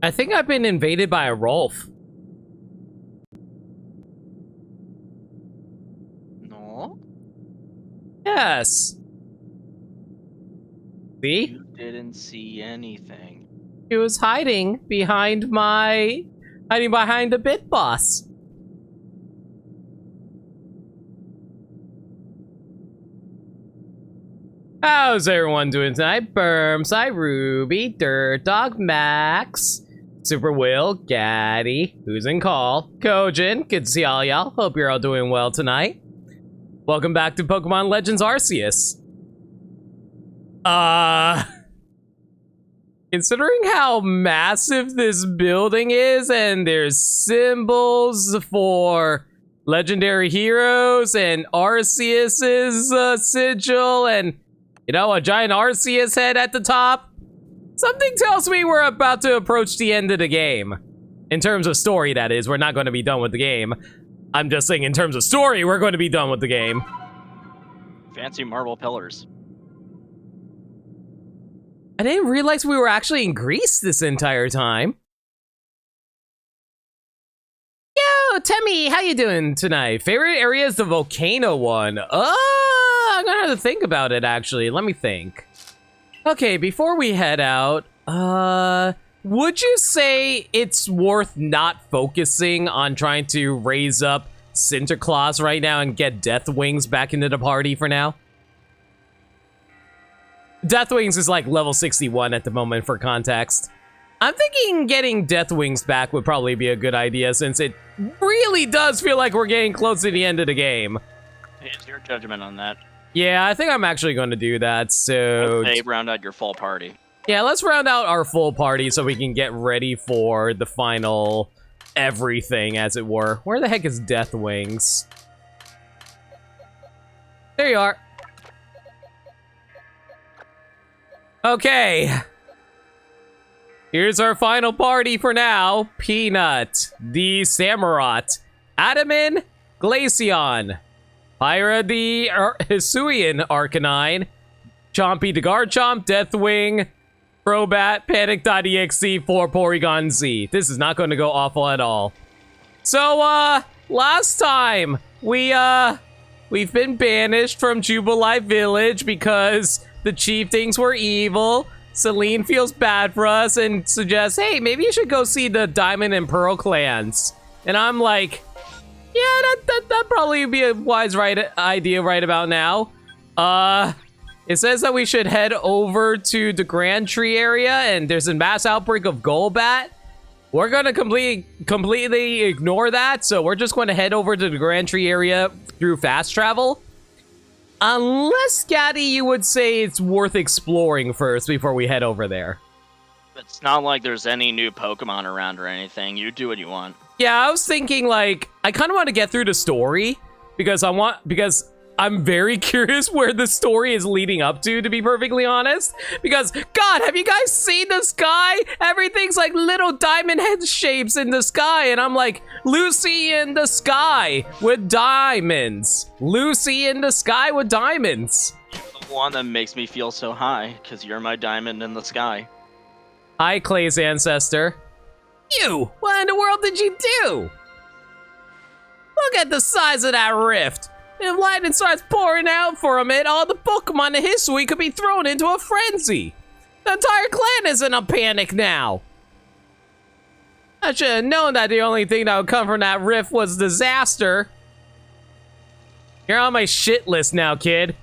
I think I've been invaded by a Rolf. No? Yes. See? You didn't see anything. He was hiding behind the bit boss. How's everyone doing tonight? Berms, Hi Ruby, Dirt Dog, Max, Super Will, Gaddy, Who's in Call, Kojin, good to see all y'all. Hope you're all doing well tonight. Welcome back to Pokémon Legends Arceus. Considering how massive this building is, and there's symbols for legendary heroes and Arceus's sigil, and you know, a giant Arceus head at the top, something tells me we're about to approach the end of the game. In terms of story, that is. We're not going to be done with the game. I'm just saying in terms of story, we're going to be done with the game. Fancy marble pillars. I didn't realize we were actually in Greece this entire time. Yo, Temmie, how you doing tonight? Favorite area is the volcano one. I'm gonna have to think about it, actually. Let me think. Okay, before we head out, would you say it's worth not focusing on trying to raise up Sinterklaas right now and get Death Wings back into the party for now? Death Wings is like level 61 at the moment for context. I'm thinking getting Death Wings back would probably be a good idea since it really does feel like we're getting close to the end of the game. It's your judgment on that. Yeah, I think I'm actually going to do that, so... Hey, round out your full party. Yeah, let's round out our full party so we can get ready for the final everything, as it were. Where the heck is Death Wings? There you are. Okay. Here's our final party for now. Peanut, the Samurott, Adaman, Glaceon, Pyra the Hisuian Arcanine, Chompy the Garchomp, Deathwing, Crobat, Panic.exe for Porygon Z. This is not going to go awful at all. So, last time, we've been banished from Jubilee Village because the chieftains were evil. Celine feels bad for us and suggests, hey, maybe you should go see the Diamond and Pearl clans. And I'm like, yeah, that'd probably be a wise idea right about now. It says that we should head over to the Grand Tree area, and there's a mass outbreak of Golbat. We're gonna completely ignore that, so we're just going to head over to the Grand Tree area through fast travel. Unless, Gaddy, you would say it's worth exploring first before we head over there. It's not like there's any new Pokemon around or anything. You do what you want. Yeah, I was thinking, like, I kind of want to get through the story because I'm very curious where the story is leading up to be perfectly honest. Because, God, have you guys seen the sky? Everything's like little diamond head shapes in the sky, and I'm like, Lucy in the sky with diamonds. Lucy in the sky with diamonds. You're the one that makes me feel so high, because you're my diamond in the sky. Hi, Clay's ancestor. You! What in the world did you do? Look at the size of that rift. If lightning starts pouring out from it, all the Pokemon in history could be thrown into a frenzy. The entire clan is in a panic now. I should have known that the only thing that would come from that rift was disaster. You're on my shit list now, kid.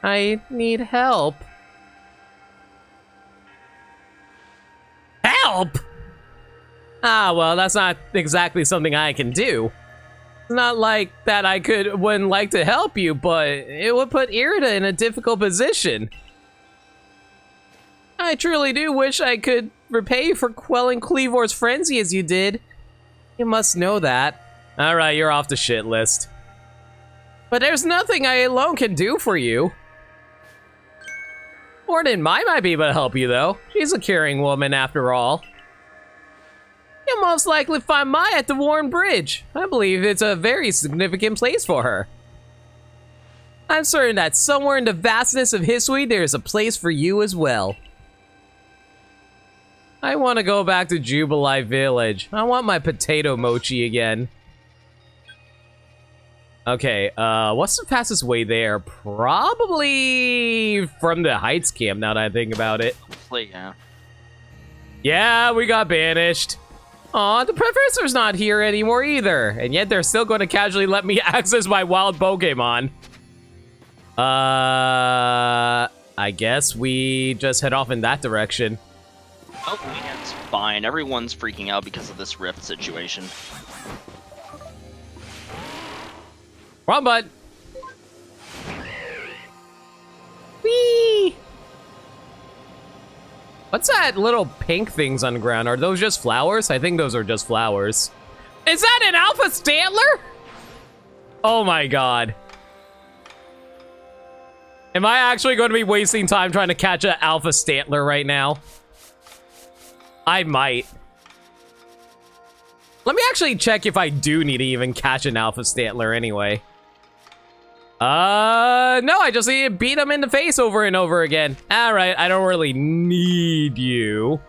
I need help. Help? Ah, well, that's not exactly something I can do. It's not like that wouldn't like to help you, but it would put Irida in a difficult position. I truly do wish I could repay you for quelling Kleavor's frenzy as you did. You must know that. Alright, you're off the shit list. But there's nothing I alone can do for you. Morden might be able to help you, though. She's a caring woman, after all. You'll most likely find Mai at the Warren Bridge. I believe it's a very significant place for her. I'm certain that somewhere in the vastness of history, there is a place for you as well. I want to go back to Jubilee Village. I want my potato mochi again. Okay, what's the fastest way there? Probably from the Heights camp, now that I think about it. Hopefully, yeah. Yeah, we got banished. Aw, the professor's not here anymore either. And yet they're still going to casually let me access my wild Pokemon. I guess we just head off in that direction. Oh, it's fine. Everyone's freaking out because of this rift situation. Wrong button. Whee! What's that little pink things on the ground? Are those just flowers? I think those are just flowers. Is that an Alpha Stantler? Oh my god. Am I actually going to be wasting time trying to catch an Alpha Stantler right now? I might. Let me actually check if I do need to even catch an Alpha Stantler anyway. No, I just need to beat him in the face over and over again. Alright, I don't really need you.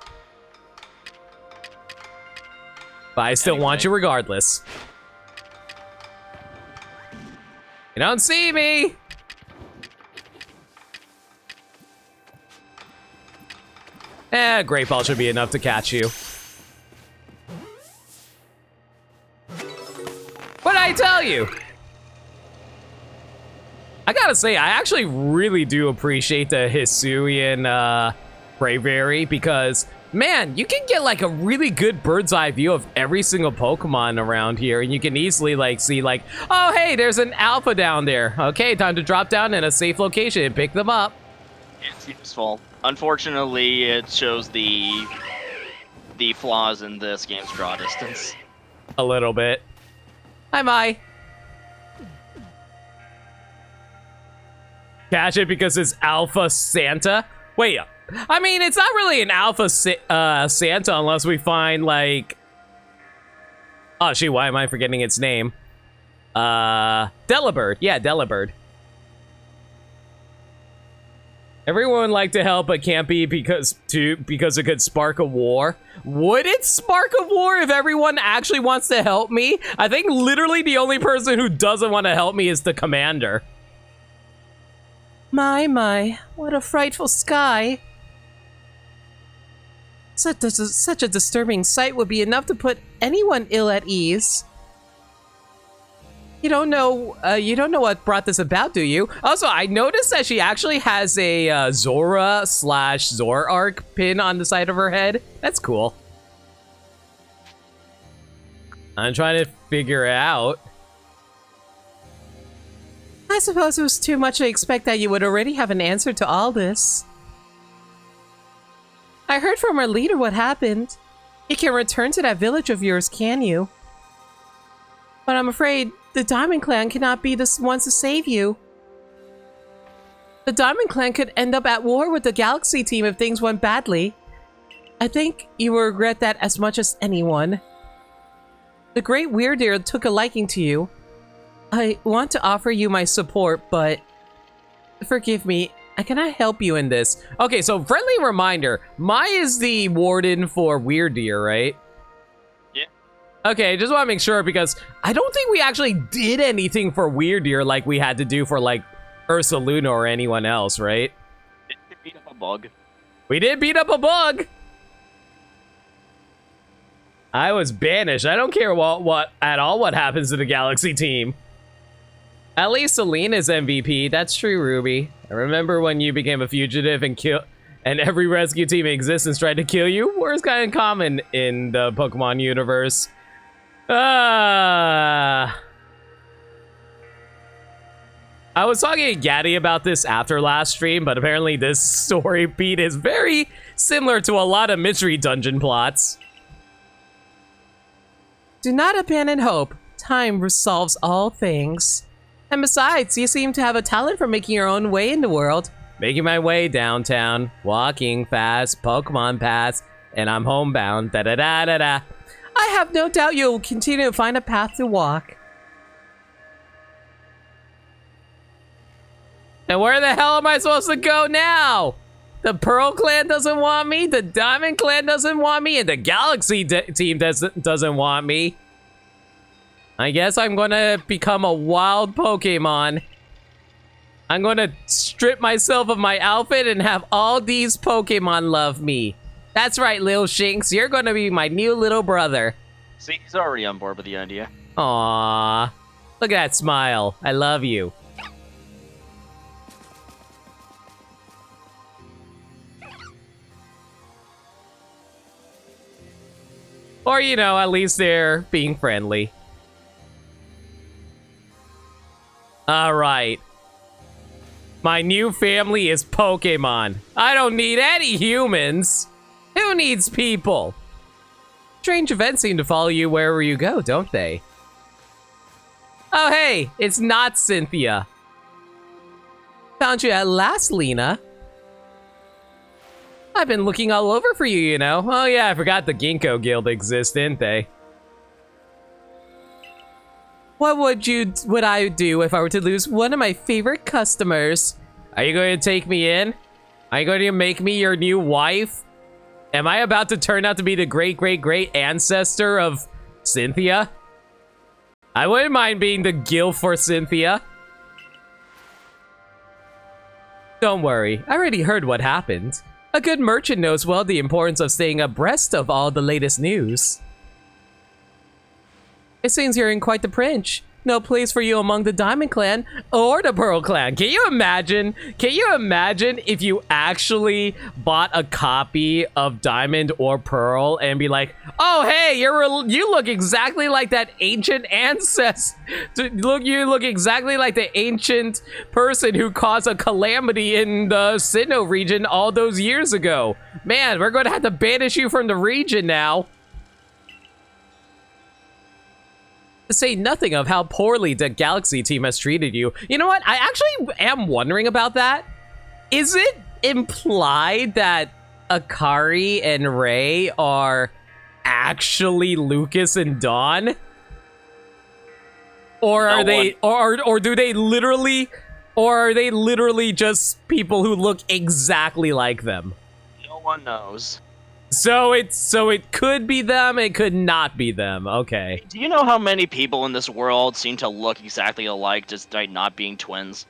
But I still want you regardless. You don't see me! Great Ball should be enough to catch you. What'd I tell you? I gotta say, I actually really do appreciate the Hisuian Braviary because, man, you can get like a really good bird's eye view of every single Pokemon around here, and you can easily like see like, oh hey, there's an Alpha down there. Okay, time to drop down in a safe location and pick them up. It's useful. Unfortunately, it shows the flaws in this game's draw distance. A little bit. Hi, Mai. Catch it because it's Alpha Santa? Wait, I mean, it's not really an Alpha Santa unless we find, like... Oh, shoot, why am I forgetting its name? Delibird. Yeah, Delibird. Everyone would like to help, but can't be because it could spark a war. Would it spark a war if everyone actually wants to help me? I think literally the only person who doesn't want to help me is the commander. My, what a frightful sky. Such a disturbing sight would be enough to put anyone ill at ease. You don't know what brought this about, do you? Also, I noticed that she actually has a Zora/Zoroark pin on the side of her head. That's cool. I'm trying to figure it out. I suppose it was too much to expect that you would already have an answer to all this. I heard from our leader what happened. You can return to that village of yours, can you? But I'm afraid the Diamond Clan cannot be the ones to save you. The Diamond Clan could end up at war with the Galaxy team if things went badly. I think you will regret that as much as anyone. The Great Weirdeer took a liking to you. I want to offer you my support, but forgive me, I cannot help you in this. Okay, so friendly reminder, Mai is the warden for Weirdeer, right? Yeah. Okay, just want to make sure because I don't think we actually did anything for Weirdeer like we had to do for like Ursaluna or anyone else, right? It beat up a bug. We did beat up a bug. I was banished. I don't care what happens to the Galaxy team. At least Selena's MVP. That's true, Ruby. I remember when you became a fugitive and every rescue team in existence tried to kill you. Words kind of common in the Pokemon universe. I was talking to Gaddy about this after last stream, but apparently this story beat is very similar to a lot of mystery dungeon plots. Do not abandon hope. Time resolves all things. And besides, you seem to have a talent for making your own way in the world. Making my way downtown, walking fast, Pokemon pass, and I'm homebound, da-da-da-da-da. I have no doubt you'll continue to find a path to walk. And where the hell am I supposed to go now? The Pearl Clan doesn't want me, the Diamond Clan doesn't want me, and the Galaxy team doesn't want me. I guess I'm gonna become a wild Pokemon. I'm gonna strip myself of my outfit and have all these Pokemon love me. That's right, Lil Shinx, you're gonna be my new little brother. See, he's already on board with the idea. Aww. Look at that smile. I love you. Or, you know, at least they're being friendly. Alright. My new family is Pokemon. I don't need any humans. Who needs people? Strange events seem to follow you wherever you go, don't they? Oh, hey, it's not Cynthia. Found you at last, Lena. I've been looking all over for you, you know. Oh yeah, I forgot the Ginkgo Guild exists, didn't they? What would I do if I were to lose one of my favorite customers? Are you going to take me in? Are you going to make me your new wife? Am I about to turn out to be the great ancestor of Cynthia? I wouldn't mind being the guild for Cynthia. Don't worry, I already heard what happened. A good merchant knows well the importance of staying abreast of all the latest news. It seems you're in quite the pinch. No place for you among the Diamond Clan or the Pearl Clan. Can you imagine? Can you imagine if you actually bought a copy of Diamond or Pearl and be like, oh hey, you look exactly like that ancient ancestor. You look exactly like the ancient person who caused a calamity in the Sinnoh region all those years ago. Man, we're going to have to banish you from the region now. To say nothing of how poorly the Galaxy team has treated you. You know what? I actually am wondering about that. Is it implied that Akari and Ray are actually Lucas and Dawn? Or are they, or do they literally, or are they literally just people who look exactly like them? No one knows. So it could be them, it could not be them. Okay. Do you know how many people in this world seem to look exactly alike despite not being twins?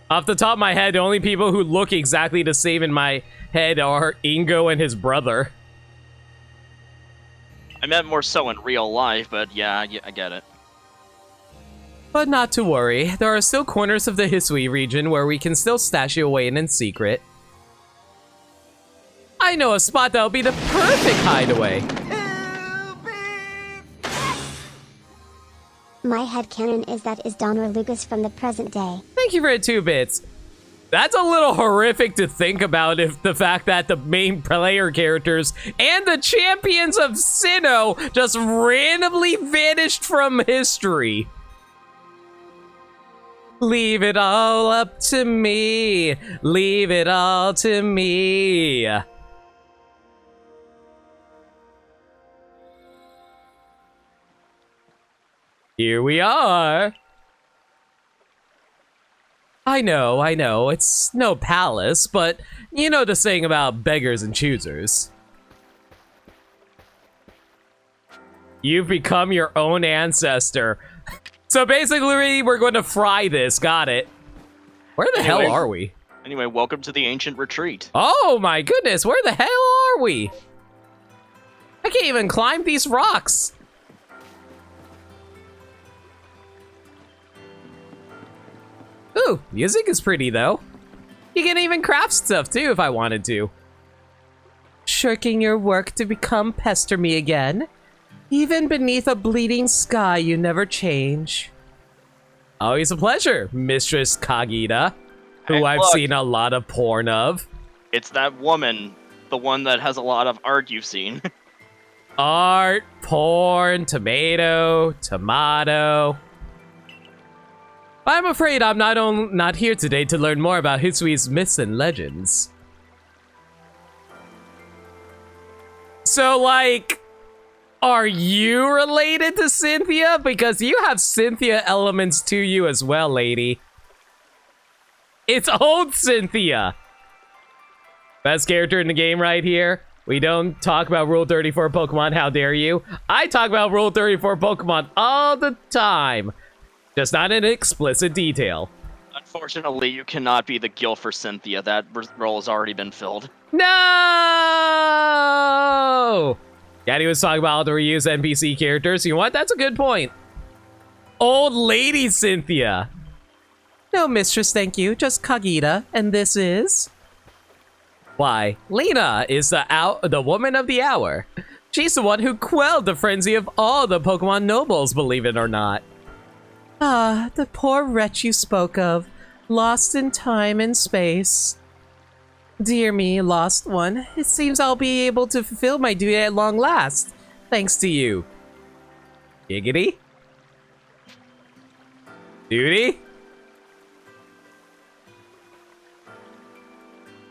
Off the top of my head, the only people who look exactly the same in my head are Ingo and his brother. I meant more so in real life, but yeah, I get it. But not to worry, there are still corners of the Hisui region where we can still stash you away in secret. I know a spot that'll be the perfect hideaway. My headcanon is that is Don or Lucas from the present day. Thank you for the 2 bits. That's a little horrific to think about, if the fact that the main player characters and the champions of Sinnoh just randomly vanished from history. Leave it all up to me. Leave it all to me. Here we are. I know, it's no palace, but you know the saying about beggars and choosers. You've become your own ancestor. So basically, we're going to fry this. Got it. Where the hell are we? Anyway, welcome to the ancient retreat. Oh my goodness, where the hell are we? I can't even climb these rocks. Ooh, music is pretty though. You can even craft stuff too if I wanted to. Shirking your work to become pester me again? Even beneath a bleeding sky, you never change. Always a pleasure, Mistress Kagita, who Hey, I've look. seen a lot of porn of. It's that woman, the one that has a lot of art you've seen. Art, porn, tomato. I'm afraid I'm not here today to learn more about Hisui's myths and legends. So, like, Are you related to Cynthia? Because you have Cynthia elements to you as well, lady. It's old Cynthia. Best character in the game right here. We don't talk about Rule 34 Pokemon, how dare you? I talk about Rule 34 Pokemon all the time. Just not in explicit detail. Unfortunately, you cannot be the Gil for Cynthia. That role has already been filled. No! Daddy was talking about how to reuse NPC characters. You know what? That's a good point. Old lady Cynthia. No, mistress, thank you. Just Kagita. And this is... Why, Lena is the woman of the hour. She's the one who quelled the frenzy of all the Pokemon nobles, believe it or not. Ah, the poor wretch you spoke of, lost in time and space. Dear me, lost one, it seems I'll be able to fulfill my duty at long last, thanks to you. Giggity? Duty?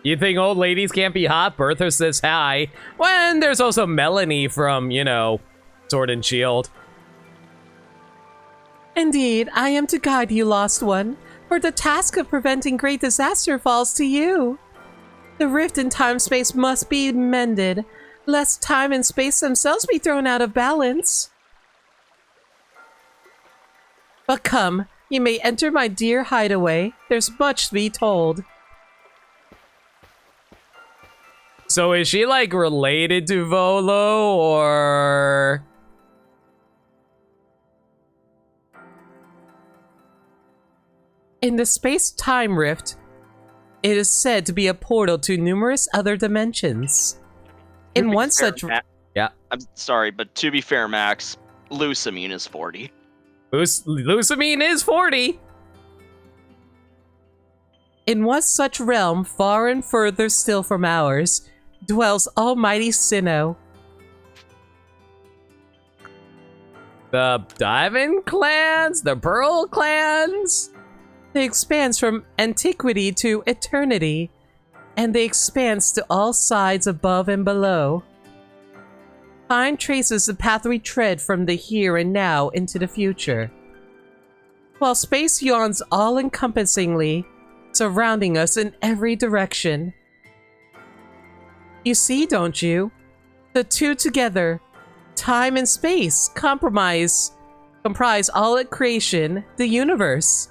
You think old ladies can't be hot? Bertha says hi. When there's also Melanie from, you know, Sword and Shield. Indeed, I am to guide you, lost one, for the task of preventing great disaster falls to you. The rift in time-space must be mended, lest time and space themselves be thrown out of balance. But come, you may enter my dear hideaway. There's much to be told. So is she, like, related to Volo, or... In the space-time rift, it is said to be a portal to numerous other dimensions. In one such... Yeah. I'm sorry, but to be fair, Max, Lusamine is 40. Lusamine is 40! In one such realm, far and further still from ours, dwells almighty Sinnoh. The Diamond clans? The Pearl clans? They expands from antiquity to eternity, and they expands to all sides above and below. Time traces the path we tread from the here and now into the future, while space yawns all-encompassingly, surrounding us in every direction. You see, don't you? The two together, time and space, comprise all at creation, the universe.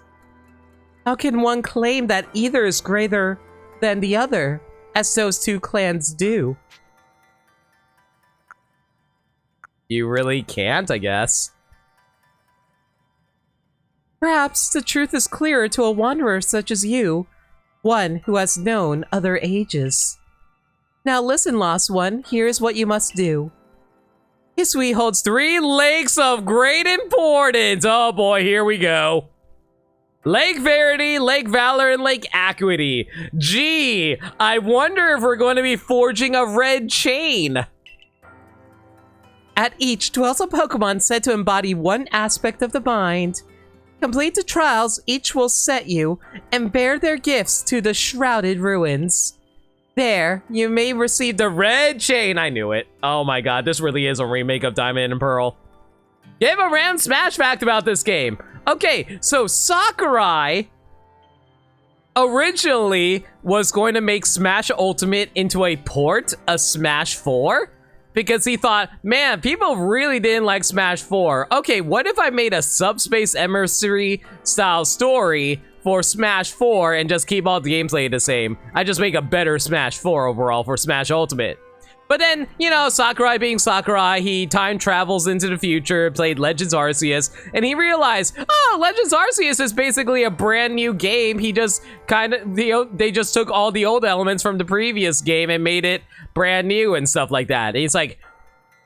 How can one claim that either is greater than the other, as those two clans do? You really can't, I guess. Perhaps the truth is clearer to a wanderer such as you, one who has known other ages. Now listen, lost one, here's what you must do. Hisui holds 3 lakes of great importance. Oh boy, here we go. Lake Verity, Lake Valor, and Lake Acuity. Gee, I wonder if we're going to be forging a red chain. At each dwells a Pokemon said to embody one aspect of the mind. Complete the trials each will set you, and bear their gifts to the shrouded ruins. There, you may receive the red chain. I knew it. Oh my god, this really is a remake of Diamond and Pearl. Give a random Smash fact about this game. Okay, so Sakurai originally was going to make Smash Ultimate into a port of Smash 4 because he thought, man, people really didn't like Smash 4. Okay, what if I made a Subspace Emissary style story for Smash 4 and just keep all the gameplay the same? I just make a better Smash 4 overall for Smash Ultimate. But then, you know, Sakurai being Sakurai, he time travels into the future, played Legends Arceus, and he realized, oh, Legends Arceus is basically a brand new game. He just kind of, they just took all the old elements from the previous game and made it brand new and stuff like that. And he's like,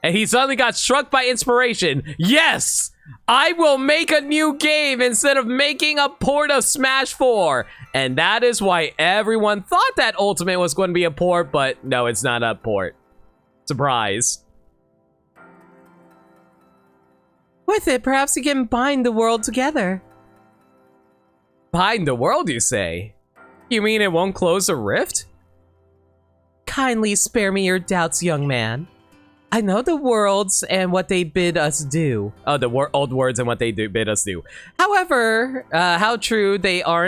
and he suddenly got struck by inspiration. Yes! I will make a new game instead of making a port of Smash 4. And that is why everyone thought that Ultimate was going to be a port, but no, it's not a port. Surprise. With it, perhaps you can bind the world together. Bind the world, you say? You mean it won't close a rift? Kindly spare me your doubts, young man. I know the worlds and what they bid us do. Oh, the old words and what they bid us do. However, how true they are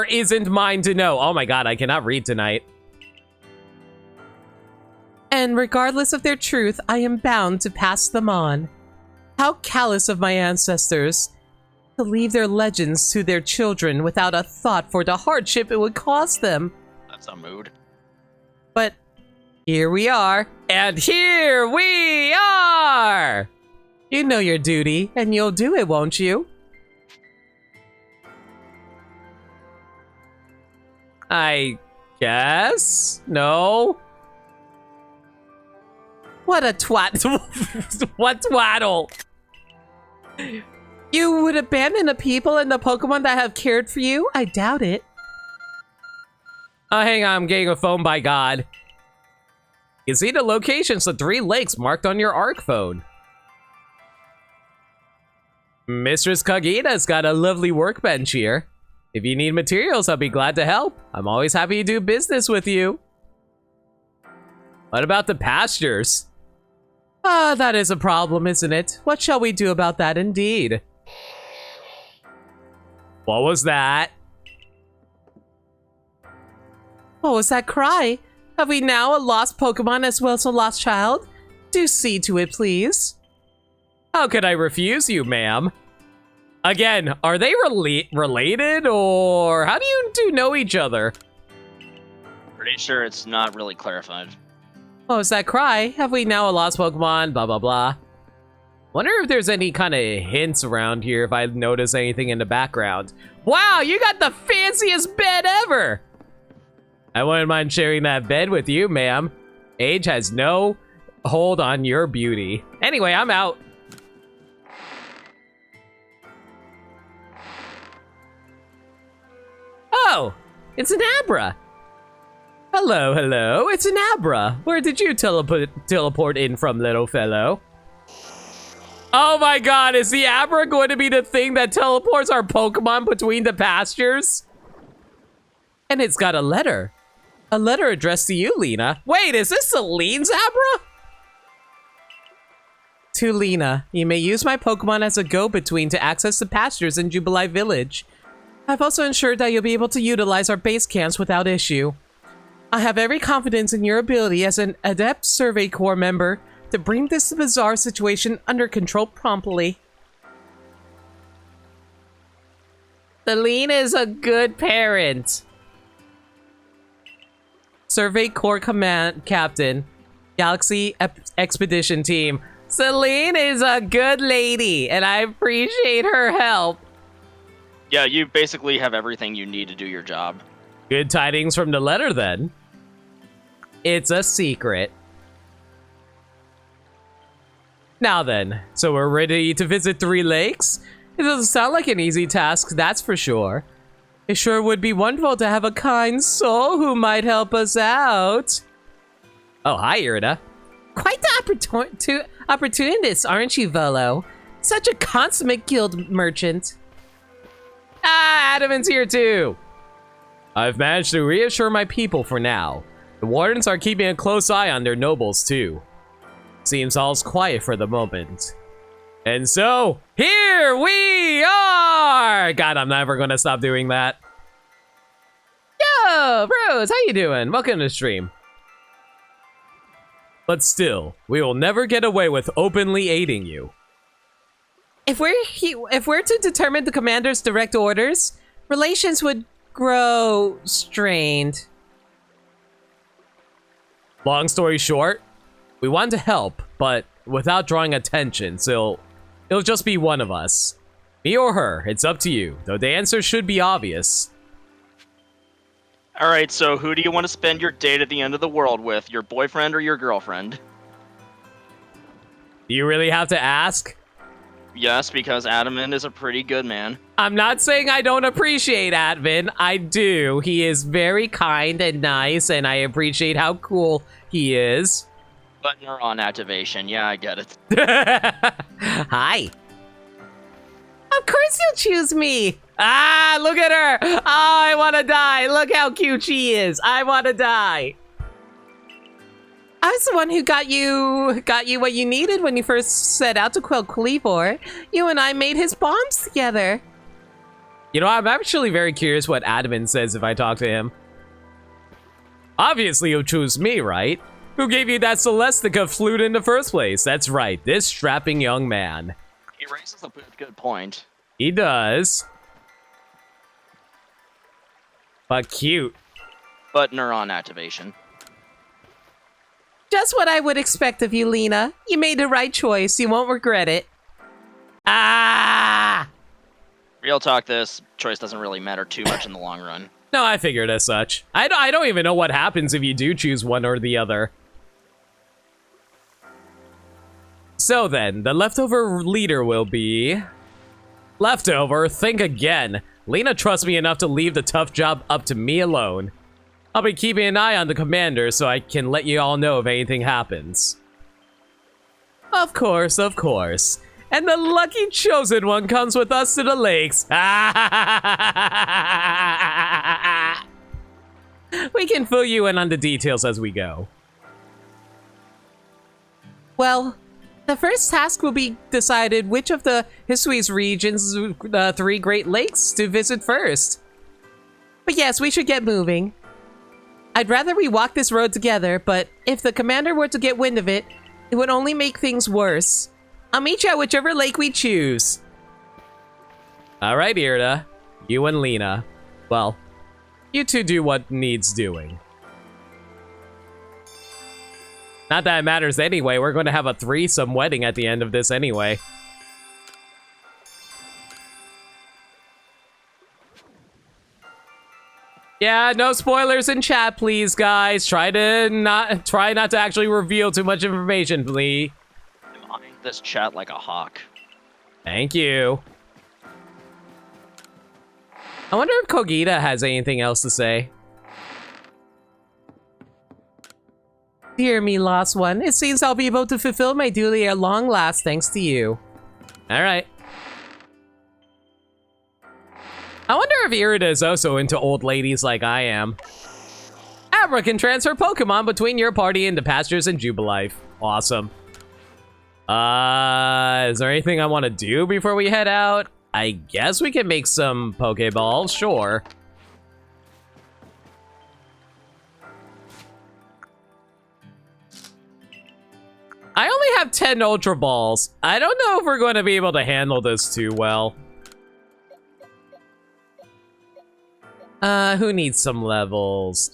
isn't mine to know. Oh my god, I cannot read tonight. And regardless of their truth, I am bound to pass them on. How callous of my ancestors to leave their legends to their children without a thought for the hardship it would cause them. That's a mood. But here we are. And here we are! You know your duty, and you'll do it, won't you? I guess? No? What a twat. What twaddle? You would abandon the people and the Pokemon that have cared for you? I doubt it. Oh, hang on, I'm getting a phone by God. You see the locations of 3 lakes marked on your ARC phone. Mistress Kagita's got a lovely workbench here. If you need materials, I'll be glad to help. I'm always happy to do business with you. What about the pastures? Ah, that is a problem, isn't it? What shall we do about that indeed? What was that? What was that cry? Have we now a lost Pokemon as well as a lost child? Do see to it, please. How could I refuse you, ma'am? Again, are they related, or how do you two know each other? Pretty sure it's not really clarified. What was that cry? Have we now a lost Pokemon? Blah, blah, blah. Wonder if there's any kind of hints around here, if I notice anything in the background. Wow, you got the fanciest bed ever! I wouldn't mind sharing that bed with you, ma'am. Age has no hold on your beauty. Anyway, I'm out. Oh, it's an Abra. Hello, hello, it's an Abra. Where did you teleport in from, little fellow? Oh my god, is the Abra going to be the thing that teleports our Pokemon between the pastures? And it's got a letter. A letter addressed to you, Lena. Wait, is this Celine's Abra? To Lena, you may use my Pokemon as a go-between to access the pastures in Jubilee Village. I've also ensured that you'll be able to utilize our base camps without issue. I have every confidence in your ability as an adept Survey Corps member to bring this bizarre situation under control promptly. Celine is a good parent. Survey Corps Command Captain, Galaxy Expedition Team. Celine is a good lady, and I appreciate her help. Yeah, you basically have everything you need to do your job. Good tidings from the letter, then. It's a secret. Now then, so we're ready to visit 3 lakes? It doesn't sound like an easy task, that's for sure. It sure would be wonderful to have a kind soul who might help us out. Oh, hi, Irida. Quite the opportunist, aren't you, Volo? Such a consummate guild merchant. Ah, Adaman's here too. I've managed to reassure my people for now. The wardens are keeping a close eye on their nobles too. Seems all's quiet for the moment. And so, here we are! God, I'm never gonna stop doing that. Yo, bros, how you doing? Welcome to the stream. But still, we will never get away with openly aiding you. If we're to determine the commander's direct orders, relations would grow strained. Long story short, we want to help, but without drawing attention, so it'll just be one of us. Me or her, it's up to you, though the answer should be obvious. Alright, so who do you want to spend your date at the end of the world with? Your boyfriend or your girlfriend? Do you really have to ask? Yes, because Adaman is a pretty good man. I'm not saying I don't appreciate Advin. I do. He is very kind and nice, and I appreciate how cool he is. But neuron activation, yeah, I get it. Hi. Of course you'll choose me. Ah, look at her. Oh, I want to die. Look how cute she is. I want to die. I was the one who got you what you needed when you first set out to quell Cleavor. You and I made his bombs together. You know, I'm actually very curious what Adamant says if I talk to him. Obviously, you'll choose me, right? Who gave you that Celestica flute in the first place? That's right, this strapping young man. He raises a good point. He does. But cute. But neuron activation. Just what I would expect of you, Lena. You made the right choice. You won't regret it. Ah! Real talk, this choice doesn't really matter too much in the long run. No, I figured as such. I don't even know what happens if you do choose one or the other. So then, the leftover leader will be... Leftover? Think again. Lena trusts me enough to leave the tough job up to me alone. I'll be keeping an eye on the commander so I can let you all know if anything happens. Of course, of course. And the lucky chosen one comes with us to the lakes. We can fill you in on the details as we go. Well, the first task will be decided which of the Hisui's region's 3 Great Lakes to visit first. But yes, we should get moving. I'd rather we walk this road together, but if the commander were to get wind of it, it would only make things worse. I'll meet you at whichever lake we choose. Alright, Irda. You and Lena. Well, you two do what needs doing. Not that it matters anyway, we're going to have a threesome wedding at the end of this anyway. Yeah, no spoilers in chat, please, guys. Try not to actually reveal too much information, please. I'm eyeing this chat like a hawk. Thank you. I wonder if Kogita has anything else to say. Dear me, lost one. It seems I'll be able to fulfill my duty at long last thanks to you. Alright. I wonder if Irida is also into old ladies like I am. Abra can transfer Pokemon between your party into pastures and Jubilife. Awesome. Is there anything I want to do before we head out? I guess we can make some Pokeballs, sure. I only have 10 Ultra Balls. I don't know if we're going to be able to handle this too well. Who needs some levels?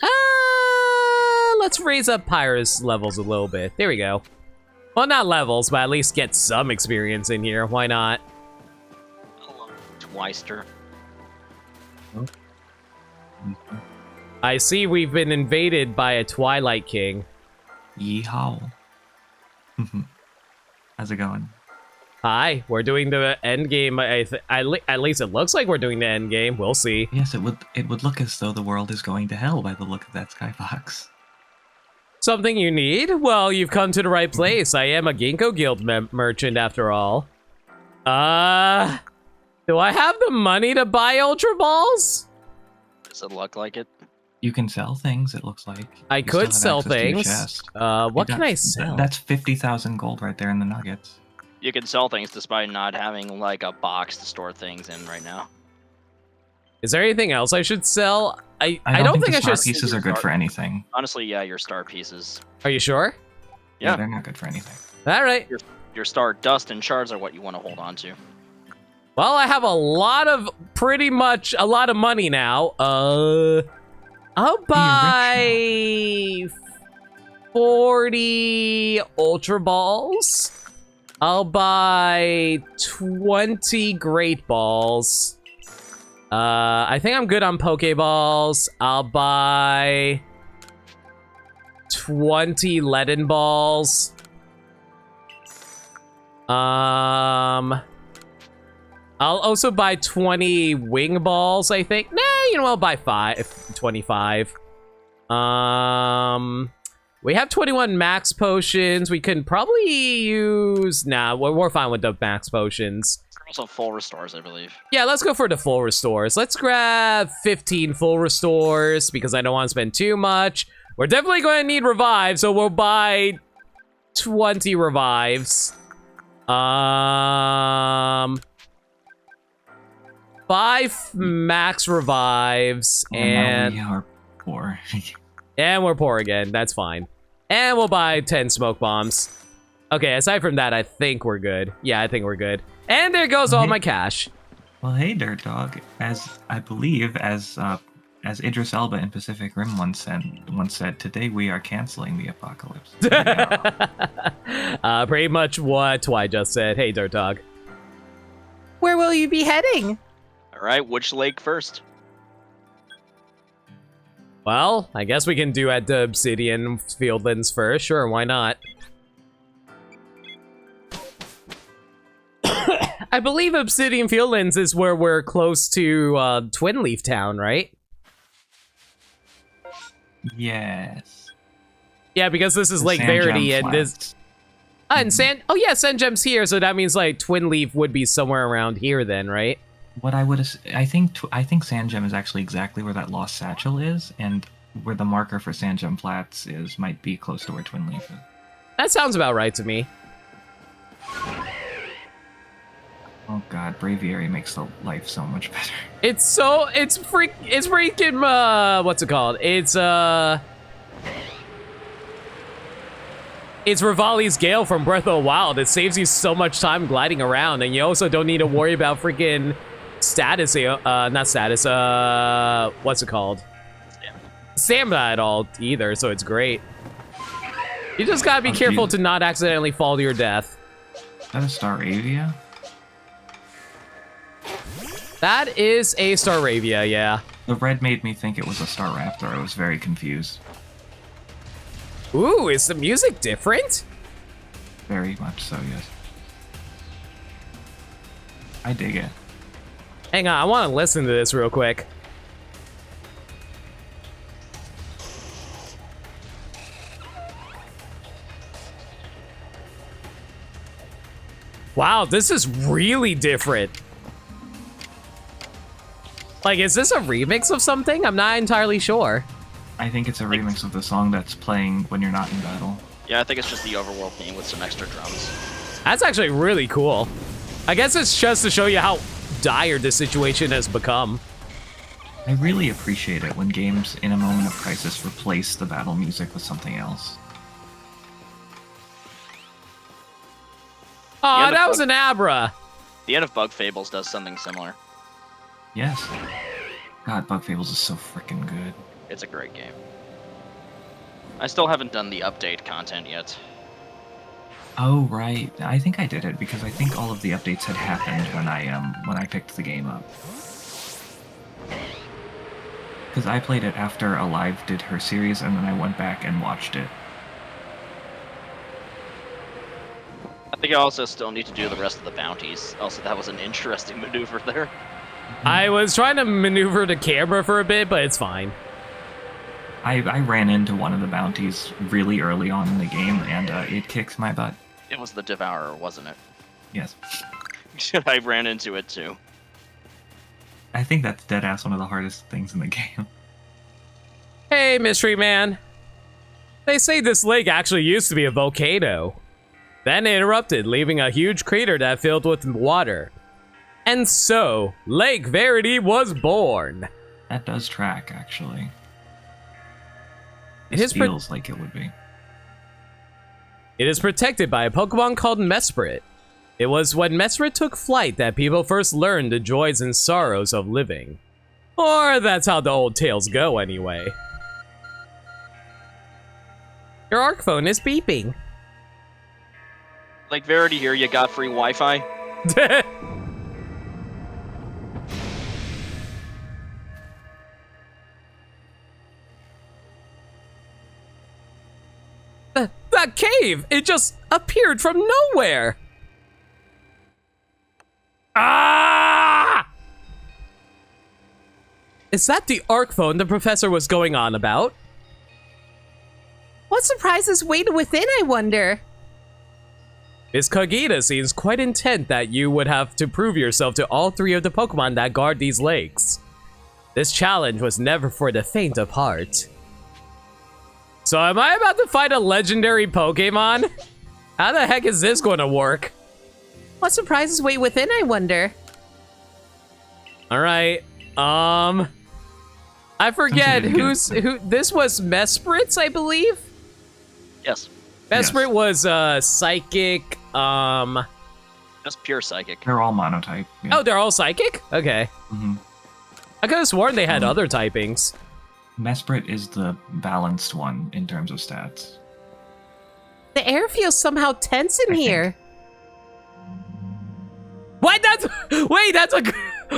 Let's raise up Pyra's levels a little bit. There we go. Well, not levels, but at least get some experience in here. Why not? Hello, Twister. I see we've been invaded by a Twilight King. Yeehaw. How's it going? Hi, we're doing the end game. At least it looks like we're doing the end game. We'll see. Yes, it would look as though the world is going to hell by the look of that skybox. Something you need? Well, you've come to the right place. I am a Ginkgo Guild merchant after all. Do I have the money to buy Ultra Balls? Does it look like it? You can sell things, it looks like. I You could still sell have access to your things. chest. What can I sell? That's 50,000 gold right there in the nuggets. You can sell things despite not having like a box to store things in right now. Is there anything else I should sell? I don't think I the star should. pieces are good for anything. Honestly, yeah, your star pieces. Are you sure? Yeah. They're not good for anything. All right. Your star dust and shards are what you want to hold on to. Well, I have pretty much a lot of money now. I'll buy 40 Ultra Balls. I'll buy 20 Great Balls. I think I'm good on Pokeballs. I'll buy 20 Leaden Balls. I'll also buy 20 Wing Balls, I think. Nah, you know, I'll buy 25. We have 21 max potions. We can probably use... Nah, we're fine with the max potions. Also full restores, I believe. Yeah, let's go for the full restores. Let's grab 15 full restores because I don't want to spend too much. We're definitely going to need revives, so we'll buy 20 revives. 5 max revives, and we are poor. and we're poor again. That's fine. And we'll buy 10 smoke bombs. Okay, aside from that, I think we're good. Yeah, I think we're good. And there goes all my cash. Well, hey, Dirt Dog. As I believe, as Idris Elba in Pacific Rim once said, today we are canceling the apocalypse. Pretty much what I just said. Hey, Dirt Dog. Where will you be heading? All right, which lake first? Well, I guess we can do at the Obsidian Fieldlands first. Sure, why not? I believe Obsidian Fieldlands is where we're close to Twin Leaf Town, right? Yes. Yeah, because this is The Lake Sand Verity Gem and this. Flats. And Sand. Oh yeah, Sand Gem's here, so that means like Twin Leaf would be somewhere around here then, right? What I think Sand Gem is actually exactly where that lost satchel is, and where the marker for Sand Gem Flats is might be close to where Twin Leaf is. That sounds about right to me. Oh god, Braviary makes the life so much better. It's freaking what's it called? It's Rivali's Gale from Breath of the Wild. It saves you so much time gliding around, and you also don't need to worry about freaking status, not status, what's it called? Stamina at all either, so it's great. You just gotta be careful to not accidentally fall to your death. Is that a Staravia? That is a Staravia, yeah. The red made me think it was a Staraptor. I was very confused. Ooh, is the music different? Very much so, yes. I dig it. Hang on, I want to listen to this real quick. Wow, this is really different. Like, is this a remix of something? I'm not entirely sure. I think it's a remix of the song that's playing when you're not in battle. Yeah, I think it's just the overworld theme with some extra drums. That's actually really cool. I guess it's just to show you how dire this situation has become. I really appreciate it when games in a moment of crisis replace the battle music with something else. Aw, that was an Abra. The end of Bug Fables does something similar. Yes. God, Bug Fables is so freaking good. It's a great game. I still haven't done the update content yet. Oh right, I think I did it because I think all of the updates had happened when I picked the game up. Because I played it after Alive did her series, and then I went back and watched it. I think I also still need to do the rest of the bounties. Also, that was an interesting maneuver there. I was trying to maneuver the camera for a bit, but it's fine. I ran into one of the bounties really early on in the game, and it kicked my butt. It was the Devourer, wasn't it? Yes. I ran into it too. I think that's deadass one of the hardest things in the game. Hey, Mystery Man. They say this lake actually used to be a volcano. Then it erupted, leaving a huge crater that filled with water. And so, Lake Verity was born. That does track, actually. It feels like it would be. It is protected by a Pokemon called Mesprit. It was when Mesprit took flight that people first learned the joys and sorrows of living. Or that's how the old tales go, anyway. Your ARC phone is beeping. Like Verity here, you got free Wi-Fi? That cave! It just appeared from nowhere! Ah! Is that the ARC phone the professor was going on about? What surprises wait within, I wonder? Miss Kagita seems quite intent that you would have to prove yourself to all 3 of the Pokemon that guard these lakes. This challenge was never for the faint of heart. So am I about to fight a legendary Pokemon? How the heck is this going to work? What surprises wait within, I wonder? All right. I forget who. This was Mespritz, I believe. Yes. Mesprit was psychic. Just pure psychic. They're all monotype. Yeah. Oh, they're all psychic? Okay. Mhm. I could have sworn they had other typings. Mesprit is the balanced one in terms of stats. The air feels somehow tense in I think. here. What? Wait, that's a...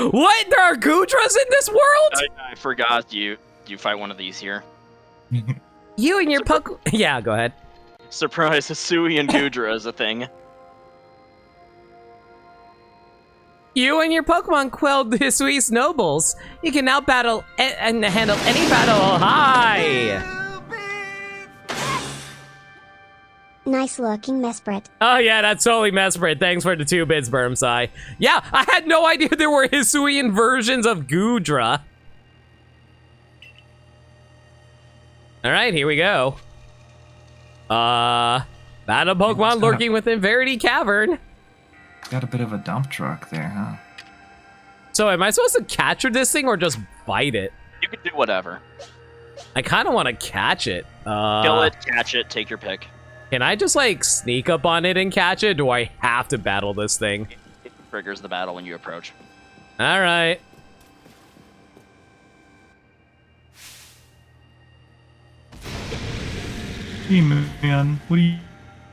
What? There are Gudras in this world? I forgot you fight one of these here. You and your Yeah, go ahead. Surprise, Hisui and Gudra is a thing. You and your Pokemon quelled Hisui's nobles. You can now battle and handle any battle. Hi! Nice looking Mesprit. Oh yeah, that's totally Mesprit. Thanks for the 2 bits, Bermsai. Yeah, I had no idea there were Hisuian versions of Gudra. Alright, here we go. Battle Pokemon lurking within Verity Cavern. Got a bit of a dump truck there, huh? So am I supposed to capture this thing or just fight it? You can do whatever. I kind of want to catch it. Kill it, catch it, take your pick. Can I just like sneak up on it and catch it? Do I have to battle this thing? It triggers the battle when you approach. All right. Hey man, what are you?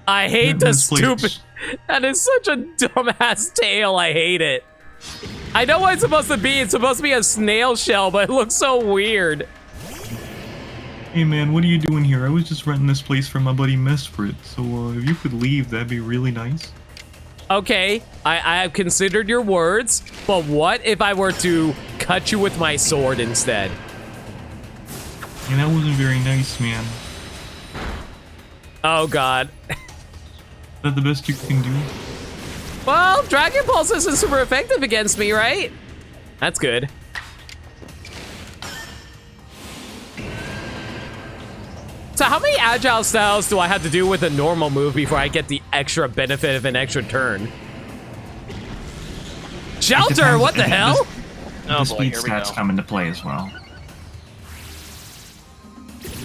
I hate Yeah, the this place- stupid. That is such a dumbass tail. I hate it. I know what it's supposed to be. It's supposed to be a snail shell, but it looks so weird. Hey man, what are you doing here? I was just renting this place for my buddy Mesprit, so if you could leave, that'd be really nice. Okay, I have considered your words, but what if I were to cut you with my sword instead? And that wasn't very nice, man. Oh god. Is that the best you can do? Well, Dragon Pulse isn't super effective against me, right? That's good. So how many agile styles do I have to do with a normal move before I get the extra benefit of an extra turn? Shelter, Depends- what the hell? Oh The boy, speed here we stats go. come into play as well.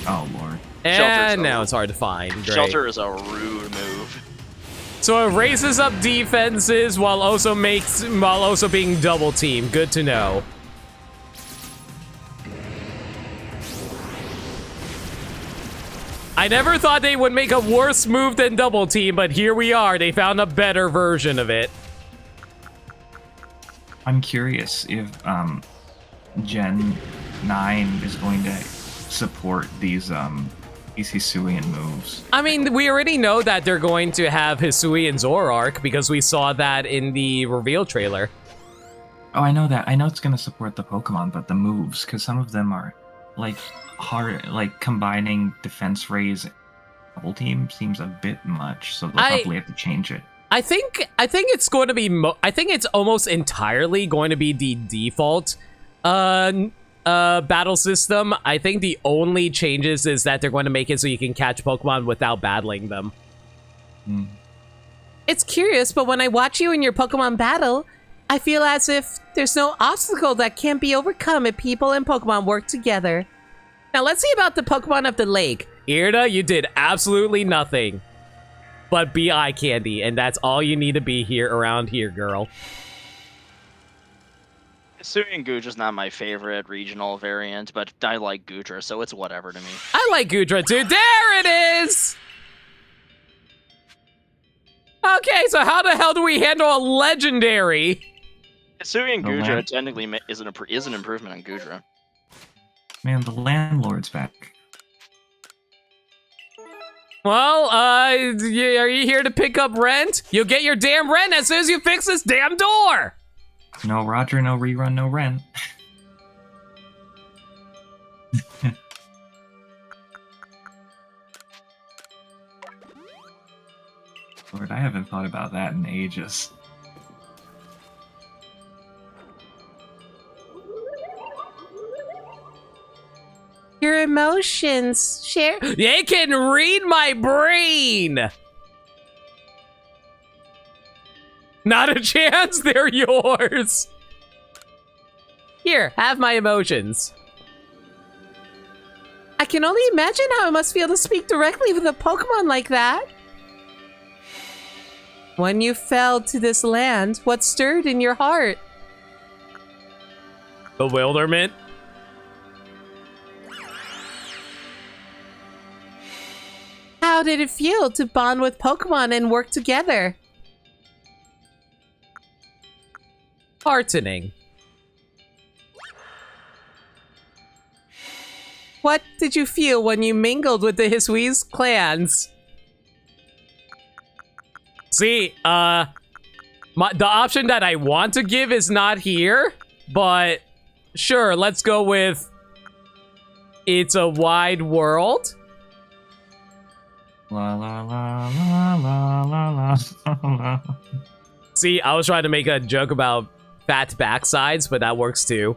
Oh lord. And Shelter's now over. it's hard to find. Great. Shelter is a rude move. So it raises up defenses while also being double team. Good to know. I never thought they would make a worse move than double team, but here we are. They found a better version of it. I'm curious if Gen 9 is going to support these Hisuian moves. I mean, we already know that they're going to have Hisui and Zoroark because we saw that in the reveal trailer. Oh, I know that. I know it's going to support the Pokemon, but the moves, because some of them are like hard, like combining defense raise double team seems a bit much, so they'll probably have to change it. I think it's going to be. I think it's almost entirely going to be the default battle system. I think the only changes is that they're going to make it so you can catch Pokemon without battling them. Hmm. It's curious, but when I watch you in your Pokemon battle, I feel as if there's no obstacle that can't be overcome if people and Pokemon work together. Now let's see about the Pokemon of the lake. Irida, you did absolutely nothing but be eye candy, and that's all you need to be here around here, girl. Hisui and Gudra's not my favorite regional variant, but I like Gudra, so it's whatever to me. I like Gudra too. There it is! Okay, so how the hell do we handle a legendary? Hisui and The Gudra land- technically is an improvement on Gudra. Man, the landlord's back. Well, are you here to pick up rent? You'll get your damn rent as soon as you fix this damn door! No Roger, no rerun, no rent. Lord, I haven't thought about that in ages. your emotions. Share. They can read my brain! Not a chance, they're yours! Here, have my emotions. I can only imagine how it must feel to speak directly with a Pokemon like that. When you fell to this land, what stirred in your heart? Bewilderment. How did it feel to bond with Pokemon and work together? Heartening. What did you feel when you mingled with the Hisui clans? See, the option that I want to give is not here, but sure, let's go with it's a wide world. La la la la la la la la. See, I was trying to make a joke about fat backsides, but that works too.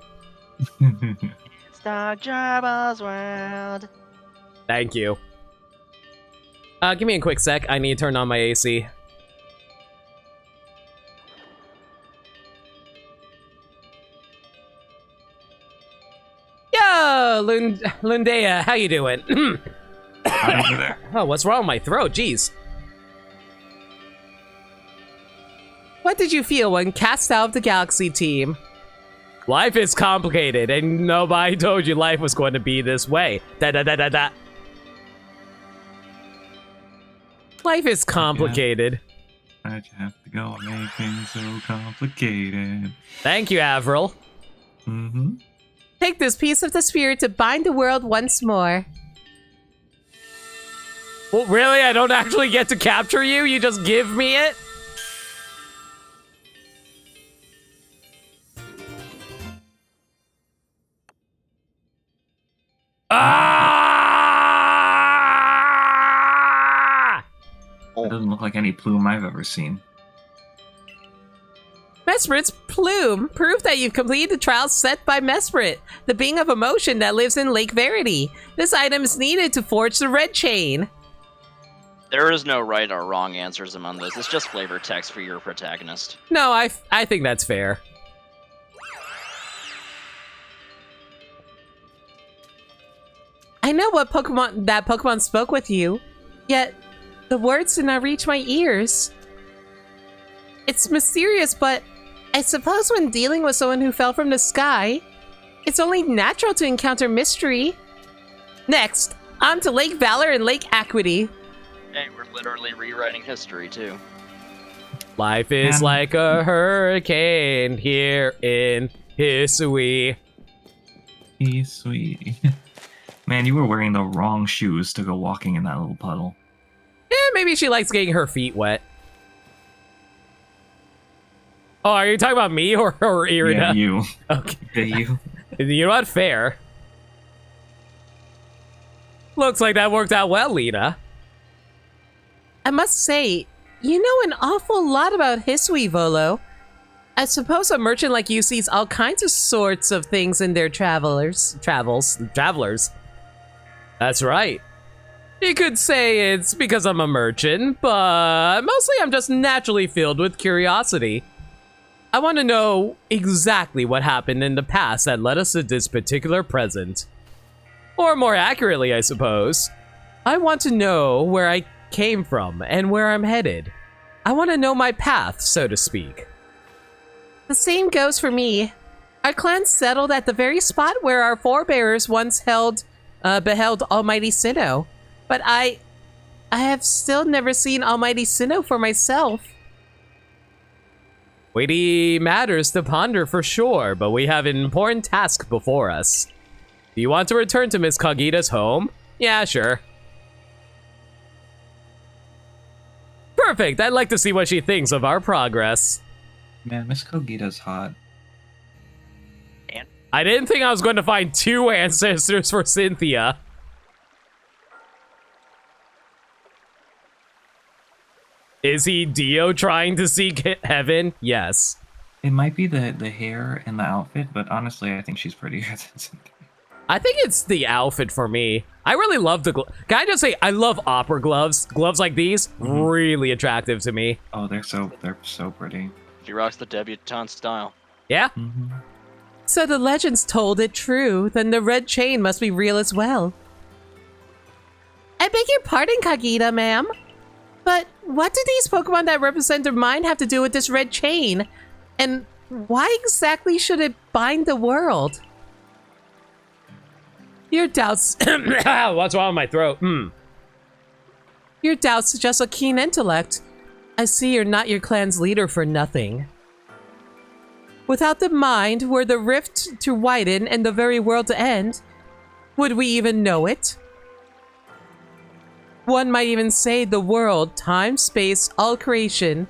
It's Dr. Jabba's world. Thank you. Give me a quick sec. I need to turn on my AC. Yo, Lundea, how you doing? Right over there. Oh, what's wrong with my throat? Jeez. What did you feel when cast out of the Galaxy team? Life is complicated, and nobody told you life was going to be this way. Da. Life is complicated. Why'd you have to go and make things so complicated? Thank you, Avril. Mm-hmm. Take this piece of the spirit to bind the world once more. Well, really? I don't actually get to capture you? You just give me it? Ah! It doesn't look like any plume I've ever seen. Mesprit's plume proved that you've completed the trials set by Mesprit, the being of emotion that lives in Lake Verity. This item is needed to forge the red chain. There is no right or wrong answers among this. It's just flavor text for your protagonist. No, I think that's fair. I know what Pokemon spoke with you, yet the words did not reach my ears. It's mysterious, but I suppose when dealing with someone who fell from the sky, it's only natural to encounter mystery. Next, on to Lake Valor and Lake Acuity. Hey, we're literally rewriting history, too. Life is Man. like a hurricane here in Hisui. He's sweet. Man, you were wearing the wrong shoes to go walking in that little puddle. Yeah, maybe she likes getting her feet wet. Oh, are you talking about me or Irina? Yeah, you. Okay. Yeah, you. You know what? Fair. Looks like that worked out well, Lena. I must say, you know an awful lot about Hisui, Volo. I suppose a merchant like you sees all kinds of sorts of things in their travelers. That's right. You could say it's because I'm a merchant, but mostly I'm just naturally filled with curiosity. I want to know exactly what happened in the past that led us to this particular present. Or more accurately, I suppose, I want to know where I came from and where I'm headed. I want to know my path, so to speak. The same goes for me. Our clan settled at the very spot where our forebears once beheld Almighty Sinnoh. But I have still never seen Almighty Sinnoh for myself. Weighty matters to ponder for sure, but we have an important task before us. Do you want to return to Miss Kagita's home? Yeah, sure. Perfect, I'd like to see what she thinks of our progress. Man, Miss Kogita's hot. I didn't think I was going to find two ancestors for Cynthia. Is he Dio trying to seek heaven? Yes. It might be the hair and the outfit, but honestly, I think she's prettier than Cynthia. I think it's the outfit for me. I really love the Can I just say, I love opera gloves. Gloves like these, really attractive to me. Oh, they're so pretty. She rocks the debutante style. Yeah? So the legends told it true, then the red chain must be real as well. I beg your pardon, Kagita, ma'am. But what do these Pokemon that represent their mind have to do with this red chain? And why exactly should it bind the world? Your doubts... What's wrong with my throat? Your doubts suggest a keen intellect. I see you're not your clan's leader for nothing. Without the mind, were the rift to widen and the very world to end, would we even know it? One might even say the world, time, space, all creation,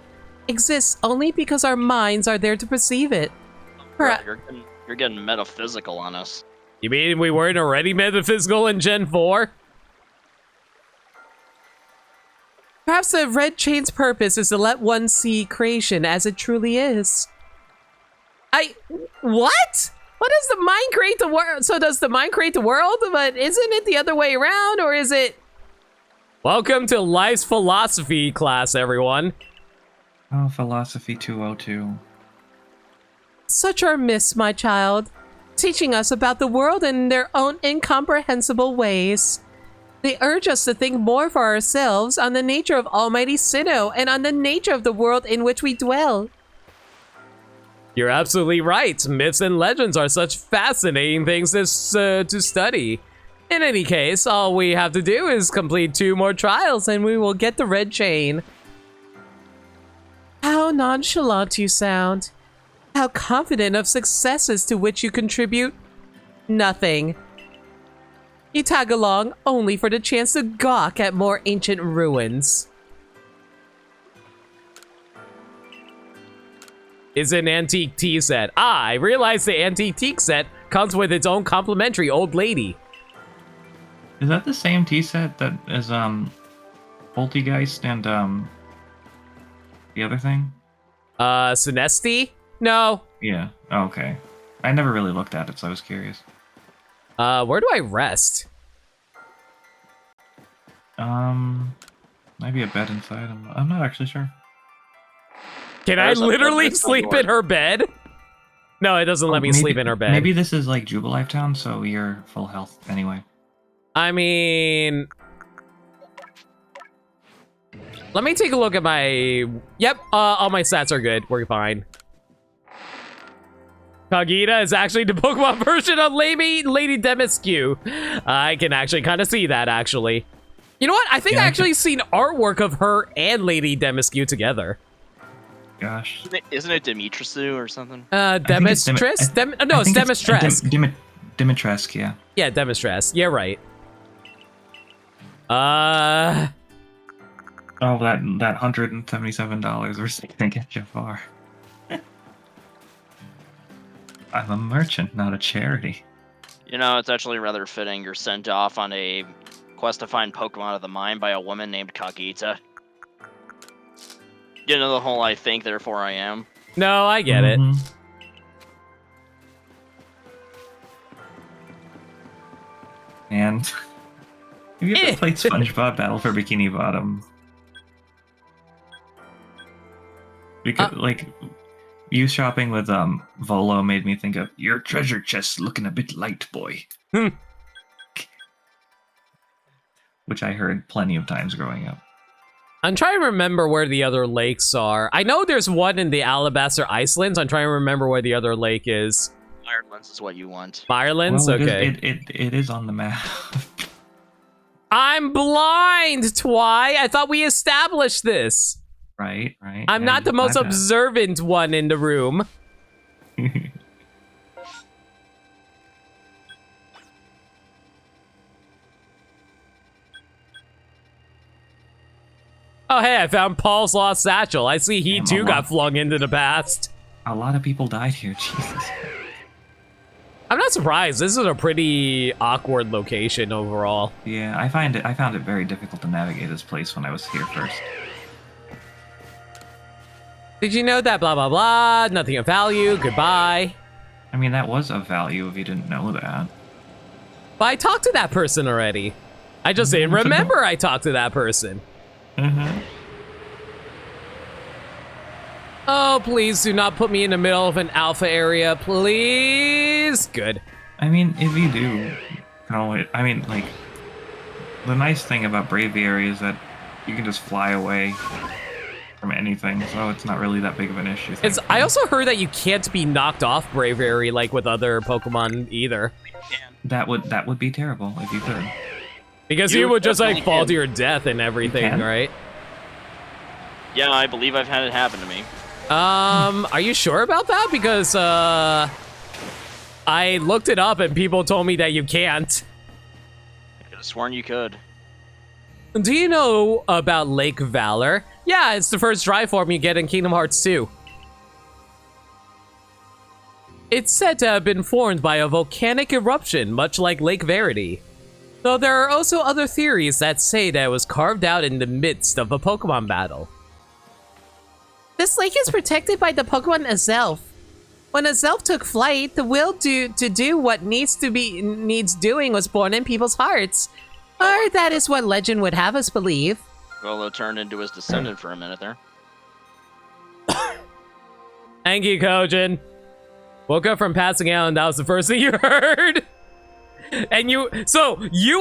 exists only because our minds are there to perceive it. You're getting metaphysical on us. You mean we weren't already metaphysical in Gen 4? Perhaps the red chain's purpose is to let one see creation as it truly is. What? What does the mind create the world? So does the mind create the world? But isn't it the other way around, or is it... Welcome to Life's Philosophy class, everyone. Oh, Philosophy 202. Such are myths, my child, teaching us about the world in their own incomprehensible ways. They urge us to think more for ourselves on the nature of Almighty Sinnoh and on the nature of the world in which we dwell. You're absolutely right. Myths and legends are such fascinating things to study. In any case, all we have to do is complete 2 more trials and we will get the red chain. How nonchalant you sound. How confident of successes to which you contribute nothing. You tag along only for the chance to gawk at more ancient ruins. Is an antique tea set. I realize the antique tea set comes with its own complimentary old lady. Is that the same tea set that is Poltergeist and the other thing? Sinesti? No. Yeah. Oh, okay. I never really looked at it, so I was curious. Where do I rest? Maybe a bed inside. I'm not actually sure. Can I literally sleep in her bed? No, it doesn't let me sleep in her bed. Maybe this is like Jubilife Town, so you're full health anyway. I mean... Let me take a look at my... Yep, all my stats are good. We're fine. Kagita is actually the Pokemon version of Lady Demiscu. I can actually kind of see that, actually. You know what? I think I actually seen artwork of her and Lady Demiscu together. Gosh. Isn't it Dimitrescu or something? Demistres? No, it's Demistres. Dimitrescu, yeah. Yeah, Demistres. Yeah, right. Oh, that $177 or gonna get you far. I'm a merchant, not a charity. You know, it's actually rather fitting you're sent off on a quest to find Pokemon of the mind by a woman named Kagita. You know the whole I think, therefore I am? No, I get it. And have you ever played SpongeBob Battle for Bikini Bottom? Because, like, you shopping with Volo made me think of your treasure chest looking a bit light, boy. Which I heard plenty of times growing up. I'm trying to remember where the other lakes are. I know there's one in the Alabaster Icelands. I'm trying to remember where the other lake is. Ireland's is what you want. Ireland's? Well, okay. It is on the map. I'm blind, Twy. I thought we established this. Right. I'm not the most observant one in the room. Oh, hey, I found Paul's lost satchel. I see he too got flung into the past. A lot of people died here, Jesus. I'm not surprised. This is a pretty awkward location overall. Yeah, I found it very difficult to navigate this place when I was here first. Did you know that blah blah blah, nothing of value, goodbye. I mean, that was of value if you didn't know that. But I talked to that person already. I just didn't remember I talked to that person. Oh, please do not put me in the middle of an alpha area, please. Good. I mean, if you do, I mean, like, the nice thing about Braviary is that you can just fly away from anything, so it's not really that big of an issue. I also heard that you can't be knocked off Braviary like with other Pokemon either. That would be terrible if you could. Because you would just like fall to your death and everything, right? Yeah, I believe I've had it happen to me. Are you sure about that? Because I looked it up and people told me that you can't. I could have sworn you could. Do you know about Lake Valor? Yeah, it's the first dry form you get in Kingdom Hearts 2. It's said to have been formed by a volcanic eruption, much like Lake Verity. Though there are also other theories that say that it was carved out in the midst of a Pokemon battle. This lake is protected by the Pokemon Azelf. When Azelf took flight, the will to do what needs doing was born in people's hearts. Or that is what legend would have us believe. Well, it turned into his descendant for a minute there. Thank you, Kojin. Woke up from passing out and that was the first thing you heard. And you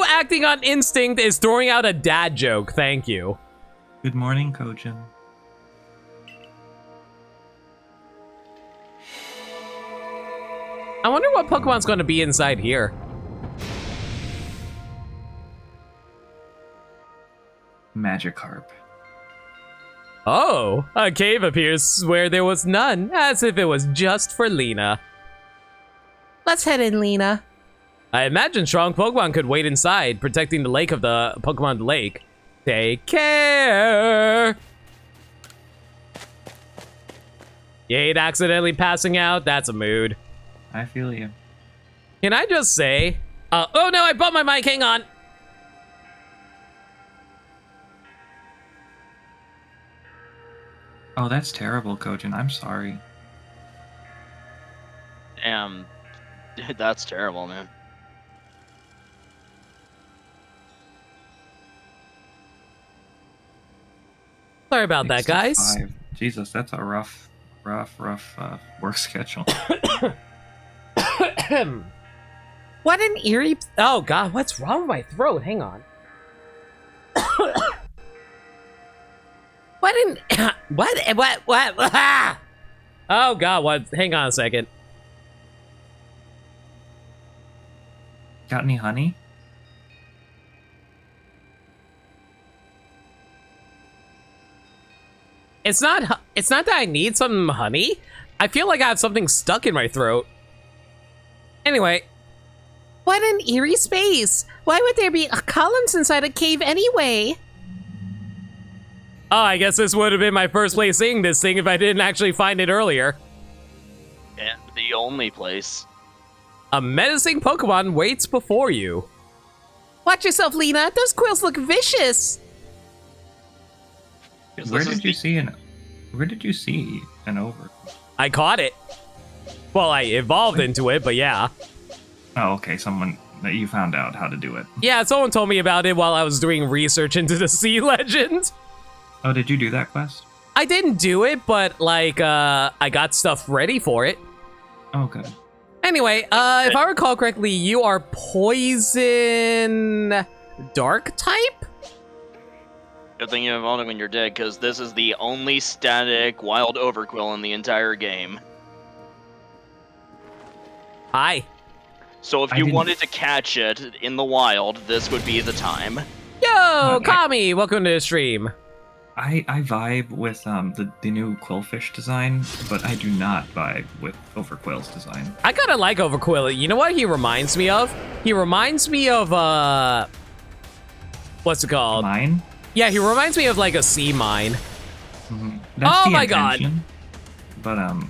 acting on instinct is throwing out a dad joke. Thank you. Good morning, Kojin. I wonder what Pokemon's going to be inside here. Magikarp. Oh, a cave appears where there was none, as if it was just for Lena. Let's head in, Lena. I imagine strong Pokemon could wait inside, protecting the lake of the Pokemon Lake. Take care! You hate accidentally passing out? That's a mood. I feel you. Can I just say... oh no, I bumped my mic, hang on! Oh, that's terrible, Kojin. I'm sorry. Damn. Dude, that's terrible, man. Sorry about that, guys. 65. Jesus, that's a rough work schedule. What an eerie... Oh god, what's wrong with my throat? Hang on. What an... What? Ah! Oh god, what? Hang on a second. Got any honey? It's not that I need some honey. I feel like I have something stuck in my throat. Anyway. What an eerie space. Why would there be columns inside a cave anyway? Oh, I guess this would have been my first place seeing this thing if I didn't actually find it earlier. And the only place. A menacing Pokemon waits before you. Watch yourself, Lena. Those quills look vicious. Where did you see an over? I caught it. Well, I evolved into it, but yeah. Oh, okay. You found out how to do it. Yeah, someone told me about it while I was doing research into the sea legend. Oh, did you do that quest? I didn't do it, but like, I got stuff ready for it. Oh, good. Anyway, if I recall correctly, you are poison dark type? Good thing you evolved it when you're dead, because this is the only static wild overquill in the entire game. Hi. So if you wanted to catch it in the wild, this would be the time. Yo, Kami, welcome to the stream. I vibe with the new Quillfish design, but I do not vibe with Overquill's design. I kind of like Overquill. You know what he reminds me of? He reminds me of, what's it called? Mine? Yeah, he reminds me of like a sea mine. Mm-hmm. That's Oh the my intention, god!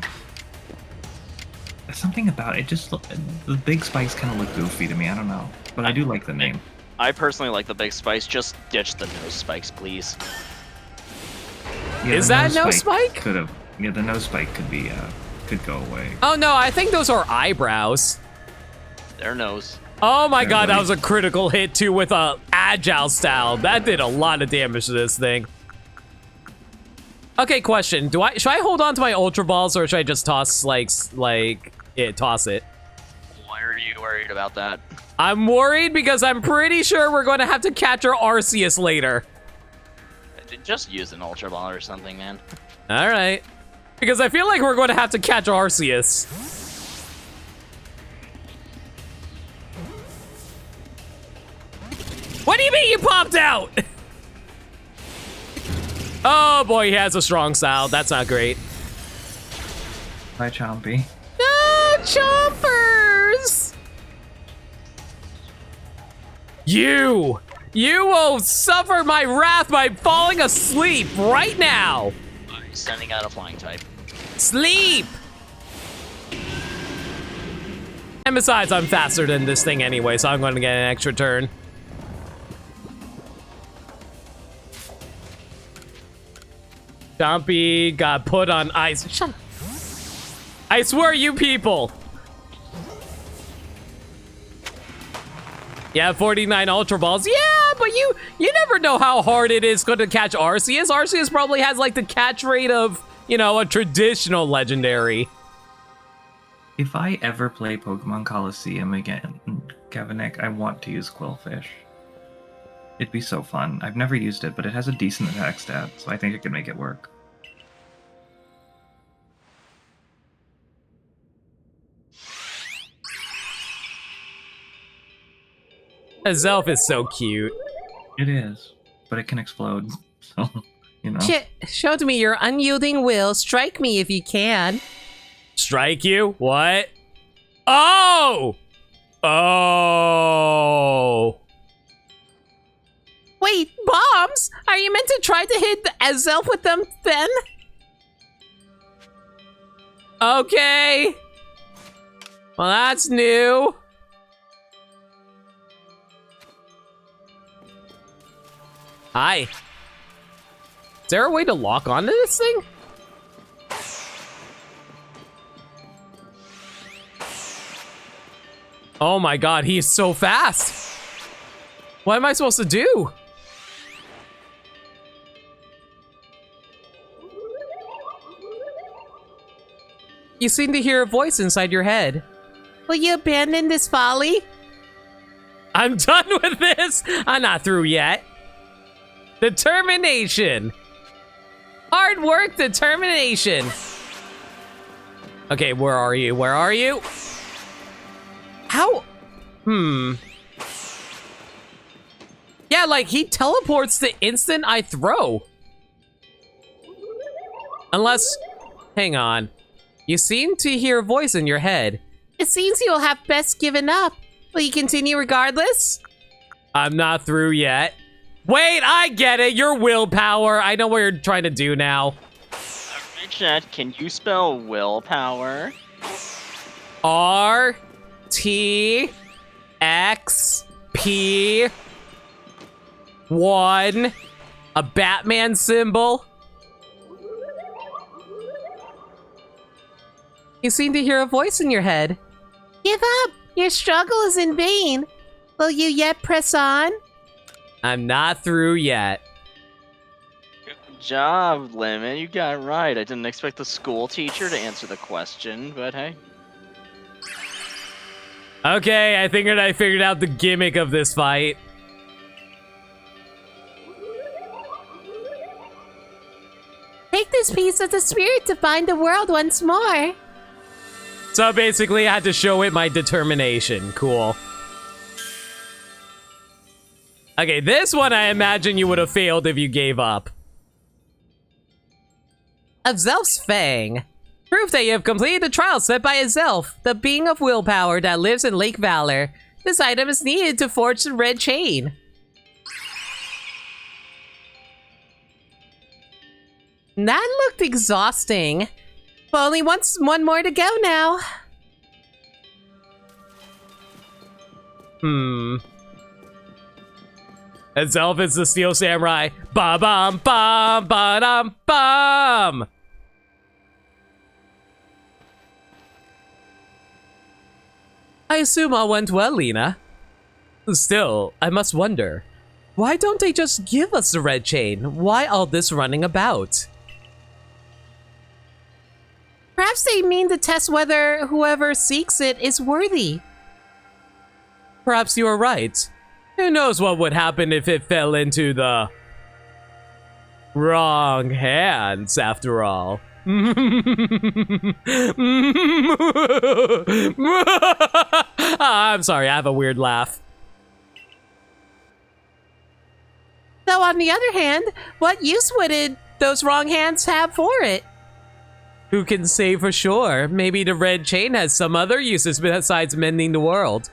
But something about it just the big spikes kind of look goofy to me. I don't know, but I do like the name. I personally like the big spikes. Just ditch the nose spikes, please. Yeah, Is that no spike? Could have. Yeah, the nose spike could be could go away. Oh no, I think those are eyebrows. Their nose. Oh my god, that was a critical hit too with a agile style. That did a lot of damage to this thing. Okay, question. Should I hold on to my Ultra Balls or should I just toss toss it? Why are you worried about that? I'm worried because I'm pretty sure we're going to have to catch our Arceus later. Just use an Ultra Ball or something, man. All right. Because I feel like we're going to have to catch Arceus. What do you mean you popped out? Oh boy, he has a strong style. That's not great. Bye, Chompy. No, chompers! You will suffer my wrath by falling asleep right now. He's sending out a flying type. Sleep! And besides, I'm faster than this thing anyway, so I'm going to get an extra turn. Chompy got put on ice. Shut up. I swear, you people. Yeah, 49 Ultra Balls. Yeah, but you never know how hard it is going to catch Arceus. Arceus probably has like the catch rate of, you know, a traditional legendary. If I ever play Pokemon Coliseum again, Kevinick, I want to use Quillfish. It'd be so fun. I've never used it, but it has a decent attack stat, so I think I could make it work. Azelf is so cute. It is, but it can explode, so, you know. Show to me your unyielding will. Strike me if you can. Strike you? What? Oh! Oh! Wait, bombs? Are you meant to try to hit Azelf with them then? Okay. Well, that's new. Hi. Is there a way to lock onto this thing? Oh my god, he's so fast. What am I supposed to do? You seem to hear a voice inside your head. Will you abandon this folly? I'm done with this. I'm not through yet. Determination. Hard work, determination. Okay, where are you? Where are you? How? Yeah, like he teleports the instant I throw. Unless, hang on. You seem to hear a voice in your head. It seems you will have best given up. Will you continue regardless? I'm not through yet. Wait, I get it. Your willpower. I know what you're trying to do now. Chat, can you spell willpower? RTXP1. A Batman symbol. You seem to hear a voice in your head. Give up! Your struggle is in vain. Will you yet press on? I'm not through yet. Good job, Lemon. You got it right. I didn't expect the school teacher to answer the question, but hey. Okay, I figured out the gimmick of this fight. Take this piece of the spirit to find the world once more. So basically, I had to show it my determination. Cool. Okay, this one I imagine you would have failed if you gave up. Azelf's Fang. Proof that you have completed the trial set by Azelf, the being of willpower that lives in Lake Valor. This item is needed to forge the red chain. That looked exhausting. But only one more to go now. Azelf is the Steel Samurai. Ba-bum, bum, ba-dum, bum. I assume all went well, Lena. Still, I must wonder, why don't they just give us the red chain? Why all this running about? Perhaps they mean to test whether whoever seeks it is worthy. Perhaps you are right. Who knows what would happen if it fell into the wrong hands, after all. I'm sorry, I have a weird laugh. Though on the other hand, what use would those wrong hands have for it? Who can say for sure? Maybe the red chain has some other uses besides mending the world.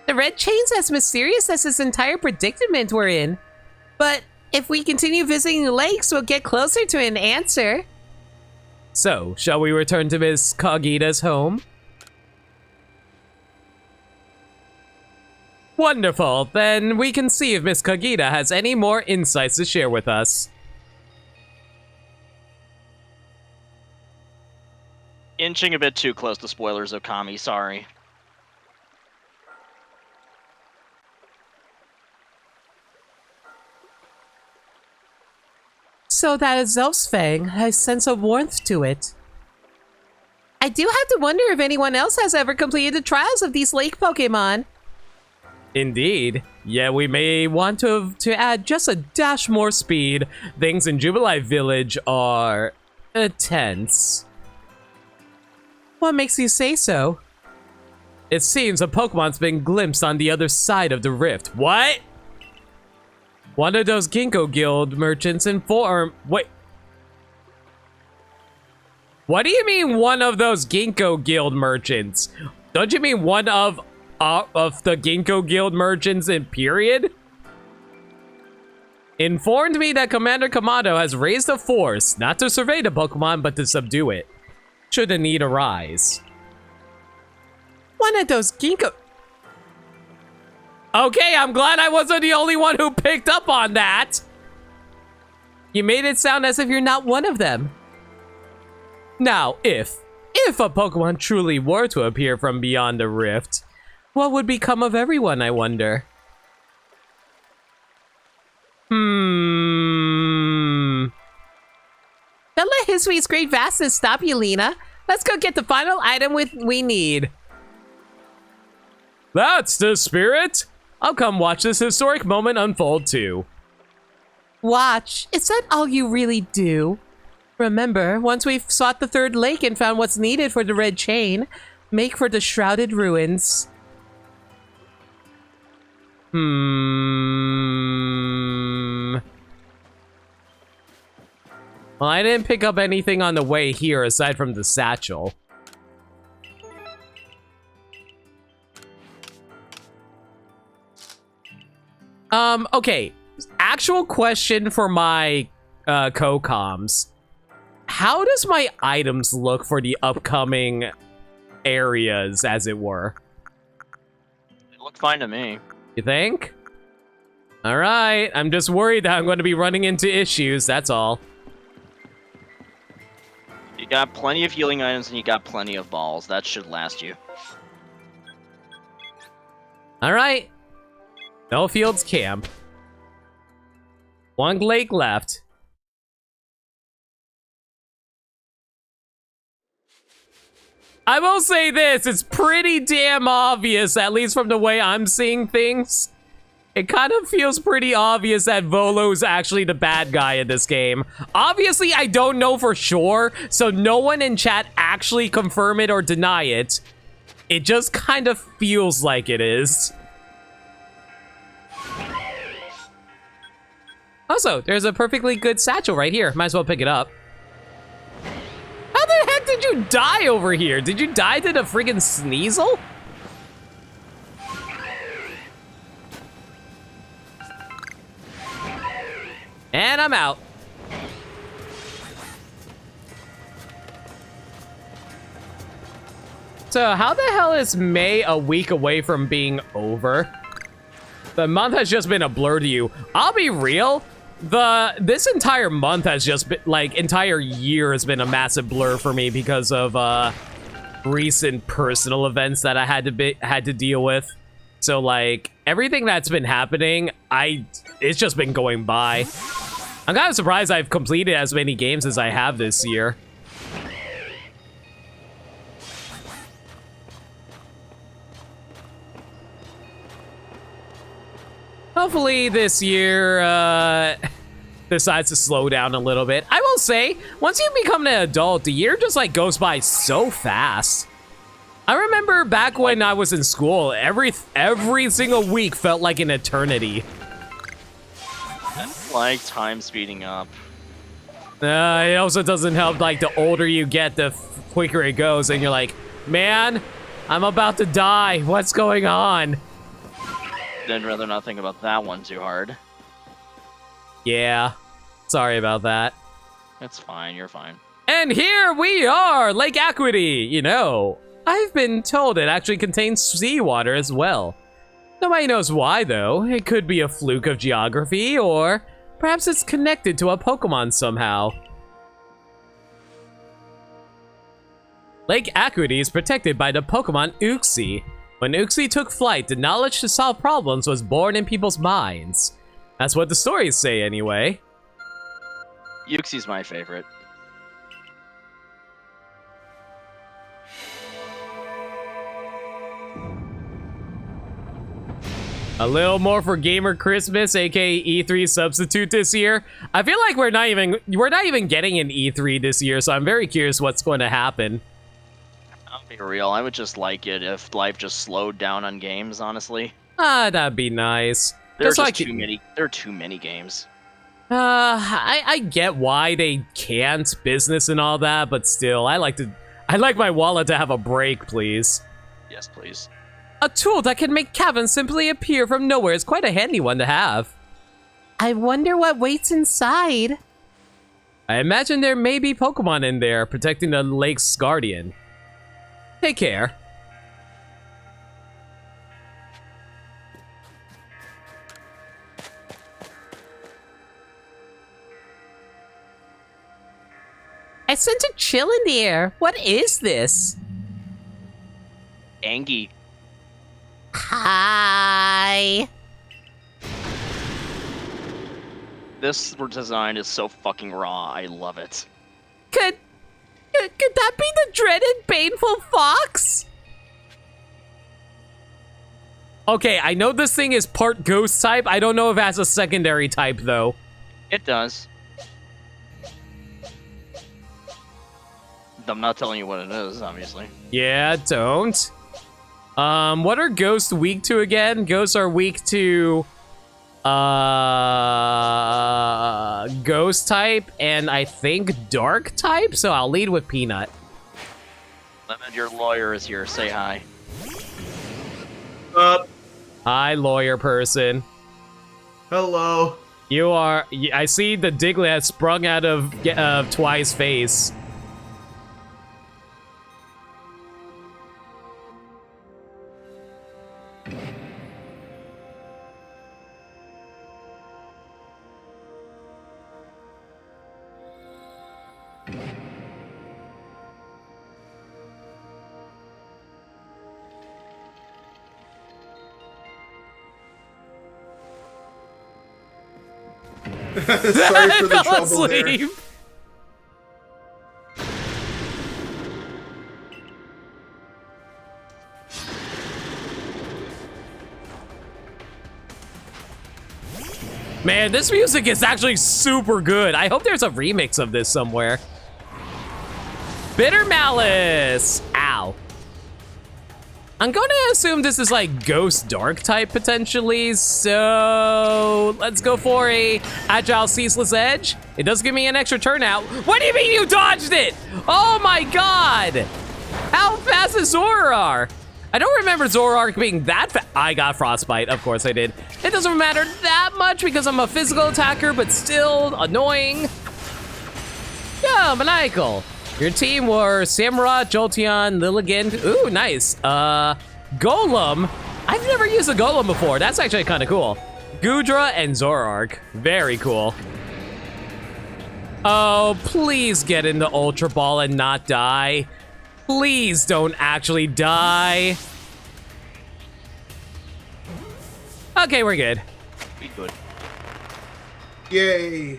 The red chain's as mysterious as this entire predicament we're in. But if we continue visiting the lakes, we'll get closer to an answer. So, shall we return to Miss Kagita's home? Wonderful, then we can see if Miss Kagita has any more insights to share with us. Inching a bit too close to spoilers, Okami, sorry. So that is Zelfsfang, has a sense of warmth to it. I do have to wonder if anyone else has ever completed the trials of these lake Pokemon. Indeed. Yeah, we may want to add just a dash more speed. Things in Jubilee Village are tense. What makes you say so? It seems a Pokemon's been glimpsed on the other side of the rift. What? One of those Ginkgo Guild merchants informed... Wait. What do you mean one of those Ginkgo Guild merchants? Don't you mean one of the Ginkgo Guild merchants in period? Informed me that Commander Kamado has raised a force, not to survey the Pokemon, but to subdue it, should the need arise. One of those Ginkgo... Okay, I'm glad I wasn't the only one who picked up on that. You made it sound as if you're not one of them. Now, if a Pokemon truly were to appear from beyond the rift, what would become of everyone, I wonder? Don't let Hisui's great vastness stop you, Lena. Let's go get the final item we need. That's the spirit! I'll come watch this historic moment unfold too. Watch? Is that all you really do? Remember, once we've sought the third lake and found what's needed for the red chain, make for the shrouded ruins. Well, I didn't pick up anything on the way here aside from the satchel. Okay. Actual question for my co-coms. How does my items look for the upcoming areas, as it were? They look fine to me. You think? Alright, I'm just worried that I'm going to be running into issues, that's all. You got plenty of healing items and you got plenty of balls. That should last you. Alright. No Fields Camp. One lake left. I will say this, it's pretty damn obvious, at least from the way I'm seeing things. It kind of feels pretty obvious that Volo's actually the bad guy in this game. Obviously, I don't know for sure, so no one in chat actually confirm it or deny it. It just kind of feels like it is. Also, there's a perfectly good satchel right here. Might as well pick it up. How the heck did you die over here? Did you die to the friggin' Sneasel? And I'm out. So how the hell is May a week away from being over? The month has just been a blur to you. I'll be real. This entire month has just been, like, entire year has been a massive blur for me because of recent personal events that I had to deal with. So like everything that's been happening, it's just been going by. I'm kind of surprised I've completed as many games as I have this year. Hopefully this year decides to slow down a little bit. I will say, once you become an adult, the year just like goes by so fast. I remember back when I was in school, every single week felt like an eternity. Like time speeding up. It also doesn't help, like, the older you get, the quicker it goes, and you're like, man, I'm about to die. What's going on? I'd rather not think about that one too hard. Yeah, sorry about that. It's fine, you're fine. And here we are, Lake Equity. You know, I've been told it actually contains seawater as well. Nobody knows why, though. It could be a fluke of geography, or perhaps it's connected to a Pokemon somehow. Lake Equity is protected by the Pokemon Uxie. When Uxie took flight, the knowledge to solve problems was born in people's minds. That's what the stories say, anyway. Uxie's my favorite. A little more for Gamer Christmas, aka E3 substitute this year. I feel like we're not even getting an E3 this year, so I'm very curious what's going to happen. I'll be real, I would just like it if life just slowed down on games, honestly. That'd be nice. There's Just just too many. There are too many games. I get why they can't, business and all that, but still, I like my wallet to have a break, please. Yes, please. A tool that can make caverns simply appear from nowhere is quite a handy one to have. I wonder what waits inside. I imagine there may be Pokemon in there protecting the lake's guardian. Take care. I sense a chill in the air. What is this? Angie. Hi. This design is so fucking raw. I love it. Could that be the dreaded baneful fox? Okay, I know this thing is part ghost type. I don't know if it has a secondary type, though. It does. I'm not telling you what it is, obviously. Yeah, don't. What are ghosts weak to again? Ghosts are weak to ghost type and I think dark type, so I'll lead with Peanut. Lemon, your lawyer is here. Say hi. Hi, lawyer person. Hello. You are. I see the Diglett has sprung out of Twi's face. Sorry for the Fell trouble there. asleep. Man, this music is actually super good. I hope there's a remix of this somewhere. Bitter Malice. Ow. I'm going to assume this is like Ghost Dark type potentially, so let's go for a Agile Ceaseless Edge. It does give me an extra turnout. What do you mean you dodged it? Oh my god! How fast is Zoroark? I don't remember Zoroark being that fast. I got Frostbite, of course I did. It doesn't matter that much because I'm a physical attacker, but still annoying. Yeah, Maniacal. Your team were Samurott, Jolteon, Lilligant. Ooh, nice. Golem. I've never used a Golem before. That's actually kind of cool. Gudra and Zoroark. Very cool. Oh, please get in the Ultra Ball and not die. Please don't actually die. Okay, we're good. Be good. Yay.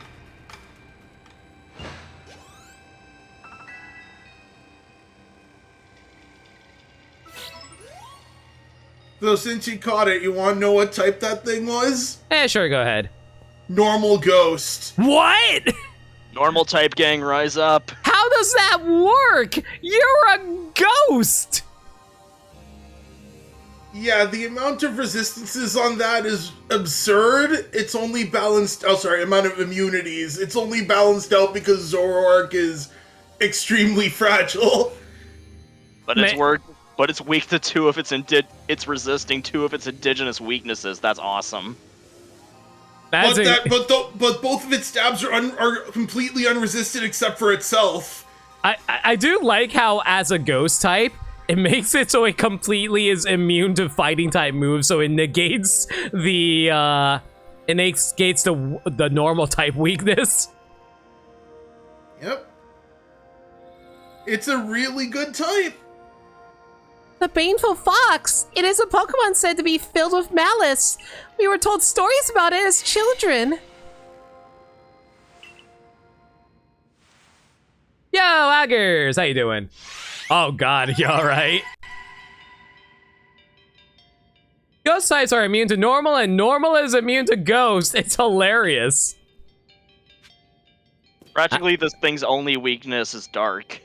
So since you caught it, you want to know what type that thing was? Sure, go ahead. Normal ghost. What? Normal type gang, rise up. How does that work? You're a ghost. Yeah, the amount of resistances on that is absurd. It's only balanced... Oh, sorry, amount of immunities. It's only balanced out because Zoroark is extremely fragile. But it's weak to two of it's resisting two of its indigenous weaknesses. That's awesome. That's But both of its stabs are completely unresisted except for itself. I do like how, as a ghost type, it makes it so it completely is immune to fighting type moves, so it negates the the normal type weakness. Yep. It's a really good type. The Baneful Fox. It is a Pokemon said to be filled with malice. We were told stories about it as children. Yo, Aggers, how you doing? Oh god, you alright? Ghost types are immune to normal, and normal is immune to ghost. It's hilarious. Practically, this thing's only weakness is dark.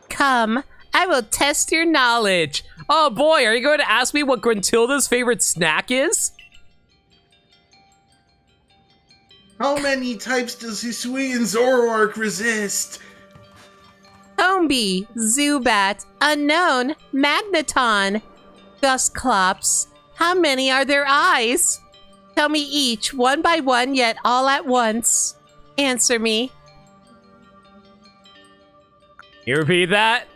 Come, I will test your knowledge. Oh boy, are you going to ask me what Gruntilda's favorite snack is? How many types does Hisui and Zoroark resist? Combi, Zubat, Unknown, Magneton, Dusclops. How many are their eyes? Tell me each, one by one, yet all at once. Answer me. You repeat that?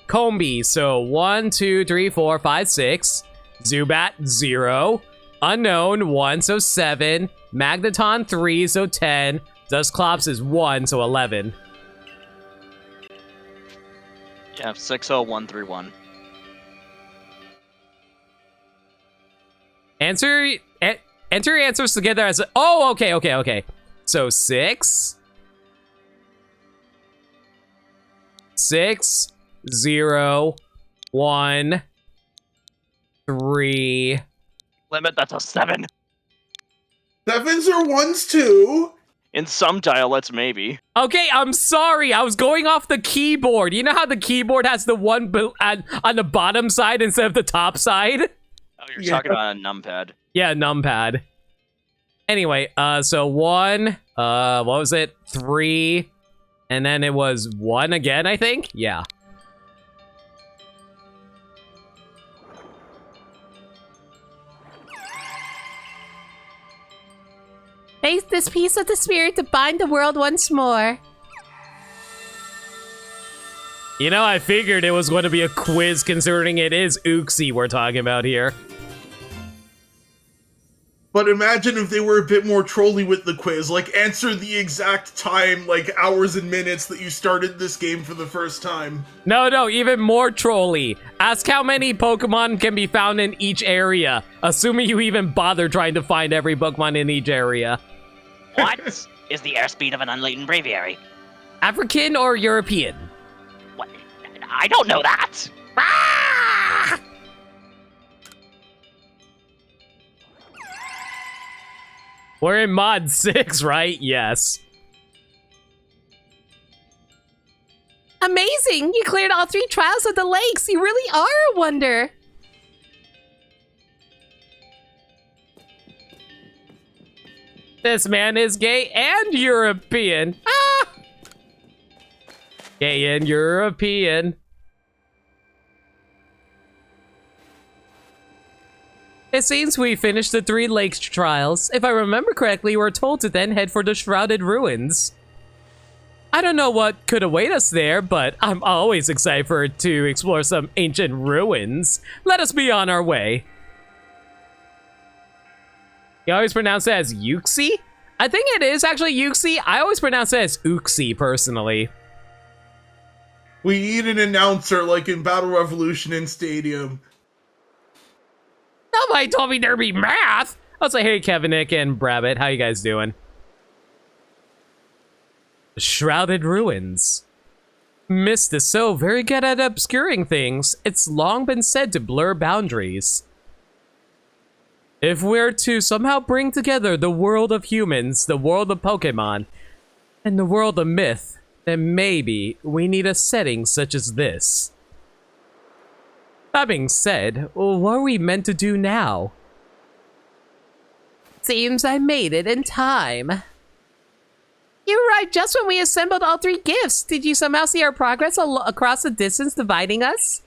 Combi, so 1, 2, 3, 4, 5, 6. Zubat, 0. Unknown, 1, so 7. Magneton, 3, so 10. Dusclops is 1, so 11. Yeah, 60131. Enter your answers together as oh, okay. So 6, 0, 1, 3. Limit that to 7. Sevens or ones too? In some dialects, maybe. Okay, I'm sorry. I was going off the keyboard. You know how the keyboard has the one on the bottom side instead of the top side? Oh, you're talking about a numpad. Yeah, numpad. Anyway, so 1, what was it? 3, and then it was 1 again, I think? Yeah. Face this piece of the spirit to bind the world once more. You know, I figured it was going to be a quiz considering it is Uxie we're talking about here. But imagine if they were a bit more trolly with the quiz, like answer the exact time, like hours and minutes that you started this game for the first time. No, even more trolly. Ask how many Pokemon can be found in each area, assuming you even bother trying to find every Pokemon in each area. What is the airspeed of an unladen braviary? African or European? What? I don't know that! Ah! We're in mod 6, right? Yes. Amazing! You cleared all 3 trials of the lakes. You really are a wonder. This man is gay and European. Ah! Gay and European. It seems we finished the 3 lakes trials. If I remember correctly, we're told to then head for the Shrouded Ruins. I don't know what could await us there, but I'm always excited to explore some ancient ruins. Let us be on our way. You always pronounce it as Uxie? I think it is actually Uxie. I always pronounce it as Uxie, personally. We need an announcer like in Battle Revolution in Stadium. Nobody told me there'd be math. I was like, hey, Kevin, Nick, and Brabbit, how you guys doing? Shrouded Ruins. Mist is so very good at obscuring things. It's long been said to blur boundaries. If we're to somehow bring together the world of humans, the world of Pokemon, and the world of myth, then maybe we need a setting such as this. That being said, what are we meant to do now? Seems I made it in time. You arrived just when we assembled all 3 gifts. Did you somehow see our progress across the distance dividing us?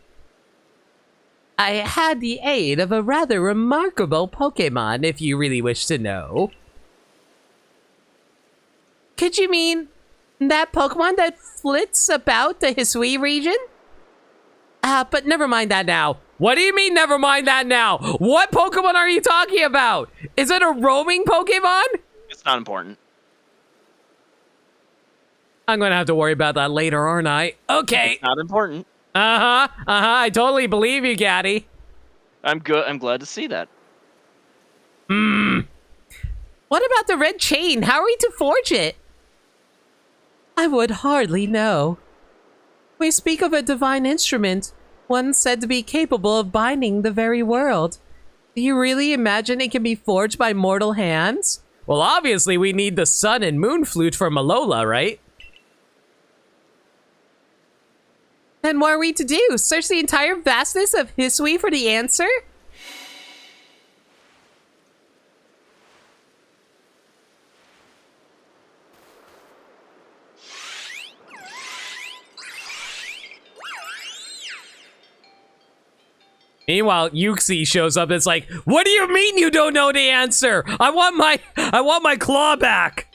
I had the aid of a rather remarkable Pokemon, if you really wish to know. Could you mean that Pokemon that flits about the Hisui region? But never mind that now. What do you mean, never mind that now? What Pokemon are you talking about? Is it a roaming Pokemon? It's not important. I'm gonna have to worry about that later, aren't I? Okay. It's not important. I totally believe you, Gaddy. I'm good. I'm glad to see that. What about the red chain? How are we to forge it? I would hardly know. We speak of a divine instrument, one said to be capable of binding the very world. Do you really imagine it can be forged by mortal hands? Well, obviously we need the sun and moon flute from Alola, right? Then what are we to do? Search the entire vastness of Hisui for the answer? Meanwhile, Yuxi shows up. It's like, what do you mean you don't know the answer? I want my claw back.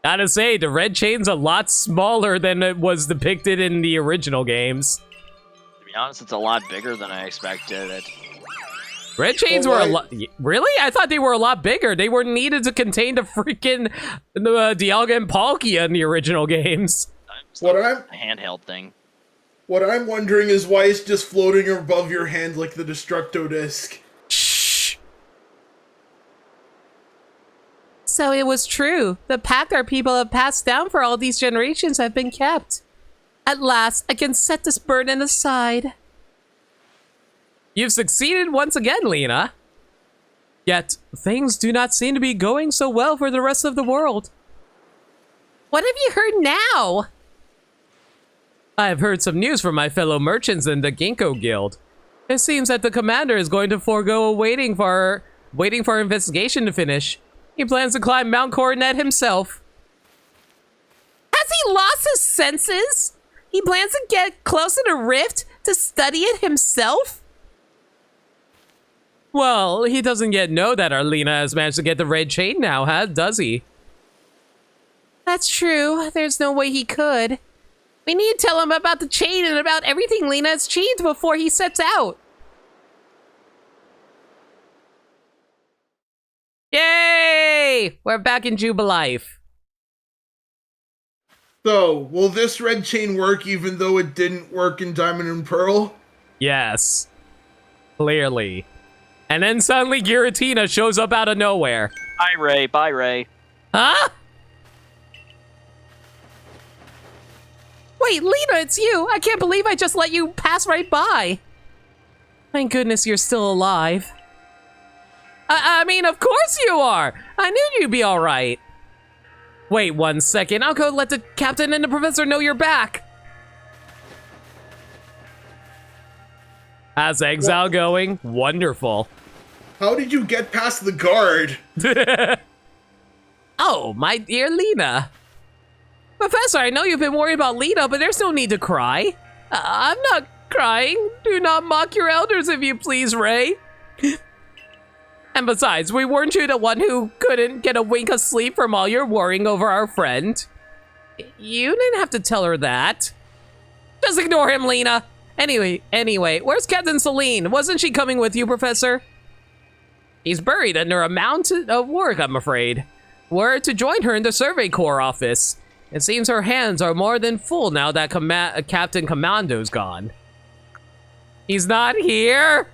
Gotta say, the red chain's a lot smaller than it was depicted in the original games. To be honest, it's a lot bigger than I expected it. Red chains were a lot. Really? I thought they were a lot bigger. They were needed to contain the freaking Dialga and Palkia in the original games. What I'm A handheld thing. What I'm wondering is why it's just floating above your hand like the Destructo Disc. Shh. So it was true. The path our people have passed down for all these generations have been kept. At last, I can set this burden aside. You've succeeded once again, Lena. Yet, things do not seem to be going so well for the rest of the world. What have you heard now? I have heard some news from my fellow merchants in the Ginkgo Guild. It seems that the commander is going to forego waiting for our investigation to finish. He plans to climb Mount Coronet himself. Has he lost his senses? He plans to get close to the rift to study it himself? Well, he doesn't yet know that Arlena has managed to get the red chain now, does he? That's true. There's no way he could. We need to tell him about the chain and about everything Lena has achieved before he sets out. Yay! We're back in Jubilife. So, will this red chain work even though it didn't work in Diamond and Pearl? Yes. Clearly. And then suddenly Giratina shows up out of nowhere. Bye, Ray. Bye, Ray. Huh? Wait, Lena, it's you! I can't believe I just let you pass right by. Thank goodness you're still alive. I mean, of course you are! I knew you'd be alright. Wait 1 second, I'll go let the captain and the professor know you're back. How's Exile going? Wonderful. How did you get past the guard? Oh, my dear Lena. Professor, I know you've been worried about Lena, but there's no need to cry. I'm not crying. Do not mock your elders, if you please, Ray. And besides, we weren't you the one who couldn't get a wink of sleep from all your worrying over our friend? You didn't have to tell her that. Just ignore him, Lena. Anyway, where's Captain Celine? Wasn't she coming with you, Professor? He's buried under a mountain of work, I'm afraid. We're to join her in the Survey Corps office. It seems her hands are more than full now that Captain Commando's gone. He's not here?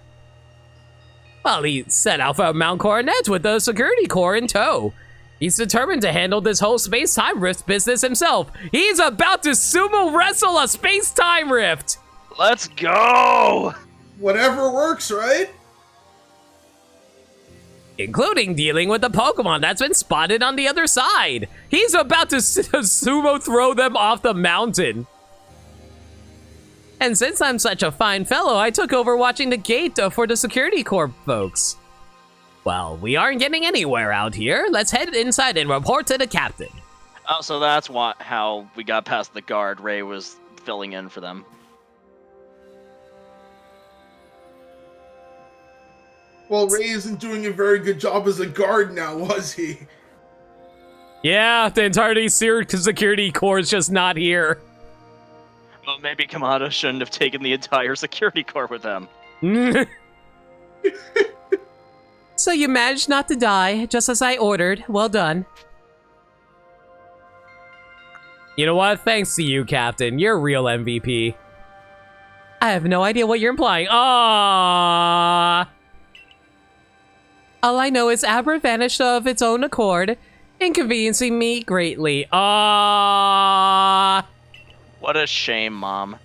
Well, he set out for Mount Coronet with the security corps in tow. He's determined to handle this whole space-time rift business himself. He's about to sumo wrestle a space-time rift. Let's go! Whatever works, right? Including dealing with the Pokemon that's been spotted on the other side. He's about to sumo throw them off the mountain. And since I'm such a fine fellow, I took over watching the gate for the security corps folks. Well, we aren't getting anywhere out here. Let's head inside and report to the captain. Oh, so that's how we got past the guard. Ray was filling in for them. Well, Ray isn't doing a very good job as a guard now, was he? Yeah, the entirety security corps is just not here. Well, maybe Kamada shouldn't have taken the entire security corps with them. So you managed not to die, just as I ordered. Well done. You know what? Thanks to you, Captain. You're real MVP. I have no idea what you're implying. Ah. All I know is Abra vanished of its own accord, inconveniencing me greatly. Ah. What a shame, Mom.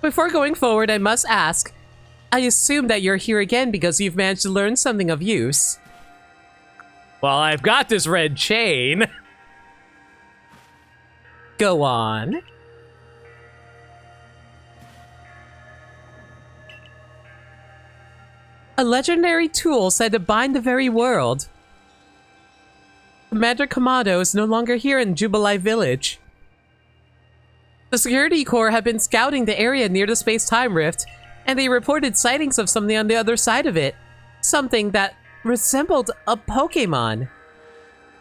Before going forward, I must ask, I assume that you're here again because you've managed to learn something of use. Well, I've got this red chain. Go on. A legendary tool said to bind the very world. Commander Kamado is no longer here in Jubilee Village. The security corps have been scouting the area near the space-time rift, and they reported sightings of something on the other side of it. Something that resembled a Pokémon.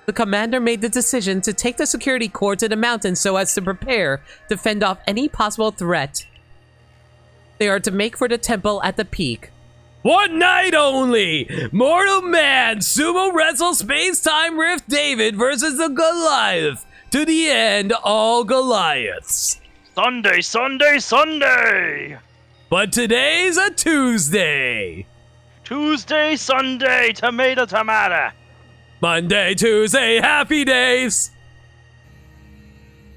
The commander made the decision to take the security corps to the mountain so as to prepare to fend off any possible threat. They are to make for the temple at the peak. One night only! Mortal Man sumo wrestle space-time rift David versus the Goliath. To the end, all Goliaths. Sunday, Sunday, Sunday! But today's a Tuesday. Tuesday, Sunday, tomato, tomato. Monday, Tuesday, happy days.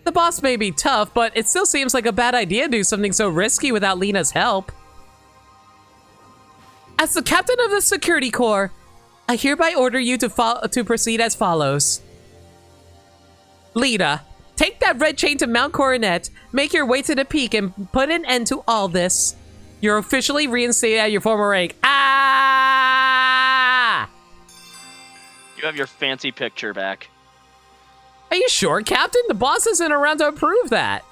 The boss may be tough, but it still seems like a bad idea to do something so risky without Lena's help. As the captain of the security corps, I hereby order you to proceed as follows. Lena, take that red chain to Mount Coronet, make your way to the peak, and put an end to all this. You're officially reinstated at your former rank. Ah! You have your fancy picture back. Are you sure, Captain? The boss isn't around to approve that.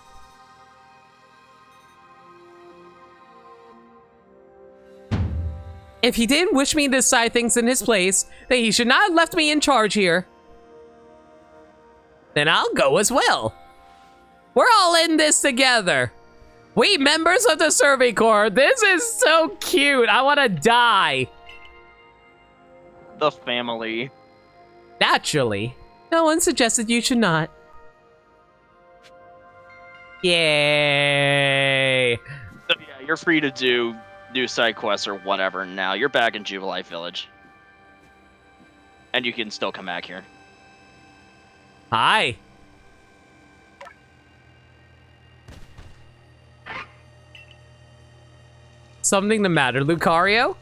If he didn't wish me to decide things in his place, then he should not have left me in charge here. Then I'll go as well. We're all in this together. We members of the Survey Corps. This is so cute. I want to die. The family. Naturally. No one suggested you should not. Yay. So yeah, you're free to do new side quests or whatever now. You're back in Jubilee Village. And you can still come back here. Hi. Something the matter, Lucario?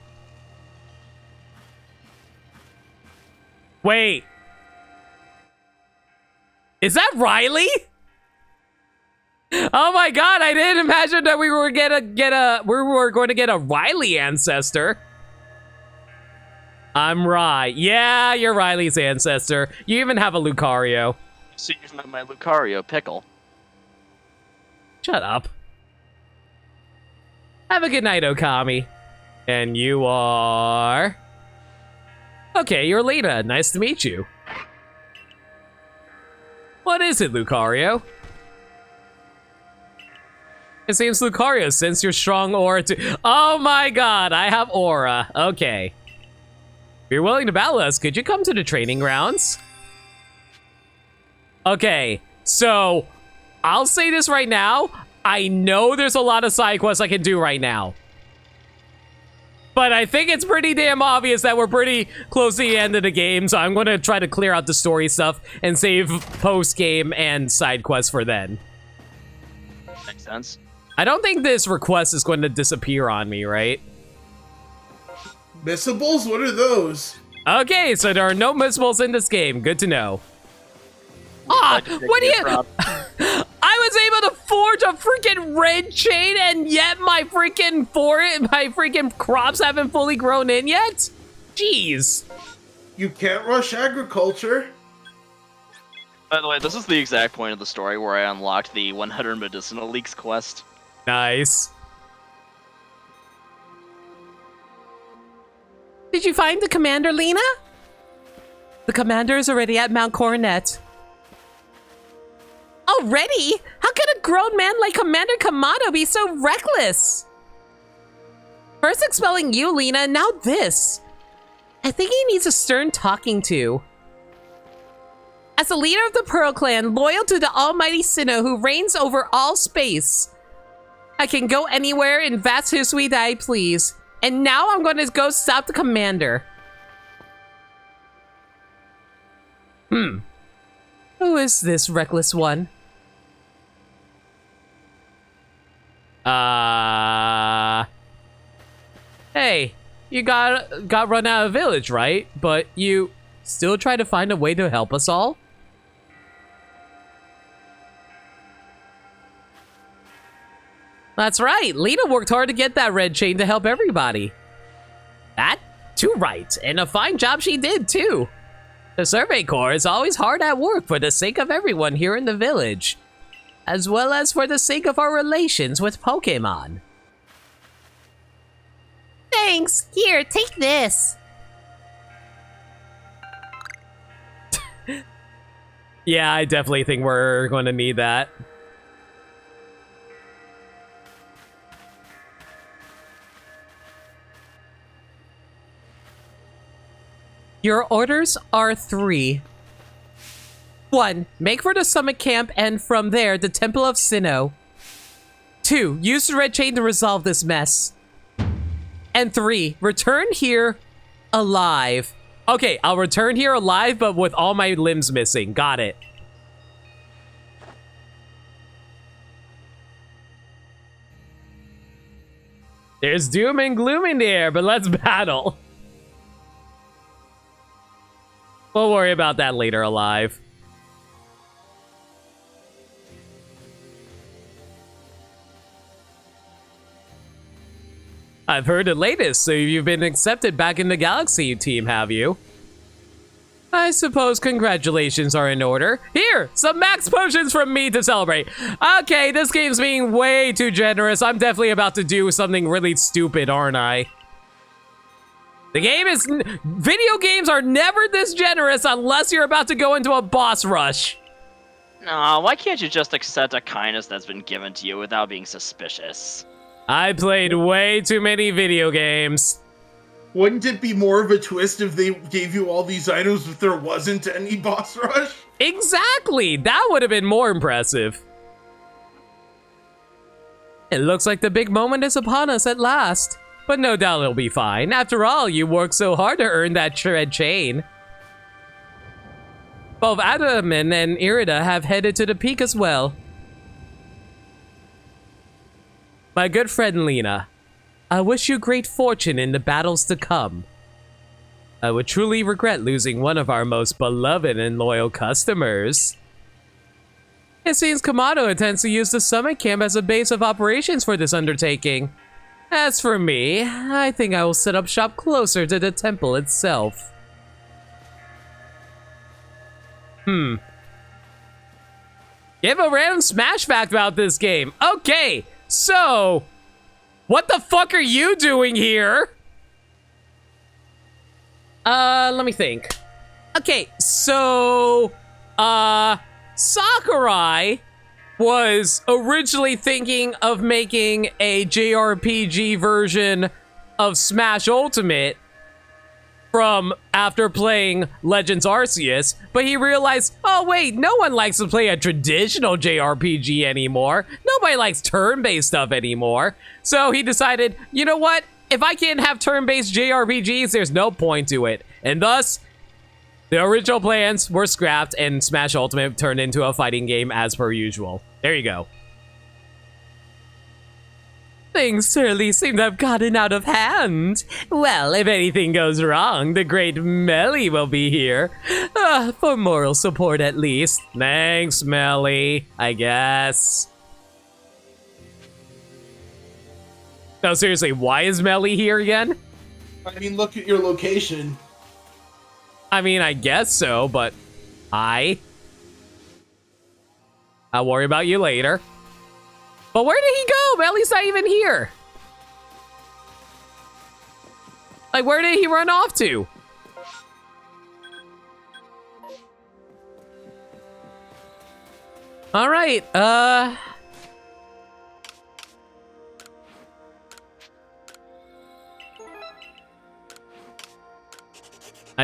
Wait. Is that Riley? Oh my god, I didn't imagine that we were going to get a Riley ancestor. I'm right. Yeah, you're Riley's ancestor. You even have a Lucario. So you've met my Lucario Pickle. Shut up. Have a good night, Okami. And you are... Okay, you're Lena. Nice to meet you. What is it, Lucario? It seems Lucario, since your strong aura to— Oh my god, I have aura. Okay. If you're willing to battle us, could you come to the training grounds? Okay, so I'll say this right now. I know there's a lot of side quests I can do right now. But I think it's pretty damn obvious that we're pretty close to the end of the game, so I'm gonna try to clear out the story stuff and save post-game and side quests for then. Makes sense. I don't think this request is going to disappear on me, right? Missables? What are those? Okay, so there are no missables in this game. Good to know. Ah, what do you— I was able to forge a freaking red chain, and yet my freaking crops haven't fully grown in yet? Jeez. You can't rush agriculture. By the way, this is the exact point of the story where I unlocked the 100 medicinal leaks quest. Nice. Did you find the commander, Lena? The commander is already at Mount Coronet. Already? How could a grown man like Commander Kamado be so reckless? First expelling you, Lena, now this. I think he needs a stern talking to. As the leader of the Pearl Clan, loyal to the almighty Sinnoh who reigns over all space, I can go anywhere in vast history that I please. And now I'm going to go stop the commander. Who is this reckless one? Hey, you got run out of village, right? But you still try to find a way to help us all? That's right. Lena worked hard to get that red chain to help everybody. That? Too right. And a fine job she did, too. The Survey Corps is always hard at work for the sake of everyone here in the village, as well as for the sake of our relations with Pokémon. Thanks. Here, take this. Yeah, I definitely think we're going to need that. Your orders are 3. 1. Make for the summit camp and from there, the Temple of Sinnoh. 2. Use the red chain to resolve this mess. And 3. Return here alive. Okay, I'll return here alive, but with all my limbs missing. Got it. There's doom and gloom in the air, but let's battle. We'll worry about that later, alive. I've heard the latest, so you've been accepted back in the Galaxy team, have you? I suppose congratulations are in order. Here, some max potions from me to celebrate. Okay, this game's being way too generous. I'm definitely about to do something really stupid, aren't I? The game is— video games are never this generous unless you're about to go into a boss rush. No, why can't you just accept a kindness that's been given to you without being suspicious? I played way too many video games. Wouldn't it be more of a twist if they gave you all these items if there wasn't any boss rush? Exactly! That would have been more impressive. It looks like the big moment is upon us at last. But no doubt it'll be fine. After all, you worked so hard to earn that red chain. Both Adaman and Irida have headed to the peak as well. My good friend Lena, I wish you great fortune in the battles to come. I would truly regret losing one of our most beloved and loyal customers. It seems Kamado intends to use the summit camp as a base of operations for this undertaking. As for me, I think I will set up shop closer to the temple itself. Give a random smash fact about this game. Okay, so what the fuck are you doing here? Let me think. Okay, so Sakurai was originally thinking of making a JRPG version of Smash Ultimate from after playing Legends Arceus, but he realized, oh wait, no one likes to play a traditional JRPG anymore. Nobody likes turn-based stuff anymore. So he decided, you know what? If I can't have turn-based JRPGs, there's no point to it. And thus, the original plans were scrapped and Smash Ultimate turned into a fighting game as per usual. There you go. Things certainly seem to have gotten out of hand. Well, if anything goes wrong, the great Melly will be here. For moral support at least. Thanks, Melly, I guess. No, seriously, why is Melly here again? I mean, look at your location. I mean, I guess so, but I'll worry about you later. But where did he go? Melly's not even here. Like, where did he run off to? All right, I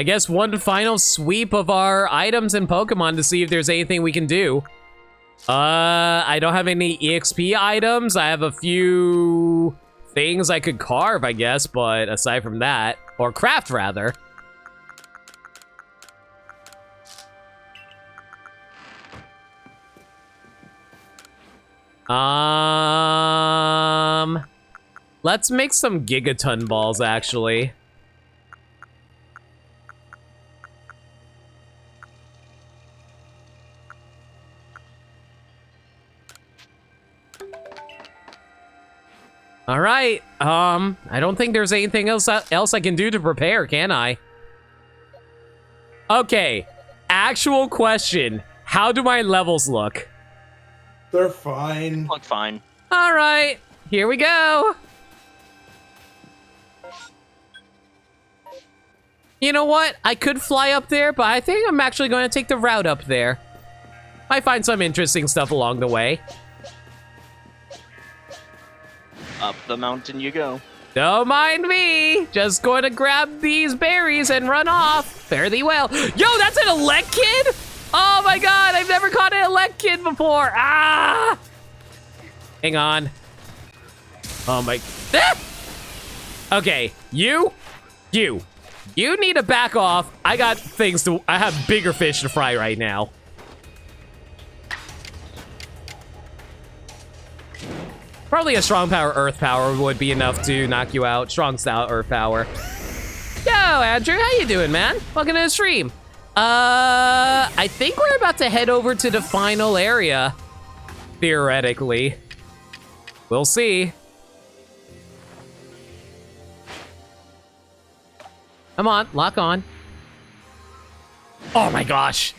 guess one final sweep of our items and Pokemon to see if there's anything we can do. I don't have any EXP items. I have a few things I could carve, I guess, but aside from that, or craft rather. Let's make some Gigaton balls actually. All right, I don't think there's anything else I can do to prepare, can I? Okay, actual question. How do my levels look? They're fine. Look fine. All right, here we go. You know what? I could fly up there, but I think I'm actually going to take the route up there. Might find some interesting stuff along the way. Up the mountain you go. Don't mind me. Just going to grab these berries and run off. Fare thee well. Yo, that's an Elekid? Oh my god, I've never caught an Elekid before. Ah! Hang on. Oh my... Ah! Okay, you need to back off. I got things to... I have bigger fish to fry right now. Probably a strong power earth power would be enough to knock you out. Strong style earth power. Yo, Andrew, how you doing, man? Welcome to the stream. I think we're about to head over to the final area. Theoretically. We'll see. Come on, lock on. Oh my gosh.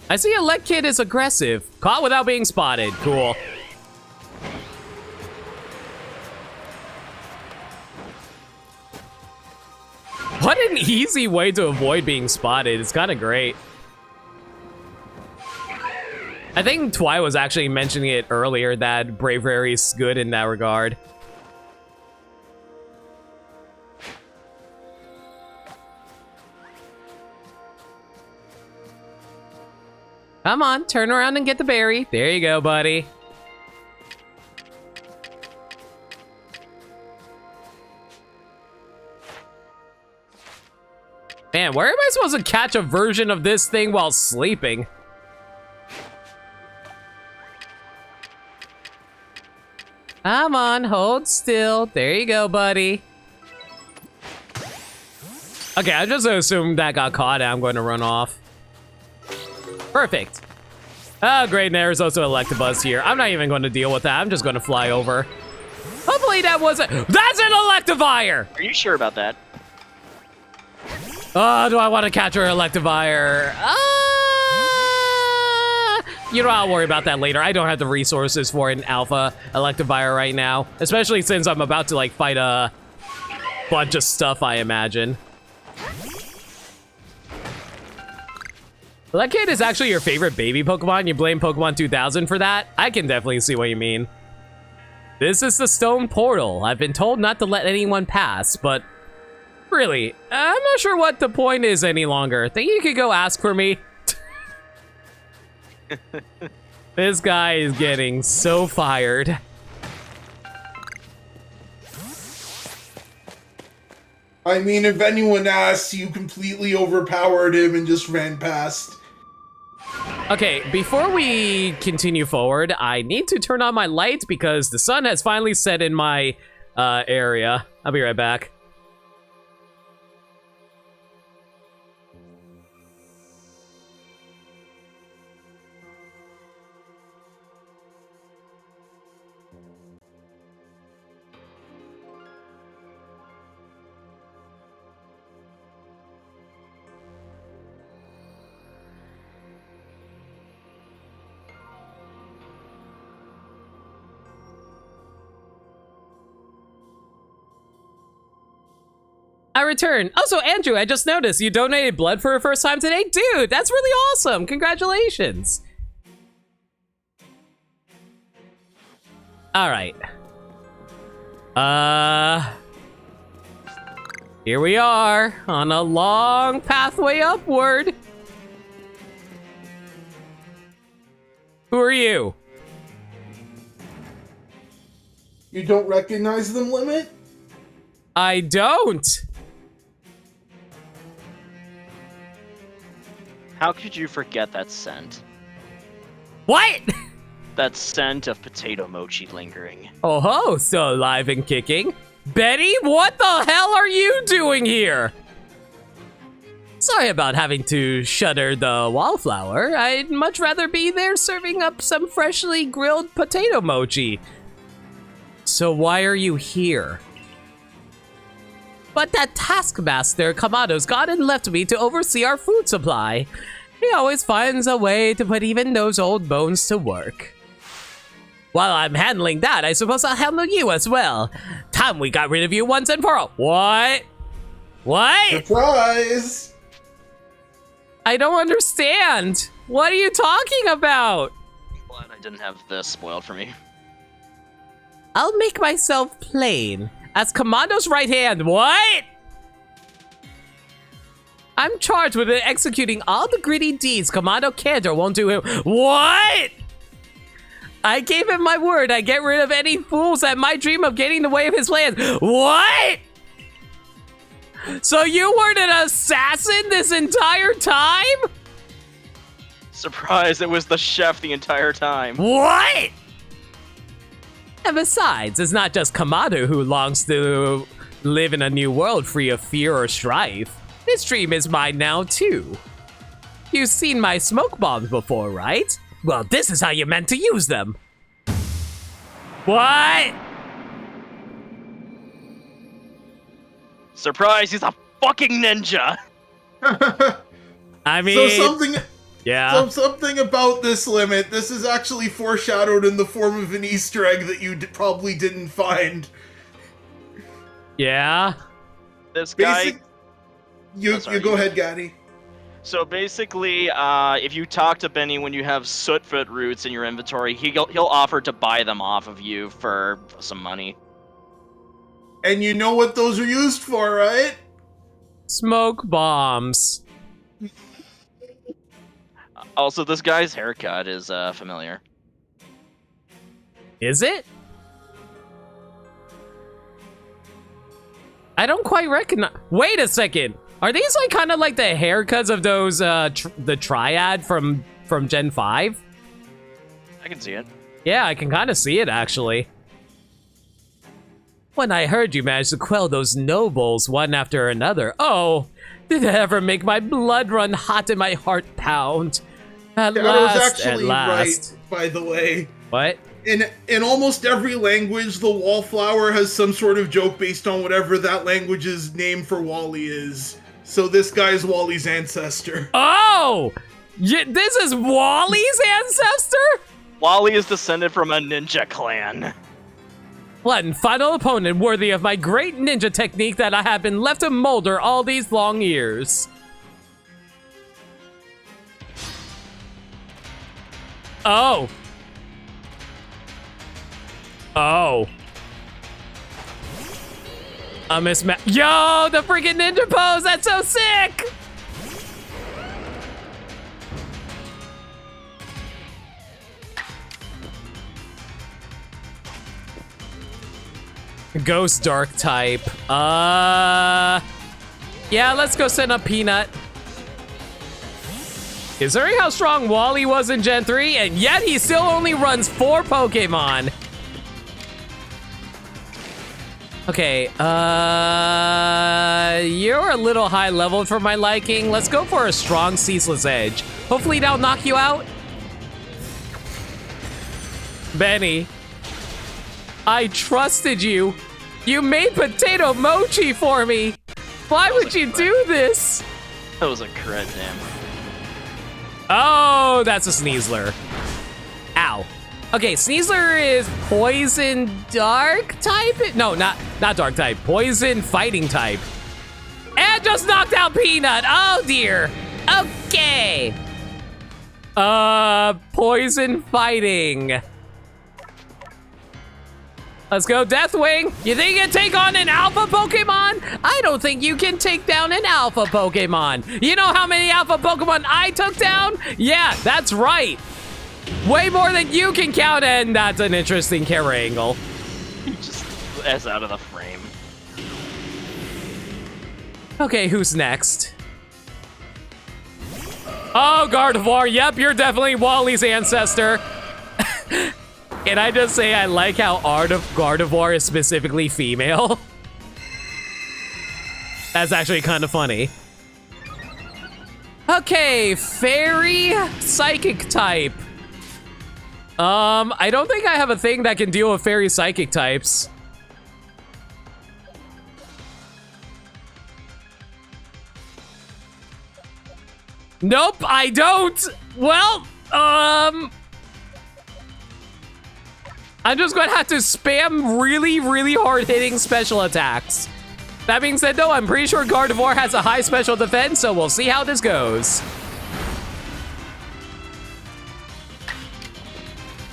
I see a Elekid is aggressive. Caught without being spotted. Cool. What an easy way to avoid being spotted. It's kind of great. I think Twy was actually mentioning it earlier that Bravery is good in that regard. Come on, turn around and get the berry. There you go, buddy. Man, where am I supposed to catch a version of this thing while sleeping? Come on, hold still. There you go, buddy. Okay, I just assumed that got caught and I'm going to run off. Perfect. Oh, great, and there's also Electabuzz here. I'm not even going to deal with that. I'm just going to fly over. Hopefully that wasn't... That's an Electivire! Are you sure about that? Oh, do I want to catch her Electivire? You know, I'll worry about that later. I don't have the resources for an alpha Electivire right now. Especially since I'm about to, like, fight a bunch of stuff, I imagine. Well, that kid is actually your favorite baby Pokemon. You blame Pokemon 2000 for that? I can definitely see what you mean. This is the stone portal. I've been told not to let anyone pass, but really, I'm not sure what the point is any longer. Think you could go ask for me? This guy is getting so fired. I mean, if anyone asks, you completely overpowered him and just ran past. Okay, before we continue forward, I need to turn on my lights because the sun has finally set in my area. I'll be right back. I return. Also, Andrew, I just noticed you donated blood for the first time today. Dude, that's really awesome. Congratulations. All right. Here we are on a long pathway upward. Who are you? You don't recognize them, Limit? I don't. How could you forget that scent? What? That scent of potato mochi lingering. Oh ho, still alive and kicking. Betty, what the hell are you doing here? Sorry about having to shutter the wallflower. I'd much rather be there serving up some freshly grilled potato mochi. So why are you here? But that taskmaster Kamado's got and left me to oversee our food supply. He always finds a way to put even those old bones to work. While I'm handling that, I suppose I'll handle you as well. Time we got rid of you once and for all. What? What? Surprise! I don't understand. What are you talking about? Glad I didn't have this spoiled for me. I'll make myself plain. As Commando's right hand. What? I'm charged with executing all the gritty deeds Commando can't or won't do him. What? I gave him my word I'd get rid of any fools that might dream of getting in the way of his plans. What? So you weren't an assassin this entire time? Surprise, it was the chef the entire time. What? And besides, it's not just Kamado who longs to live in a new world free of fear or strife. This dream is mine now, too. You've seen my smoke bombs before, right? Well, this is how you meant to use them. What? Surprise, he's a fucking ninja! I mean... So something about this, Limit. This is actually foreshadowed in the form of an Easter egg that you probably didn't find. Yeah? This guy... You go ahead, Gaddy. So basically, if you talk to Benny when you have sootfoot roots in your inventory, he'll offer to buy them off of you for some money. And you know what those are used for, right? Smoke bombs. Also, this guy's haircut is familiar. Is it? I don't quite recognize. Wait a second. Are these like kind of like the haircuts of those the triad from Gen 5? I can see it. Yeah, I can kind of see it actually. When I heard you managed to quell those nobles one after another, oh, did it ever make my blood run hot and my heart pound? At last, was actually at last. right, by the way. What? In almost every language, the wallflower has some sort of joke based on whatever that language's name for Wally is. So this guy's Wally's ancestor. Oh! This is Wally's ancestor? Wally is descended from a ninja clan. One final opponent worthy of my great ninja technique that I have been left to molder all these long years. Oh. Oh. A mismatch. Yo, the freaking ninja pose. That's so sick. Ghost Dark type. Yeah, let's go send up Peanut. Considering how strong Wally was in Gen 3, and yet he still only runs 4 Pokemon. Okay, you're a little high level for my liking. Let's go for a strong Ceaseless Edge. Hopefully that'll knock you out. Benny, I trusted you. You made potato mochi for me. Why would you do this? That was a crit, damn. Oh, that's a Sneasler. Ow. Okay, Sneasler is poison dark type? No, not dark type. Poison fighting type. And just knocked out Peanut. Oh dear. Okay. Poison fighting. Let's go, Deathwing. You think you can take on an alpha Pokemon? I don't think you can take down an alpha Pokemon. You know how many alpha Pokemon I took down? Yeah, that's right. Way more than you can count, and that's an interesting camera angle. Just as out of the frame. Okay, who's next? Oh, Gardevoir. Yep, you're definitely Wally's ancestor. Can I just say I like how Gardevoir is specifically female? That's actually kind of funny. Okay, Fairy Psychic type. I don't think I have a thing that can deal with Fairy Psychic types. Nope, I don't. Well, I'm just gonna have to spam really, really hard-hitting special attacks. That being said, though, I'm pretty sure Gardevoir has a high special defense, so we'll see how this goes.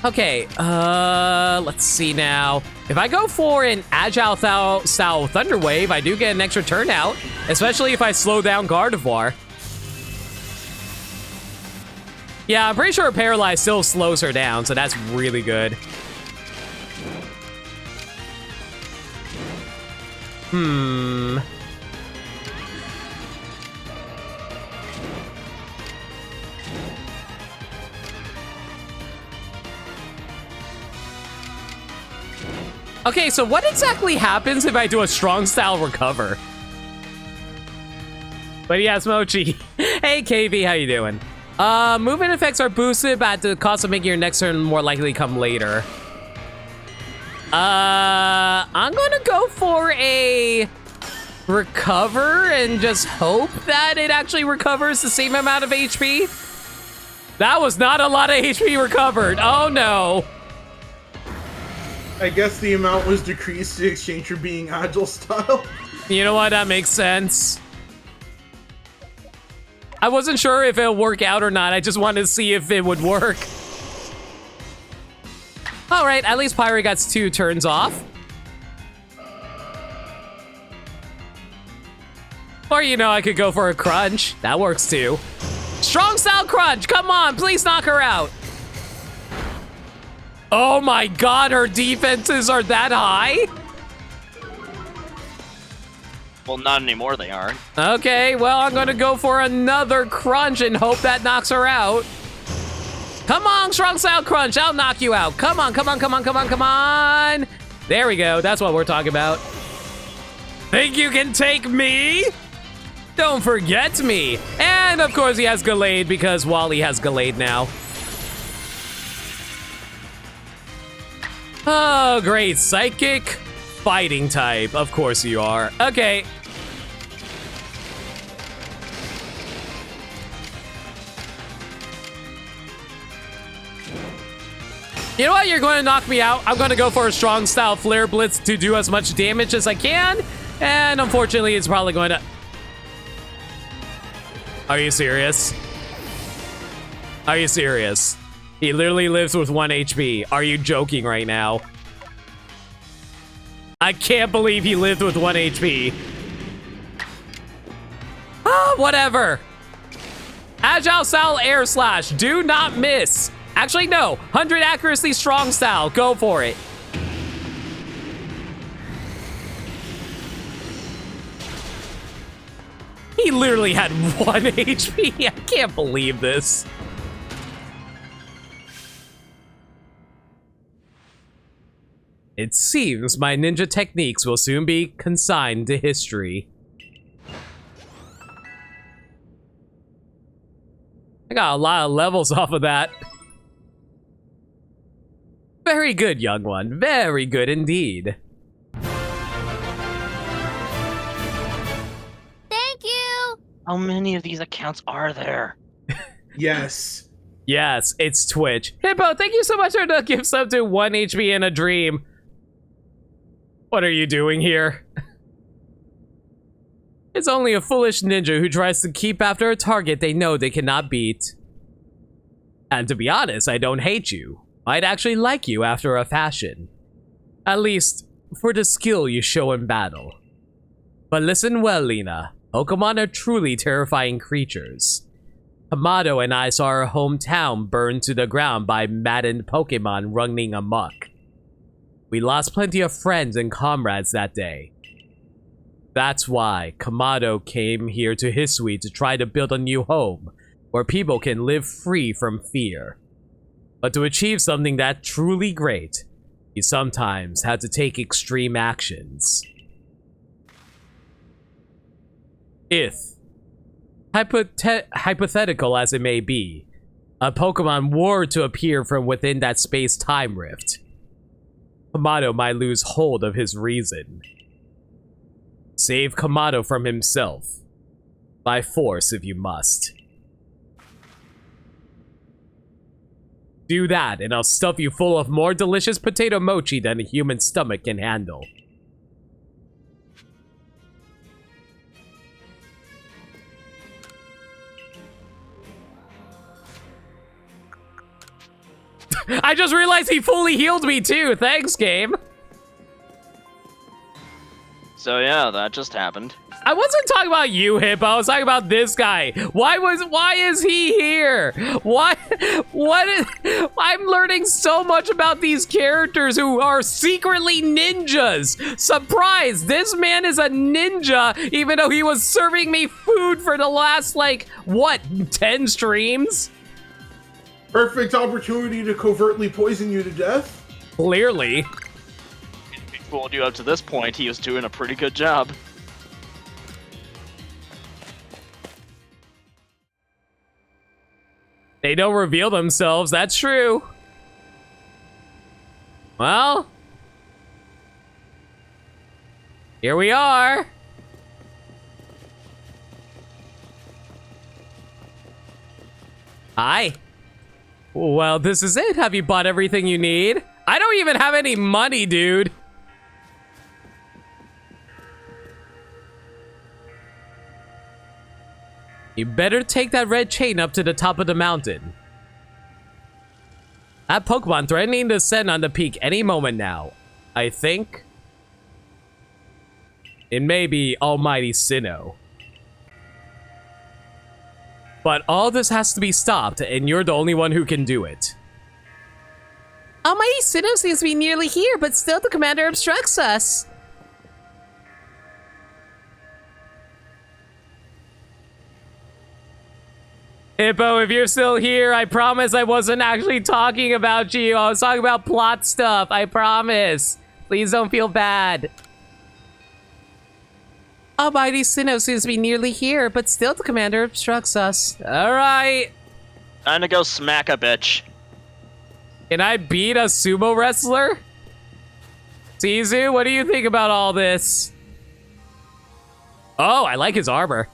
Okay, let's see now. If I go for an Agile style Thunder Wave, I do get an extra turnout, especially if I slow down Gardevoir. Yeah, I'm pretty sure Paralyze still slows her down, so that's really good. Okay, so what exactly happens if I do a strong style recover? But yes, Mochi. Hey, KV, how you doing? Movement effects are boosted, but at the cost of making your next turn more likely come later. I'm gonna go for a recover and just hope that it actually recovers the same amount of HP. That was not a lot of HP recovered. Oh no. I guess the amount was decreased in exchange for being agile style. You know what? That makes sense. I wasn't sure if it'll work out or not. I just wanted to see if it would work. All right, at least Pyre got 2 turns off. Or, you know, I could go for a crunch. That works too. Strong style crunch. Come on, please knock her out. Oh my god, her defenses are that high? Well, not anymore, they aren't. Okay, well, I'm gonna go for another crunch and hope that knocks her out. Come on, strong style crunch, I'll knock you out. Come on, come on, come on, come on, come on. There we go, that's what we're talking about. Think you can take me? Don't forget me. And of course he has Gallade because Wally has Gallade now. Oh, great, psychic fighting type. Of course you are. Okay. You know what? You're going to knock me out. I'm going to go for a strong style Flare Blitz to do as much damage as I can. And unfortunately, it's probably going to... Are you serious? Are you serious? He literally lives with 1 HP. Are you joking right now? I can't believe he lived with 1 HP. Ah, whatever. Agile style air slash. Do not miss. Actually, no. 100 accuracy strong style. Go for it. He literally had 1 HP. I can't believe this. It seems my ninja techniques will soon be consigned to history. I got a lot of levels off of that. Very good, young one. Very good indeed. Thank you! How many of these accounts are there? Yes. Yes, it's Twitch. Hippo, thank you so much for the gift sub to 1 HP in a dream. What are you doing here? It's only a foolish ninja who tries to keep after a target they know they cannot beat. And to be honest, I don't hate you. I'd actually like you after a fashion. At least, for the skill you show in battle. But listen well, Lena. Pokemon are truly terrifying creatures. Kamado and I saw our hometown burned to the ground by maddened Pokemon running amok. We lost plenty of friends and comrades that day. That's why Kamado came here to Hisui to try to build a new home, where people can live free from fear. But to achieve something that truly great, he sometimes had to take extreme actions. If, hypothetical as it may be, a Pokemon were to appear from within that space-time rift, Kamado might lose hold of his reason. Save Kamado from himself. By force if you must. Do that and I'll stuff you full of more delicious potato mochi than a human stomach can handle. I just realized he fully healed me too. Thanks, game. So yeah, that just happened. I wasn't talking about you, Hippo. I was talking about this guy. Why is he here? I'm learning so much about these characters who are secretly ninjas. Surprise, this man is a ninja, even though he was serving me food for the last, like, what, 10 streams? Perfect opportunity to covertly poison you to death. Clearly. He fooled you up to this point. He was doing a pretty good job. They don't reveal themselves, that's true. Well, here we are. Hi. Well, this is it. Have you bought everything you need? I don't even have any money, dude. You better take that red chain up to the top of the mountain. That Pokemon threatening to descend on the peak any moment now. I think it may be Almighty Sinnoh. But all this has to be stopped, and you're the only one who can do it. Almighty Sinnoh seems to be nearly here, but still the commander obstructs us. Hippo, if you're still here, I promise I wasn't actually talking about you. I was talking about plot stuff. I promise. Please don't feel bad. Almighty Sinnoh seems to be nearly here, but still the commander obstructs us. All right. Time to go smack a bitch. Can I beat a sumo wrestler? Tizu, what do you think about all this? Oh, I like his armor.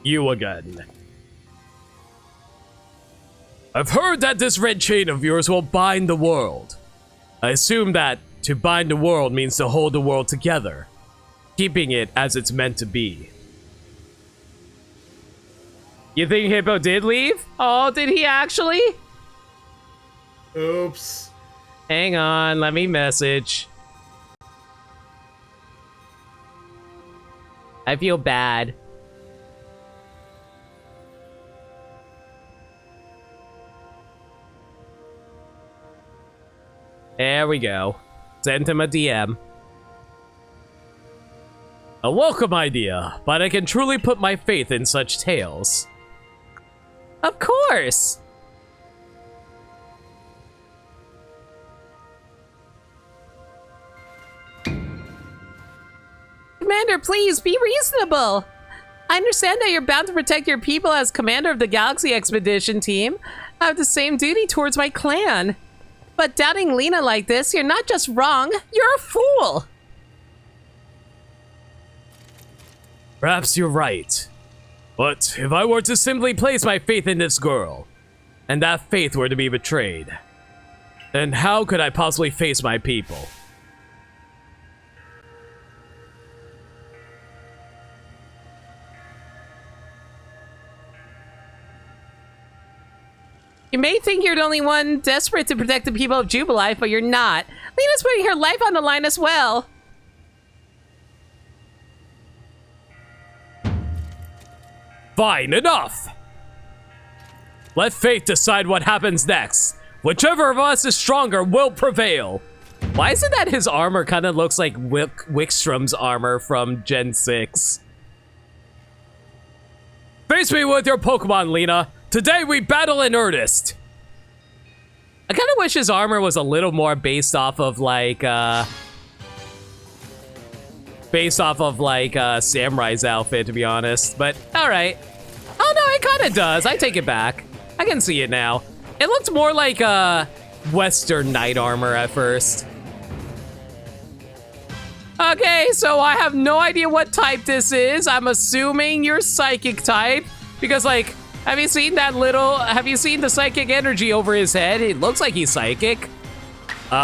You again. I've heard that this red chain of yours will bind the world. I assume that to bind the world means to hold the world together, keeping it as it's meant to be. You think Hippo did leave? Oh, did he actually? Oops. Hang on, let me message. I feel bad. There we go. Sent him a DM. A welcome idea, but I can truly put my faith in such tales. Of course. Commander, please be reasonable. I understand that you're bound to protect your people as commander of the Galaxy Expedition team. I have the same duty towards my clan. But doubting Lena like this, you're not just wrong, you're a fool. Perhaps you're right. But if I were to simply place my faith in this girl, and that faith were to be betrayed, then how could I possibly face my people? You may think you're the only one desperate to protect the people of Jubilife, but you're not. Lena's putting her life on the line as well. Fine, enough! Let fate decide what happens next. Whichever of us is stronger will prevail. Why is it that his armor kind of looks like Wickstrom's armor from Gen 6? Face me with your Pokemon, Lena. Today we battle in earnest. I kind of wish his armor was a little more based off of like Samurai's outfit, to be honest. But all right. Oh no, it kind of does. I take it back. I can see it now. It looked more like Western knight armor at first. Okay, so I have no idea what type this is. I'm assuming you're psychic type because like, have you seen the psychic energy over his head? It looks like he's psychic. Go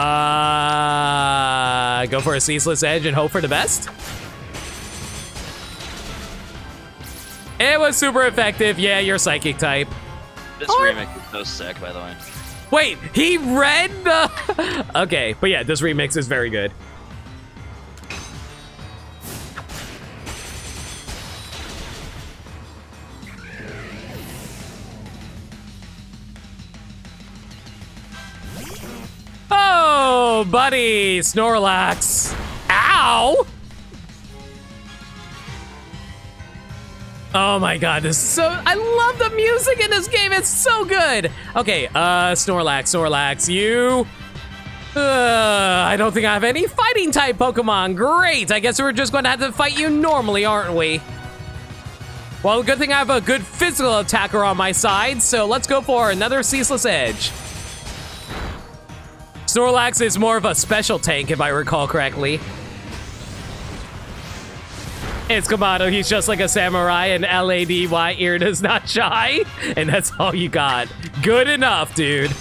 for a ceaseless edge and hope for the best. It was super effective. Yeah, you're psychic type. This remix is so sick, by the way. Wait, he read the... Okay, but yeah, this remix is very good. Oh, buddy, Snorlax. Ow! Oh my god, this is so... I love the music in this game, it's so good! Okay, Snorlax, you... I don't think I have any fighting type Pokemon. Great, I guess we're just going to have to fight you normally, aren't we? Well, good thing I have a good physical attacker on my side, so let's go for another Ceaseless Edge. Snorlax is more of a special tank, if I recall correctly. It's Kamado, he's just like a samurai, and LADY Irda's not shy, and that's all you got. Good enough, dude.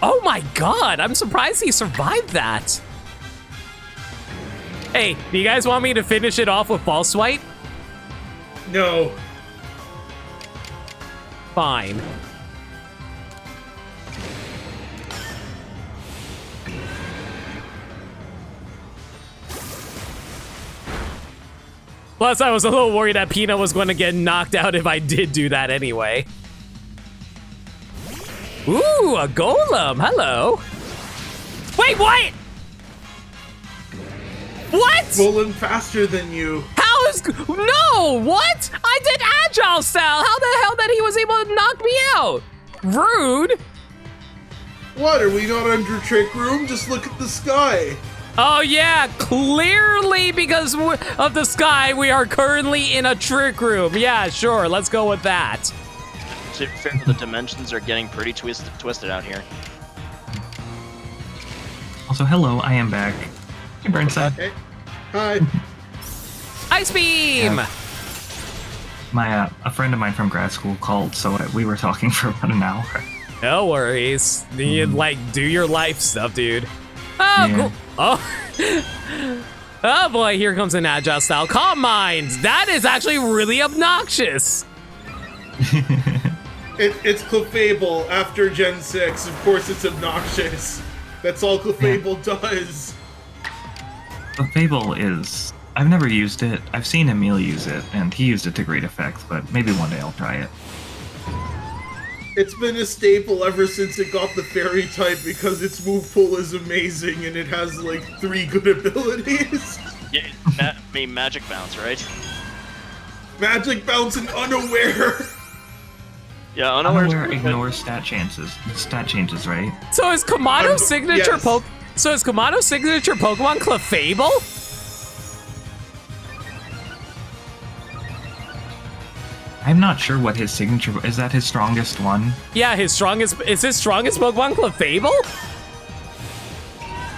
Oh my god, I'm surprised he survived that. Hey, do you guys want me to finish it off with False Swipe? No. Fine. Plus, I was a little worried that Peanut was going to get knocked out if I did do that anyway. Ooh, a golem. Hello. Wait, what? What? Golem faster than you. How is... No, what? I did Agile Style. How the hell that he was able to knock me out? Rude. What, are we not under Trick Room? Just look at the sky. Oh yeah, clearly because of the sky, we are currently in a Trick Room. Yeah, sure, let's go with that. To be fair, the dimensions are getting pretty twisted out here. Also, hello, I am back. Hey, Burnside. Hey. Hi. Ice Beam! Yeah. A friend of mine from grad school called, so we were talking for about an hour. No worries. You, like, do your life stuff, dude. Oh, Yeah. cool. Oh. Oh boy, here comes an agile style. Calm Minds. That is actually really obnoxious. It's Clefable after Gen 6. Of course it's obnoxious. That's all Clefable does. Fable is... I've never used it. I've seen Emil use it, and he used it to great effect, but maybe one day I'll try it. It's been a staple ever since it got the fairy type because its move pool is amazing and it has like 3 good abilities. Yeah, Magic Bounce, right? Magic Bounce and Unaware. Yeah, Unaware ignores stat changes, right? So is Kamado's signature yes. So is Kamado's signature Pokemon Clefable? I'm not sure what his signature is. That his strongest one? Yeah, is his strongest Pokemon Clefable?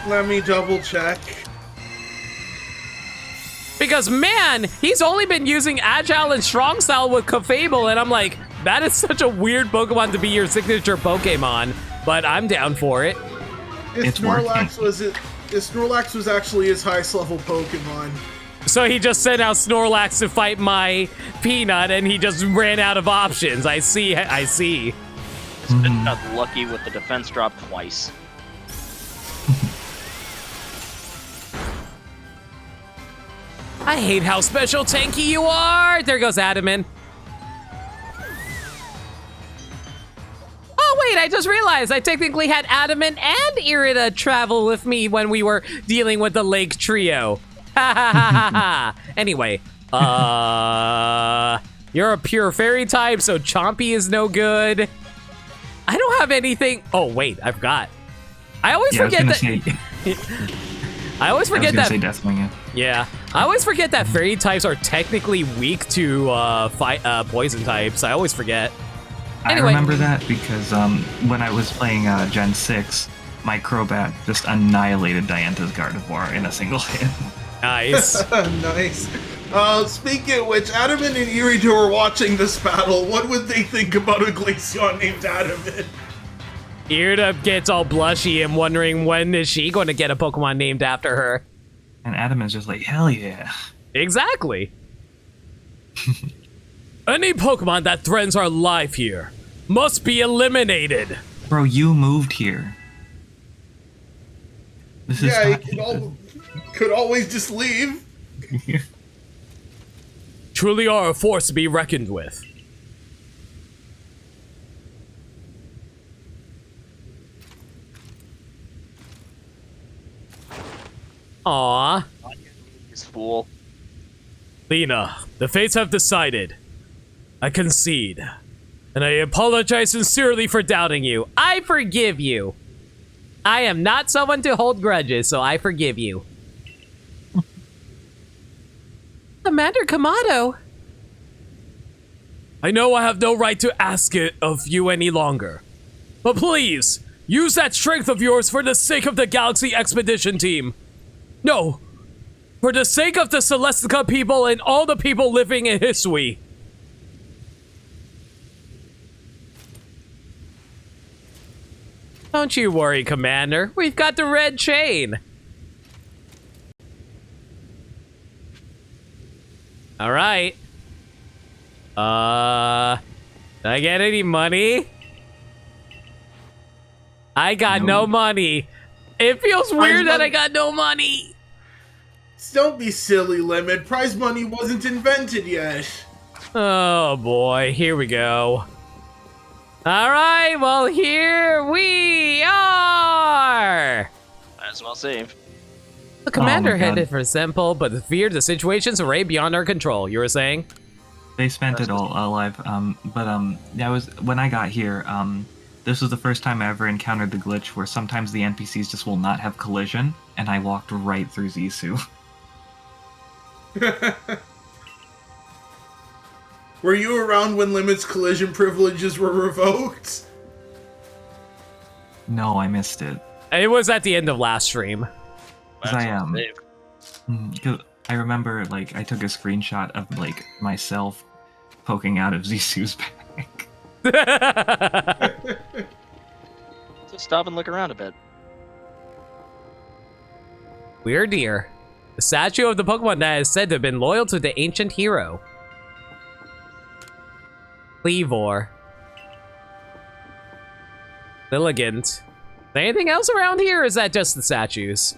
Let me double check. Because man, he's only been using Agile and Strong Style with Clefable, and I'm like, that is such a weird Pokemon to be your signature Pokemon. But I'm down for it. It's Snorlax was actually his highest level Pokemon. So he just sent out Snorlax to fight my Peanut, and he just ran out of options. I see. It's been lucky with the defense drop twice. I hate how special tanky you are. There goes Adaman. Oh wait, I just realized I technically had Adamant and Irida travel with me when we were dealing with the Lake Trio. Ha ha ha ha ha. Anyway, you're a pure fairy type, so Chompy is no good. I don't have anything. Oh wait, I forgot. I always forget that. I always forget that. Say Deathwing. Yeah, I always forget that fairy types are technically weak to poison types. I always forget. Anyway. I remember that because when I was playing Gen 6, my Crobat just annihilated Dianta's Gardevoir in a single hit. Nice. Nice. Speaking of which, Adamant and Irida are watching this battle. What would they think about a Glaceon named Adamant? Irida gets all blushy and wondering when is she going to get a Pokemon named after her. And Adaman's just like, hell yeah. Exactly. Any Pokemon that threatens our life here must be eliminated. Bro, you moved here. This is he could always just leave. Truly are a force to be reckoned with. Aww. This fool. Lena, the fates have decided. I concede. And I apologize sincerely for doubting you. I forgive you. I am not someone to hold grudges, so I forgive you. Commander Kamado. I know I have no right to ask it of you any longer. But please, use that strength of yours for the sake of the Galaxy Expedition Team. No, for the sake of the Celestica people and all the people living in Hisui. Don't you worry, Commander. We've got the red chain. All right. Did I get any money? I got no money. It feels weird that I got no money. Don't be silly, Limit. Prize money wasn't invented yet. Oh boy, here we go. All right, well, here we are. Might as well save. The commander Oh my God. headed for Semple, but feared the situation's way beyond our control. You were saying? They spent it all alive. That was when I got here. This was the first time I ever encountered the glitch where sometimes the NPCs just will not have collision, and I walked right through Zisu. Were you around when Limit's collision privileges were revoked? No, I missed it. It was at the end of last stream. Because I remember, like, I took a screenshot of, like, myself poking out of Zisu's back. So stop and look around a bit. We're dear. A statue of the Pokemon that is said to have been loyal to the ancient hero. Cleavor. Lilligant. Is there anything else around here, or is that just the statues?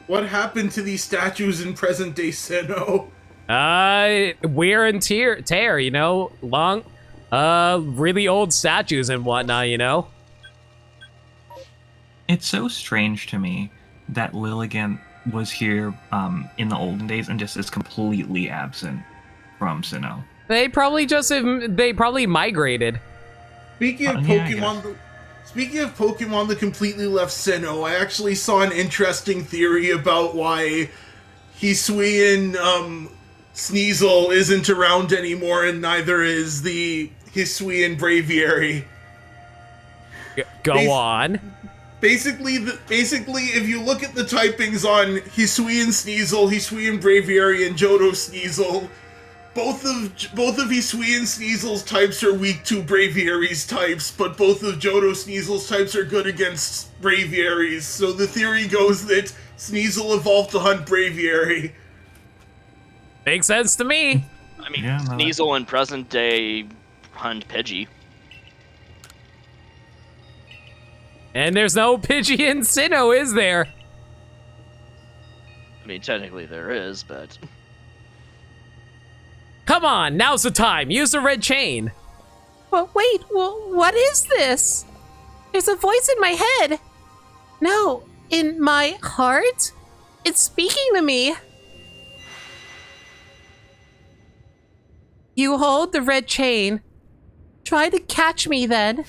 What happened to these statues in present-day Sinnoh? Wear and tear, you know? Long, really old statues and whatnot, you know? It's so strange to me that Lilligant was here in the olden days and just is completely absent from Sinnoh. They probably migrated. Speaking of Pokemon, speaking of Pokemon that completely left Sinnoh, I actually saw an interesting theory about why Hisuian Sneasel isn't around anymore, and neither is the Hisuian Braviary. Go on. Basically, if you look at the typings on Hisuian Sneasel, Hisuian Braviary, and Johto Sneasel, both of Hisuian Sneasel's types are weak to Braviary's types, but both of Johto Sneasel's types are good against Braviaries. So the theory goes that Sneasel evolved to hunt Braviary. Makes sense to me. I mean, Yeah, no, Sneasel in present day hunt Pidgey. And there's no Pidgey in Sinnoh, is there? I mean, technically there is, but... Come on, now's the time. Use the red chain. Well, wait, what is this? There's a voice in my head. No, in my heart? It's speaking to me. You hold the red chain. Try to catch me then.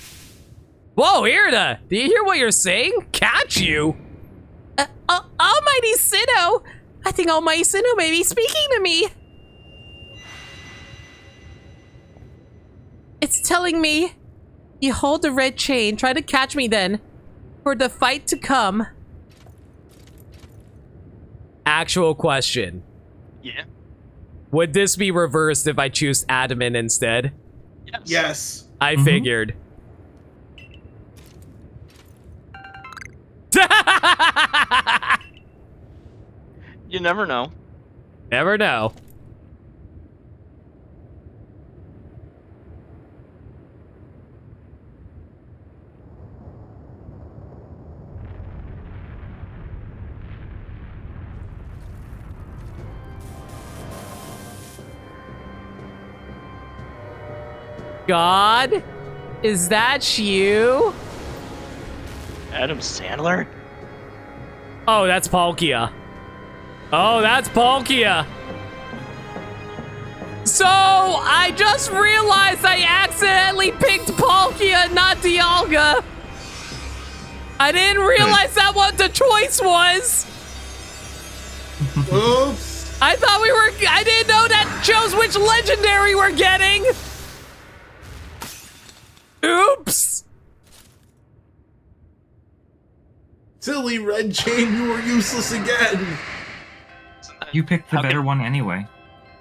Whoa, Irida! Do you hear what you're saying? Catch you? Almighty Sinnoh! I think Almighty Sinnoh may be speaking to me. It's telling me, you hold the red chain, try to catch me then, for the fight to come. Actual question. Yeah. Would this be reversed if I choose Adamant instead? Yes. Yes. I figured. You never know. Never know. God? Is that you? Adam Sandler? Oh, that's Palkia. Oh, that's Palkia. So, I just realized I accidentally picked Palkia, not Dialga. I didn't realize that what the choice was. Oops. I didn't know that chose which legendary we're getting. Oops. Silly red chain, you were useless again. You picked the better one anyway.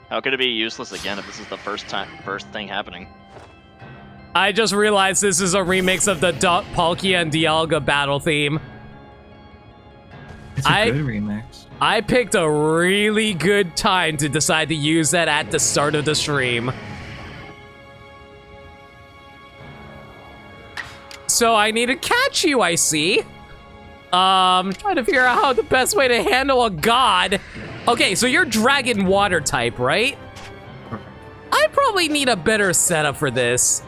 How could it be useless again if this is the first thing happening? I just realized this is a remix of the Palkia and Dialga battle theme. It's a good remix. I picked a really good time to decide to use that at the start of the stream. So I need to catch you, I see. Trying to figure out how the best way to handle a god. Okay, so you're dragon water type, right? I probably need a better setup for this.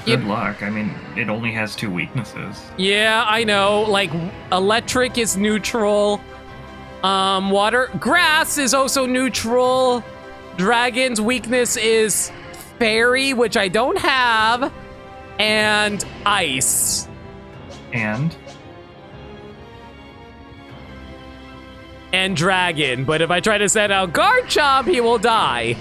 Good luck. I mean, it only has 2 weaknesses. Yeah, I know. Like, electric is neutral. Grass is also neutral. Dragon's weakness is fairy, which I don't have. And ice. And dragon, but if I try to send out Garchomp, he will die.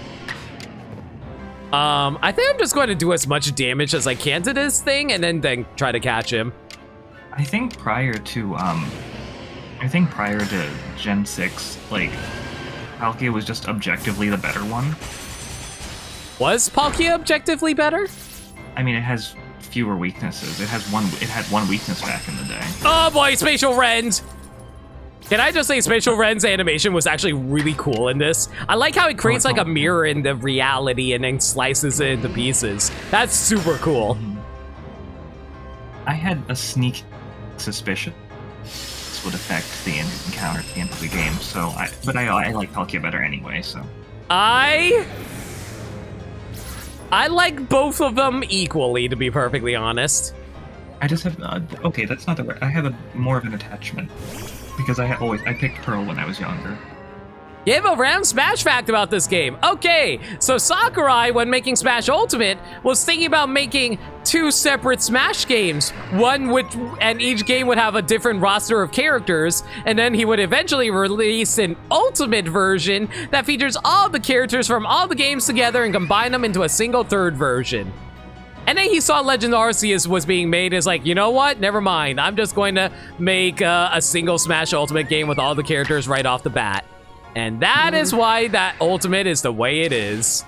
I think I'm just going to do as much damage as I can to this thing and then try to catch him. I think prior to Gen 6, like, Palkia was just objectively the better one. Was Palkia objectively better? I mean, it has fewer weaknesses. It had one weakness back in the day. Oh boy, Spatial Rend! Can I just say Spatial Ren's animation was actually really cool in this? I like how it creates like a mirror in the reality and then slices it into pieces. That's super cool. I had a sneak suspicion this would affect the encounter at the end of the game, so I like Palkia better anyway, so. I like both of them equally, to be perfectly honest. I just have, okay, that's not the word. I have more of an attachment. Because I picked Pearl when I was younger. Give a random Smash fact about this game. Okay, so Sakurai, when making Smash Ultimate, was thinking about making 2 separate Smash games. And each game would have a different roster of characters, and then he would eventually release an Ultimate version that features all the characters from all the games together and combine them into a single third version. And then he saw Legend of Arceus was being made, is like, you know what? Never mind. I'm just going to make a single Smash Ultimate game with all the characters right off the bat. And that is why that Ultimate is the way it is.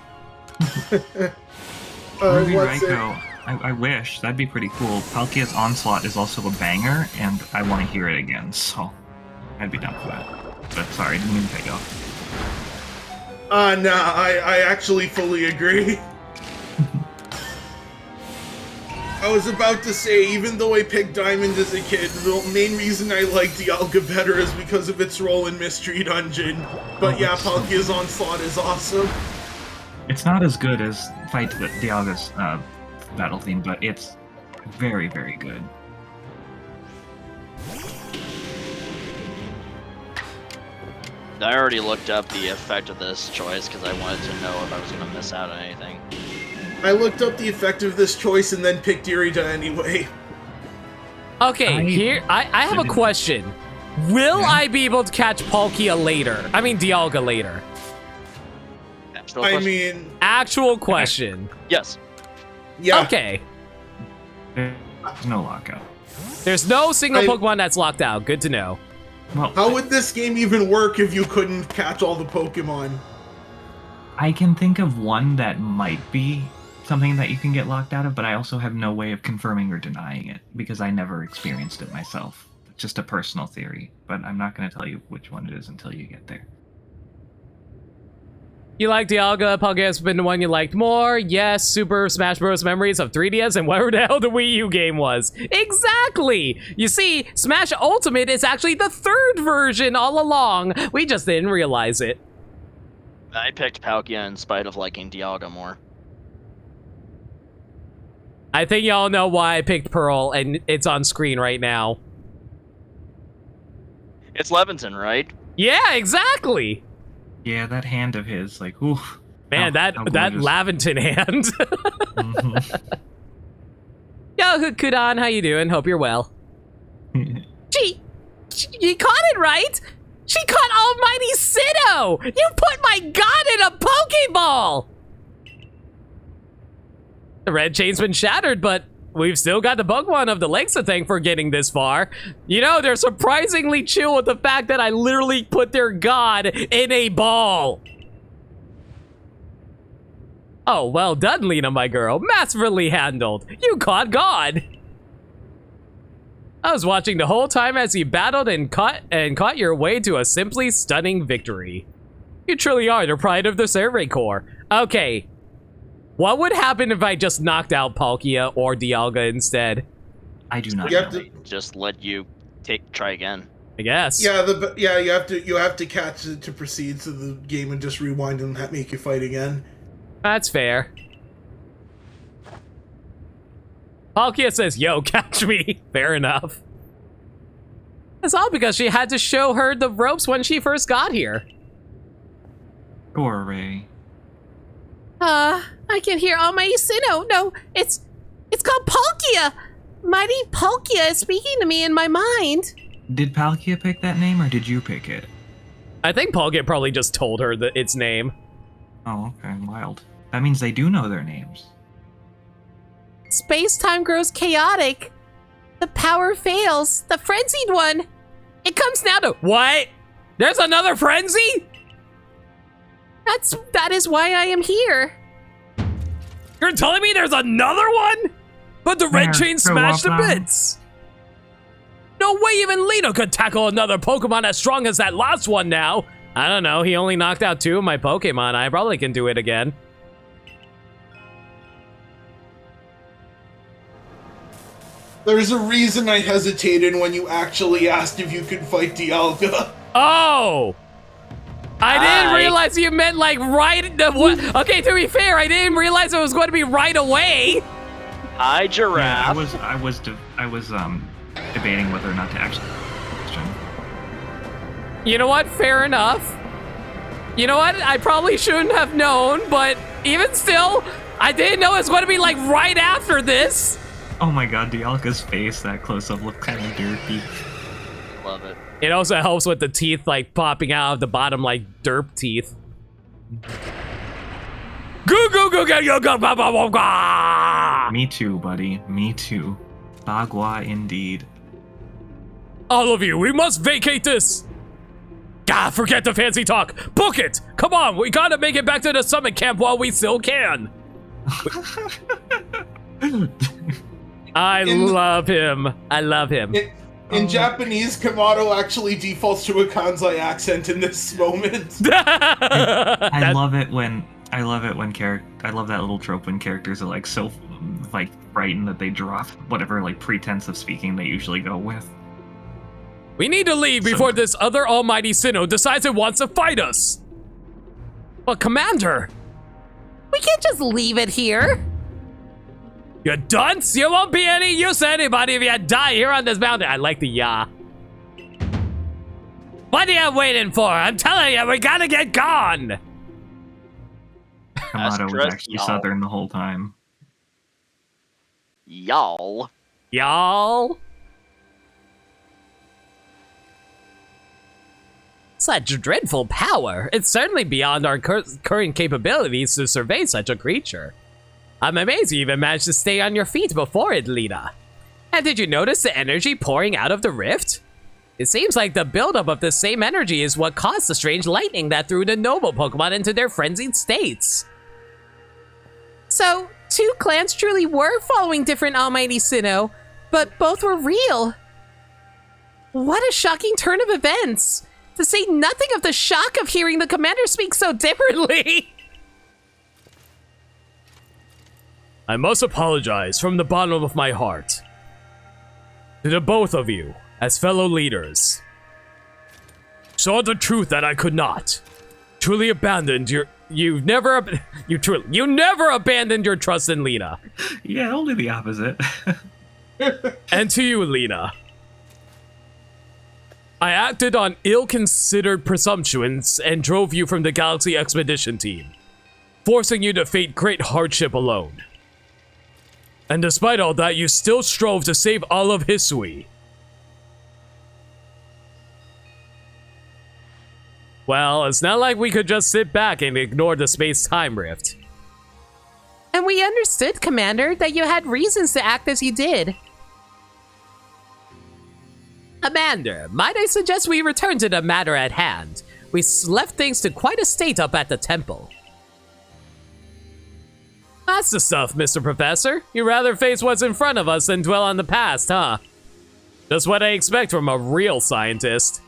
Ruby Raiko, I wish. That'd be pretty cool. Palkia's Onslaught is also a banger, and I want to hear it again, so I'd be down for that. But sorry, didn't mean to cut you off. Nah, I actually fully agree. I was about to say, even though I picked Diamond as a kid, the main reason I like Dialga better is because of its role in Mystery Dungeon. But yeah, Palkia's Onslaught is awesome. It's not as good as Dialga's battle theme, but it's very, very good. I already looked up the effect of this choice because I wanted to know if I was going to miss out on anything. I looked up the effect of this choice and then picked Irida anyway. Okay, I have a question. Will I be able to catch Palkia later? I mean, Dialga later. Actual question. Yes. Yeah. Okay. There's no lockout. There's no single Pokemon that's locked out. Good to know. Well, how would this game even work if you couldn't catch all the Pokemon? I can think of one that might be something that you can get locked out of, but I also have no way of confirming or denying it because I never experienced it myself. It's just a personal theory, but I'm not going to tell you which one it is until you get there. You like Dialga? Palkia has been the one you liked more. Yes, Super Smash Bros. Memories of 3DS and whatever the hell the Wii U game was. Exactly! You see, Smash Ultimate is actually the 3rd version all along. We just didn't realize it. I picked Palkia in spite of liking Dialga more. I think y'all know why I picked Pearl, and it's on screen right now. It's Levinson, right? Yeah, exactly! Yeah, that hand of his, like, ooh. Man, that Laventon hand. Yo, Kudan, how you doing? Hope you're well. Gee, you caught it right! She caught Almighty Sinnoh! You put my god in a Pokeball! The red chain's been shattered, but we've still got the Pokemon of the Lakes to thank for getting this far. You know, they're surprisingly chill with the fact that I literally put their god in a ball. Oh, well done, Lena, my girl. Masterfully handled. You caught God. I was watching the whole time as you battled and caught your way to a simply stunning victory. You truly are the pride of the Survey Corps. Okay. What would happen if I just knocked out Palkia or Dialga instead? I do not You know. have to, Just let you try again. I guess. yeah, you have to catch it to proceed to the game and just rewind and make you fight again. That's fair. Palkia says, yo, catch me. Fair enough. That's all because she had to show her the ropes when she first got here. Sure, Ray. I can hear Almighty Sinnoh. No, it's called Palkia. Mighty Palkia is speaking to me in my mind. Did Palkia pick that name, or did you pick it? I think Palkia probably just told her its name. Oh, okay, wild. That means they do know their names. Space-time grows chaotic. The power fails. The frenzied one. It comes down to what? There's another frenzy? That is why I am here. You're telling me there's another one? But the red chain smashed to bits. No way even Lena could tackle another Pokemon as strong as that last one now. I don't know, he only knocked out 2 of my Pokemon. I probably can do it again. There's a reason I hesitated when you actually asked if you could fight Dialga. Oh! I didn't realize you meant like right. Okay, to be fair, I didn't realize it was going to be right away. Hi, Yeah, Giraffe. I was debating whether or not to actually. You know what? Fair enough. You know what? I probably shouldn't have known, but even still, I didn't know it was going to be like right after this. Oh my god, Dialga's face, that close-up looked kind of derpy. Love it. It also helps with the teeth like popping out of the bottom like derp teeth. Goo goo goo goo goo goo goo goo goo. Me too, buddy. Me too. Bagua indeed. All of you, we must vacate this. God, forget the fancy talk. Book it. Come on, we gotta make it back to the summit camp while we still can. I love him. I love him. In Japanese, Kamado actually defaults to a Kansai accent in this moment. I love it when I love that little trope when characters are like so like frightened that they drop whatever like pretense of speaking they usually go with. We need to leave before this other almighty Sinnoh decides it wants to fight us. But Commander, We can't just leave it here. you dunce! You won't be any use to anybody if you die here on this mountain. I like the ya. What are you waiting for? I'm telling you, we gotta get gone. Kamado was Asterisk, actually y'all. Southern the whole time. Y'all. Y'all. Such dreadful power. It's certainly beyond our current capabilities to survey such a creature. I'm amazed you even managed to stay on your feet before it, Lina. And did you notice the energy pouring out of the rift? It seems like the buildup of the same energy is what caused the strange lightning that threw the noble Pokemon into their frenzied states. So, 2 clans truly were following different Almighty Sinnoh, but both were real. What a shocking turn of events! To say nothing of the shock of hearing the commander speak so differently! I must apologize from the bottom of my heart to the both of you as fellow leaders. Saw the truth that I could not. Truly abandoned you never abandoned your trust in Lina. Yeah, only the opposite. And to you, Lina. I acted on ill-considered presumptions and drove you from the Galaxy Expedition team, forcing you to face great hardship alone. And despite all that, you still strove to save all of Hisui. Well, it's not like we could just sit back and ignore the space-time rift. And we understood, Commander, that you had reasons to act as you did. Commander, might I suggest we return to the matter at hand? We left things to quite a state up at the temple. That's the stuff, Mr. Professor. You rather face what's in front of us than dwell on the past, huh? Just what I expect from a real scientist.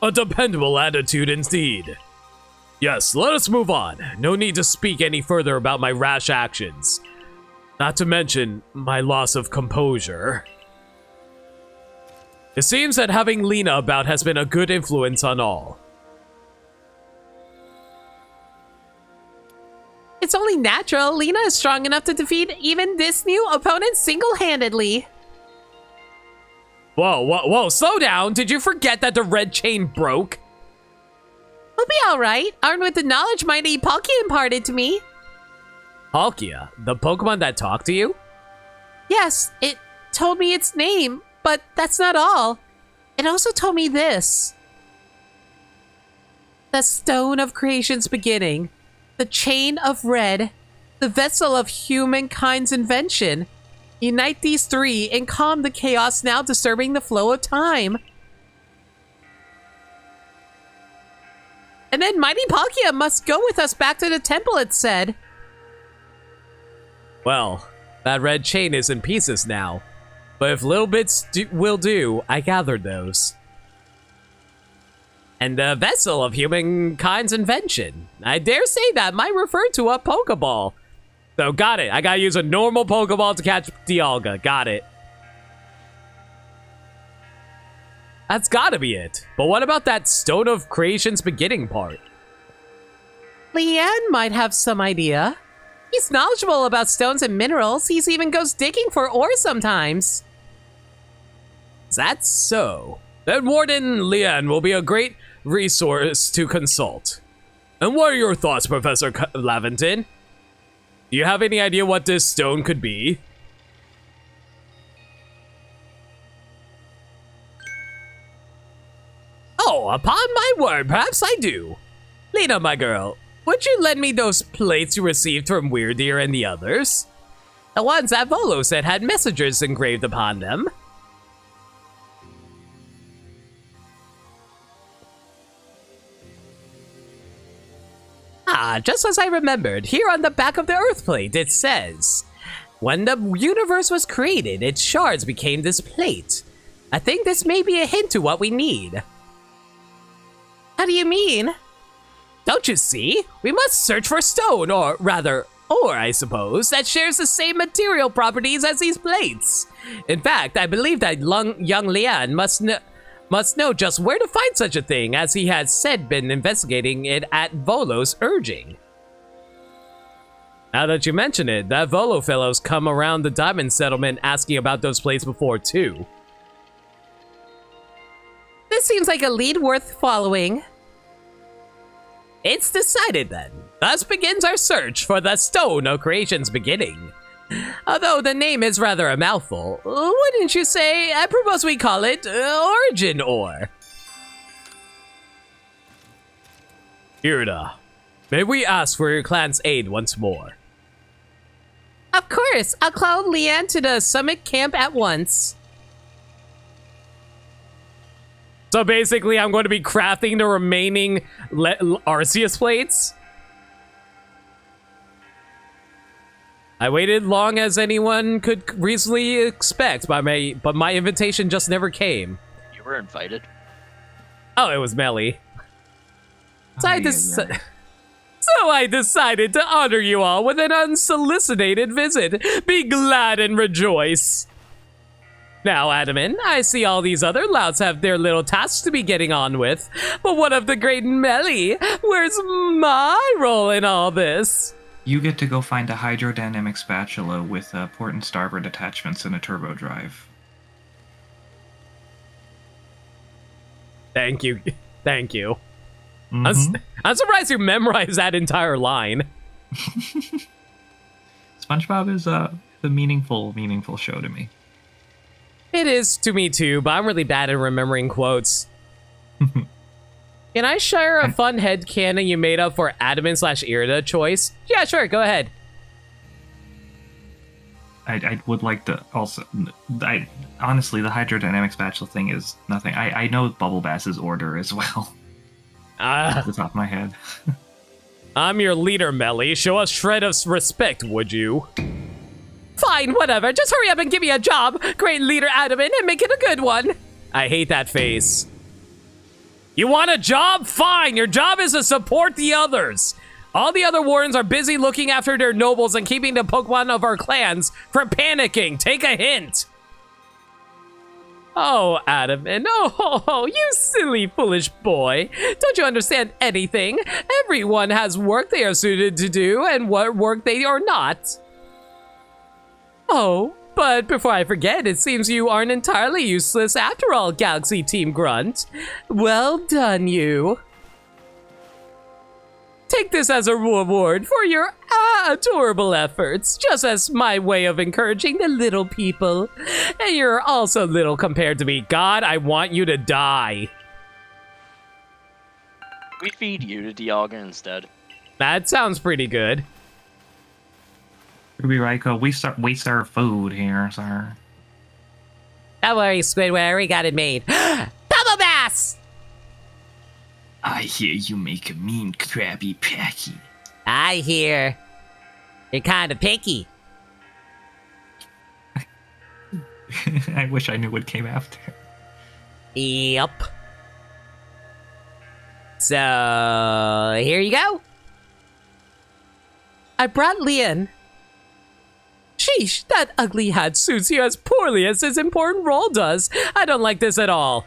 A dependable attitude indeed. Yes, let us move on. No need to speak any further about my rash actions. Not to mention my loss of composure. It seems that having Lina about has been a good influence on all. It's only natural. Lina is strong enough to defeat even this new opponent single-handedly. Whoa, slow down. Did you forget that the red chain broke? We'll be alright, armed with the knowledge Mighty Palkia imparted to me. Palkia, the Pokemon that talked to you? Yes, it told me its name, but that's not all. It also told me this. The Stone of Creation's beginning. The Chain of Red. The vessel of humankind's invention. Unite these 3 and calm the chaos now disturbing the flow of time. And then Mighty Palkia must go with us back to the temple, it said. Well, that red chain is in pieces now. But if little bits will do, I gathered those. And the vessel of humankind's invention. I dare say that might refer to a Pokeball. So got it. I gotta use a normal Pokeball to catch Dialga. Got it. That's gotta be it. But what about that Stone of Creation's beginning part? Leanne might have some idea. He's knowledgeable about stones and minerals. He even goes digging for ore sometimes. That's so. Then Warden Leanne will be a great resource to consult. And what are your thoughts, Professor Laventon? Do you have any idea what this stone could be? Oh, upon my word, perhaps I do. Lena, my girl, would you lend me those plates you received from Weirdeer and the others? The ones that Volo said had messages engraved upon them. Ah, just as I remembered, here on the back of the Earth plate it says, when the universe was created, its shards became this plate. I think this may be a hint to what we need. How do you mean? Don't you see? We must search for stone, or rather, ore, I suppose, that shares the same material properties as these plates. In fact, I believe that young Lian must know just where to find such a thing, as he has said been investigating it at Volo's urging. Now that you mention it, that Volo fellow's come around the diamond settlement asking about those plates before, too. This seems like a lead worth following. It's decided then. Thus begins our search for the Stone of Creation's beginning. Although the name is rather a mouthful, wouldn't you say? I propose we call it Origin Ore. Irida, may we ask for your clan's aid once more? Of course, I'll call Leanne to the summit camp at once. So basically, I'm going to be crafting the remaining Arceus plates. I waited long as anyone could reasonably expect, but my invitation just never came. You were invited. Oh, it was Melly. So I decided to honor you all with an unsolicited visit. Be glad and rejoice. Now, Adamin, I see all these other louts have their little tasks to be getting on with, but what of the great Melly? Where's my role in all this? You get to go find a hydrodynamic spatula with port and starboard attachments and a turbo drive. Thank you. Thank you. Mm-hmm. I'm surprised you memorized that entire line. SpongeBob is a meaningful show to me. It is to me too, but I'm really bad at remembering quotes. Can I share a fun headcanon you made up for Adamin/Irida choice? Yeah, sure, go ahead. I would like to also... honestly, the hydrodynamic spatula thing is nothing. I know Bubble Bass's order as well. Off the top of my head. I'm your leader, Melly. Show a shred of respect, would you? Fine, whatever. Just hurry up and give me a job, great leader Adamin, and make it a good one. I hate that face. You want a job? Fine. Your job is to support the others. All the other wardens are busy looking after their nobles and keeping the Pokemon of our clans from panicking. Take a hint. Oh, Adamin. Oh, you silly, foolish boy. Don't you understand anything? Everyone has work they are suited to do and what work they are not. Oh, but before I forget, it seems you aren't entirely useless after all, Galaxy Team Grunt. Well done, you. Take this as a reward for your adorable efforts, just as my way of encouraging the little people. And you're also little compared to me. God, I want you to die. We feed you to Dialga instead. That sounds pretty good. Ruby Raiko, we waste our food here, sir. Don't worry, Squidward, we got it made. Bubble Bass! I hear you make a mean Krabby Patty. I hear you're kind of picky. I wish I knew what came after. Yep. So, here you go. I brought Lian. Sheesh, that ugly hat suits you as poorly as his important role does. I don't like this at all.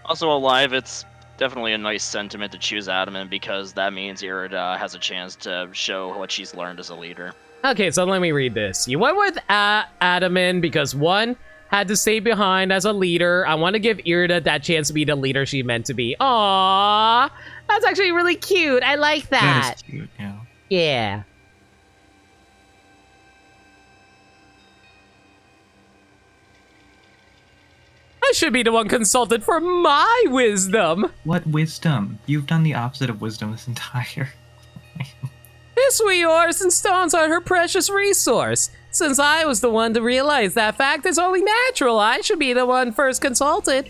Also alive, it's definitely a nice sentiment to choose Adaman because that means Irida has a chance to show what she's learned as a leader. Okay, so let me read this. You went with Adaman because one had to stay behind as a leader. I want to give Irida that chance to be the leader she meant to be. Aww, that's actually really cute. I like that. That is cute, yeah. Yeah. I should be the one consulted for my wisdom. What wisdom? You've done the opposite of wisdom this entire... This wee ores and stones are her precious resource. Since I was the one to realize that fact, it's only natural I should be the one first consulted.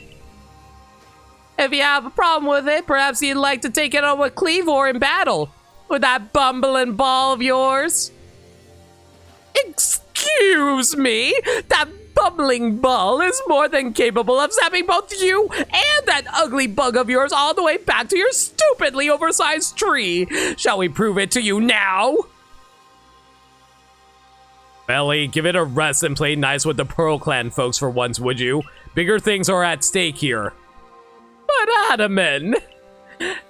If you have a problem with it, perhaps you'd like to take it on with Cleavor in battle. With that bumbling ball of yours. Excuse me? That bumbling ball is more than capable of zapping both you and that ugly bug of yours all the way back to your stupidly oversized tree. Shall we prove it to you now? Belly, give it a rest and play nice with the Pearl Clan folks for once, would you? Bigger things are at stake here. But Adaman,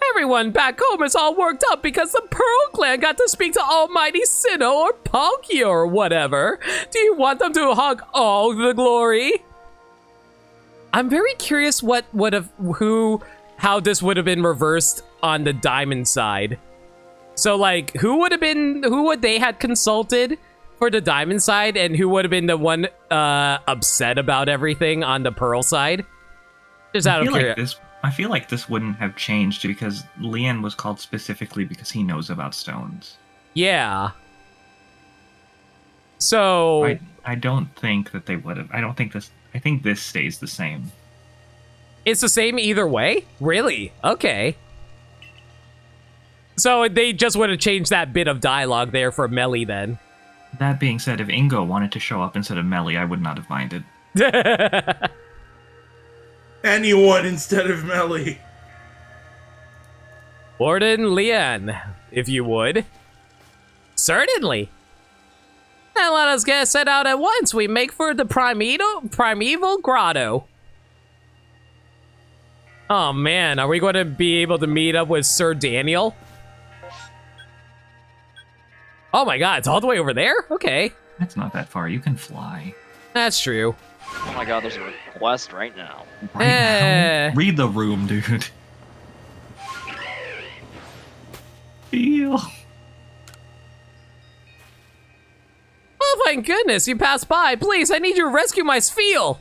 everyone back home is all worked up because the Pearl Clan got to speak to Almighty Sinnoh or Palkia or whatever. Do you want them to hog all the glory? I'm very curious how this would have been reversed on the Diamond side. So like, who would they had consulted for the Diamond side, and who would have been the one upset about everything on the Pearl side? Just out of curiosity. I feel like this wouldn't have changed because Lian was called specifically because he knows about stones. Yeah. So I don't think that they would have. I think this stays the same. It's the same either way? Really? Okay. So they just would have changed that bit of dialogue there for Melly then. That being said, if Ingo wanted to show up instead of Melly, I would not have minded. Anyone instead of Melly. Warden Lian, if you would. Certainly. Now let us get set out at once. We make for the primeval grotto. Oh man, are we going to be able to meet up with Sir Daniel? Oh my god, it's all the way over there? Okay. That's not that far. You can fly. That's true. Oh my god, there's a request right now. Right now? Read the room, dude. Feel. Oh, thank goodness you passed by. Please, I need you to rescue my Spheal.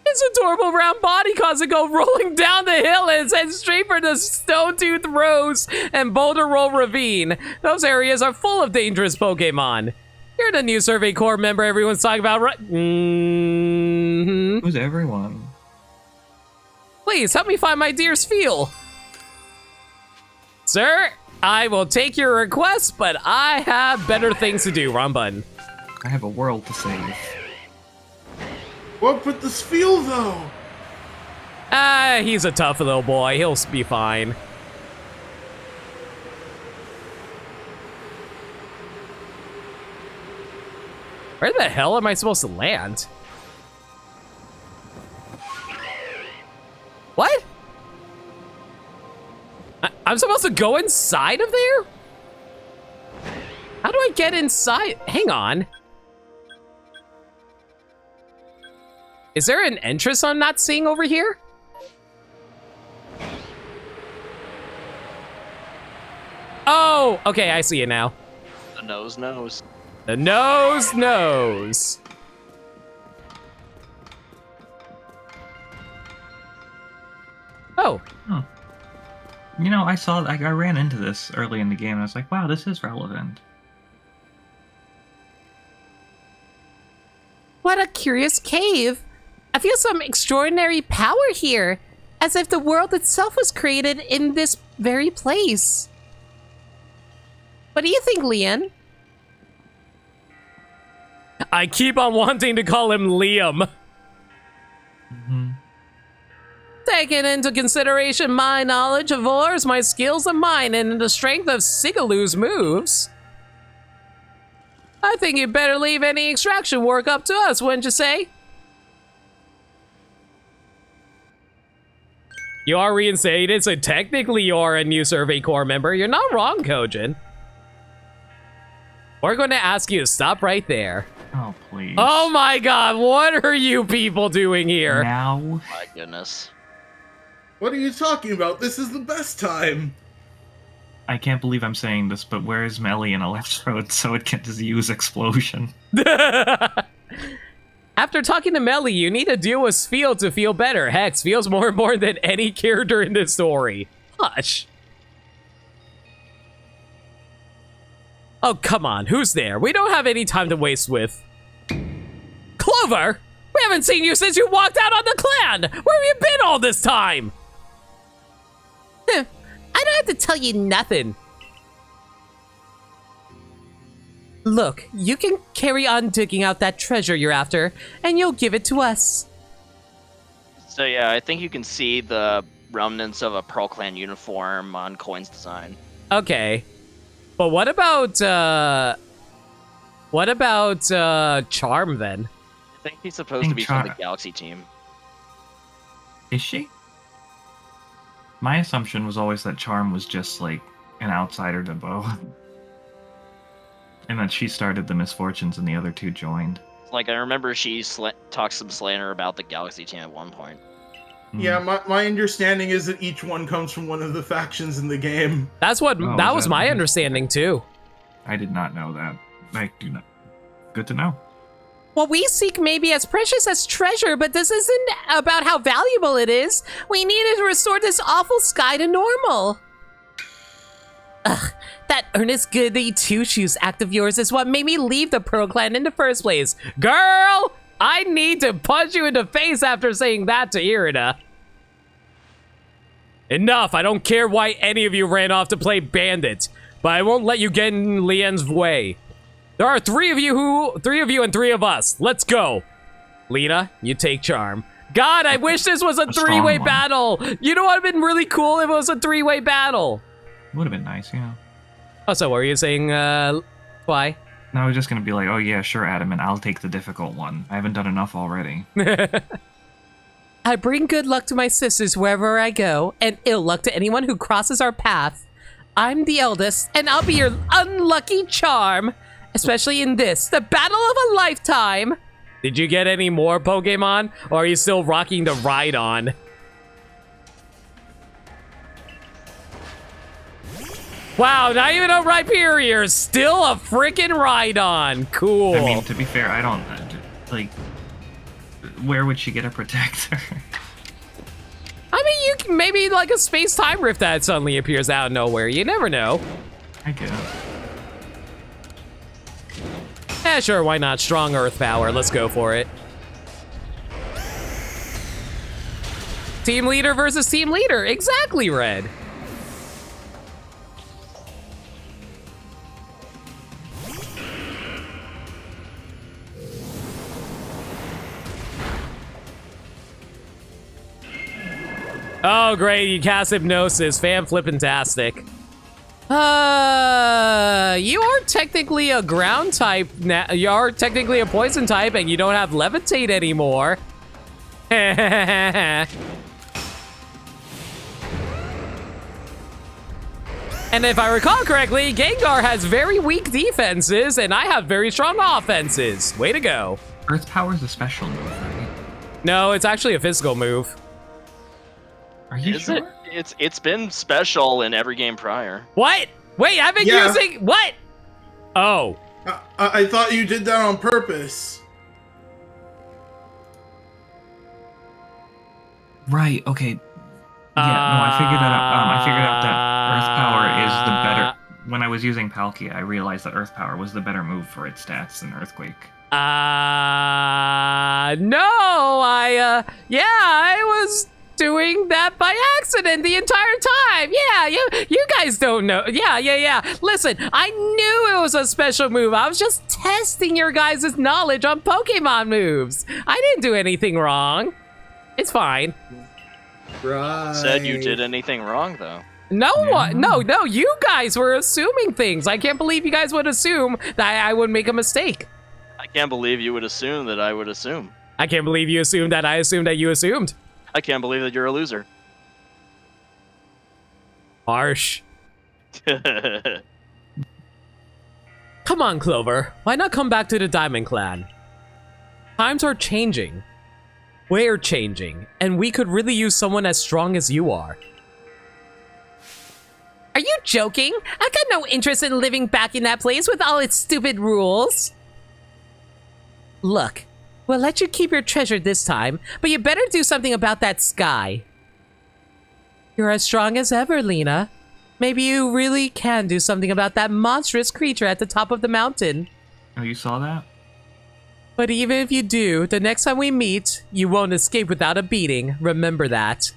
His adorable round body caused it go rolling down the hill and head straight for the Stone-Tooth Rose and Boulder Roll Ravine. Those areas are full of dangerous Pokemon. You're the new Survey Corps member everyone's talking about, right? Mm-hmm. Who's everyone? Please, help me find my dear Spheal. Sir, I will take your request, but I have better things to do. Wrong button. I have a world to save. What with the Spheal, though? He's a tough little boy. He'll be fine. Where the hell am I supposed to land? What? I'm supposed to go inside of there? How do I get inside? Hang on. Is there an entrance I'm not seeing over here? Oh, okay, I see it now. The nose knows. The nose knows. Oh. Huh. You know, I ran into this early in the game and I was like, wow, this is relevant. What a curious cave. I feel some extraordinary power here, as if the world itself was created in this very place. What do you think, Lian? I keep on wanting to call him Liam. Mm-hmm. Taking into consideration my knowledge of ores, my skills of mining, and the strength of Sigaloo's moves, I think you'd better leave any extraction work up to us, wouldn't you say? You are reinstated, so technically you're a new Survey Corps member. You're not wrong, Kojin. We're going to ask you to stop right there. Oh, please. Oh my god, what are you people doing here? Now. My goodness. What are you talking about? This is the best time. I can't believe I'm saying this, but where is Melly in Electrode so it can just use explosion? After talking to Melly, you need to deal with Sfeel to feel better. Heck, Sfeel's more important than any character in this story. Hush. Oh, come on. Who's there? We don't have any time to waste with. Clover! We haven't seen you since you walked out on the clan! Where have you been all this time? I don't have to tell you nothing. Look, you can carry on digging out that treasure you're after, and you'll give it to us. So yeah, I think you can see the remnants of a Pearl Clan uniform on Coin's design. Okay. But what about Charm then? I think he's supposed to be from the Char- Galaxy team. Is she? My assumption was always that Charm was just like an outsider to Bo. And that she started the misfortunes and the other two joined. Like, I remember she talked some slander about the Galaxy team at one point. Yeah, my understanding is that each one comes from one of the factions in the game. That's what Oh, that is was that- my understanding too. I did not know that. I do not. Good to know. What we seek may be as precious as treasure, but this isn't about how valuable it is. We need to restore this awful sky to normal. Ugh, that earnest goody two-shoes act of yours is what made me leave the Pearl Clan in the first place. Girl, I need to punch you in the face after saying that to Irida. Enough, I don't care why any of you ran off to play bandit, but I won't let you get in Lien's way. There are three of you and three of us. Let's go. Lena, you take Charm. God, I wish this was a strong three-way one. battle. You know what would have been really cool if it was a three-way battle? Would have been nice, you know. Oh, so what were you saying, why? No, I was just gonna be like, oh yeah, sure, Adam, and I'll take the difficult one. I haven't done enough already. I bring good luck to my sisters wherever I go, and ill luck to anyone who crosses our path. I'm the eldest, and I'll be your unlucky charm, especially in this, the battle of a lifetime. Did you get any more Pokemon, or are you still rocking the Rhydon? Wow, not even a Rhyperior, still a freaking Rhydon. Cool. I mean, to be fair, I don't like. Where would she get a protector? I mean, you can maybe like a space-time rift that suddenly appears out of nowhere. You never know. I guess. Yeah, sure, why not? Strong Earth power. Let's go for it. Team leader versus team leader. Exactly, Red. Oh, great. You cast Hypnosis. Fan-flippin-tastic. You are technically a ground type. You are technically a poison type, and you don't have Levitate anymore. And if I recall correctly, Gengar has very weak defenses, and I have very strong offenses. Way to go. Earth Power is a special move, right? No, it's actually a physical move. Are you Is sure? it? It's been special in every game prior. What? Wait, I've been Yeah. using... What? Oh. I thought you did that on purpose. Right. Okay. Yeah. No, I figured that out. I figured out that Earth Power is the better. When I was using Palkia, I realized that Earth Power was the better move for its stats than Earthquake. No, yeah, I was doing that by accident the entire time. Yeah, you guys don't know. Yeah. Listen, I knew it was a special move. I was just testing your guys' knowledge on Pokemon moves. I didn't do anything wrong. It's fine. Right. Said you did anything wrong, though. No, no, you guys were assuming things. I can't believe you guys would assume that I would make a mistake. I can't believe you would assume that I would assume. I can't believe you assumed that I assumed that you assumed. I can't believe that you're a loser. Harsh. Come on, Clover. Why not come back to the Diamond Clan? Times are changing. We're changing, and we could really use someone as strong as you are. Are you joking? I got no interest in living back in that place with all its stupid rules. Look, we'll let you keep your treasure this time, but you better do something about that sky. You're as strong as ever, Lena. Maybe you really can do something about that monstrous creature at the top of the mountain. Oh, you saw that? But even if you do, the next time we meet, you won't escape without a beating. Remember that.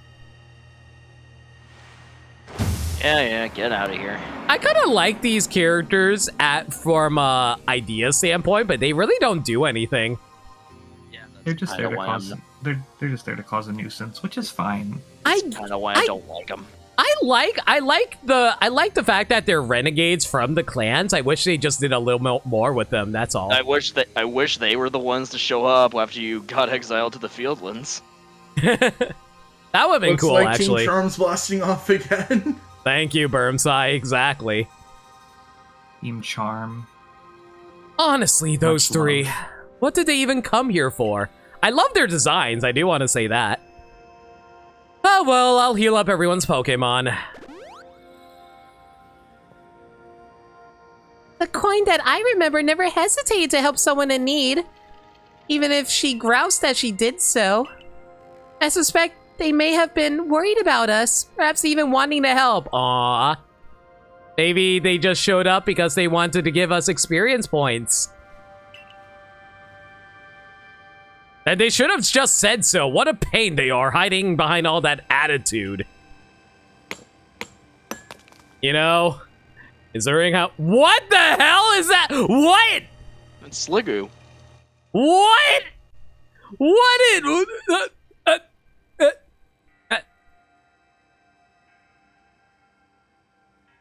Yeah, get out of here. I kind of like these characters from a idea standpoint, but they really don't do anything. Yeah, They're just there to why cause. They're just there to cause a nuisance, which is fine. kind of why I don't like them. I like the fact that they're renegades from the clans. I wish they just did a little more with them. That's all. I wish they were the ones to show up after you got exiled to the Fieldlands. That would have been Looks cool, like actually. Team Charm's blasting off again. Thank you, Bermsai. Exactly. Team Charm. Honestly, those Much three. love. What did they even come here for? I love their designs. I do want to say that. Oh, well, I'll heal up everyone's Pokemon. The coin that I remember never hesitated to help someone in need, even if she groused as she did so. I suspect they may have been worried about us, perhaps even wanting to help. Aww. Maybe they just showed up because they wanted to give us experience points. And they should have just said so. What a pain they are, hiding behind all that attitude. You know? Is there ring out? What the hell is that? What? It's Sliggoo. What? What did...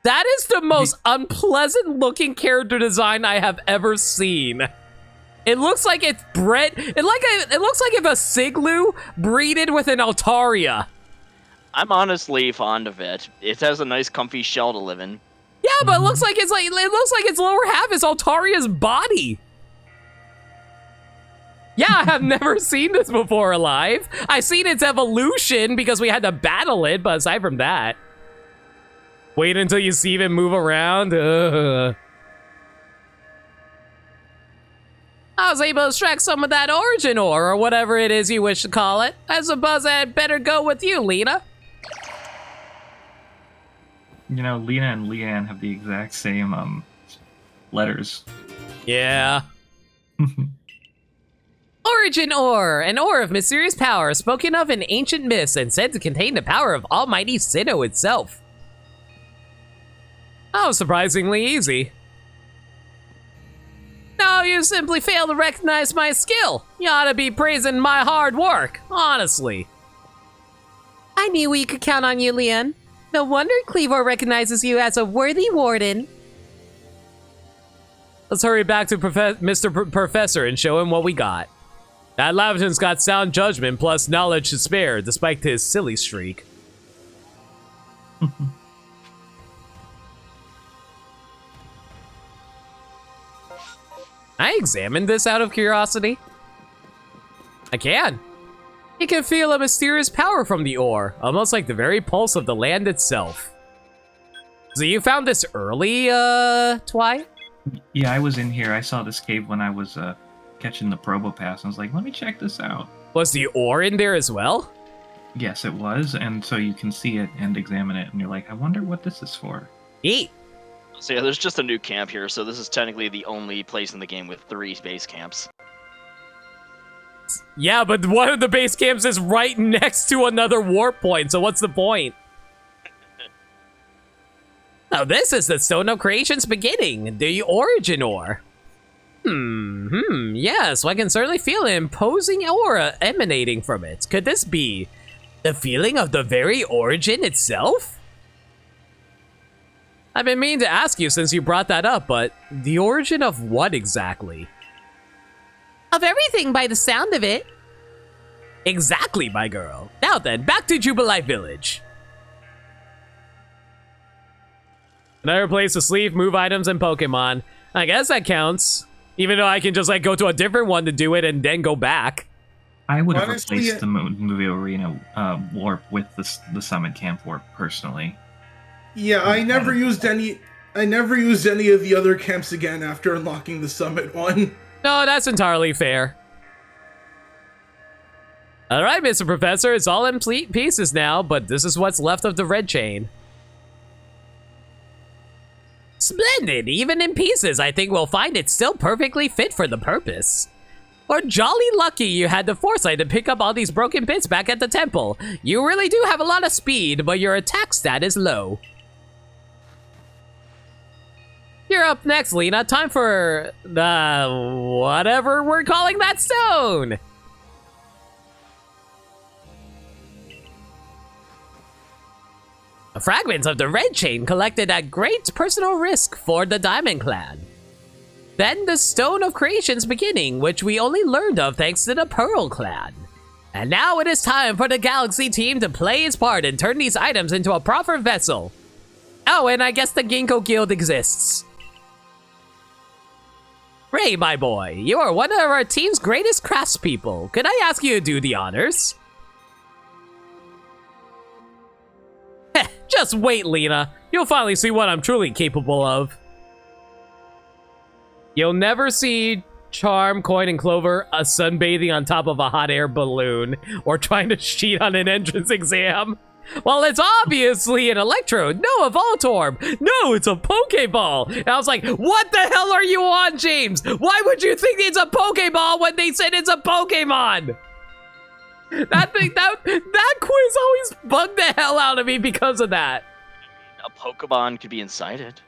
That is the most unpleasant looking character design I have ever seen. It looks like it's bred. It looks like if a Siglu breeded with an Altaria. I'm honestly fond of it. It has a nice, comfy shell to live in. Yeah, but it looks like its lower half is Altaria's body. Yeah, I have never seen this before alive. I've seen its evolution because we had to battle it, but aside from that, wait until you see it move around. I was able to extract some of that origin ore, or whatever it is you wish to call it. I suppose I'd better go with you, Lena. You know, Lena and Leanne have the exact same letters. Yeah. Origin ore, an ore of mysterious power, spoken of in ancient myths and said to contain the power of almighty Sinnoh itself. Oh, surprisingly easy. No, you simply fail to recognize my skill. You ought to be praising my hard work, honestly. I knew we could count on you, Leanne. No wonder Cleavor recognizes you as a worthy warden. Let's hurry back to Mr. Professor and show him what we got. That Laventon's got sound judgment plus knowledge to spare, despite his silly streak. I examined this out of curiosity. I can. You can feel a mysterious power from the ore, almost like the very pulse of the land itself. So you found this early, Twy? Yeah, I was in here. I saw this cave when I was catching the Probopass. I was like, let me check this out. Was the ore in there as well? Yes, it was, and so you can see it and examine it, and you're like, I wonder what this is for. Neat. So yeah, there's just a new camp here, so this is technically the only place in the game with 3 base camps. Yeah, but one of the base camps is right next to another warp point, so what's the point? Now this is the Stone of Creation's beginning, the origin ore. Yes, I can certainly feel an imposing aura emanating from it. Could this be the feeling of the very origin itself? I've been meaning to ask you since you brought that up, but the origin of what exactly? Of everything by the sound of it. Exactly, my girl. Now then, back to Jubilee Village. Another place to sleep, move items, and Pokemon. I guess that counts. Even though I can just like go to a different one to do it and then go back. I would have Honestly, replaced the movie arena warp with the summit camp warp personally. Yeah, I never used any of the other camps again after unlocking the summit one. No, that's entirely fair. Alright, Mr. Professor, it's all in pieces now, but this is what's left of the red chain. Splendid! Even in pieces, I think we'll find it still perfectly fit for the purpose. We're jolly lucky you had the foresight to pick up all these broken bits back at the temple. You really do have a lot of speed, but your attack stat is low. You're up next, Lena. Time for whatever we're calling that stone. Fragments of the red chain collected at great personal risk for the Diamond Clan. Then the Stone of Creation's beginning, which we only learned of thanks to the Pearl Clan. And now it is time for the Galaxy team to play its part and turn these items into a proper vessel. Oh, and I guess the Ginkgo Guild exists. Ray, my boy, you are one of our team's greatest craftspeople. Could I ask you to do the honors? Heh, just wait, Lena. You'll finally see what I'm truly capable of. You'll never see Charm, Coin, and Clover sunbathing on top of a hot air balloon or trying to cheat on an entrance exam. Well, it's obviously an Electrode. No, a Voltorb. No, it's a Pokeball. And I was like, what the hell are you on, James? Why would you think it's a Pokeball when they said it's a Pokemon? That quiz always bugged the hell out of me because of that. A Pokemon could be inside it.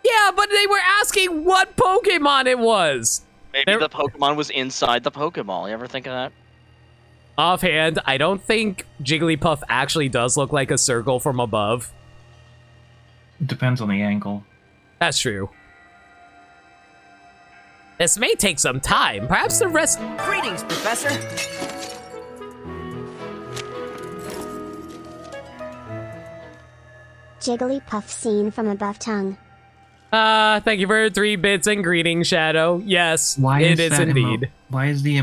Yeah, but they were asking what Pokemon it was. Maybe the Pokemon was inside the Pokeball. You ever think of that? Offhand, I don't think Jigglypuff actually does look like a circle from above. Depends on the angle. That's true. This may take some time. Perhaps the rest... Greetings, Professor. Jigglypuff seen from above tongue. Thank you for 3 bits and greetings, Shadow. Yes, it is indeed. Why is the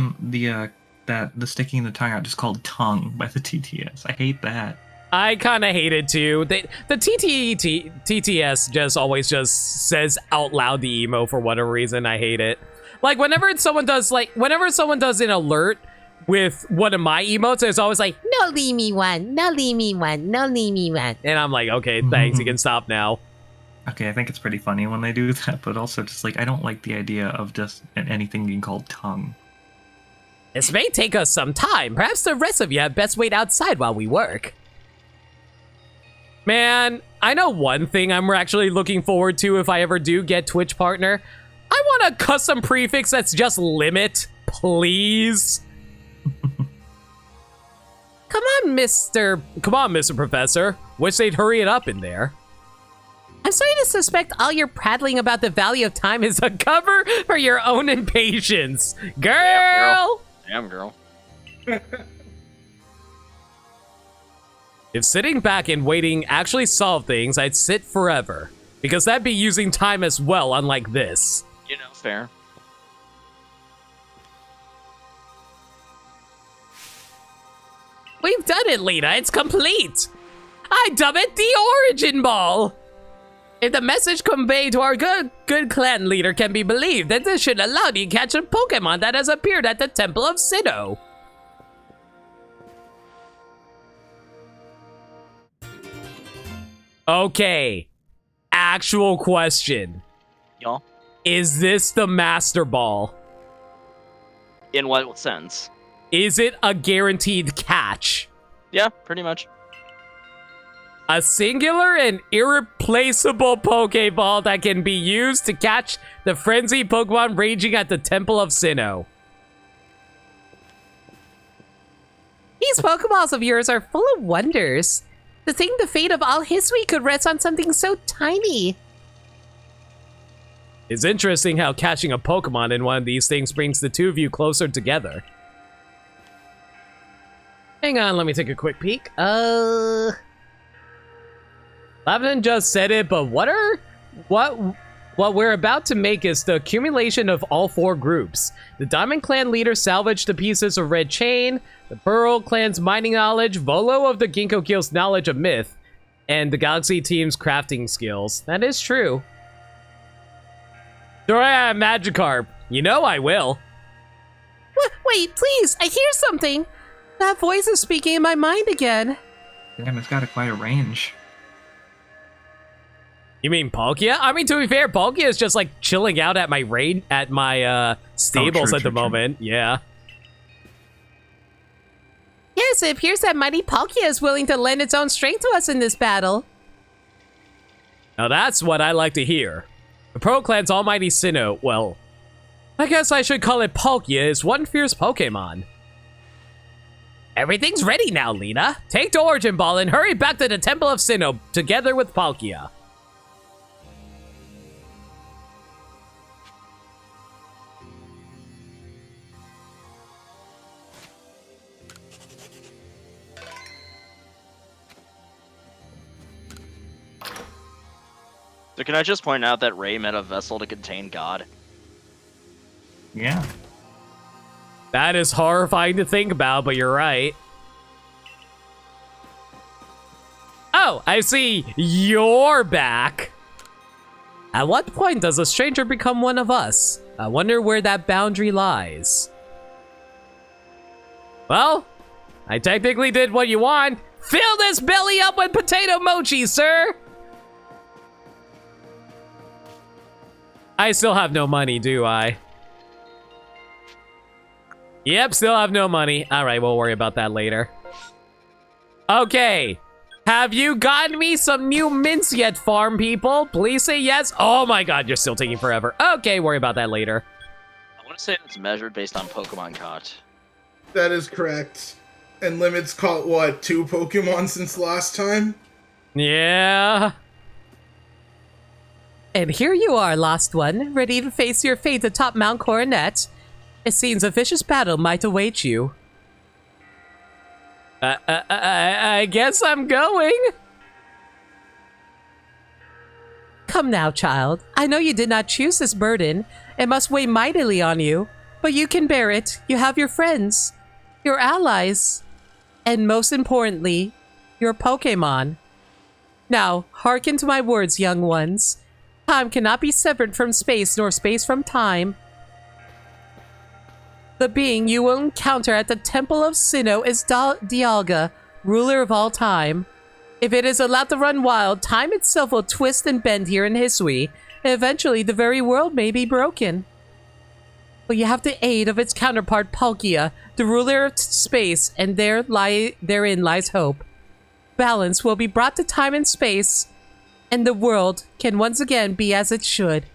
sticking the tongue out just called tongue by the TTS? I hate that. I kind of hate it too. The TTS just always just says out loud the emo for whatever reason. I hate it. Like whenever someone does an alert with one of my emotes, it's always like, No leave me one, no leave me one, no leave me one. and I'm like, okay, thanks, you can stop now. Okay, I think it's pretty funny when they do that, but also just like I don't like the idea of just anything being called tongue. This may take us some time. Perhaps the rest of you had best wait outside while we work. Man, I know one thing I'm actually looking forward to if I ever do get Twitch partner. I want a custom prefix that's just limit, please. Come on, Mr. Professor. Wish they'd hurry it up in there. I'm starting to suspect all your prattling about the value of time is A cover for your own impatience. Girl! Damn, girl. If sitting back and waiting actually solved things, I'd sit forever. Because that'd be using time as well, unlike this. You know, fair. We've done it, Lena. It's complete. I dub it the Origin Ball. If the message conveyed to our good clan leader can be believed, then this should allow you to catch a Pokemon that has appeared at the Temple of Sinnoh. Okay. Actual question. Y'all? Is this the Master Ball? In what sense? Is it a guaranteed catch? Yeah, pretty much. A singular and irreplaceable Pokeball that can be used to catch the frenzied Pokemon raging at the Temple of Sinnoh. These Pokeballs of yours are full of wonders. To think the fate of all history could rest on something so tiny. It's interesting how catching a Pokemon in one of these things brings the two of you closer together. Hang on, let me take a quick peek. Lavin just said it, but what we're about to make is the accumulation of all four groups. The Diamond Clan leader salvaged the pieces of Red Chain, the Pearl Clan's mining knowledge, Volo of the Ginkgo Guild's knowledge of myth, and the Galaxy team's crafting skills. That is true. Throw out Magikarp. You know I will. Wait, please, I hear something. That voice is speaking in my mind again. Damn, it's got quite a range. You mean Palkia? I mean, to be fair, Palkia is just like chilling out at my stables true, at the true. moment. Yeah. Yes, it appears that mighty Palkia is willing to lend its own strength to us in this battle. Now that's what I like to hear. The Pro Clan's almighty Sinnoh, well, I guess I should call it Palkia, is one fierce Pokemon. Everything's ready now, Lena. Take the Origin Ball and hurry back to the Temple of Sinnoh together with Palkia. So can I just point out that Ray met a vessel to contain God? Yeah. That is horrifying to think about, but you're right. Oh, I see. You're back. At what point does a stranger become one of us? I wonder where that boundary lies. Well, I technically did what you want. Fill this belly up with potato mochi, sir. I still have no money, do I? Yep, still have no money. All right, we'll worry about that later. Okay. Have you gotten me some new mints yet, farm people? Please say yes. Oh my god, you're still taking forever. Okay, worry about that later. I want to say it's measured based on Pokemon caught. That is correct. And Limit's caught, what, 2 Pokemon since last time? Yeah. And here you are, Lost One, ready to face your fate atop Mount Coronet. It seems a vicious battle might await you. I guess I'm going. Come now, child. I know you did not choose this burden. It must weigh mightily on you. But you can bear it. You have your friends, your allies, and most importantly, your Pokémon. Now, hearken to my words, young ones. Time cannot be severed from space, nor space from time. The being you will encounter at the Temple of Sinnoh is Dialga, ruler of all time. If it is allowed to run wild, time itself will twist and bend here in Hisui, and eventually the very world may be broken. But you have the aid of its counterpart Palkia, the ruler of space, and therein lies hope. Balance will be brought to time and space, and the world can once again be as it should.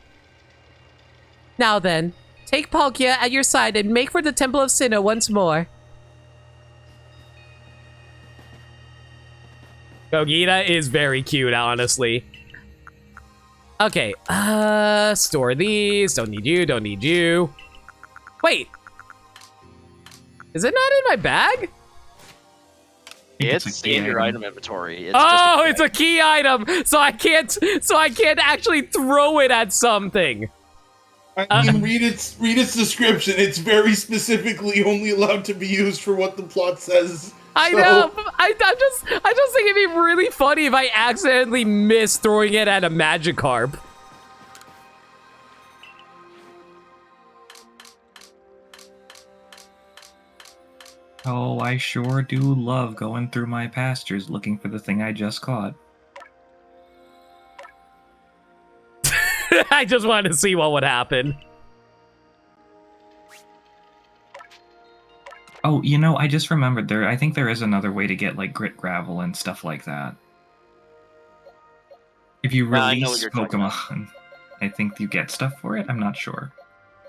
Now then, take Palkia at your side and make for the Temple of Sinnoh once more. Gogeta is very cute, honestly. Okay, store these. Don't need you, don't need you. Wait. Is it not in my bag? It's in your item inventory. It's Oh, just it's a key item, so I can't actually throw it at something. I mean, read its description. It's very specifically only allowed to be used for what the plot says. I So- know. I just think it'd be really funny if I accidentally missed throwing it at a Magikarp. Oh, I sure do love going through my pastures looking for the thing I just caught. I just wanted to see what would happen. Oh, you know, I just remembered I think there is another way to get like grit gravel and stuff like that. If you Yeah, I know what release you're talking about. Pokemon, I think you get stuff for it. I'm not sure.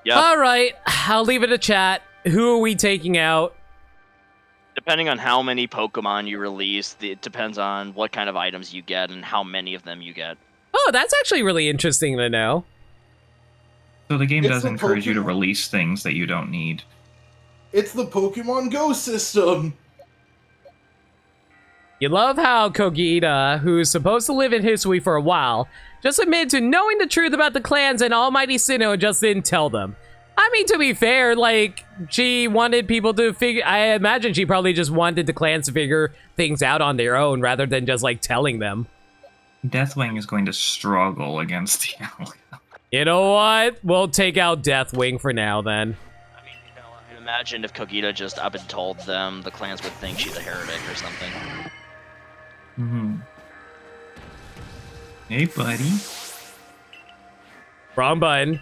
Yep. All right, I'll leave it to chat. Who are we taking out? Depending on how many Pokemon you release, it depends on what kind of items you get and how many of them you get. Oh, that's actually really interesting to know. So the game It's does the encourage you to Pokemon. release things that you don't need. It's the Pokemon Go system. You love how Kogita, who's supposed to live in Hisui for a while, just admitted to knowing the truth about the clans and Almighty Sinnoh and just didn't tell them. I mean, to be fair, like, she wanted people to figure... I imagine she probably just wanted the clans to figure things out on their own rather than just, like, telling them. Deathwing is going to struggle against the Owl. You know what? We'll take out Deathwing for now, then. I mean, I imagine if Kogita just up and told them, the clans would think she's a heretic or something. Mm-hmm. Hey, buddy. Wrong button.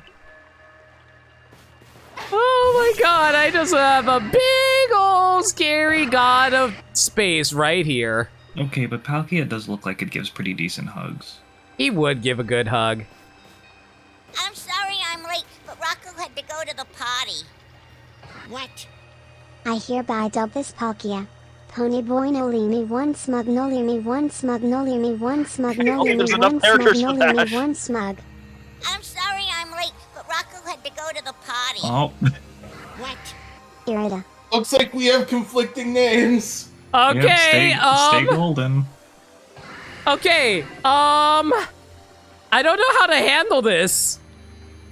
Oh my god, I just have a big old scary god of space right here. Okay, but Palkia does look like it gives pretty decent hugs. He would give a good hug. I'm sorry I'm late, but Rocco had to go to the party. What? I hereby dub this Palkia. Pony boy no leave me one smug, no leave me one smug, no leave me one smug, no Okay, leave there's me enough one smug, characters no for leave that. me one smug. I'm sorry I'm late, but Rocco had to go to the party. Oh, What? Irida. Looks like we have conflicting names. Okay, yeah, stay golden. okay, I don't know how to handle this.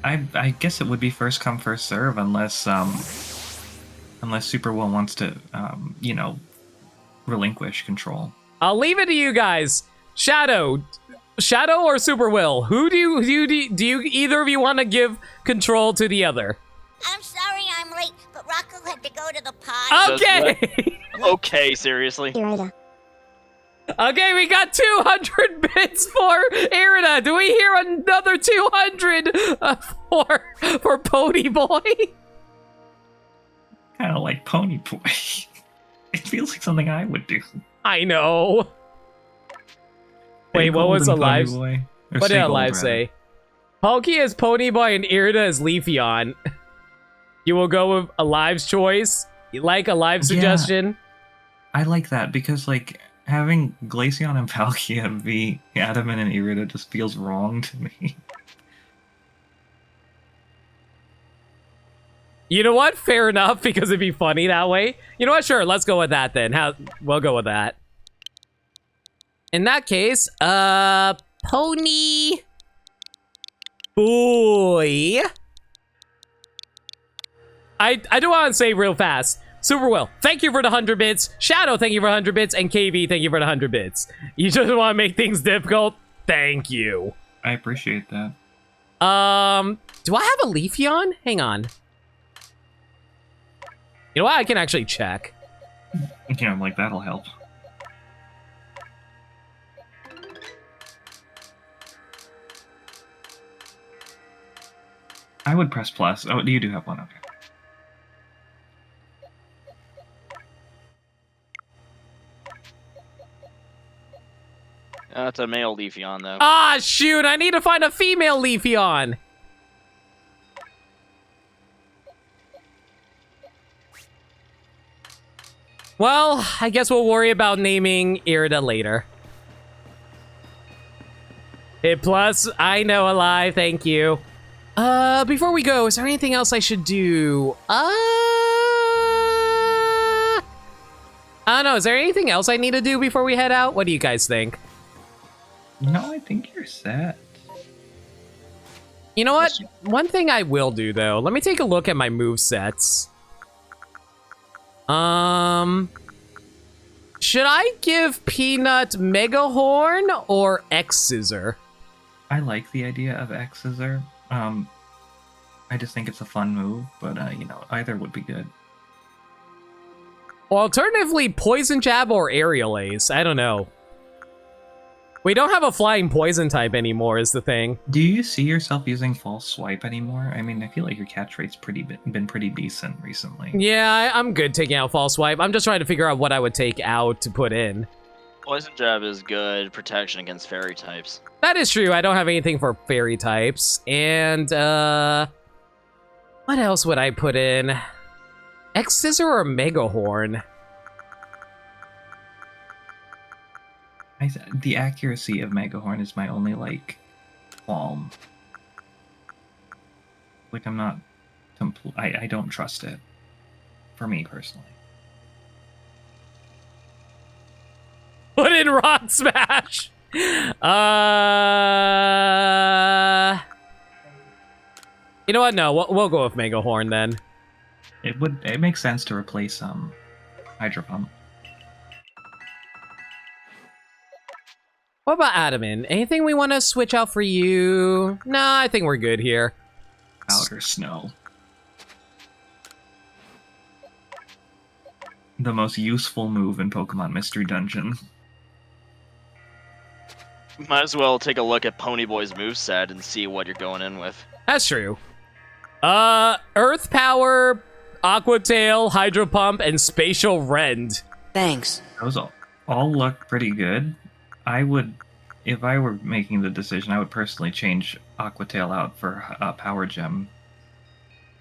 I guess it would be first come first serve unless Super Will wants to you know, relinquish control. I'll leave it to you guys. Shadow or Super Will? Who do you either of you want to give control to the other? I'm sorry I'm late, but Rocco had to go to the party. Okay. Okay, seriously? Irida. Okay, we got 200 bits for Irida. Do we hear another 200 for Pony Boy? Kind of like Pony Boy. It feels like something I would do. I know. Wait, what was the live? What did a live say? Palkia is Pony Boy and Irida is Leafeon. You will go with a live's choice? You like a live suggestion? I like that because, like, having Glaceon and Palkia be Adamant and Irida just feels wrong to me. You know what? Fair enough, because it'd be funny that way. You know what? Sure, let's go with that then. We'll go with that. In that case, Pony Boy. I do want to say real fast. Super Will, thank you for the 100 bits. Shadow, thank you for 100 bits. And KV, thank you for the 100 bits. You just want to make things difficult? Thank you. I appreciate that. Do I have a Leafeon? Hang on. You know what? I can actually check. Yeah, like, that'll help. I would press plus. Oh, you do have one, okay. That's a male Leafeon, though. Ah, shoot! I need to find a female Leafeon. Well, I guess we'll worry about naming Irida later. Hit plus, I know, alive, thank you. Before we go, is there anything else I should do? I don't know, is there anything else I need to do before we head out? What do you guys think? No, I think you're set. You know what? One thing I will do, though, let me take a look at my movesets. Should I give Peanut Mega Horn or X Scissor? I like the idea of X Scissor. I just think it's a fun move, but you know, either would be good. Or alternatively, Poison Jab or Aerial Ace. I don't know. We don't have a flying poison type anymore is the thing. Do you see yourself using false swipe anymore? I mean, I feel like your catch rate's been pretty decent recently. Yeah, I'm good taking out false swipe. I'm just trying to figure out what I would take out to put in. Poison jab is good protection against fairy types. That is true. I don't have anything for fairy types. And, what else would I put in? X-Scissor or Mega Horn? The accuracy of Megahorn is my only, like, qualm. Like, I'm not... I don't trust it. For me, personally. Put in Rock Smash! You know what? No, we'll go with Mega Horn then. It makes sense to replace, Hydro Pump. What about Adaman? Anything we want to switch out for you? Nah, I think we're good here. Powder Snow. The most useful move in Pokemon Mystery Dungeon. Might as well take a look at Ponyboy's moveset and see what you're going in with. That's true. Earth Power, Aqua Tail, Hydro Pump, and Spatial Rend. Thanks. Those all look pretty good. I would, if I were making the decision, I would personally change Aqua Tail out for Power Gem.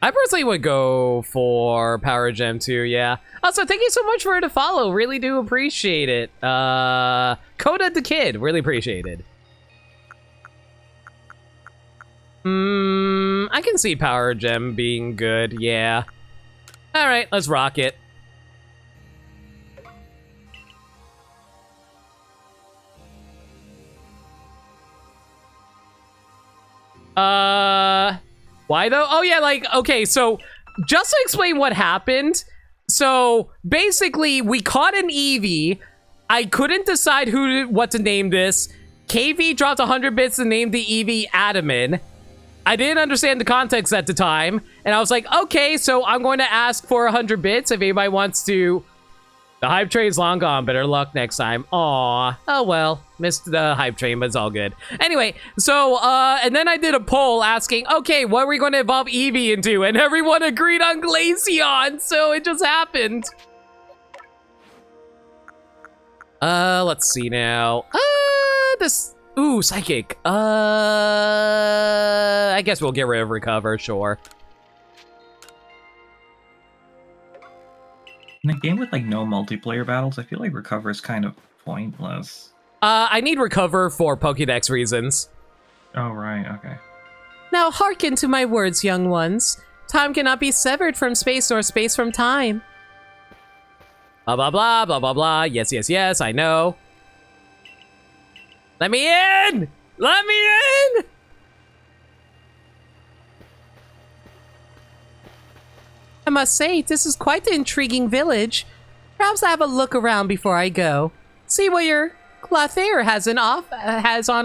I personally would go for Power Gem too, yeah. Also, thank you so much for the follow. Really do appreciate it. Coda the Kid, really appreciate it. I can see Power Gem being good, yeah. Alright, let's rock it. Why though? Oh yeah, like, okay, so just to explain what happened. So basically we caught an Eevee. I couldn't decide what to name this. KV dropped 100 bits to name the Eevee Adaman. I didn't understand the context at the time. And I was like, okay, so I'm going to ask for 100 bits if anybody wants to. The hype train's long gone. Better luck next time. Aw. Oh, well. Missed the hype train, but it's all good. Anyway, so, and then I did a poll asking, okay, what are we going to evolve Eevee into? And everyone agreed on Glaceon, so it just happened. Let's see now. Ooh, Psychic. I guess we'll get rid of Recover, sure. In a game with, like, no multiplayer battles, I feel like Recover is kind of pointless. I need Recover for Pokédex reasons. Oh, right, okay. Now hearken to my words, young ones. Time cannot be severed from space, nor space from time. Blah, blah, blah, blah, blah, blah. Yes, yes, yes, I know. Let me in! Let me in! I must say, this is quite the intriguing village. Perhaps I have a look around before I go. See what your Clothair has on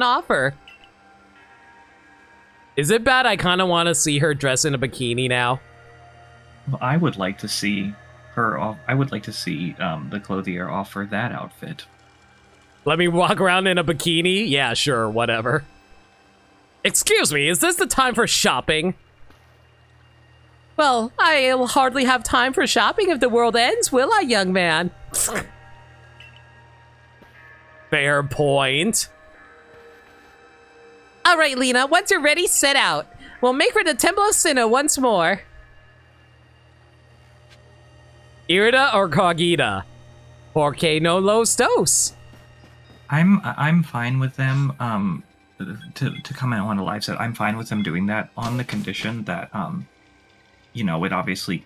offer. Is it bad I kind of want to see her dress in a bikini now? Well, I would like to see her I would like to see the Clothier offer that outfit. Let me walk around in a bikini? Yeah, sure, whatever. Excuse me, is this the time for shopping? Well, I'll hardly have time for shopping if the world ends, will I, young man? Fair point. All right, Lena, once you're ready, set out. We'll make for the Temple of Sinnoh once more. Irida or Kagita? Porque no los dos? I'm fine with them, to comment on a live set, I'm fine with them doing that on the condition that, you know, it obviously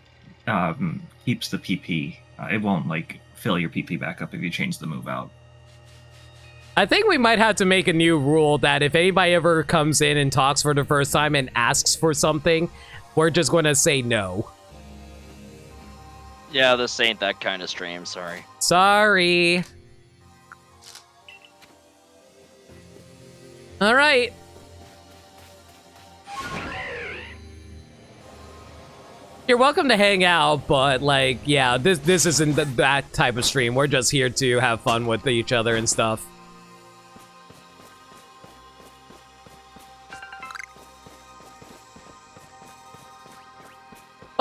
keeps the PP. It won't, like, fill your PP back up if you change the move out. I think we might have to make a new rule that if anybody ever comes in and talks for the first time and asks for something, we're just going to say no. Yeah, this ain't that kind of stream, sorry. Sorry. All right. You're welcome to hang out, but like, yeah, this isn't that type of stream. We're just here to have fun with each other and stuff.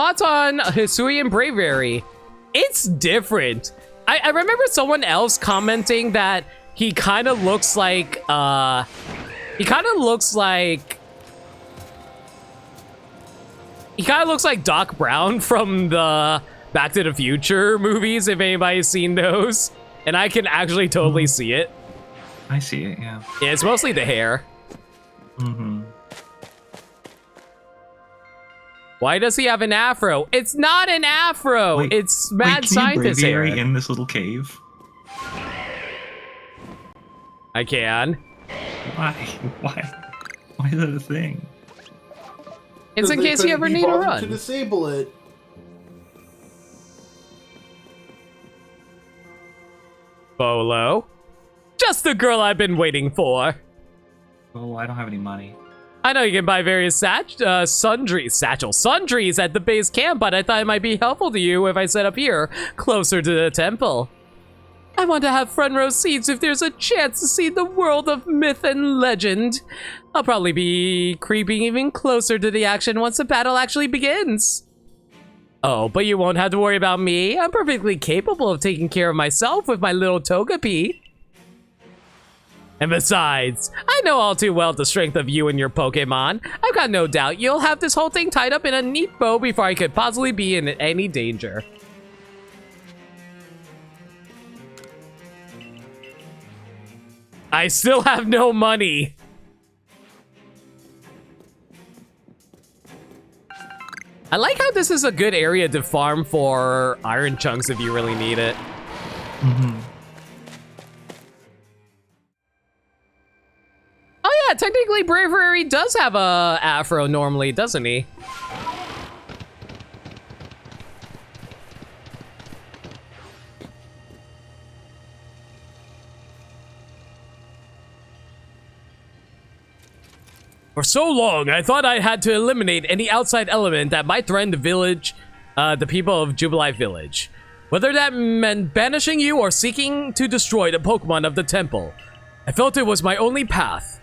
Thoughts on Hisui and Bravery? It's different. I remember someone else commenting that he kind of looks like, Doc Brown from the Back to the Future movies, if anybody's seen those. And I can actually totally see it. I see it, yeah. Yeah, it's mostly the hair. Mm-hmm. Why does he have an afro? It's not an afro. Wait, it's mad scientist hair. Braviary in this little cave? I can. Why? Why is that a thing? It's in case you ever need a run. To disable it. Bolo. Just the girl I've been waiting for. Oh, I don't have any money. I know you can buy various sundries at the base camp, but I thought it might be helpful to you if I set up here, closer to the temple. I want to have front row seats if there's a chance to see the world of myth and legend. I'll probably be creeping even closer to the action once the battle actually begins. Oh, but you won't have to worry about me. I'm perfectly capable of taking care of myself with my little Togepi. And besides, I know all too well the strength of you and your Pokemon. I've got no doubt you'll have this whole thing tied up in a neat bow before I could possibly be in any danger. I still have no money. I like how this is a good area to farm for iron chunks if you really need it. Mm-hmm. Oh yeah, technically Bravery does have a afro normally, doesn't he? For so long, I thought I had to eliminate any outside element that might threaten the village, the people of Jubilife Village. Whether that meant banishing you or seeking to destroy the Pokemon of the temple. I felt it was my only path.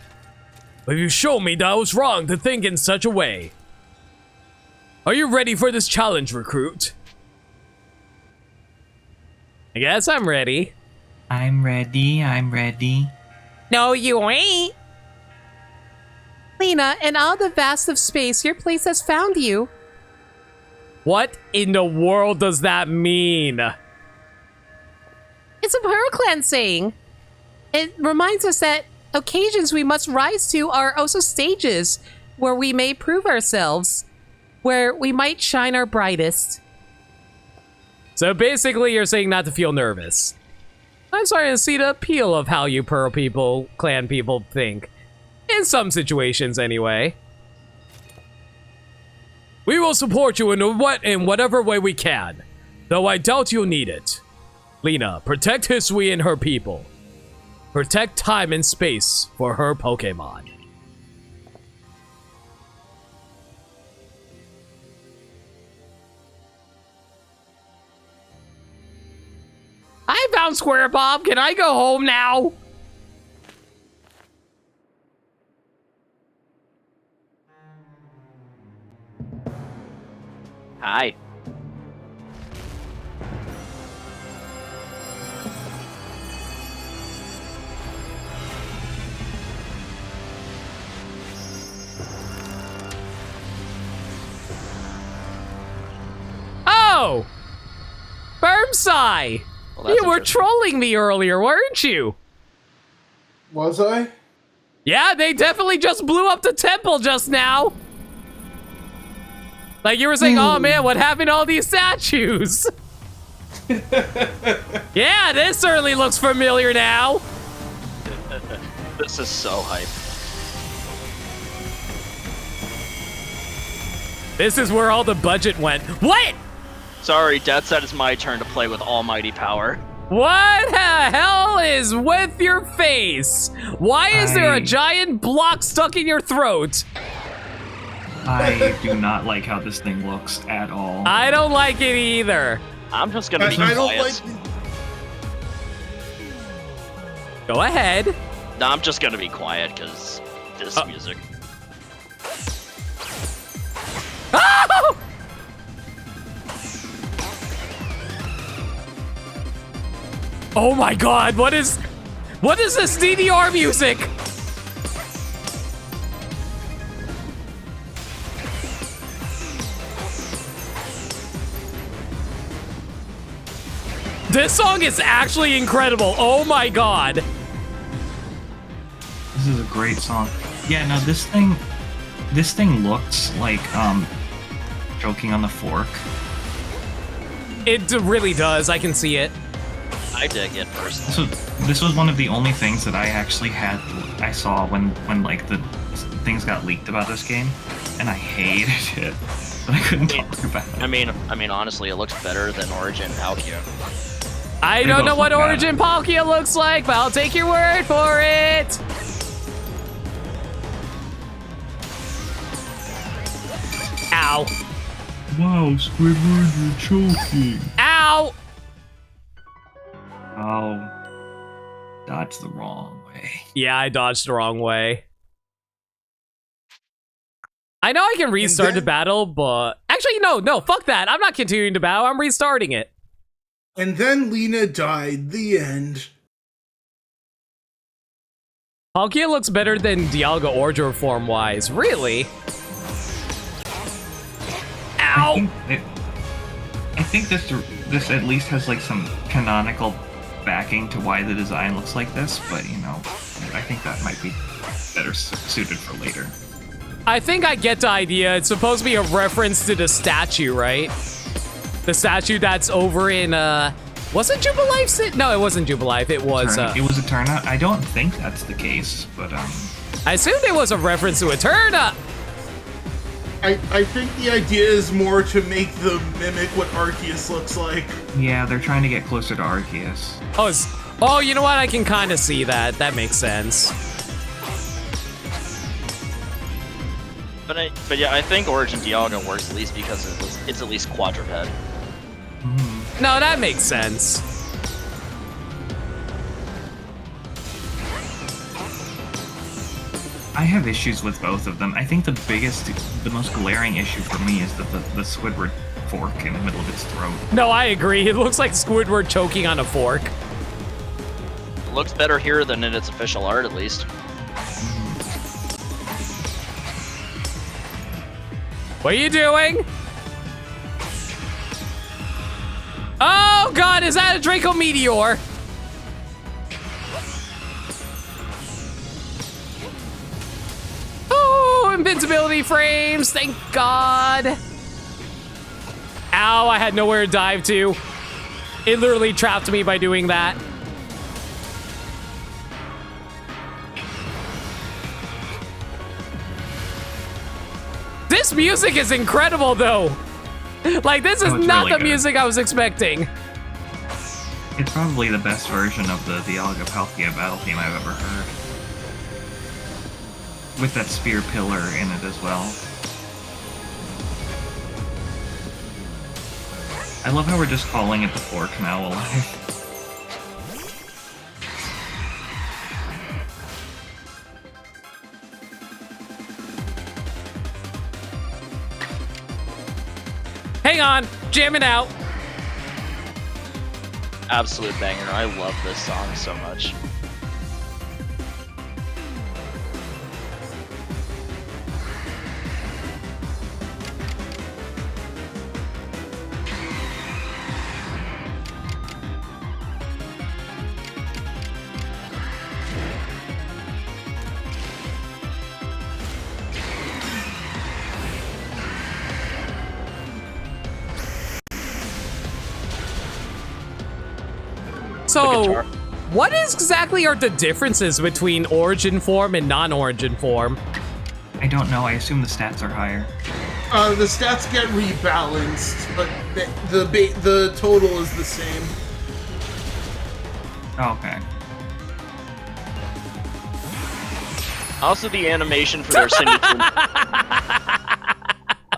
But you showed me that I was wrong to think in such a way. Are you ready for this challenge, recruit? I guess I'm ready. I'm ready. No, you ain't. Lena, in all the vast of space, your place has found you. What in the world does that mean? It's a Pearl saying. It reminds us that occasions we must rise to are also stages where we may prove ourselves, where we might shine our brightest. So basically you're saying not to feel nervous. I'm starting to see the appeal of how you Pearl people, clan people think. In some situations anyway. We will support you in whatever way we can, though I doubt you'll need it. Lena, protect Hisui and her people. Protect time and space for her Pokemon. I found Square Bob. Can I go home now? Hi. Oh! Bermsai! Well, that's You were interesting. trolling me earlier, weren't you? Was I? Yeah, they definitely just blew up the temple just now. Like you were saying, oh man, what happened to all these statues? Yeah, this certainly looks familiar now. This is so hype. This is where all the budget went. What? Sorry, Dad said it's my turn to play with almighty power. What the hell is with your face? Why is there a giant block stuck in your throat? I do not like how this thing looks at all. I don't like it either. I'm just gonna be I don't quiet. like. Go ahead. No, I'm just gonna be quiet because this music. Oh! Oh my god, what is this DDR music? This song is actually incredible. Oh my god. This is a great song. Yeah, no, this thing looks like choking on the fork. It really does. I can see it. I dig it personally. So this was one of the only things that I actually I saw when like the things got leaked about this game, and I hated it. But I couldn't talk about it. I mean, honestly, it looks better than Origin Palkia. I don't know what Origin Palkia looks like, but I'll take your word for it. Ow. Wow, Squidward, you're choking. Ow. Oh, that's the wrong way. Yeah, I dodged the wrong way. I know I can restart the battle, but actually, no, fuck that. I'm not continuing to battle. I'm restarting it. And then Lena died. The end. Palkia looks better than Dialga Ordre form-wise. Really? Ow! I think this at least has like some canonical backing to why the design looks like this, but you know, I think that might be better suited for later. I think I get the idea. It's supposed to be a reference to the statue, right? The statue that's over in, was it Jubilife? No, it wasn't Jubilife. It was, It was Eterna. I don't think that's the case, but, I assumed it was a reference to Eterna. I think the idea is more to make them mimic what Arceus looks like. Yeah, they're trying to get closer to Arceus. Oh, you know what? I can kind of see that. That makes sense. But yeah, I think Origin Dialga works at least because it's at least quadruped. No, that makes sense. I have issues with both of them. I think the most glaring issue for me is that the Squidward fork in the middle of its throat. No, I agree. It looks like Squidward choking on a fork. It looks better here than in its official art, at least. What are you doing? Oh god, is that a Draco Meteor? Oh, invincibility frames, thank god. Ow, I had nowhere to dive to. It literally trapped me by doing that. This music is incredible, though. Like, this is not really the good. music I was expecting. It's probably the best version of the Dialga Palkia battle theme I've ever heard. With that spear pillar in it as well. I love how we're just calling it the fork now alive. Hang on, jamming out. Absolute banger. I love this song so much. So, what exactly are the differences between origin form and non-origin form? I don't know, I assume the stats are higher. The stats get rebalanced, but the total is the same. Oh, okay. Also, the animation for their signature.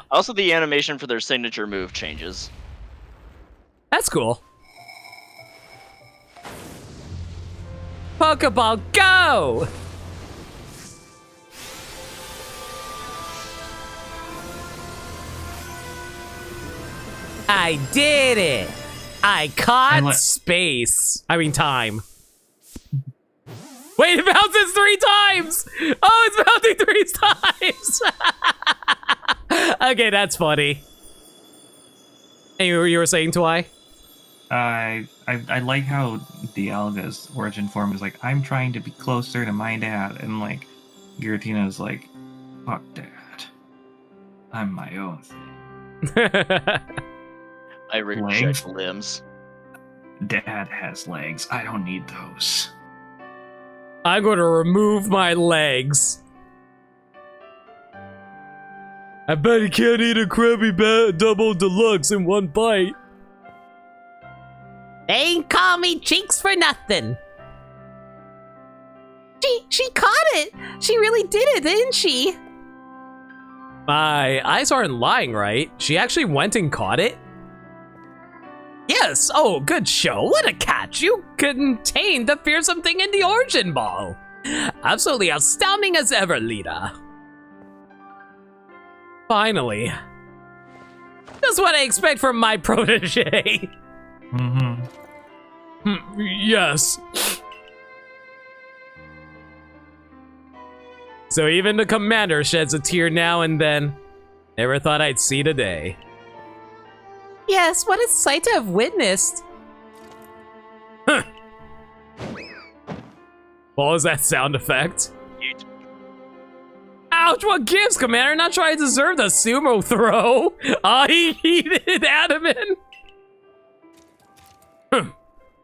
Also, the animation for their signature move changes. That's cool. Pokeball, go! I did it! I caught I space. I mean time. Wait, it bounces 3 times! Oh, it's bouncing 3 times! Okay, that's funny. And you were saying, Twy? I like how Dialga's origin form is like, I'm trying to be closer to my dad, and like Giratina's like, fuck dad. I'm my own thing. I reject Legs? limbs. Dad has legs. I don't need those. I'm going to remove my legs. I bet you can't eat a Krabby Double Deluxe in one bite. They ain't call me Cheeks for nothing. She caught it. She really did it, didn't she? My eyes aren't lying, right? She actually went and caught it? Yes! Oh, good show. What a catch! You contained the fearsome thing in the origin ball. Absolutely astounding as ever, Lita. Finally. That's what I expect from my protege. Yes. So even the commander sheds a tear now and then. Never thought I'd see the day. Yes, what a sight to have witnessed. Huh. What was that sound effect? Ouch, what gives, Commander? Not sure I deserve the sumo throw. I heated Adaman.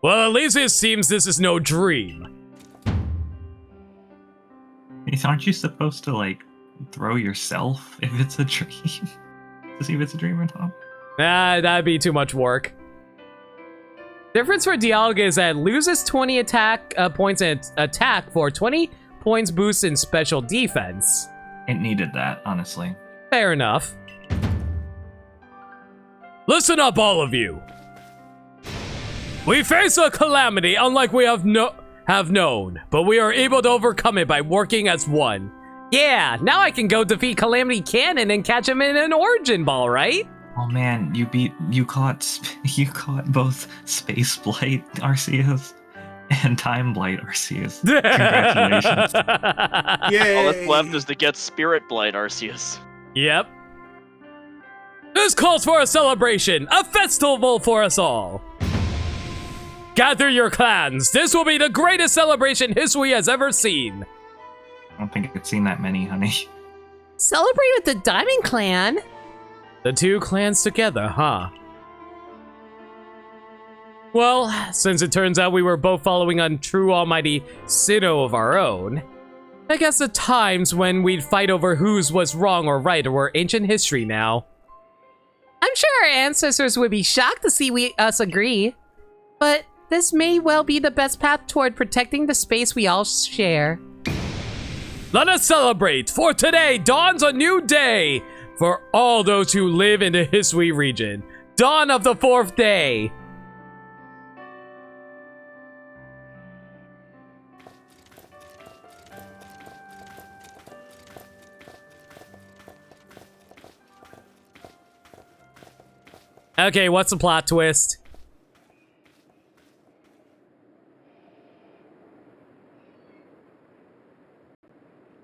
Well, at least it seems this is no dream. Aren't you supposed to like throw yourself if it's a dream? To see if it's a dream or not? That'd be too much work. Difference for Dialga is that it loses 20 attack points in attack for 20 points boost in special defense. It needed that, honestly. Fair enough. Listen up, all of you. We face a calamity unlike we have known, but we are able to overcome it by working as one. Yeah, now I can go defeat Calamity Cannon and catch him in an Origin Ball, right? Oh man, you caught both Space Blight Arceus and Time Blight Arceus. Congratulations. Yay! All that's left is to get Spirit Blight Arceus. Yep. This calls for a celebration, a festival for us all. Gather your clans. This will be the greatest celebration history has ever seen. I don't think I've seen that many, honey. Celebrate with the Diamond Clan. The two clans together, huh? Well, since it turns out we were both following on true almighty Sinnoh of our own, I guess the times when we'd fight over whose was wrong or right were ancient history now. I'm sure our ancestors would be shocked to see us agree, but this may well be the best path toward protecting the space we all share. Let us celebrate, for today dawns a new day for all those who live in the Hisui region. Dawn of the 4th day. Okay, what's the plot twist?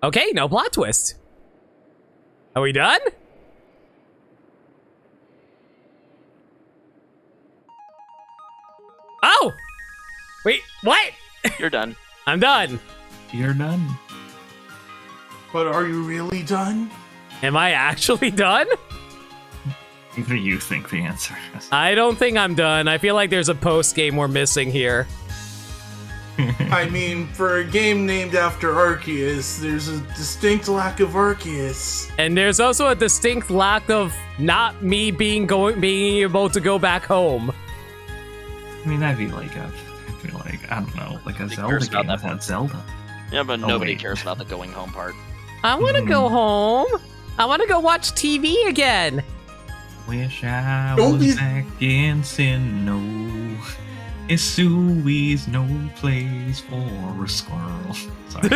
Okay, no plot twist. Are we done? Oh! Wait, what? You're done. I'm done. You're done. But are you really done? Am I actually done? Even you think the answer is. I don't think I'm done. I feel like there's a post game we're missing here. I mean, for a game named after Arceus, there's a distinct lack of Arceus. And there's also a distinct lack of not me being able to go back home. I mean, that'd be like I don't know, like a Zelda cares about game that without Zelda. Yeah, but Oh, nobody wait. cares about the going home part. I want to go home. I want to go watch TV again. Wish I Don't was be- back in Sinnoh. Isui's no place for a squirrel. Sorry.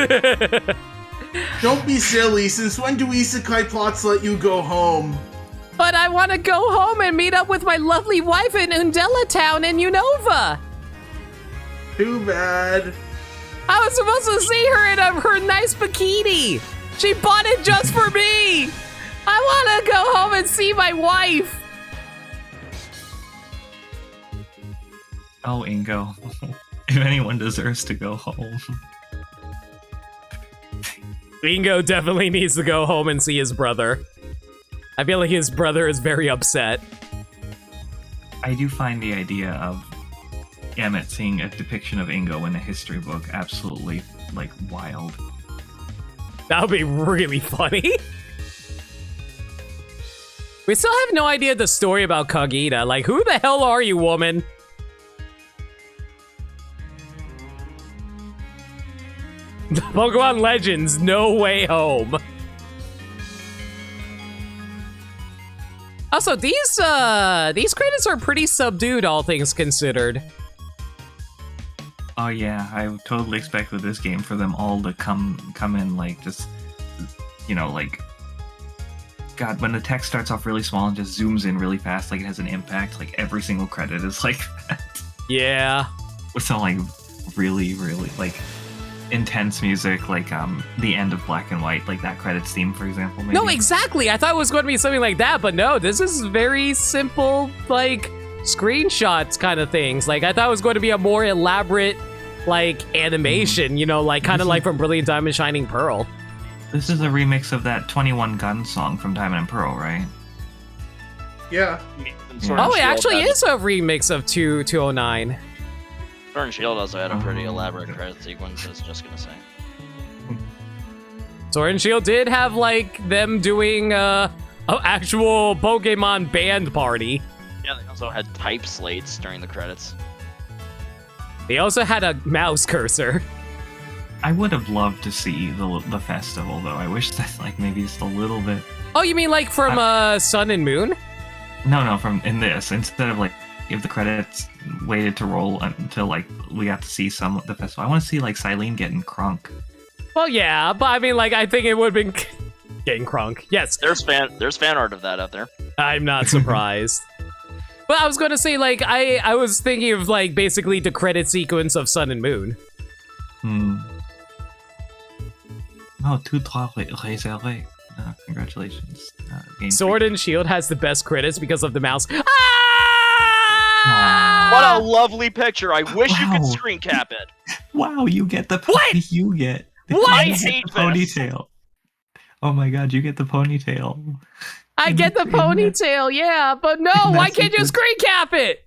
Don't be silly, since when do isekai plots let you go home? But I want to go home and meet up with my lovely wife in Undella Town in Unova. Too bad. I was supposed to see her in her nice bikini. She bought it just for me. I want to go home and see my wife. Oh, Ingo. If anyone deserves to go home. Bingo definitely needs to go home and see his brother. I feel like his brother is very upset. I do find the idea of Emmett seeing a depiction of Ingo in a history book absolutely, like, wild. That would be really funny. We still have no idea the story about Kagita. Like, who the hell are you, woman? Pokemon Legends, No Way Home. Also, these credits are pretty subdued, all things considered. Oh yeah, I totally expect with this game for them all to come in like just, you know, like, God, when the text starts off really small and just zooms in really fast, like it has an impact, like every single credit is like that. Yeah. With some like really, really like intense music, like the end of Black and White, like that credits theme, for example. Maybe. No, exactly. I thought it was going to be something like that, but no, this is very simple, like, screenshots kind of things. Like, I thought it was going to be a more elaborate, like, animation, you know, like, kind of like from Brilliant Diamond Shining Pearl. This is a remix of that 21 Gun song from Diamond and Pearl, right? Yeah. Oh, it actually is a remix of 209. Sword and Shield also had a pretty elaborate credit sequence, I was just gonna say. Sword and Shield did have, like, them doing an actual Pokemon band party. Yeah, they also had type slates during the credits. They also had a mouse cursor. I would have loved to see the festival, though. I wish that, like, maybe just a little bit. Oh, you mean like from Sun and Moon? No, from in this, instead of like if the credits waited to roll until like we got to see some of the festival. I want to see like Silene getting crunk. Well, yeah, but I mean, like, I think it would have been getting crunk. Yes, There's fan art of that out there. I'm not surprised. But I was going to say, like, I was thinking of, like, basically the credit sequence of Sun and Moon. Oh, tout droit réservé. Congratulations. Game Sword Freak. and Shield has the best credits because of the mouse. What a lovely picture! I wish you could Wow. screen cap it. Wow, you get the What? You get What? I you get hate the this. ponytail. Oh my God, you get the ponytail. I And get the you- and that- ponytail, yeah, but no, and why that's can't you because- screen cap it?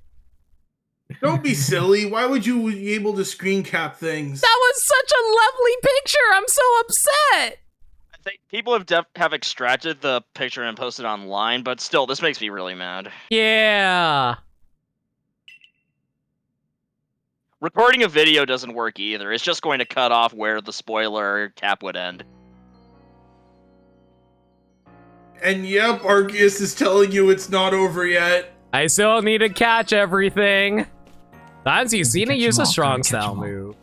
Don't be silly. Why would you be able to screen cap things? That was such a lovely picture. I'm so upset. I think people have extracted the picture and posted online, but still, this makes me really mad. Yeah. Recording a video doesn't work either. It's just going to cut off where the spoiler cap would end. And yep, Arceus is telling you it's not over yet. I still need to catch everything. Sometimes you've seen it Catch use 'em a all, strong gotta catch style 'em all. move.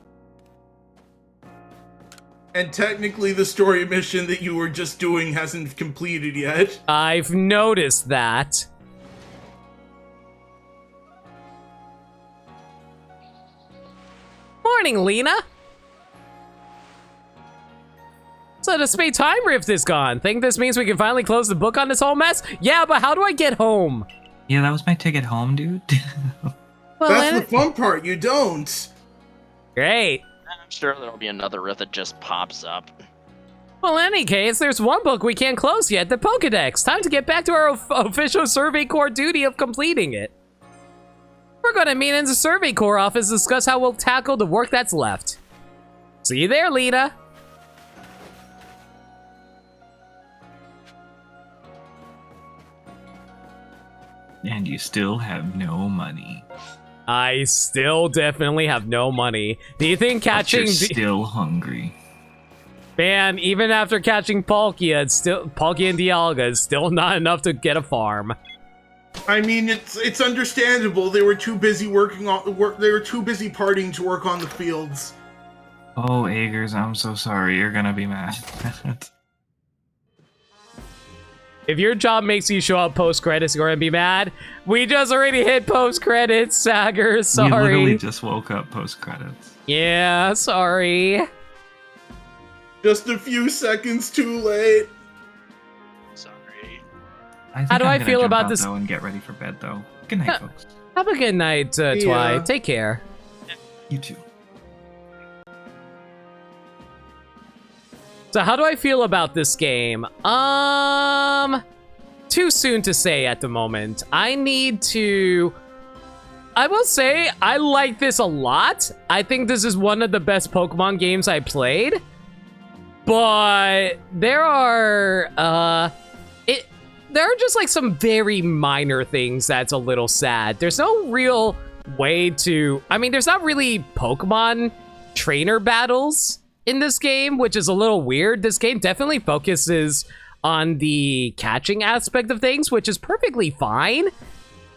And technically the story mission that you were just doing hasn't completed yet. I've noticed that. Morning, Lena. So the Spade Time Rift is gone. Think this means we can finally close the book on this whole mess? Yeah, but how do I get home? Yeah, that was my ticket home, dude. Well, That's then- the fun part, you don't. Great. I'm sure there'll be another rift that just pops up. Well, in any case, there's one book we can't close yet, the Pokedex. Time to get back to our official Survey Corps duty of completing it. We're gonna meet in the Survey Corps office to discuss how we'll tackle the work that's left. See you there, Lita. And you still have no money. I still definitely have no money. Do you think But catching you're still hungry. Man, even after catching Palkia, Palkia and Dialga is still not enough to get a farm. I mean, it's understandable. They were too busy working on work. They were too busy partying to work on the fields. Oh, Agers, I'm so sorry. You're gonna be mad. If your job makes you show up post-credits, you're gonna be mad. We just already hit post-credits, Sagger. Sorry. We literally just woke up post-credits. Yeah, sorry. Just a few seconds too late. Sorry. How do I feel about this? Though, and get ready for bed, though. Good night, folks. Have a good night, Twy. Take care. You too. So how do I feel about this game? Too soon to say at the moment. I will say I like this a lot. I think this is one of the best Pokemon games I played. But there are just like some very minor things that's a little sad. There's no real way to, there's not really Pokemon trainer battles in this game, which is a little weird. This game definitely focuses on the catching aspect of things, which is perfectly fine.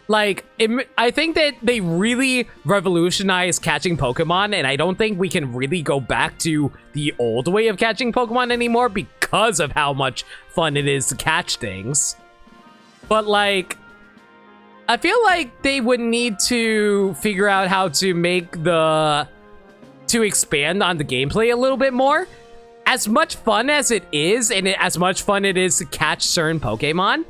Like, I think that they really revolutionized catching Pokemon, and I don't think we can really go back to the old way of catching Pokemon anymore because of how much fun it is to catch things. But, like, I feel like they would need to figure out how to make to expand on the gameplay a little bit more. As much fun as it is, and as much fun it is to catch certain Pokemon,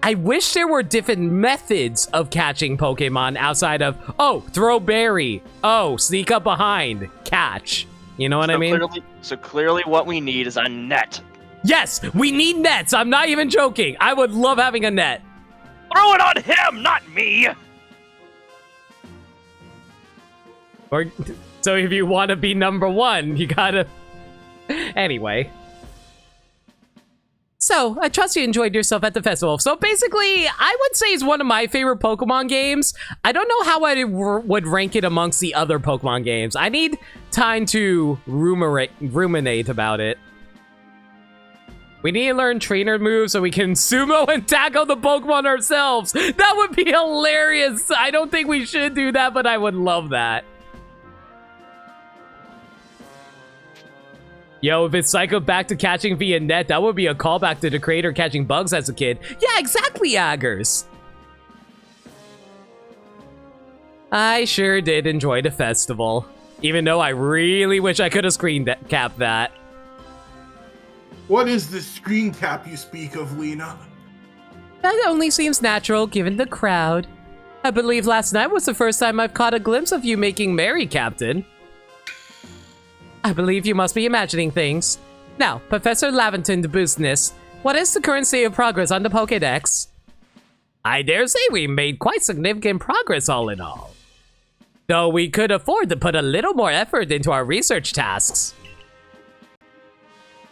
I wish there were different methods of catching Pokemon outside of, oh, throw berry, oh, sneak up behind, catch. You know what I mean? So clearly what we need is a net. Yes, we need nets. I'm not even joking. I would love having a net. Throw it on him, not me! Or, so if you want to be number one, you gotta... Anyway. So, I trust you enjoyed yourself at the festival. So basically, I would say it's one of my favorite Pokemon games. I don't know how I would rank it amongst the other Pokemon games. I need time to ruminate about it. We need to learn trainer moves so we can sumo and tackle the Pokemon ourselves. That would be hilarious. I don't think we should do that, but I would love that. Yo, if it's cycled back to catching via net, that would be a callback to the creator catching bugs as a kid. Yeah, exactly, Aggers. I sure did enjoy the festival, even though I really wish I could have screen capped that. What is the screen cap you speak of, Lena? That only seems natural given the crowd. I believe last night was the first time I've caught a glimpse of you making merry, Captain. I believe you must be imagining things. Now, Professor Laventon the business, what is the current state of progress on the Pokédex? I dare say we made quite significant progress all in all. Though we could afford to put a little more effort into our research tasks.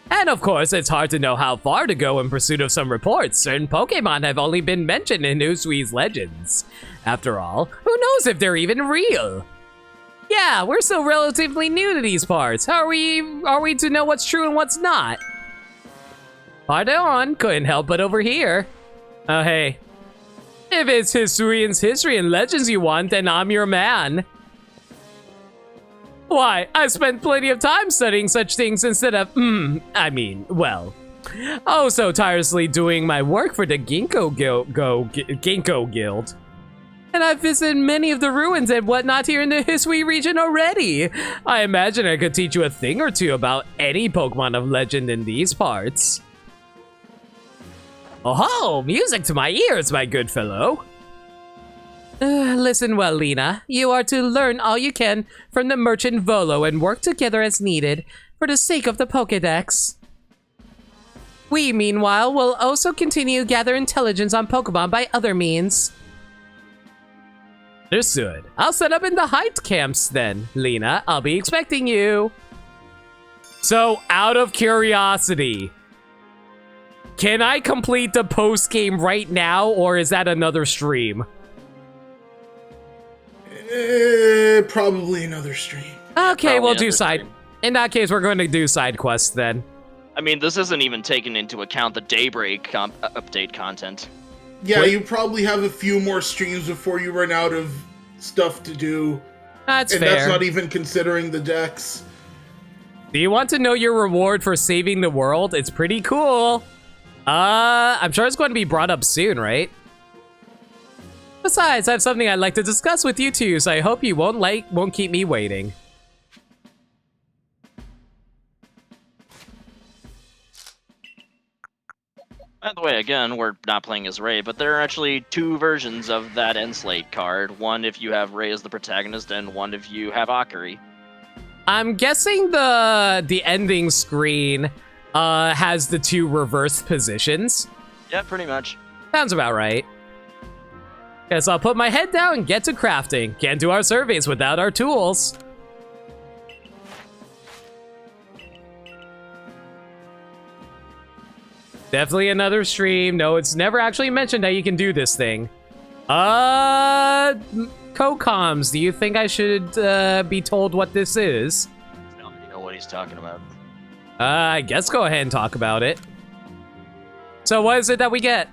And of course, it's hard to know how far to go in pursuit of some reports. Certain Pokemon have only been mentioned in Usui's legends. After all, who knows if they're even real? Yeah, we're still relatively new to these parts. How are we to know what's true and what's not? Pardon, couldn't help but overhear. Oh, hey. If it's Hisuian's history and legends you want, then I'm your man. Why, I spent plenty of time studying such things instead of, oh so tirelessly doing my work for the Ginkgo Guild. And I've visited many of the ruins and whatnot here in the Hisui region already. I imagine I could teach you a thing or two about any Pokemon of legend in these parts. Oh, music to my ears, my good fellow. Listen well, Lena. You are to learn all you can from the merchant Volo and work together as needed for the sake of the Pokédex. We, meanwhile, will also continue to gather intelligence on Pokemon by other means. Understood. I'll set up in the height camps then, Lena. I'll be expecting you. So, out of curiosity, can I complete the post game right now, or is that another stream? Probably another stream. Okay, Probably we'll do another side. stream. In that case, we're going to do side quests then. I mean, this isn't even taking into account the Daybreak update content. Yeah, Wait. you probably have a few more streams before you run out of stuff to do. That's and fair. that's not even considering the decks. Do you want to know your reward for saving the world? It's pretty cool. I'm sure it's going to be brought up soon, right? Besides, I have something I'd like to discuss with you two, so I hope you won't keep me waiting. By the way, again, we're not playing as Ray, but there are actually 2 versions of that end slate card. One if you have Ray as the protagonist, and one if you have Akari. I'm guessing the ending screen has the 2 reversed positions. Yeah, pretty much. Sounds about right. Guess I'll put my head down and get to crafting. Can't do our surveys without our tools. Definitely another stream. No, it's never actually mentioned that you can do this thing. Co-coms, do you think I should be told what this is? I don't know what he's talking about. I guess go ahead and talk about it. So what is it that we get?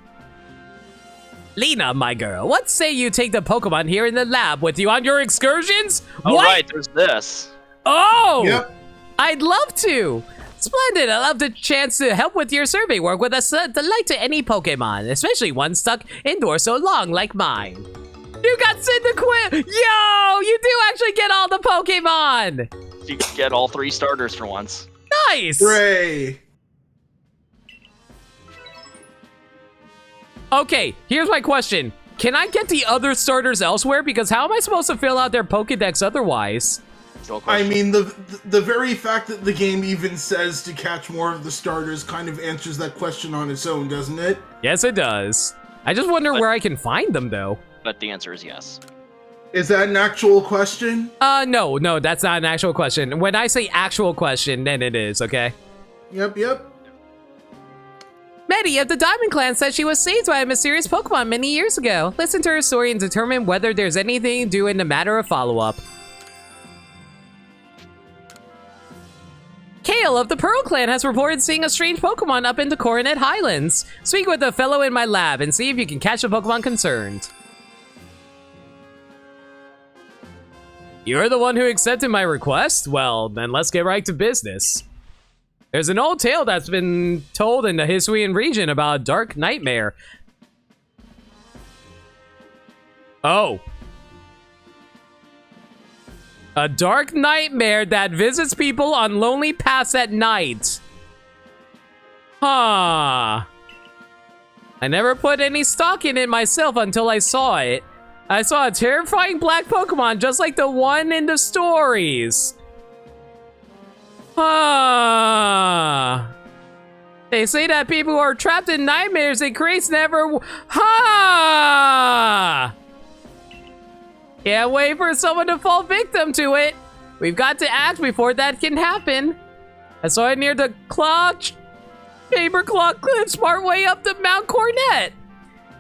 Lena, my girl, what say you take the Pokemon here in the lab with you on your excursions? Oh, what? right, there's this. Oh! Yep. I'd love to! Splendid! I love the chance to help with your survey work with a delight to any Pokemon, especially one stuck indoors so long like mine. You got Cyndaquil! Yo! You do actually get all the Pokemon! You can get all 3 starters for once. Nice! Ray. Okay, here's my question. Can I get the other starters elsewhere? Because how am I supposed to fill out their Pokedex otherwise? I mean, the very fact that the game even says to catch more of the starters kind of answers that question on its own, doesn't it? Yes, it does. I just wonder where I can find them, though. But the answer is yes. Is that an actual question? No, that's not an actual question. When I say actual question, then it is, okay? Yep. Medi of the Diamond Clan says she was saved by a mysterious Pokemon many years ago. Listen to her story and determine whether there's anything to do in the matter of follow-up. Kale of the Pearl Clan has reported seeing a strange Pokemon up in the Coronet Highlands. Speak with a fellow in my lab and see if you can catch the Pokemon concerned. You're the one who accepted my request? Well, then let's get right to business. There's an old tale that's been told in the Hisuian region about a dark nightmare. Oh. A dark nightmare that visits people on lonely paths at night. Huh. I never put any stock in it myself until I saw it. I saw a terrifying black Pokemon just like the one in the stories. Huh. They say that people who are trapped in nightmares it creates never... Huh. Can't wait for someone to fall victim to it. We've got to act before that can happen. I saw it near the paper clock cliffs part way up the Mount Cornet.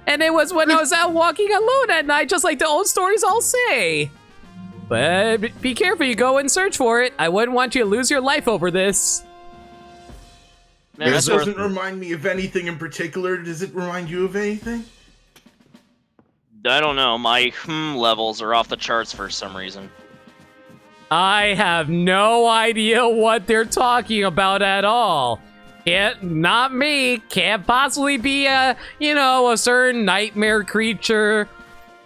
And it was when I was out walking alone at night, just like the old stories all say. But be careful, you go and search for it. I wouldn't want you to lose your life over this. Man, This that's doesn't remind me of anything in particular. Does it remind you of anything? I don't know. My levels are off the charts for some reason. I have no idea what they're talking about at all. Not me. Can't possibly be a certain nightmare creature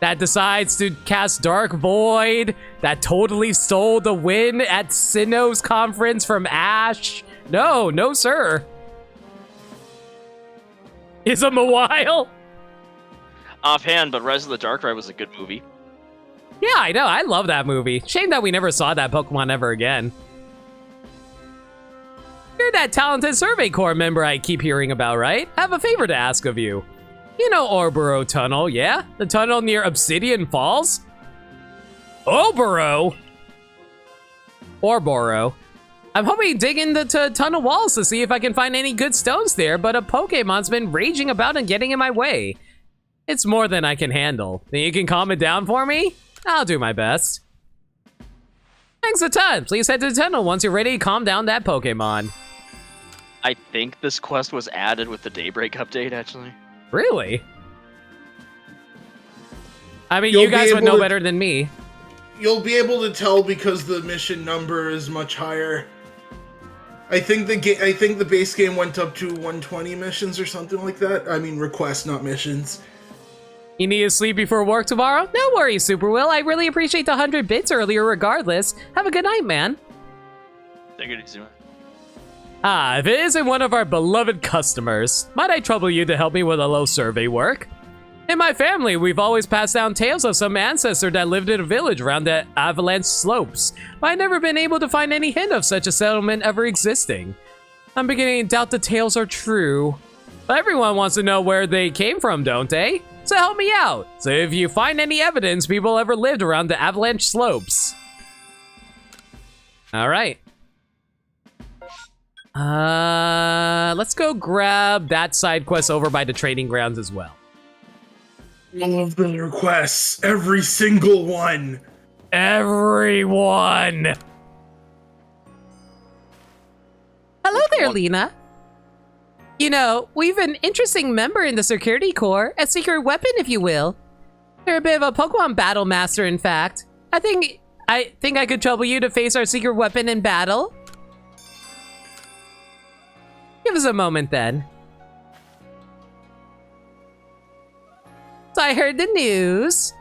that decides to cast Dark Void that totally stole the win at Sinnoh's conference from Ash. No, sir. It's a while. Offhand, but Rise of the Darkrai was a good movie. Yeah, I know. I love that movie. Shame that we never saw that Pokemon ever again. You're that talented Survey Corps member I keep hearing about, right? I have a favor to ask of you. You know Orboro Tunnel, yeah? The tunnel near Obsidian Falls? Orboro? I'm hoping to dig into tunnel walls to see if I can find any good stones there, but a Pokemon's been raging about and getting in my way. It's more than I can handle. Think you can calm it down for me? I'll do my best. Thanks a ton. Please head to the tunnel once you're ready to calm down that Pokemon. I think this quest was added with the Daybreak update, actually. Really? I mean, You'll you guys be would able know to- better than me. You'll be able to tell because the mission number is much higher. I think the base game went up to 120 missions or something like that. I mean requests, not missions. You need to sleep before work tomorrow? No worries, Super Will. I really appreciate the 100 bits earlier regardless. Have a good night, man. Take it easy, man. Ah, if it isn't one of our beloved customers, might I trouble you to help me with a little survey work? In my family, we've always passed down tales of some ancestor that lived in a village around the avalanche slopes, but I've never been able to find any hint of such a settlement ever existing. I'm beginning to doubt the tales are true. But everyone wants to know where they came from, don't they? So help me out. So if you find any evidence people ever lived around the avalanche slopes. All right. Let's go grab that side quest over by the trading grounds as well. All of the requests, every single one. Everyone. Hello there, Lena. You know, we've an interesting member in the security corps, a secret weapon, if you will. They're a bit of a Pokemon battle master, in fact. I think I could trouble you to face our secret weapon in battle. Give us a moment, then. So I heard the news.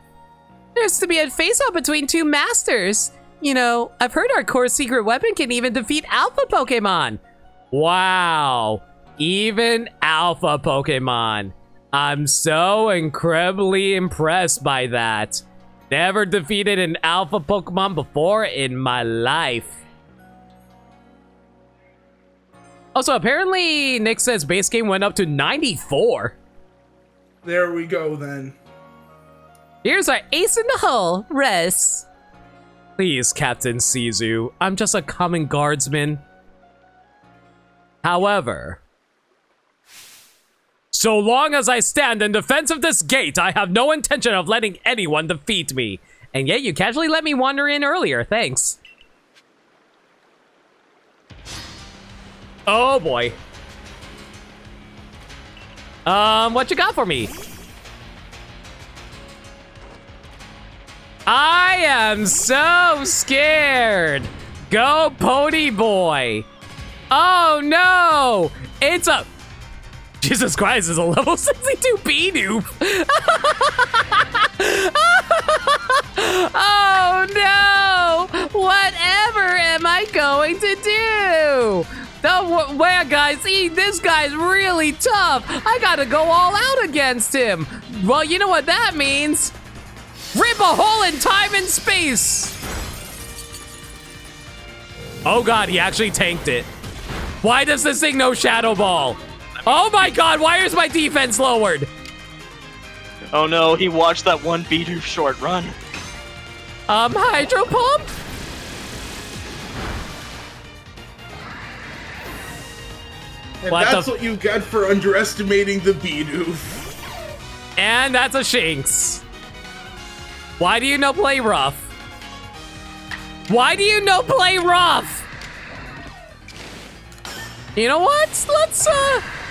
There's to be a face-off between two masters. You know, I've heard our core secret weapon can even defeat alpha Pokemon. Wow. Even alpha Pokemon. I'm so incredibly impressed by that. Never defeated an alpha Pokemon before in my life. Also, apparently, Nick says base game went up to 94. There we go, then. Here's our ace in the hole, Res. Please, Captain Sizu, I'm just a common guardsman. However, so long as I stand in defense of this gate, I have no intention of letting anyone defeat me. And yet you casually let me wander in earlier, thanks. Oh boy. What you got for me? I am so scared. Go Pony Boy. Oh no, it's a... Jesus Christ, it's a level 62 Bidoof. Oh no, whatever am I going to do? Where, guys, see, this guy's really tough. I gotta go all out against him. Well, you know what that means. Rip a hole in time and space. Oh God, he actually tanked it. Why does this thing know Shadow Ball? Oh my God, why is my defense lowered? Oh no, he watched that one Bidoof short run. Hydro Pump? And What that's the- what you get for underestimating the Bidoof. And that's a Shinx. Why do you no play rough? Why do you no play rough? You know what? Let's,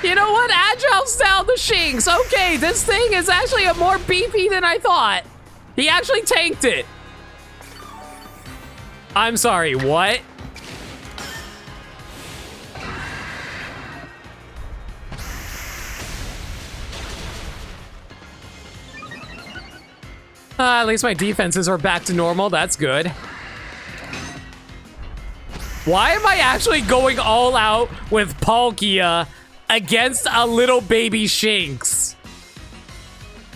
you know what? Agile style the Shinx. Okay, this thing is actually a more beefy than I thought. He actually tanked it. I'm sorry, what? At least my defenses are back to normal. That's good. Why am I actually going all out with Palkia against a little baby Shinx?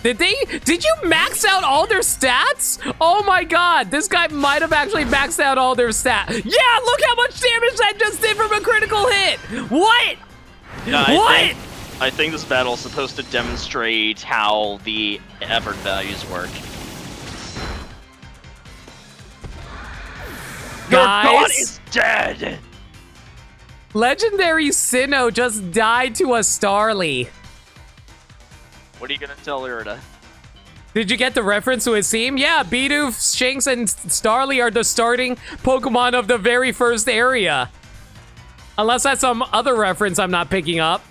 Did you max out all their stats? Oh my God, this guy might have actually maxed out all their stats. Yeah, look how much damage that just did from a critical hit. What? Yeah, What? I think this battle is supposed to demonstrate how the effort values work. Your god is dead! Legendary Sinnoh just died to a Starly. What are you gonna tell Irida? Did you get the reference to his team? Yeah, Bidoof, Shinx, and Starly are the starting Pokemon of the very first area. Unless that's some other reference I'm not picking up.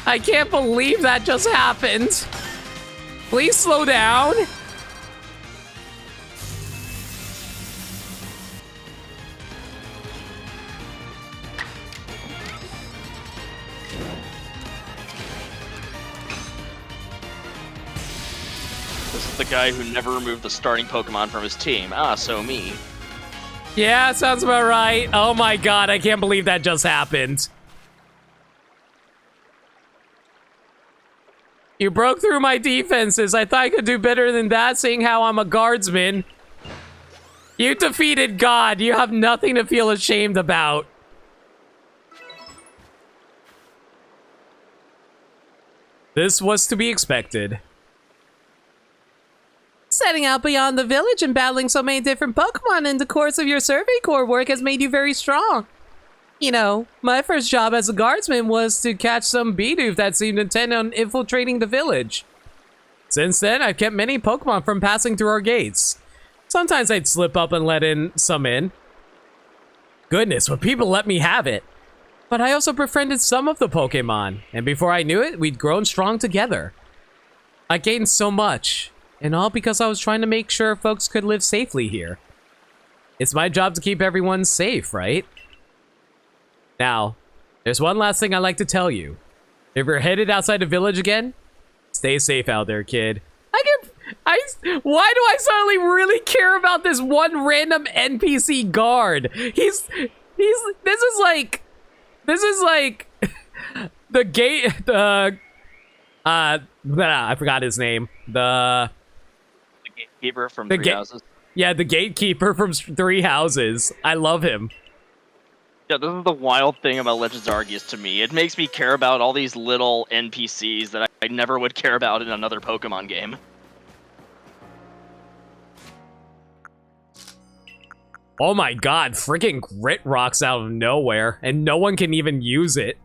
I can't believe that just happened. Please slow down. This is the guy who never removed the starting Pokemon from his team. Ah, so me. Yeah, sounds about right. Oh my god, I can't believe that just happened. You broke through my defenses. I thought I could do better than that, seeing how I'm a guardsman. You defeated God. You have nothing to feel ashamed about. This was to be expected. Setting out beyond the village and battling so many different Pokemon in the course of your Survey Corps work has made you very strong. You know, my first job as a guardsman was to catch some Bidoof that seemed intent on infiltrating the village. Since then, I've kept many Pokemon from passing through our gates. Sometimes I'd slip up and let some in. Goodness, would people let me have it? But I also befriended some of the Pokemon, and before I knew it, we'd grown strong together. I gained so much, and all because I was trying to make sure folks could live safely here. It's my job to keep everyone safe, right? Now, there's one last thing I'd like to tell you. If you're headed outside the village again, stay safe out there, kid. Why do I suddenly really care about this one random NPC guard? This is like the gate, I forgot his name. The Gatekeeper from Three Houses. Yeah, the gatekeeper from Three Houses. I love him. Yeah, this is the wild thing about Legends Arceus to me. It makes me care about all these little NPCs that I never would care about in another Pokemon game. Oh my god, freaking Grit Rock's out of nowhere, and no one can even use it.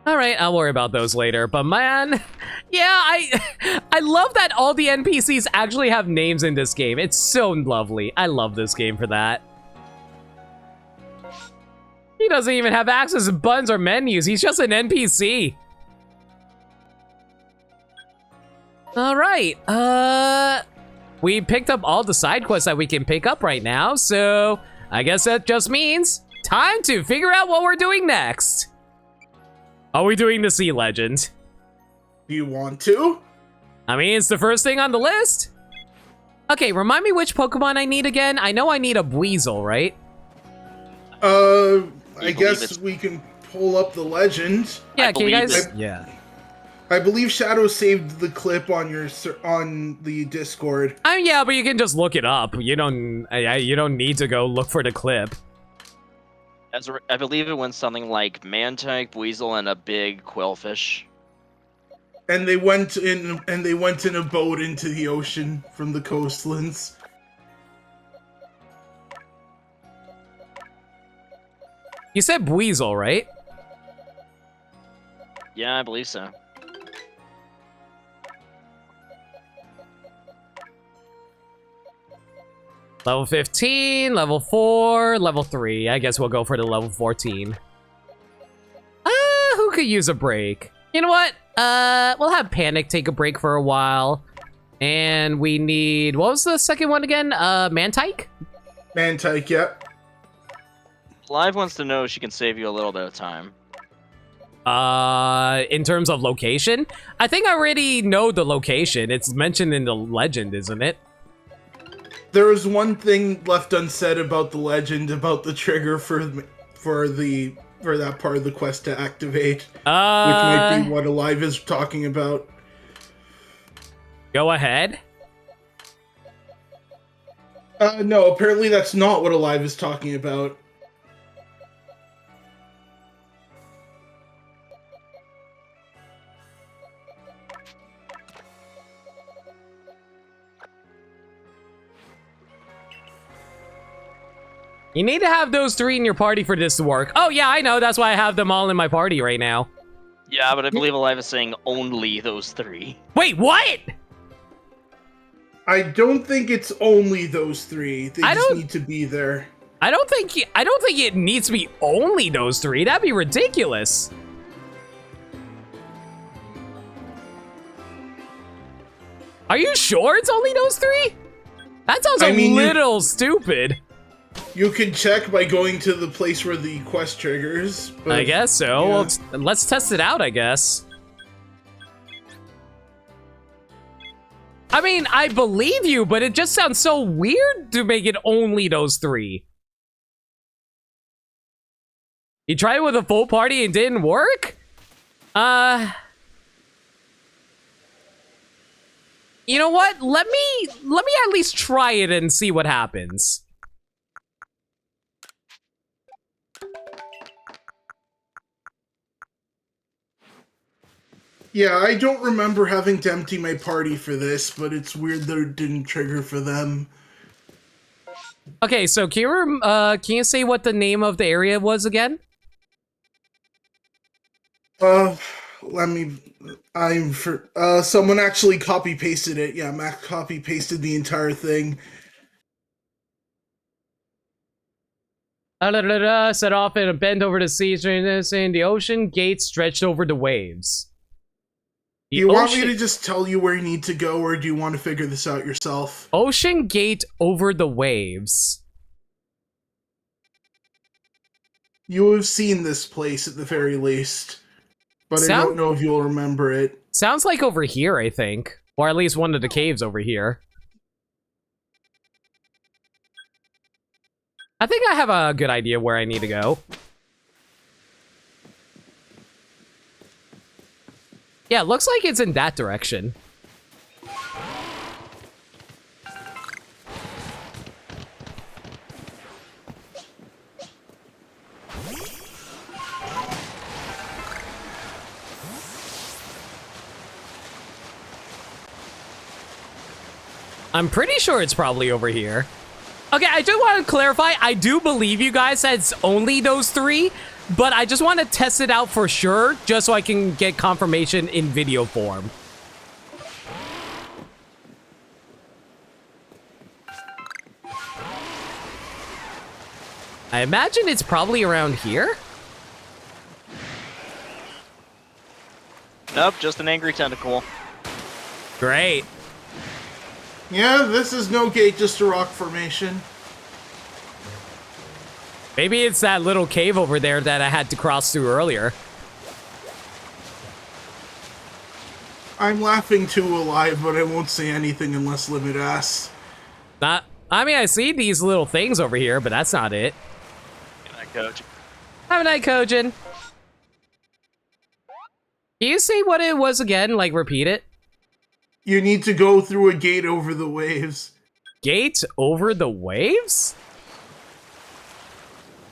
Alright, I'll worry about those later, but man, yeah, I love that all the NPCs actually have names in this game. It's so lovely. I love this game for that. He doesn't even have access to buttons or menus. He's just an NPC. Alright, we picked up all the side quests that we can pick up right now, so I guess that just means time to figure out what we're doing next. Are we doing the Sea Legend? Do you want to? I mean, it's the first thing on the list. Okay, remind me which Pokemon I need again. I know I need a Weasel, right? I guess we can pull up the legend. Yeah, can you guys? Yeah. I believe Shadow saved the clip on the Discord. Yeah, but you can just look it up. You don't need to go look for the clip. I believe it went something like Mantyke, Weasel, and a big Quillfish. And they went in a boat into the ocean from the coastlands. You said Weasel, right? Yeah, I believe so. Level 15, level 4, level 3. I guess we'll go for the level 14. Who could use a break? You know what? We'll have Panic take a break for a while. And we need... What was the second one again? Mantyke? Mantyke, yeah. Live wants to know if she can save you a little bit of time. In terms of location? I think I already know the location. It's mentioned in the legend, isn't it? There is one thing left unsaid about the legend, about the trigger for that part of the quest to activate, which might be what Alive is talking about. Go ahead. No, apparently that's not what Alive is talking about. You need to have those 3 in your party for this to work. Oh, yeah, I know. That's why I have them all in my party right now. Yeah, but I believe Alive is saying only those 3. Wait, what? I don't think it's only those 3. They just need to be there. I don't think it needs to be only those three. That'd be ridiculous. Are you sure it's only those three? That sounds a little stupid. You can check by going to the place where the quest triggers. But, I guess so. yeah. Well, let's test it out, I guess. I mean, I believe you, but it just sounds so weird to make it only those three. You tried it with a full party and didn't work? You know what? Let me at least try it and see what happens. Yeah, I don't remember having to empty my party for this, but it's weird that it didn't trigger for them. Okay, so can you say what the name of the area was again? Someone actually copy-pasted it. Yeah, Mac copy-pasted the entire thing. Set off in a bend over the sea, in the ocean, gate stretched over the waves. Do you want me to just tell you where you need to go, or do you want to figure this out yourself? Ocean gate over the waves. You have seen this place at the very least, but I don't know if you'll remember it. Sounds like over here, I think. Or at least one of the caves over here. I think I have a good idea where I need to go. Yeah, looks like it's in that direction. I'm pretty sure it's probably over here. Okay, I do want to clarify, I do believe you guys said it's only those three, but I just want to test it out for sure, just so I can get confirmation in video form. I imagine it's probably around here? Nope, just an angry tentacle. Great. Yeah, this is no gate, just a rock formation. Maybe it's that little cave over there that I had to cross through earlier. I'm laughing too alive, but I won't say anything unless Limit asks. I mean, I see these little things over here, but that's not it. Good night, Coach. Have a night, Kojin. Can you say what it was again? Like, repeat it? You need to go through a gate over the waves. Gate over the waves?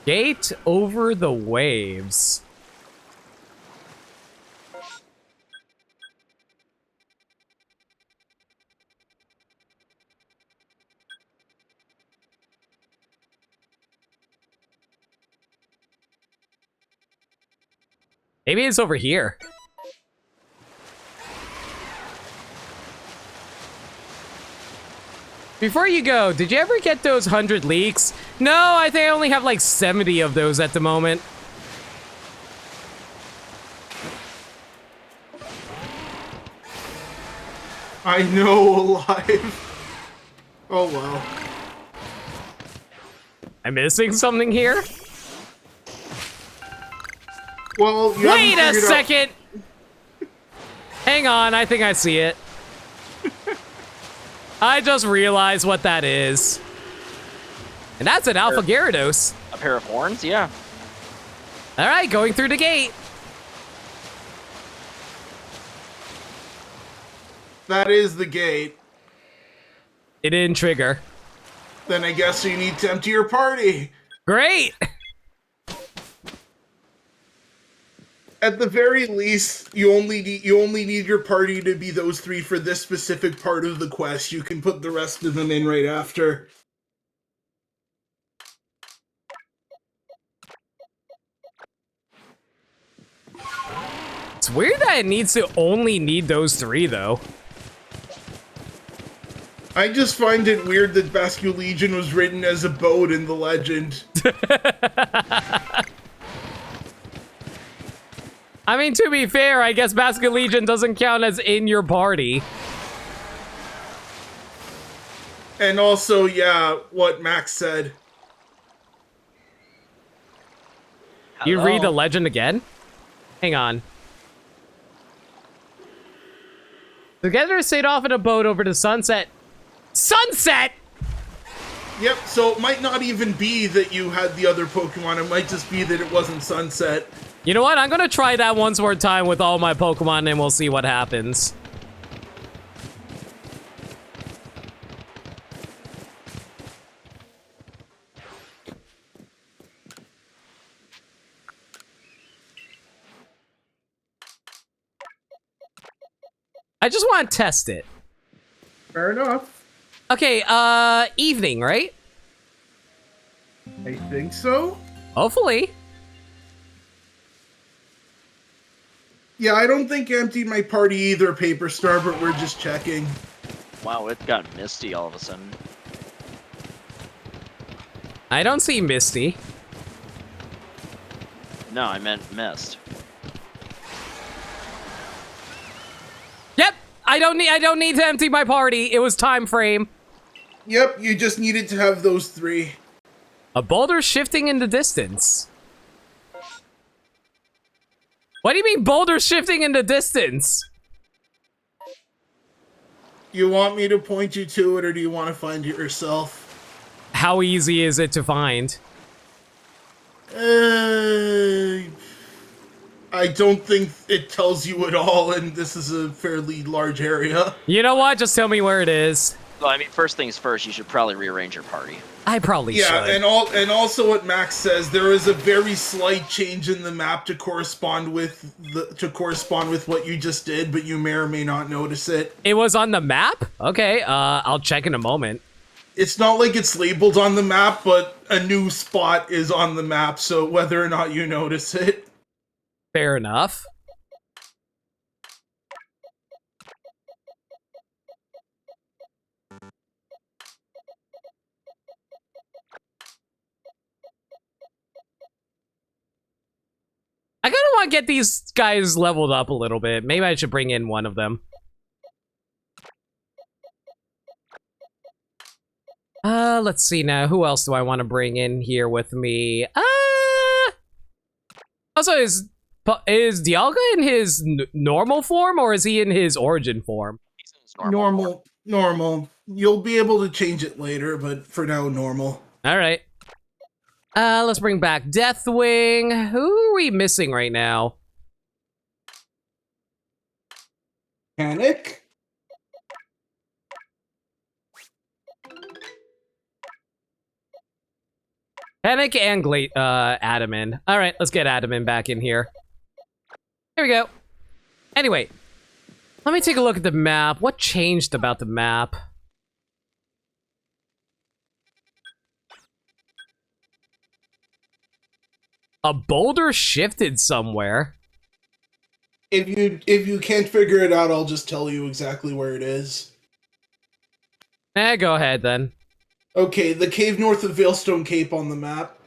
Gate over the waves. Maybe it's over here. Before you go, did you ever get those 100 leaks? No, I think I only have like 70 of those at the moment. I know, alive. Oh, well. I'm missing something here? Well, you Wait a second! Hang on, I think I see it. I just realized what that is. And that's an Alpha Gyarados. A pair of horns? Yeah. Alright, going through the gate. That is the gate. It didn't trigger. Then I guess you need to empty your party. Great! At the very least, you only need your party to be those three for this specific part of the quest. You can put the rest of them in right after. It's weird that it needs to only need those three, though. I just find it weird that Basculegion was written as a boat in the legend. I mean, to be fair, I guess Basculegion doesn't count as in your party. And also, yeah, what Max said. You read the Hello? legend again? Hang on. Together sailed off in a boat over the sunset. Sunset? Yep, so it might not even be that you had the other Pokemon, it might just be that it wasn't Sunset. You know what? I'm gonna try that once more time with all my Pokemon and we'll see what happens. I just want to test it. Fair enough. Okay, evening, right? I think so. Hopefully. Yeah, I don't think I emptied my party either, Paper Star, but we're just checking. Wow, it got misty all of a sudden. I don't see Misty. No, I meant mist. Yep, I don't need to empty my party. It was time frame. Yep, you just needed to have those 3. A boulder shifting in the distance. What do you mean boulder shifting in the distance? You want me to point you to it, or do you want to find it yourself? How easy is it to find? I don't think it tells you at all, and this is a fairly large area. You know what? Just tell me where it is. Well, I mean, first things first, you should probably rearrange your party. I probably should. Yeah, and also what Max says, there is a very slight change in the map to correspond with what you just did, but you may or may not notice it. It was on the map? Okay, I'll check in a moment. It's not like it's labeled on the map, but a new spot is on the map, so whether or not you notice it. Fair enough. I kind of want to get these guys leveled up a little bit. Maybe I should bring in one of them. Let's see now. Who else do I want to bring in here with me? Also, is Dialga in his normal form, or is he in his origin form? He's in his normal form. Normal. You'll be able to change it later, but for now, normal. All right. Let's bring back Deathwing. Who are we missing right now? Panic? Panic and Adaman. All right, let's get Adaman back in here. Here we go. Anyway, let me take a look at the map. What changed about the map? A boulder shifted somewhere. If you can't figure it out, I'll just tell you exactly where it is. Go ahead then. Okay, the cave north of Veilstone Cape on the map.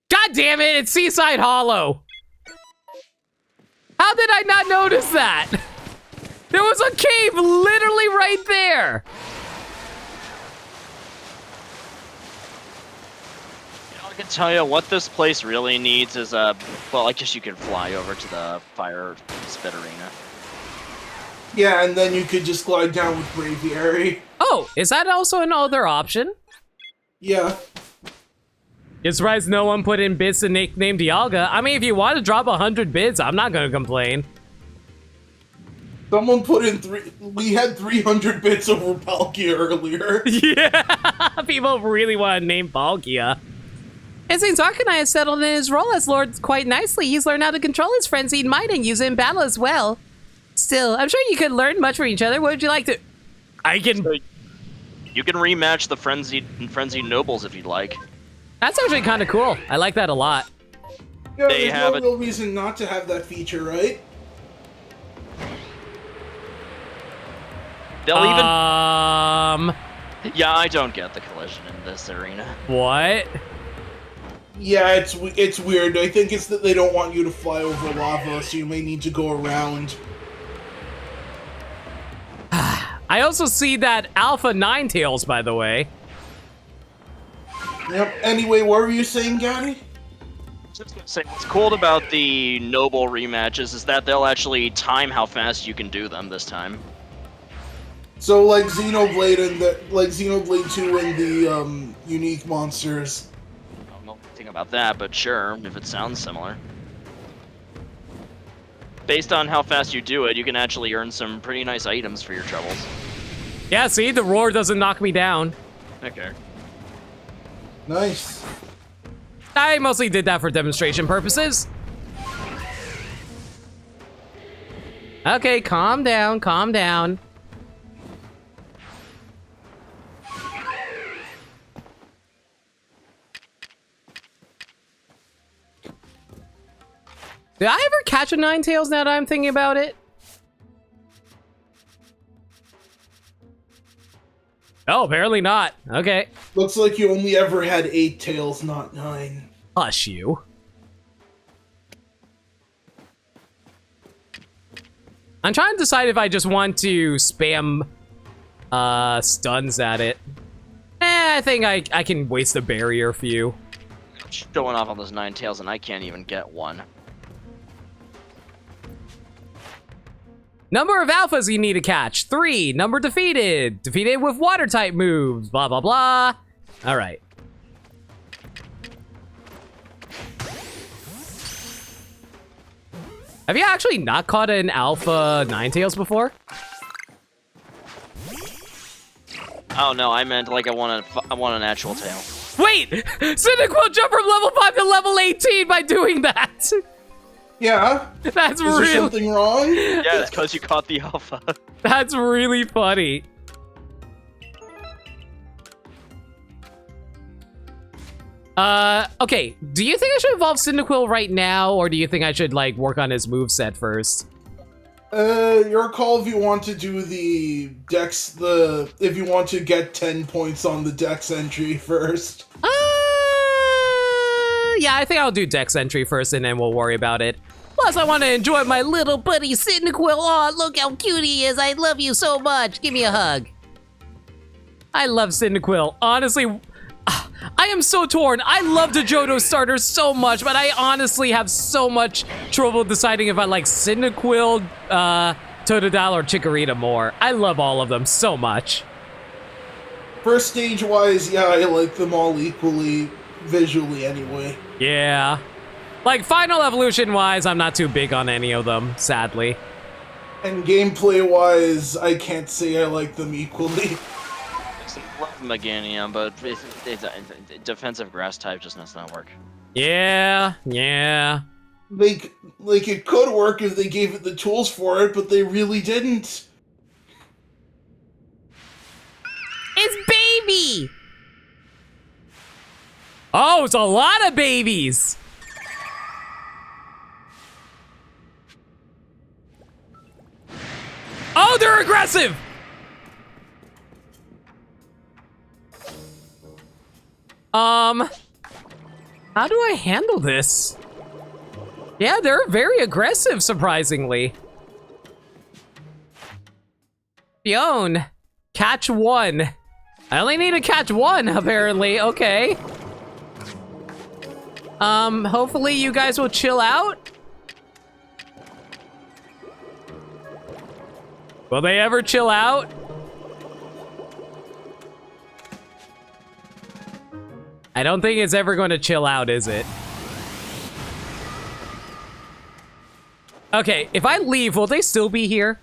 God damn it, it's Seaside Hollow. How did I not notice that? There was a cave literally right there. I can tell you what this place really needs is a... Well, I guess you could fly over to the Fire Spit Arena. Yeah, and then you could just glide down with Braviary. Oh, is that also another option? Yeah. You're surprised no one put in bits to nickname Dialga. I mean, if you want to drop 100 bits, I'm not going to complain. Someone put in we had 300 bits over Palkia earlier. Yeah, people really want to name Palkia. It seems Arcanine has settled in his role as Lord quite nicely. He's learned how to control his frenzied might and use it in battle as well. Still, I'm sure you could learn much from each other. What would you like to... I can... So you can rematch the frenzied nobles if you'd like. That's actually kind of cool. I like that a lot. Yeah, They there's have no it- real reason not to have that feature, right? They'll even. Yeah, I don't get the collision in this arena. What? Yeah, it's weird. I think it's that they don't want you to fly over lava, so you may need to go around. I also see that Alpha Ninetales, by the way. Yep. Anyway, what were you saying, Gary? Just gonna say, what's cool about the Noble rematches is that they'll actually time how fast you can do them this time. So like Xenoblade and Xenoblade 2 and the unique monsters. I don't know anything about that, but sure, if it sounds similar. Based on how fast you do it, you can actually earn some pretty nice items for your troubles. Yeah, see, the roar doesn't knock me down. Okay. Nice. I mostly did that for demonstration purposes. Okay, calm down, calm down. Did I ever catch a Ninetales now that I'm thinking about it? Oh, apparently not. Okay. Looks like you only ever had 8 tails, not 9. Hush you. I'm trying to decide if I just want to spam stuns at it. I think I can waste a barrier for you. I'm showing off all those Ninetales and I can't even get one. Number of alphas you need to catch. 3. Number defeated. Defeated with water type moves. Blah, blah, blah. All right. Have you actually not caught an alpha Ninetales before? Oh no, I meant like I want an actual tail. Wait! Cyndaquil jumped from level 5 to level 18 by doing that! Yeah? That's Is there something wrong? Yeah, it's because you caught the alpha. That's really funny. Okay. Do you think I should evolve Cyndaquil right now, or do you think I should, like, work on his moveset first? Your call if you want to do the dex, if you want to get 10 points on the dex entry first. Yeah, I think I'll do dex entry first, and then we'll worry about it. Plus, I want to enjoy my little buddy Cyndaquil. Oh, look how cute he is. I love you so much. Give me a hug. I love Cyndaquil. Honestly, I am so torn. I love the Johto starter so much, but I honestly have so much trouble deciding if I like Cyndaquil, Totodile, or Chikorita more. I love all of them so much. First stage-wise, yeah, I like them all equally, visually anyway. Yeah. Like, final evolution-wise, I'm not too big on any of them, sadly. And gameplay-wise, I can't say I like them equally. Love Meganium, but defensive grass type just does not work. Yeah, yeah. Like, it could work if they gave it the tools for it, but they really didn't. It's baby! Oh, it's a lot of babies! Oh, they're aggressive! How do I handle this? Yeah, they're very aggressive, surprisingly. Fion, catch 1. I only need to catch 1, apparently. Okay. Hopefully you guys will chill out. Will they ever chill out? I don't think it's ever going to chill out, is it? Okay, if I leave, will they still be here?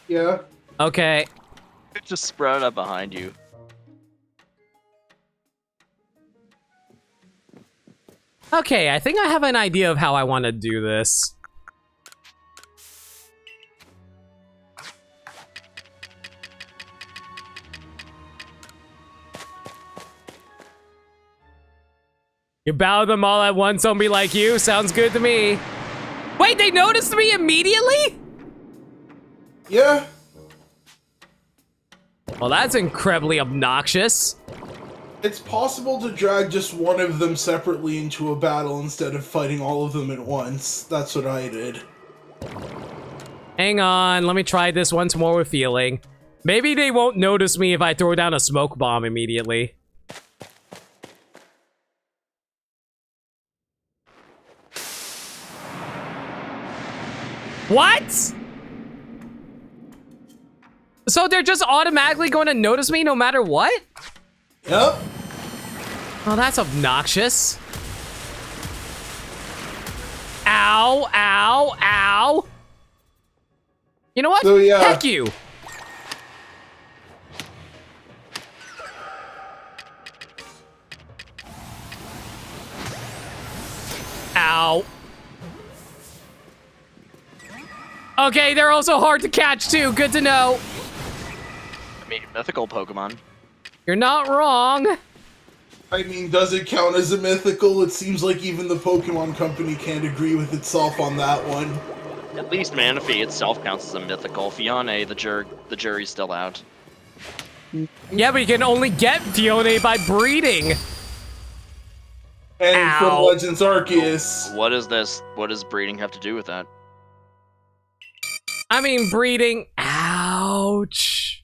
Yeah. Okay. It just sprouted up behind you. Okay, I think I have an idea of how I want to do this. You bow them all at once, don't be like you. Sounds good to me. Wait, they noticed me immediately? Yeah. Well, that's incredibly obnoxious. It's possible to drag just one of them separately into a battle instead of fighting all of them at once. That's what I did. Hang on, let me try this once more with feeling. Maybe they won't notice me if I throw down a smoke bomb immediately. What? So they're just automatically going to notice me no matter what? Yep. Oh, that's obnoxious. Ow, ow, ow. You know what? So, yeah. Heck you. Ow. Okay, they're also hard to catch too. Good to know. I mean, mythical Pokemon. You're not wrong. I mean, does it count as a mythical? It seems like even the Pokemon Company can't agree with itself on that one. At least Manaphy itself counts as a mythical. Fione, the jury's still out. Yeah, but you can only get Fione by breeding. And Ow. from Legends Arceus. What is this? What does breeding have to do with that? I mean, breeding. Ouch.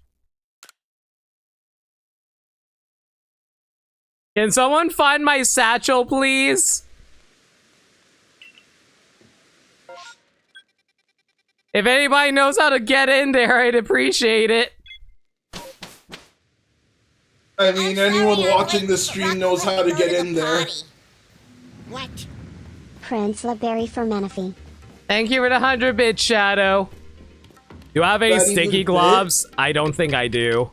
Can someone find my satchel, please? If anybody knows how to get in there, I'd appreciate it. I mean, I'm anyone sorry I'm watching late, this but stream Rocket knows had how to go get the in there. potty. What? Prince LaBerry for Menifee. Thank you for the 100-bit Shadow. Do I have any That even sticky fit? globs? I don't think I do.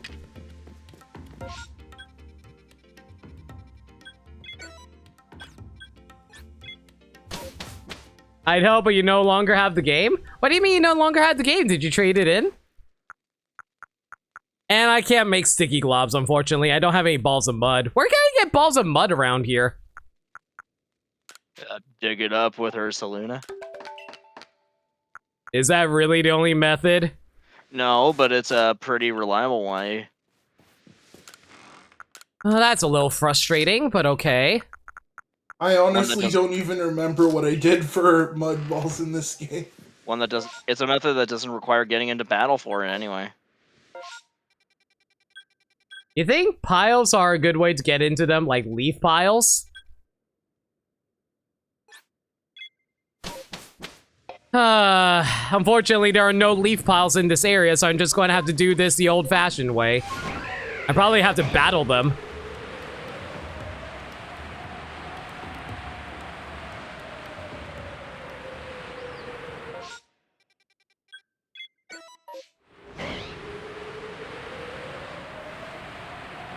I'd help, but you no longer have the game? What do you mean you no longer have the game? Did you trade it in? And I can't make sticky globs, unfortunately. I don't have any balls of mud. Where can I get balls of mud around here? Dig it up with Ursaluna. Is that really the only method? No, but it's a pretty reliable way. Oh, that's a little frustrating, but okay. I honestly does- don't even remember what I did for mud balls in this game. One that doesn't. It's a method that doesn't require getting into battle for it anyway. You think piles are a good way to get into them, like leaf piles? Unfortunately, there are no leaf piles in this area, so I'm just going to have to do this the old-fashioned way. I probably have to battle them.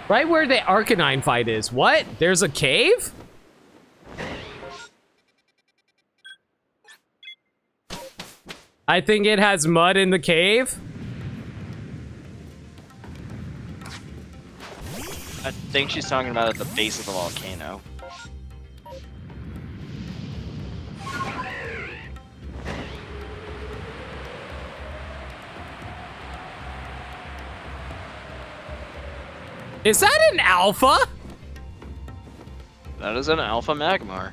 Right where the Arcanine fight is. What? There's a cave? I think it has mud in the cave. I think she's talking about at the base of the volcano. Is that an alpha? That is an Alpha Magmar.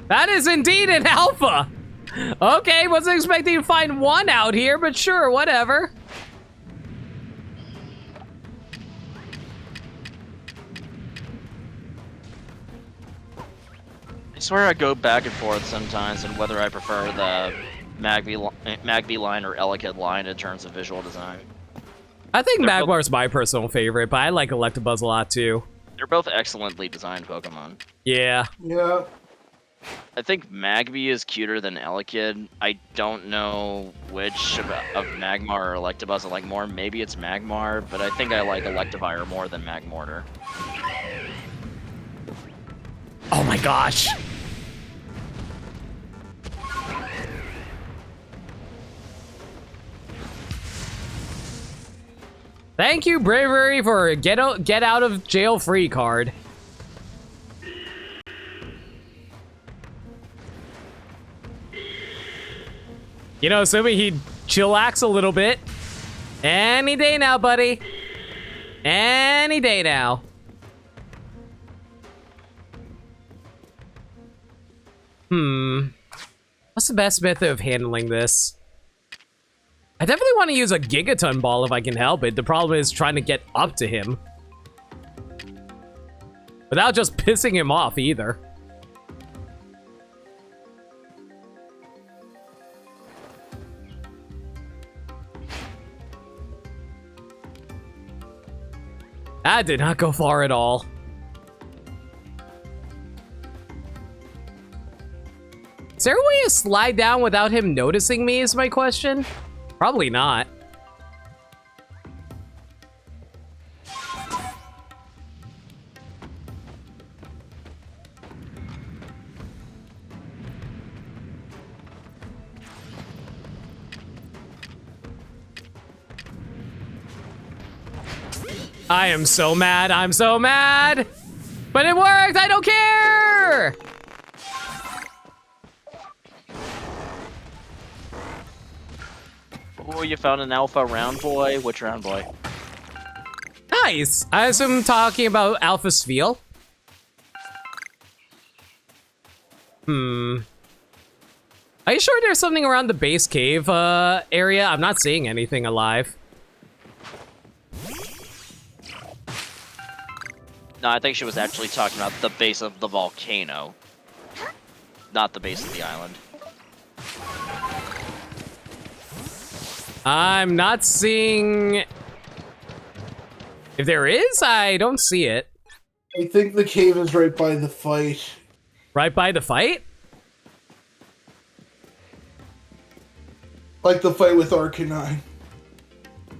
That is indeed an alpha. Okay, wasn't expecting to find one out here, but sure, whatever. I swear I go back and forth sometimes on whether I prefer the Magby line or Elekid line in terms of visual design. I think They're both- Magmar's my personal favorite, but I like Electabuzz a lot too. They're both excellently designed Pokemon. Yeah. Yeah. I think Magby is cuter than Elekid. I don't know which of Magmar or Electabuzz I like more. Maybe it's Magmar, but I think I like Electivire more than Magmortar. Oh my gosh. Thank you, Bravery, for get out of jail free card. You know, assuming he'd chillax a little bit. Any day now, buddy. Any day now. What's the best method of handling this? I definitely want to use a Gigaton Ball if I can help it. The problem is trying to get up to him. Without just pissing him off either. That did not go far at all. Is there a way to slide down without him noticing me is my question? Probably not. I am so mad. I'm so mad. But it worked. I don't care. Oh, you found an alpha round boy? Which round boy? Nice. I assume talking about Alpha Spheal. Are you sure there's something around the base cave area? I'm not seeing anything alive. No, I think she was actually talking about the base of the volcano. Not the base of the island. I'm not seeing... If there is, I don't see it. I think the cave is right by the fight. Right by the fight? Like the fight with Arcanine.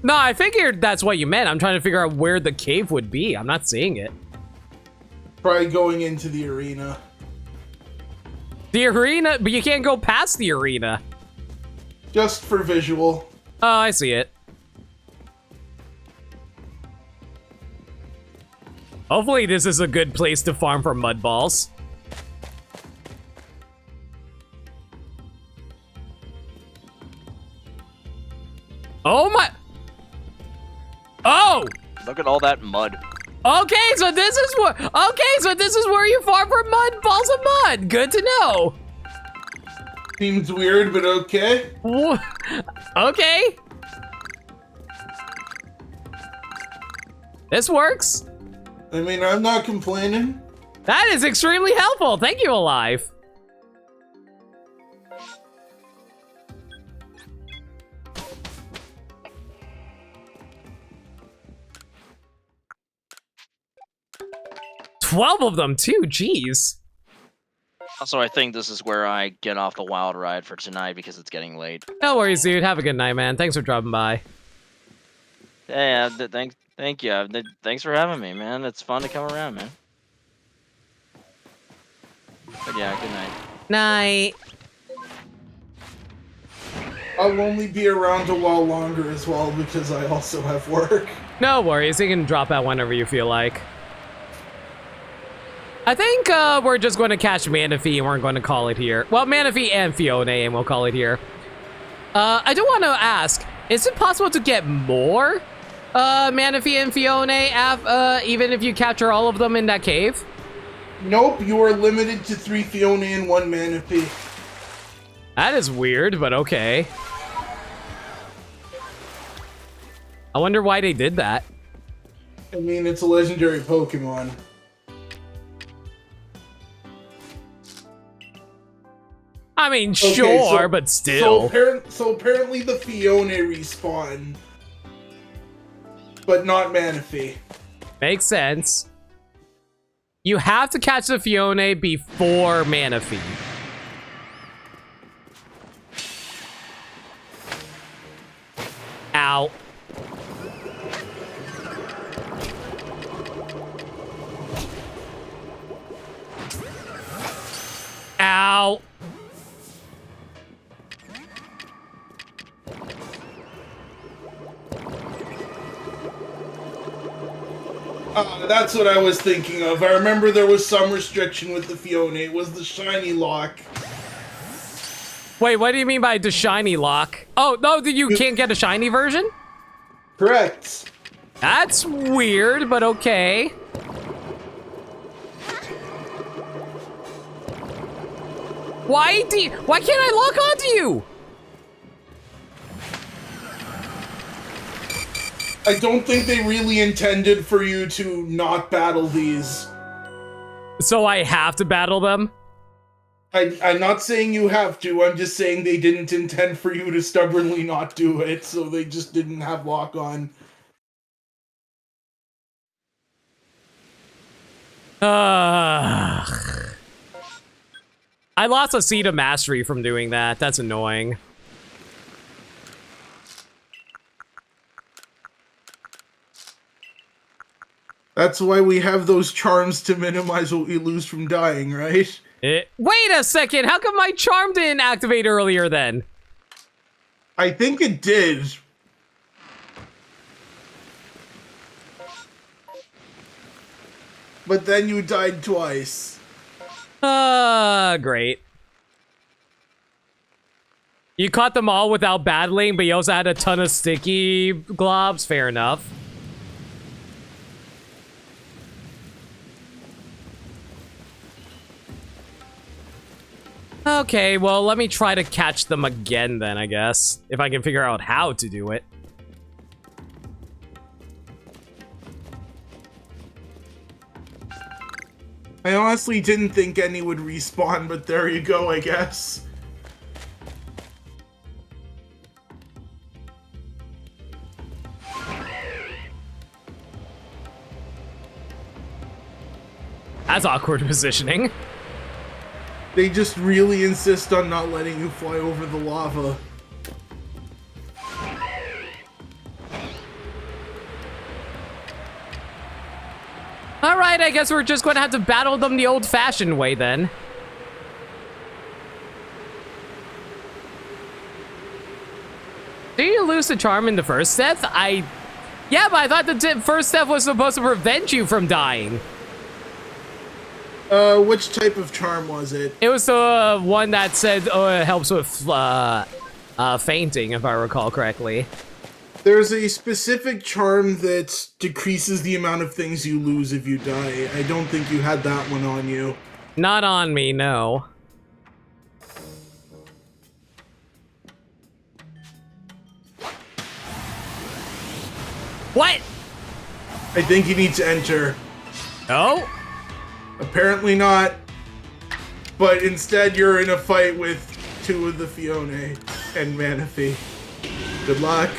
No, I figured that's what you meant. I'm trying to figure out where the cave would be. I'm not seeing it. Probably going into the arena. The arena? But you can't go past the arena. Just for visual. Oh, I see it. Hopefully this is a good place to farm for mud balls. Oh my... Oh! Look at all that mud. Okay, so this is where... Okay, so this is where you farm for mud balls of mud. Good to know. Seems weird, but okay. Okay. This works. I mean, I'm not complaining. That is extremely helpful. Thank you, Alive. $12 of them too, jeez. Also, I think this is where I get off the wild ride for tonight because it's getting late. No worries, dude. Have a good night, man. Thanks for dropping by. Yeah, thank you. Thanks for having me, man. It's fun to come around, man. But yeah, good night. Night. I'll only be around a while longer as well because I also have work. No worries. You can drop out whenever you feel like. I think we're just going to catch Manaphy and we're going to call it here. Well, Manaphy and Fiona, and we'll call it here. I do want to ask, is it possible to get more Manaphy and Fiona even if you capture all of them in that cave? Nope, you are limited to 3 Fiona and 1 Manaphy. That is weird, but okay. I wonder why they did that. I mean, it's a legendary Pokemon. I mean, Okay, sure, but still. So apparently the Fiona respawn, but not Manaphy. Makes sense. You have to catch the Fiona before Manaphy. Ow. Ow. That's what I was thinking of. I remember there was some restriction with the Fiona. It was the shiny lock. Wait, what do you mean by the shiny lock? Oh, no, you can't get a shiny version? Correct. That's weird, but okay. Why can't I lock onto you? I don't think they really intended for you to not battle these. So I have to battle them? I'm not saying you have to, I'm just saying they didn't intend for you to stubbornly not do it, so they just didn't have lock on. I lost a seed of mastery from doing that. That's annoying. That's why we have those charms to minimize what we lose from dying, right? Wait a second, how come my charm didn't activate earlier then? I think it did. But then you died twice. Great. You caught them all without battling, but you also had a ton of sticky globs. Fair enough. Okay, well, let me try to catch them again then, I guess. If I can figure out how to do it. I honestly didn't think any would respawn, but there you go, I guess. That's awkward positioning. They just really insist on not letting you fly over the lava. Alright, I guess we're just going to have to battle them the old-fashioned way then. Did you lose the charm in the first death? Yeah, but I thought the first death was supposed to prevent you from dying. Which type of charm was it? It was the one that said it helps with fainting, if I recall correctly. There's a specific charm that decreases the amount of things you lose if you die. I don't think you had that one on you. Not on me, no. What? I think you need to enter. Oh? Apparently not. But instead you're in a fight with two of the Fione and Manaphy. Good luck.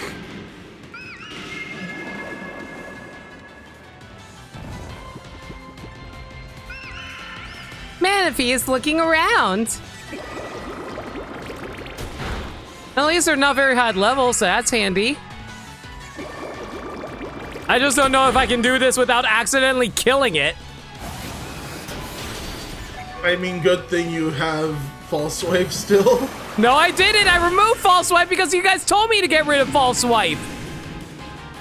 Manaphy is looking around. At least they're not very high level, so that's handy. I just don't know if I can do this without accidentally killing it. I mean, good thing you have False Swipe still. No, I didn't. I removed False Swipe because you guys told me to get rid of False Swipe.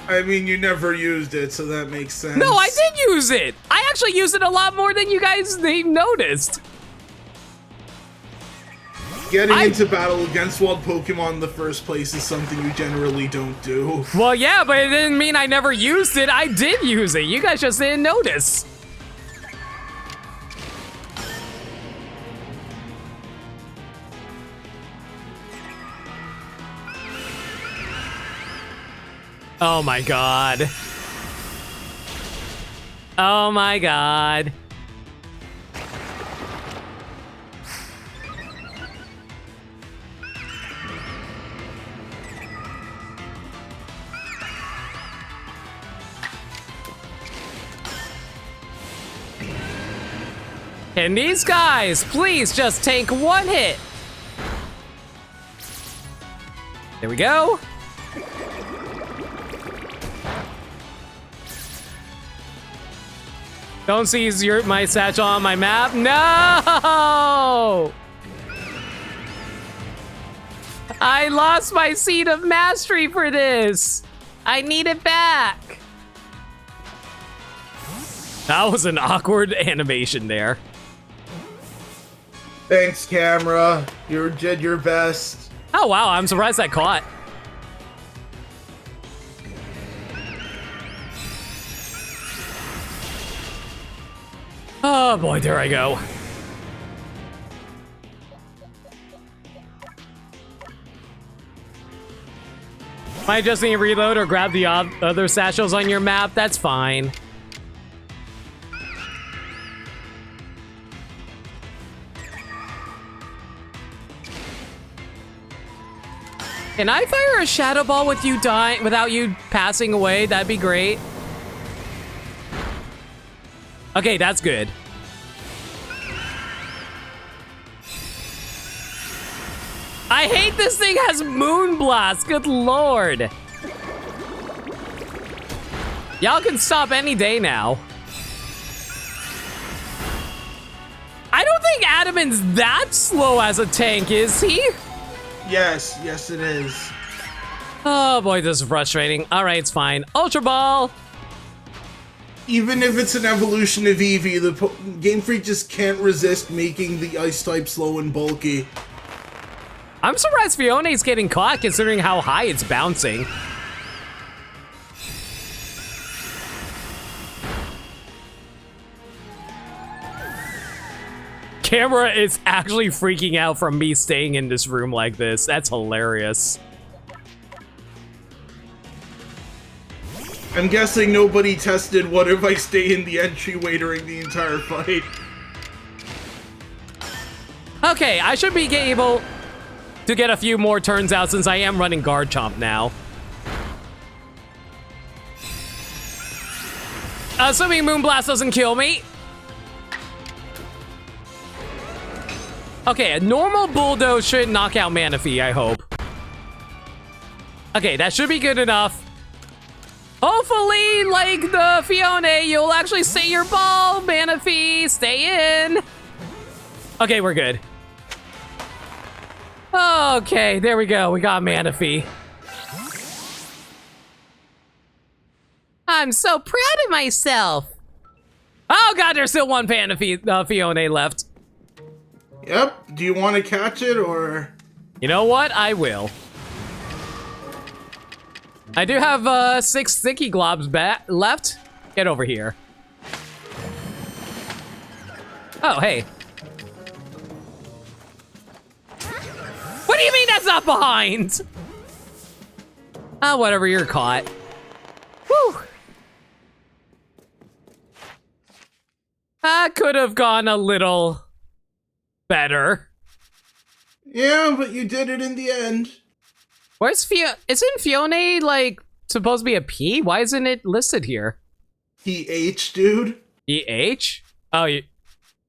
I mean, you never used it, so that makes sense. No, I did use it. I actually used it a lot more than you guys noticed. Getting into battle against wild Pokemon in the first place is something you generally don't do. Well, yeah, but it didn't mean I never used it. I did use it. You guys just didn't notice. Oh my god. Oh my god. Can these guys please just take one hit? There we go. Don't seize my satchel on my map. No! I lost my seed of mastery for this. I need it back. That was an awkward animation there. Thanks, camera. You did your best. Oh, wow. I'm surprised that caught. Oh, boy. There I go. Might just need to reload or grab the other satchels on your map. That's fine. Can I fire a shadow ball with you dying without you passing away? That'd be great. Okay, that's good. I hate this thing has Moonblast. Good lord. Y'all can stop any day now. I don't think Adaman's that slow as a tank, is he? Yes, yes it is. Oh boy, this is frustrating. All right, it's fine. Ultra Ball. Even if it's an evolution of Eevee, the Game Freak just can't resist making the ice type slow and bulky. I'm surprised Fiona's getting caught considering how high it's bouncing. Camera is actually freaking out from me staying in this room like this. That's hilarious. I'm guessing nobody tested what if I stay in the entryway during the entire fight. Okay, I should be able to get a few more turns out since I am running Guard Chomp now. Assuming Moonblast doesn't kill me. Okay, a normal Bulldoze should knock out Manaphy, I hope. Okay, that should be good enough. Hopefully, like the Fiona, you'll actually stay your ball, Manaphy. Stay in. Okay, we're good. Okay, there we go. We got Manaphy. I'm so proud of myself. Oh god, there's still one Manaphy, Fiona left. Yep. Do you want to catch it or? You know what? I will. I do have 6 sticky globs left. Get over here. Oh, hey. What do you mean that's not behind? Ah, whatever, you're caught. Whew. That could have gone a little better. Yeah, but you did it in the end. Where's Fiona? Isn't Fiona, like, supposed to be a P? Why isn't it listed here? PH, dude. PH? Oh,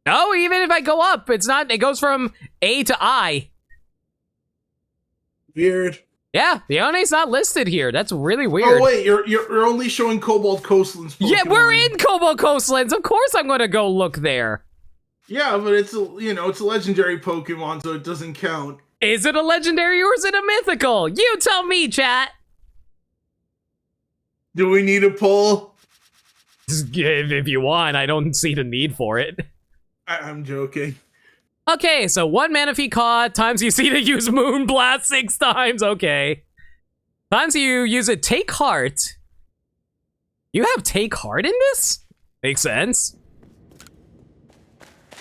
no, even if I go up, it's not, it goes from A to I. Weird. Yeah, Fiona's not listed here. That's really weird. Oh wait, you're only showing Cobalt Coastlands Pokemon. Yeah, we're in Cobalt Coastlands. Of course I'm gonna go look there. Yeah, but it's a, it's a legendary Pokemon, so it doesn't count. Is it a legendary or is it a mythical? You tell me, chat. Do we need a poll? If you want, I don't see the need for it. I'm joking. Okay, so 1 Manaphy caught, times you see to use Moonblast 6 times, okay. Times you use it, Take Heart. You have Take Heart in this? Makes sense.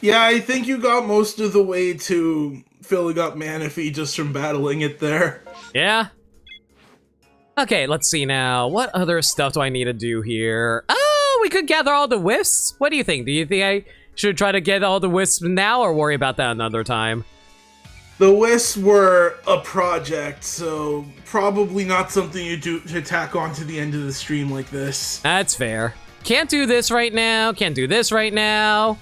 Yeah, I think you got most of the way to filling up Manaphy just from battling it there. Yeah. Okay, let's see now. What other stuff do I need to do here? Oh, we could gather all the wisps. What do you think? Do you think I should try to get all the wisps now or worry about that another time? The wisps were a project, so probably not something you do to tack on to the end of the stream like this. That's fair. Can't do this right now. Can't do this right now.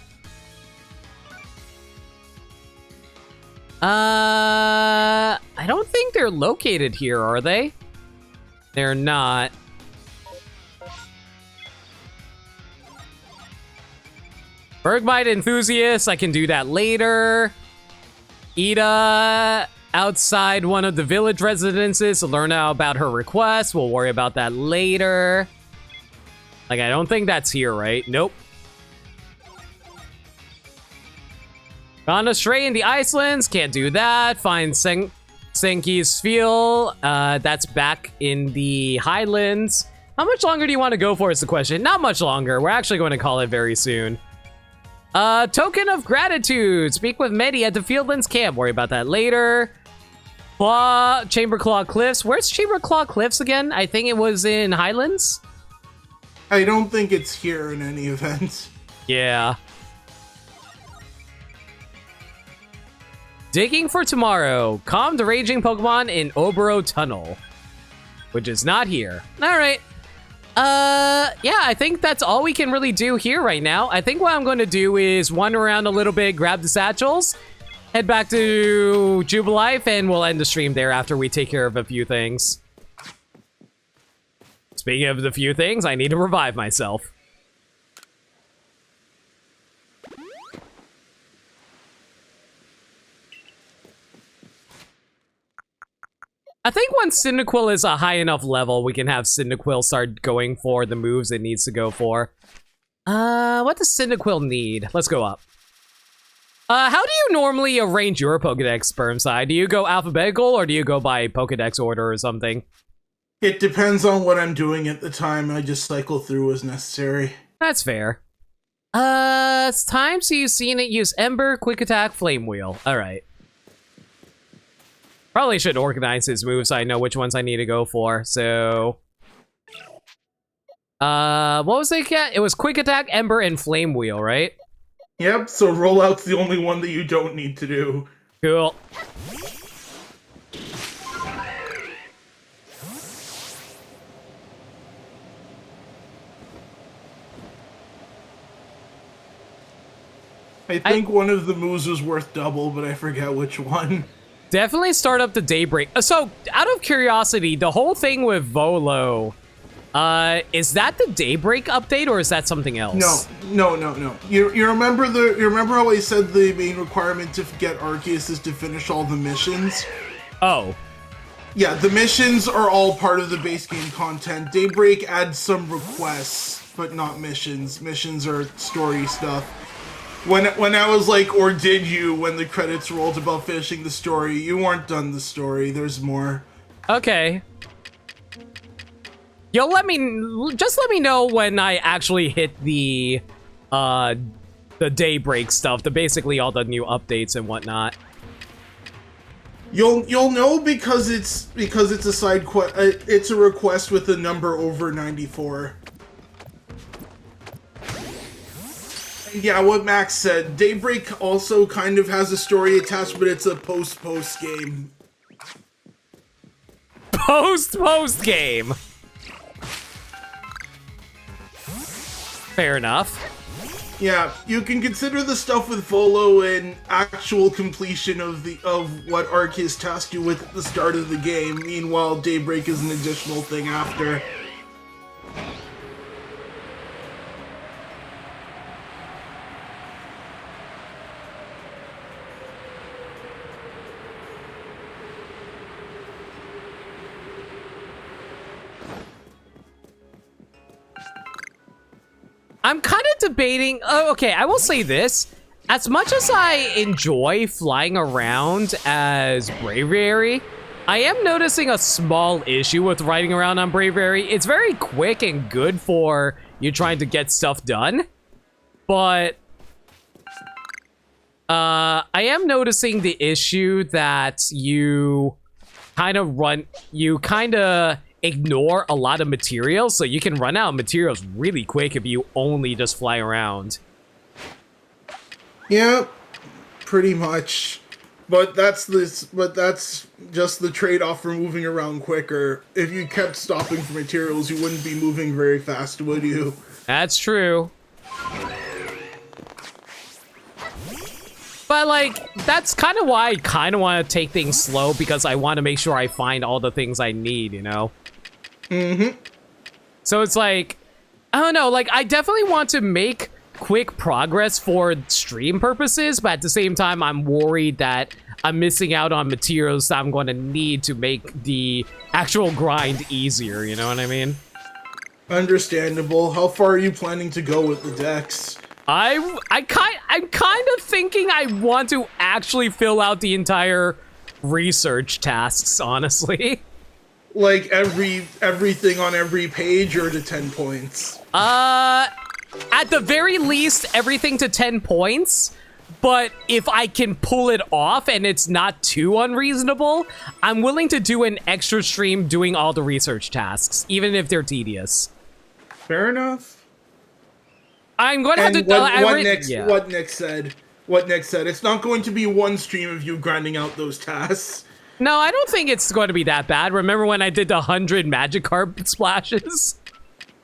I don't think they're located here, are they? They're not. Bergmite Enthusiast, I can do that later. Ida outside one of the village residences to learn out about her request. We'll worry about that later. Like, I don't think that's here, right? Nope. Gone astray in the Icelands, can't do that. Find Senki's Feel, that's back in the Highlands. How much longer do you want to go for is the question. Not much longer. We're actually going to call it very soon. Token of Gratitude. Speak with Medi at the Fieldlands camp. Worry about that later. Chamber Claw Cliffs. Where's Chamber Claw Cliffs again? I think it was in Highlands. I don't think it's here in any event. Yeah. Digging for tomorrow. Calm the raging Pokemon in Oboro Tunnel. Which is not here. Alright. Yeah, I think that's all we can really do here right now. I think what I'm going to do is wander around a little bit, grab the satchels, head back to Jubilife, and we'll end the stream there after we take care of a few things. Speaking of the few things, I need to revive myself. I think once Cyndaquil is a high enough level, we can have Cyndaquil start going for the moves it needs to go for. What does Cyndaquil need? Let's go up. How do you normally arrange your Pokedex, Spermside? Do you go alphabetical or do you go by Pokedex order or something? It depends on what I'm doing at the time. I just cycle through as necessary. That's fair. It's time so you've seen it use Ember, Quick Attack, Flame Wheel. Alright. Probably should organize his moves so I know which ones I need to go for, so... what was it? It was Quick Attack, Ember, and Flame Wheel, right? Yep, so Rollout's the only one that you don't need to do. Cool. I think one of the moves was worth double, but I forget which one. Definitely start up the Daybreak. So, out of curiosity, the whole thing with Volo, is that the Daybreak update or is that something else? No. You remember how I said the main requirement to get Arceus is to finish all the missions? Oh. Yeah, the missions are all part of the base game content. Daybreak adds some requests, but not missions. Missions are story stuff. When I was like, or did you, when the credits rolled about finishing the story, you weren't done the story. There's more. Okay. Yo, just let me know when I actually hit the Daybreak stuff, basically all the new updates and whatnot. You'll know because it's a side quest. It's a request with a number over 94. Yeah, what Max said. Daybreak also kind of has a story attached, but it's a post game. Post game. Fair enough. Yeah, you can consider the stuff with Volo an actual completion of what Arceus tasked you with at the start of the game. Meanwhile, Daybreak is an additional thing after. I'm kind of debating... Oh, okay, I will say this. As much as I enjoy flying around as Braviary, I am noticing a small issue with riding around on Braviary. It's very quick and good for you trying to get stuff done. But... I am noticing the issue that you kind of ignore a lot of materials, so you can run out of materials really quick if you only just fly around. Yeah, pretty much. But that's just the trade-off for moving around quicker. If you kept stopping for materials, you wouldn't be moving very fast, would you? That's true. But, like, that's kind of why I kind of want to take things slow, because I want to make sure I find all the things I need, you know? Mm-hmm. So it's like, I don't know, like, I definitely want to make quick progress for stream purposes, but at the same time, I'm worried that I'm missing out on materials that I'm going to need to make the actual grind easier, you know what I mean? Understandable. How far are you planning to go with the decks? I'm kind of thinking I want to actually fill out the entire research tasks, honestly. Like everything on every page, or to 10 points? At the very least, everything to 10 points. But if I can pull it off and it's not too unreasonable, I'm willing to do an extra stream doing all the research tasks, even if they're tedious. Fair enough. I'm going to have to... What Nick said. It's not going to be one stream of you grinding out those tasks. No, I don't think it's going to be that bad. Remember when I did the 100 Magikarp splashes?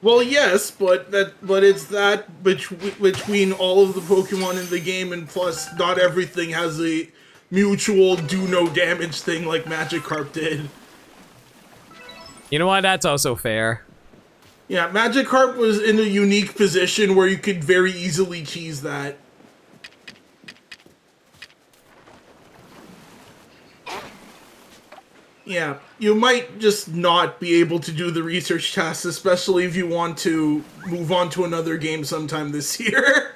Well, yes, but it's that between all of the Pokemon in the game, and plus not everything has a mutual do no damage thing like Magikarp did. You know what? That's also fair. Yeah, Magikarp was in a unique position where you could very easily cheese that. Yeah, you might just not be able to do the research tasks, especially if you want to move on to another game sometime this year.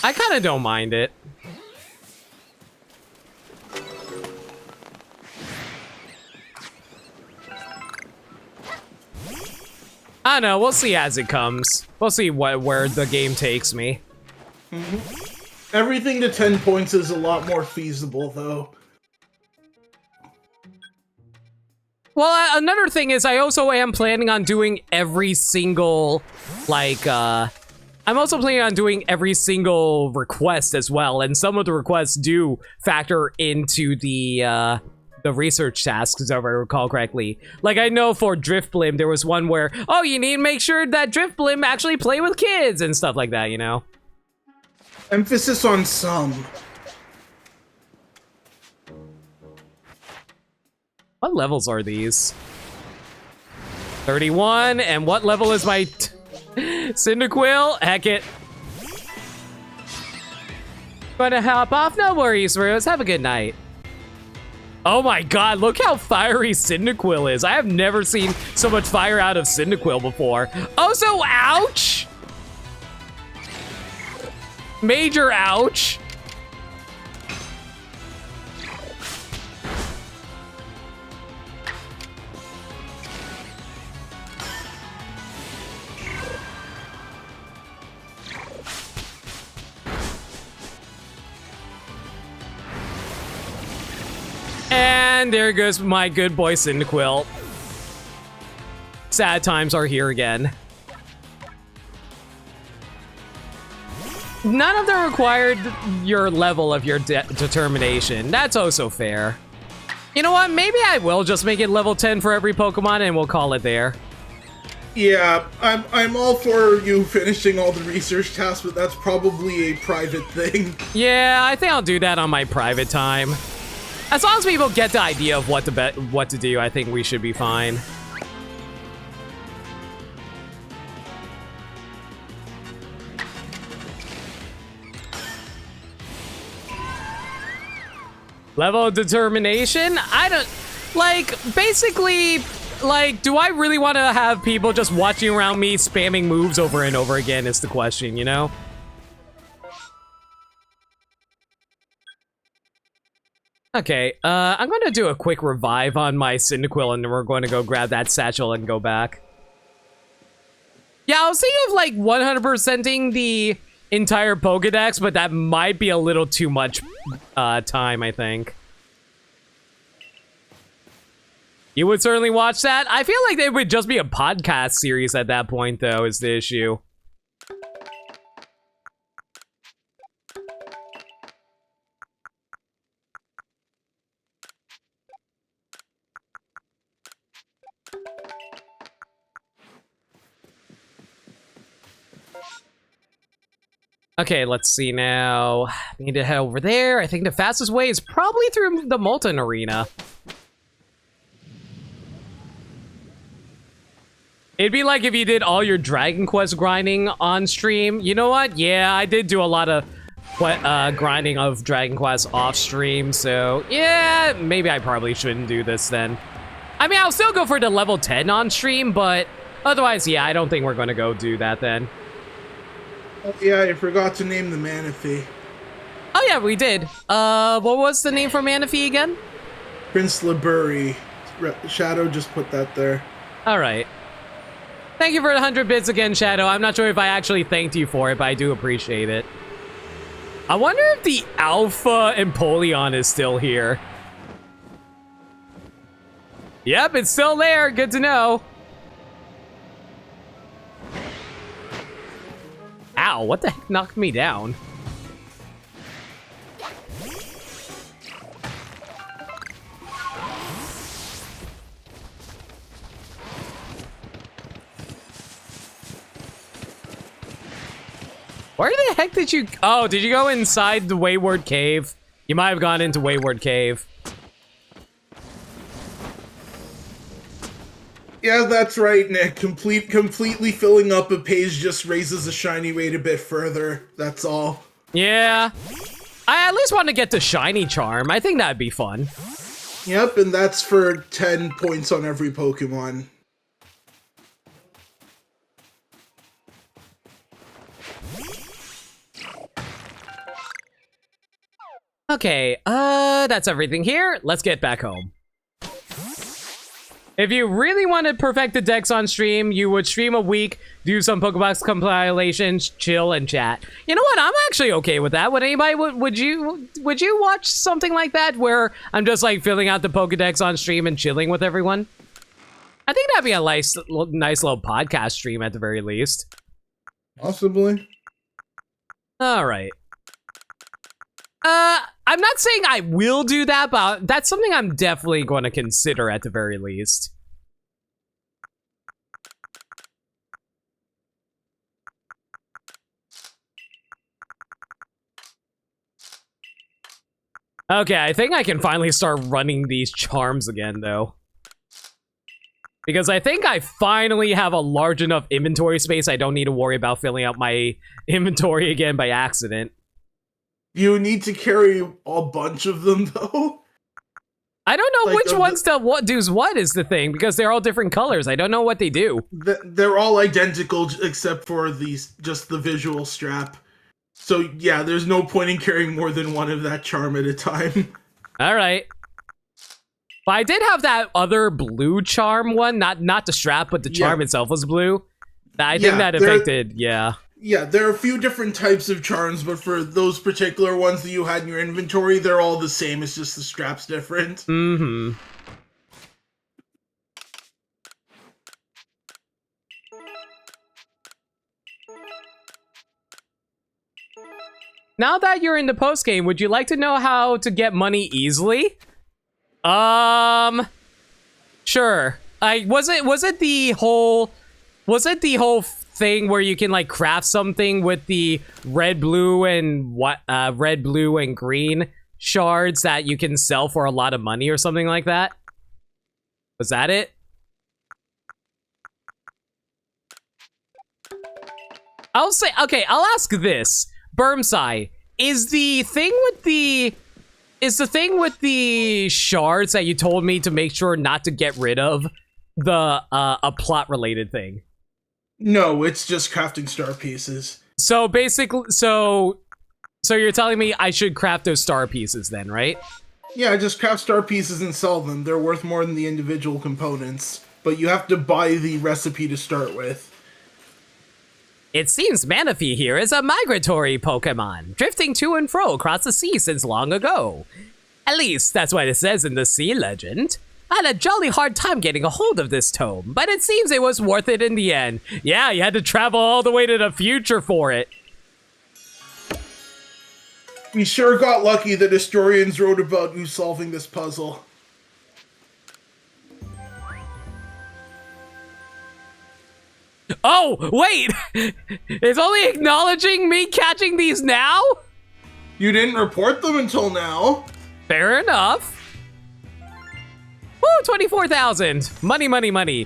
I kind of don't mind it. I don't know, we'll see as it comes. We'll see where the game takes me. Everything to 10 points is a lot more feasible, though. Well, another thing is I also am planning on doing every single, like, I'm also planning on doing every single request as well, and some of the requests do factor into the research tasks, if I recall correctly. Like, I know for Driftblim, there was one where, oh, you need to make sure that Driftblim actually play with kids and stuff like that, you know? Emphasis on some. What levels are these? 31, and what level is my Cyndaquil? Heck it. Gonna hop off? No worries, Rose. Have a good night. Oh my god, look how fiery Cyndaquil is. I have never seen so much fire out of Cyndaquil before. Oh, so ouch! Major ouch. And there goes my good boy Cyndaquil. Sad times are here again. None of them required your level of your determination. That's also fair. You know what? Maybe I will just make it level 10 for every Pokemon and we'll call it there. Yeah, I'm all for you finishing all the research tasks, but that's probably a private thing. Yeah, I think I'll do that on my private time. As long as people get the idea of what to do, I think we should be fine. Level of determination? I don't... Like, basically, like, do I really want to have people just watching around me spamming moves over and over again is the question, you know? Okay, I'm going to do a quick revive on my Cyndaquil and then we're going to go grab that satchel and go back. Yeah, I was thinking of, like, 100%ing the entire Pokedex, but that might be a little too much time, I think. You would certainly watch that? I feel like it would just be a podcast series at that point, though, is the issue. Okay, let's see now. Need to head over there. I think the fastest way is probably through the Molten Arena. It'd be like if you did all your Dragon Quest grinding on stream. You know what? Yeah, I did do a lot of grinding of Dragon Quest off stream, so yeah, maybe I probably shouldn't do this then. I mean, I'll still go for the level 10 on stream, but Otherwise, yeah, I don't think we're gonna go do that then. Oh, yeah, I forgot to name the Manaphy. Oh yeah, we did. What was the name for Manaphy again? Prince Laburi. Shadow just put that there. All right. Thank you for the 100 bits again, Shadow. I'm not sure if I actually thanked you for it, but I do appreciate it. I wonder if the Alpha Empoleon is still here. Yep, it's still there. Good to know. Ow, what the heck knocked me down? Where the heck did you... Oh, did you go inside the Wayward Cave? You might have gone into Wayward Cave. Yeah, that's right, Nick. Completely filling up a page just raises the shiny rate a bit further. That's all. Yeah. I at least want to get the Shiny Charm. I think that'd be fun. Yep, and that's for 10 points on every Pokemon. Okay, that's everything here. Let's get back home. If you really want to perfect the decks on stream, you would stream a week, do some Pokébox compilations, chill, and chat. You know what? I'm actually okay with that. Would anybody, would you watch something like that where I'm just like filling out the Pokédex on stream and chilling with everyone? I think that'd be a nice little podcast stream at the very least. Possibly. All right. I'm not saying I will do that, but that's something I'm definitely going to consider at the very least. Okay, I think I can finally start running these charms again, though. Because I think I finally have a large enough inventory space I don't need to worry about filling out my inventory again by accident. You need to carry a bunch of them, though. I don't know Like, which ones does what is the thing, because they're all different colors. I don't know what they do. They're all identical except for just the visual strap. So yeah, there's no point in carrying more than one of that charm at a time. All right. But I did have that other blue charm one, not the strap, but the charm itself was blue. I think that affected, yeah. Yeah, there are a few different types of charms, but for those particular ones that you had in your inventory, they're all the same. It's just the strap's different. Mm-hmm. Now that you're in the post game, would you like to know how to get money easily? Sure. Was it the whole thing where you can like craft something with the red, blue, and green shards that you can sell for a lot of money or something like that? Was that it? I'll ask this. Bermsai, is the thing with the shards that you told me to make sure not to get rid of a plot related thing? No, it's just crafting star pieces. So basically, so you're telling me I should craft those star pieces then, right? Yeah, just craft star pieces and sell them. They're worth more than the individual components, but you have to buy the recipe to start with. It seems Manaphy here is a migratory Pokemon, drifting to and fro across the sea since long ago. At least, that's what it says in the sea legend. I had a jolly hard time getting a hold of this tome, but it seems it was worth it in the end. Yeah, you had to travel all the way to the future for it. We sure got lucky that historians wrote about you solving this puzzle. Oh, wait! It's only acknowledging me catching these now? You didn't report them until now. Fair enough. Woo, 24,000. Money, money, money.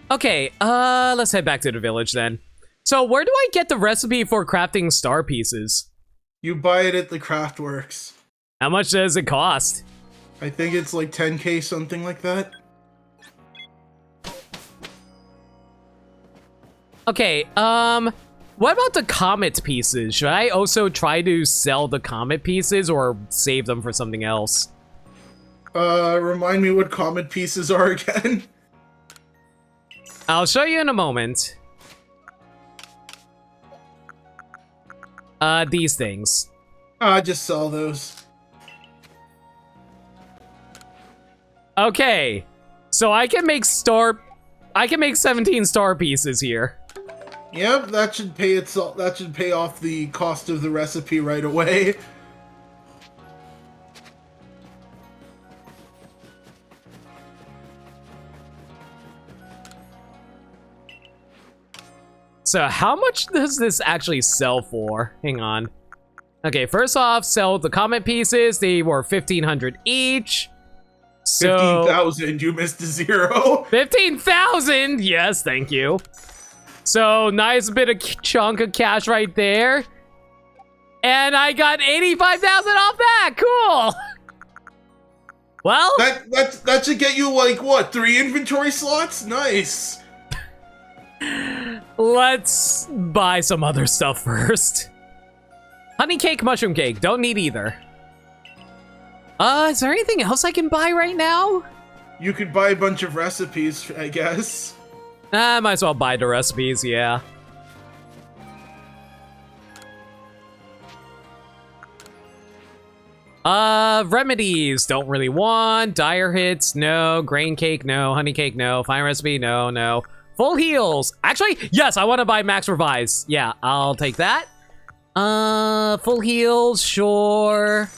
Okay, let's head back to the village then. So where do I get the recipe for crafting star pieces? You buy it at the Craftworks. How much does it cost? I think it's like 10k, something like that. Okay, what about the comet pieces? Should I also try to sell the comet pieces or save them for something else? Remind me what comet pieces are again. I'll show you in a moment. These things. Just sell those. Okay, so I can make 17 star pieces here. Yep, that should pay itself. That should pay off the cost of the recipe right away. So how much does this actually sell for? Hang on. Okay, first off, sell the comet pieces. They were 1,500 each. So 15,000. You missed a zero. 15,000. Yes, thank you. So nice bit of chunk of cash right there. And I got 85,000 off that. Cool. Well, that should get you like what, 3 inventory slots? Nice. let's buy some other stuff first. Honey cake, mushroom cake. Don't need either. Is there anything else I can buy right now? You could buy a bunch of recipes, I guess. I might as well buy the recipes, yeah. Remedies, don't really want. Dire hits, no. Grain cake, no. Honey cake, no. Fine recipe, no. Full heals. Actually, yes, I want to buy max revives. Yeah, I'll take that. Full heals, sure.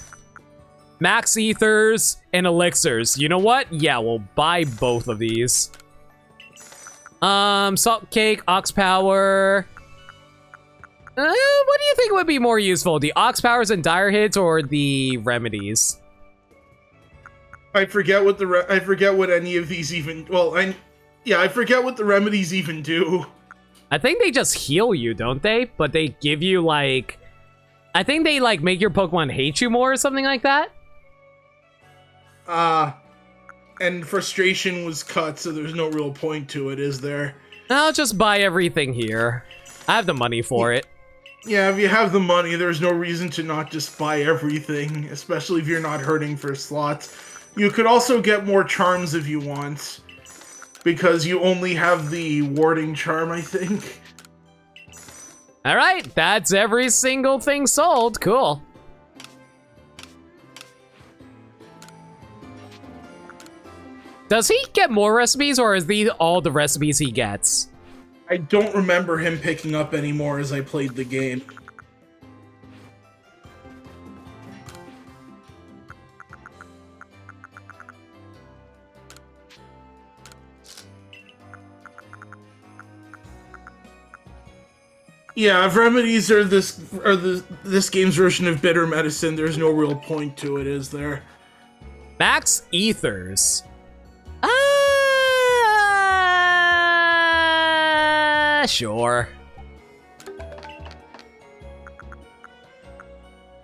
Max ethers and elixirs. You know what? Yeah, we'll buy both of these. Salt cake, ox power. What do you think would be more useful? The ox powers and dire hits or the remedies? I forget what I forget what any of these even. Well, I forget what the remedies even do. I think they just heal you, don't they? But they give you like, I think they like make your Pokemon hate you more or something like that. And frustration was cut, so there's no real point to it, is there? I'll just buy everything here. I have the money for it. Yeah, if you have the money, there's no reason to not just buy everything, especially if you're not hurting for slots. You could also get more charms if you want, because you only have the warding charm, I think. All right, that's every single thing sold. Cool. Does he get more recipes, or is these all the recipes he gets? I don't remember him picking up any more as I played the game. Yeah, if remedies are this game's version of bitter medicine, there's no real point to it, is there? Max ethers. Sure.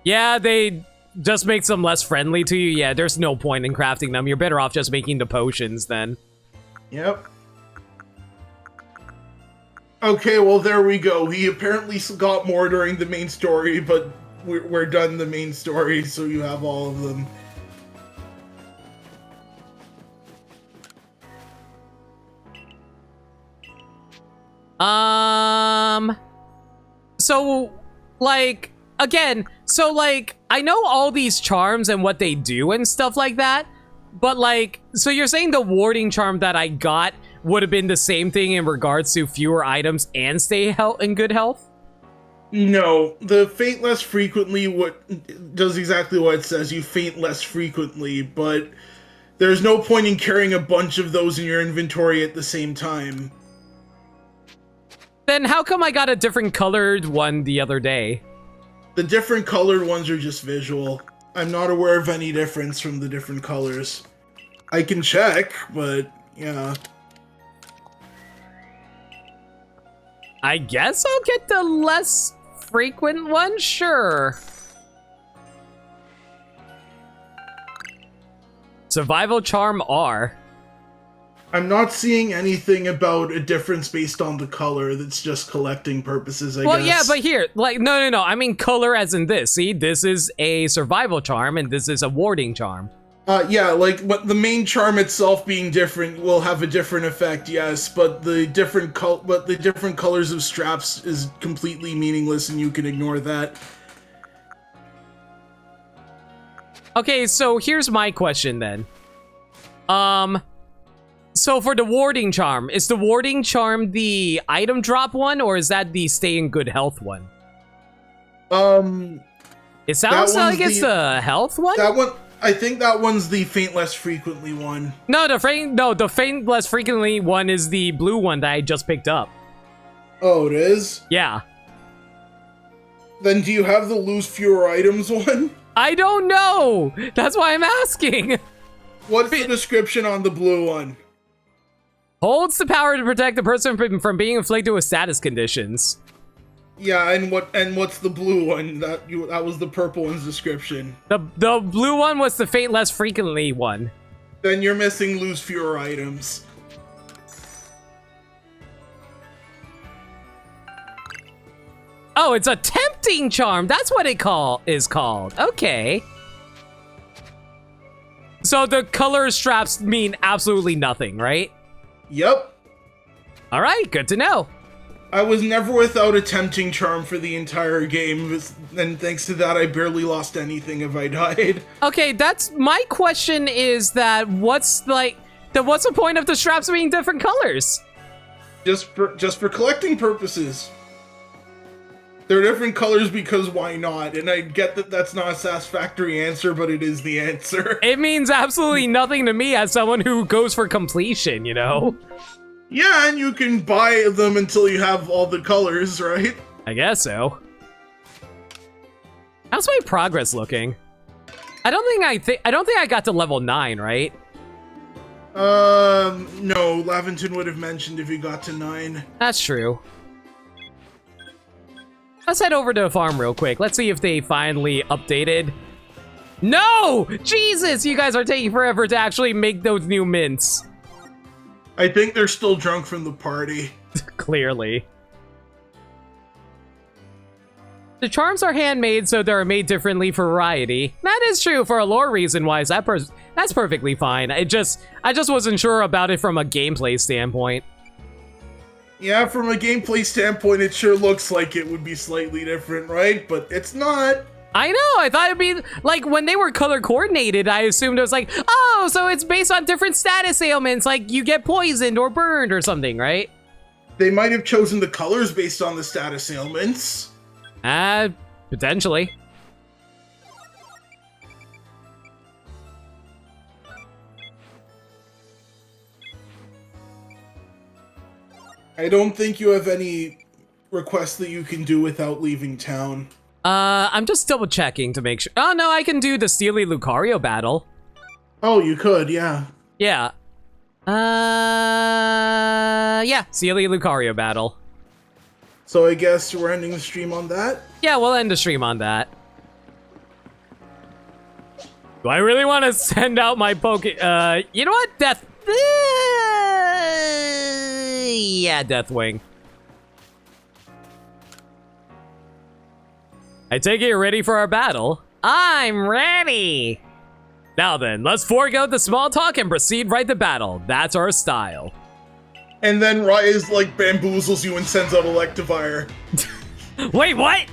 Yeah, they just make them less friendly to you. Yeah, there's no point in crafting them. You're better off just making the potions then. Yep. Okay, well, there we go. We apparently got more during the main story, but we're done the main story, so you have all of them. So, like, again, so, like, I know all these charms and what they do and stuff like that, but, like, so you're saying the warding charm that I got would have been the same thing in regards to fewer items and stay in good health? No, the faint less frequently does exactly what it says. You faint less frequently, but there's no point in carrying a bunch of those in your inventory at the same time. Then how come I got a different colored one the other day? The different colored ones are just visual. I'm not aware of any difference from the different colors. I can check, but yeah. I guess I'll get the less frequent one, sure. Survival Charm R. I'm not seeing anything about a difference based on the color. That's just collecting purposes, I guess. Well, yeah, but here, like, no. I mean color as in this. See, this is a Survival Charm, and this is a Warding Charm. Yeah, like, but the main charm itself being different will have a different effect, yes, but the different colors of straps is completely meaningless, and you can ignore that. Okay, so here's my question then. So for the Warding Charm, is the Warding Charm the item drop one, or is that the stay in good health one? It sounds like it's the health one? That one, I think that one's the faint less frequently one. No, the faint less frequently one is the blue one that I just picked up. Oh, it is? Yeah. Then do you have the lose fewer items one? I don't know! That's why I'm asking! What's the description on the blue one? Holds the power to protect the person from being inflicted with status conditions. Yeah, and what's the blue one? That was the purple one's description. The blue one was the faint less frequently one. Then you're missing lose fewer items. Oh, it's a tempting charm. That's what it is called. Okay. So the color straps mean absolutely nothing, right? Yep. All right, good to know. I was never without a tempting charm for the entire game, and thanks to that, I barely lost anything if I died. Okay, that's my question. Is that what's the point of the straps being different colors? Just for collecting purposes. They're different colors because why not? And I get that that's not a satisfactory answer, but it is the answer. It means absolutely nothing to me as someone who goes for completion, you know? Yeah, and you can buy them until you have all the colors, right? I guess so. How's my progress looking? I don't think I got to level 9, right? No, Laventon would have mentioned if you got to 9. That's true. Let's head over to the farm real quick. Let's see if they finally updated. No! Jesus, you guys are taking forever to actually make those new mints. I think they're still drunk from the party. Clearly. The charms are handmade, so they're made differently for variety. That is true for a lore reason wise. That's perfectly fine. I just wasn't sure about it from a gameplay standpoint. Yeah, from a gameplay standpoint, it sure looks like it would be slightly different, right? But it's not. I know, I thought it'd be, like, when they were color coordinated, I assumed it was like, oh, so it's based on different status ailments, like you get poisoned or burned or something, right? They might have chosen the colors based on the status ailments. Potentially. I don't think you have any requests that you can do without leaving town. I'm just double checking to make sure. Oh, no, I can do the Steely Lucario battle. Oh, you could, yeah. Yeah. Yeah, Steely Lucario battle. So I guess we're ending the stream on that? Yeah, we'll end the stream on that. Do I really want to send out my you know what? Yeah, Deathwing. I take it you're ready for our battle. I'm ready! Now then, let's forego the small talk and proceed right to battle. That's our style. And then Rise, like, bamboozles you and sends out Electivire. Wait, what?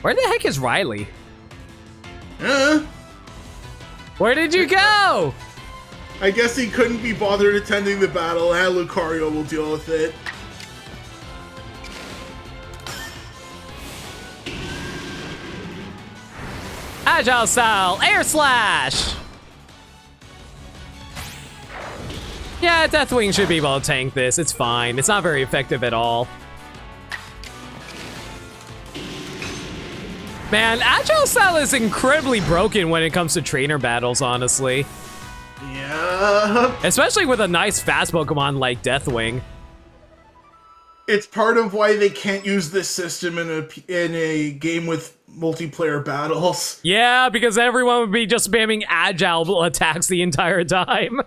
Where the heck is Riley? Where did you go? I guess he couldn't be bothered attending the battle, and Lucario will deal with it. Agile style, air slash! Yeah, Deathwing should be able to tank this. It's fine. It's not very effective at all. Man, Agile style is incredibly broken when it comes to trainer battles, honestly. Yeah. Especially with a nice fast Pokemon like Deathwing. It's part of why they can't use this system in a game with multiplayer battles. Yeah, because everyone would be just spamming agile attacks the entire time.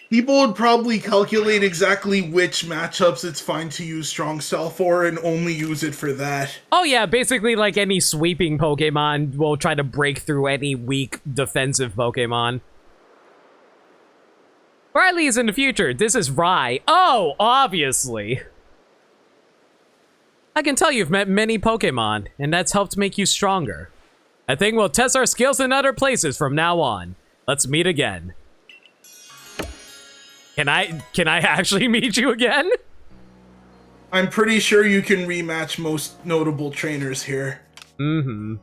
People would probably calculate exactly which matchups it's fine to use strong style for and only use it for that. Oh yeah, basically like any sweeping Pokemon will try to break through any weak defensive Pokemon. Or at least in the future. This is Rye. Oh, obviously. I can tell you've met many Pokemon, and that's helped make you stronger. I think we'll test our skills in other places from now on. Let's meet again. Can I actually meet you again? I'm pretty sure you can rematch most notable trainers here. Mm-hmm.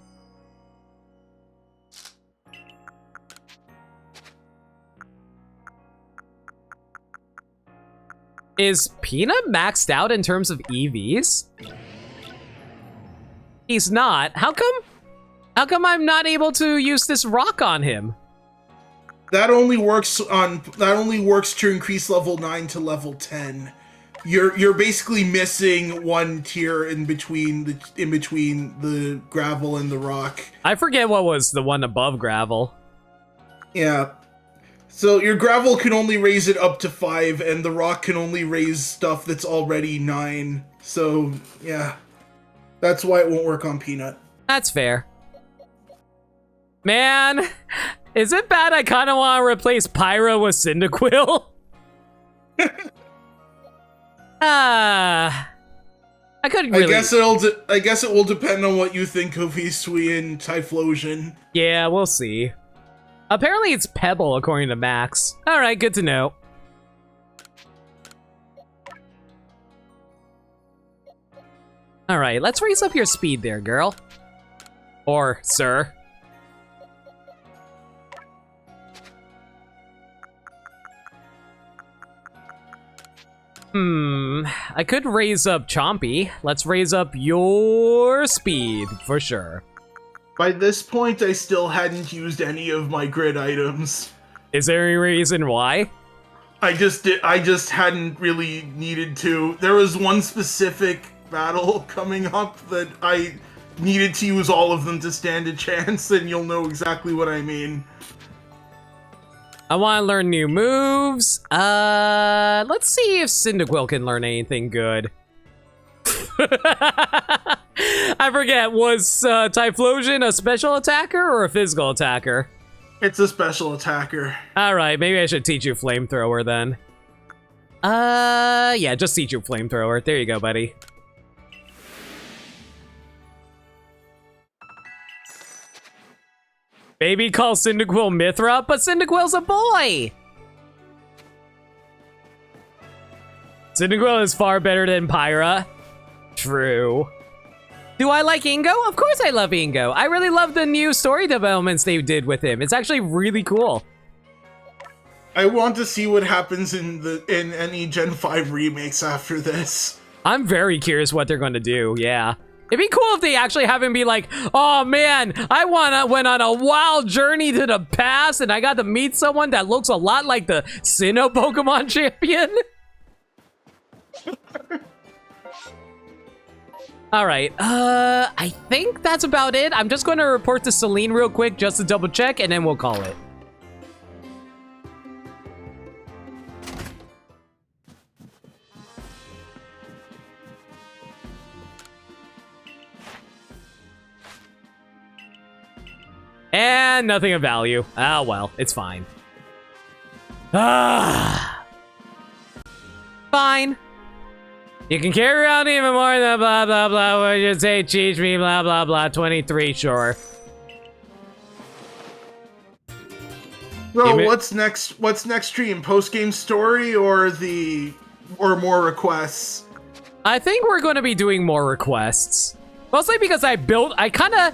Is Peanut maxed out in terms of EVs? He's not. How come I'm not able to use this rock on him? That only works to increase level 9 to level 10. You're basically missing one tier in between the gravel and the rock. I forget what was the one above gravel. Yeah. So your gravel can only raise it up to 5, and the rock can only raise stuff that's already 9. So, yeah. That's why it won't work on Peanut. That's fair. Man, is it bad I kind of want to replace Pyra with Cyndaquil? I couldn't really... I guess it will depend on what you think of Hisui and Typhlosion. Yeah, we'll see. Apparently it's Pebble, according to Max. Alright, good to know. Alright, let's raise up your speed there, girl. Or, sir. I could raise up Chompy. Let's raise up your speed, for sure. By this point, I still hadn't used any of my grid items. Is there any reason why? I just hadn't really needed to. There was one specific battle coming up that I needed to use all of them to stand a chance, and you'll know exactly what I mean. I want to learn new moves. Let's see if Cyndaquil can learn anything good. I forget, was Typhlosion a special attacker or a physical attacker? It's a special attacker. Alright, maybe I should teach you Flamethrower then. Yeah, just teach you Flamethrower. There you go, buddy. Baby calls Cyndaquil Mithra, but Cyndaquil's a boy! Cyndaquil is far better than Pyra. True. Do I like Ingo? Of course I love Ingo. I really love the new story developments they did with him. It's actually really cool. I want to see what happens in any Gen 5 remakes after this. I'm very curious what they're going to do, yeah. It'd be cool if they actually have him be like, oh man, I went on a wild journey to the past and I got to meet someone that looks a lot like the Sinnoh Pokemon champion. All right, I think that's about it. I'm just going to report to Celine real quick just to double check and then we'll call it. And nothing of value. Ah, well, it's fine. Ah. Fine. You can carry around even more than blah, blah, blah. What you say, teach me, blah, blah, blah. 23, sure. So what's next? What's next stream? Post-game story or more requests? I think we're going to be doing more requests. Mostly because I kind of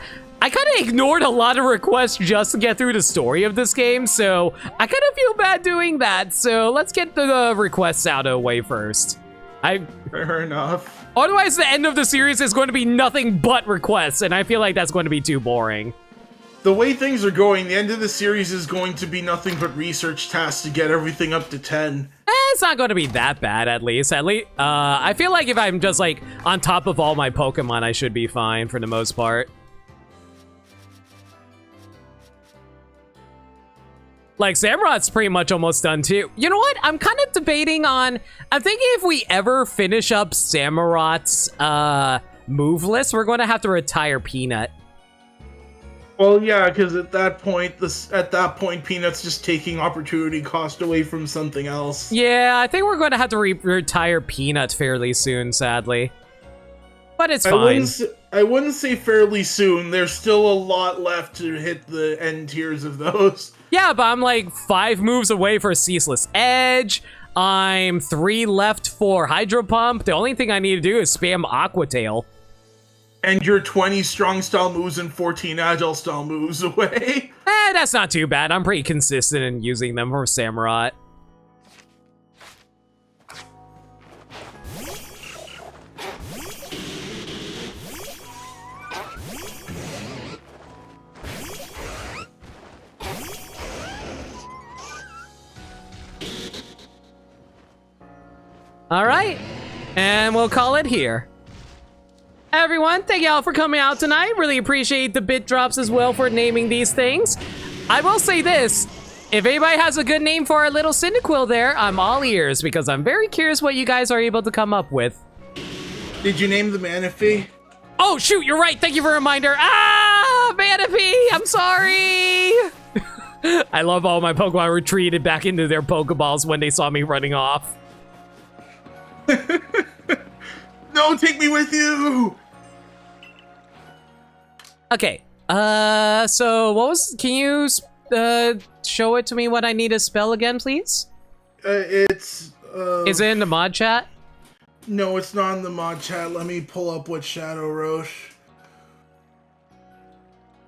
ignored a lot of requests just to get through the story of this game, so I kind of feel bad doing that, so let's get the requests out of the way first. Fair enough. Otherwise, the end of the series is going to be nothing but requests, and I feel like that's going to be too boring. The way things are going, the end of the series is going to be nothing but research tasks to get everything up to 10. It's not going to be that bad, at least. I feel like if I'm just, like, on top of all my Pokemon, I should be fine for the most part. Like, Samurot's pretty much almost done, too. You know what? I'm kind of debating on... I'm thinking if we ever finish up Samurot's, move list, we're going to have to retire Peanut. Well, yeah, because at that point, Peanut's just taking opportunity cost away from something else. Yeah, I think we're going to have to retire Peanut fairly soon, sadly. But it's fine. I wouldn't say fairly soon. There's still a lot left to hit the end tiers of those. Yeah, but I'm like 5 moves away for Ceaseless Edge. I'm 3 left for Hydro Pump. The only thing I need to do is spam Aqua Tail. And you're 20 strong style moves and 14 agile style moves away. That's not too bad. I'm pretty consistent in using them for Samurott. All right, and we'll call it here. Everyone, thank y'all for coming out tonight. Really appreciate the bit drops as well for naming these things. I will say this, if anybody has a good name for our little Cyndaquil there, I'm all ears because I'm very curious what you guys are able to come up with. Did you name the Manaphy? Oh, shoot, you're right. Thank you for a reminder. Ah, Manaphy, I'm sorry. I love all my Pokemon retreated back into their Pokeballs when they saw me running off. No, take me with you! Okay, so what was, can you, show it to me what I need to spell again, please? Is it in the mod chat? No, it's not in the mod chat. Let me pull up what Shadow wrote.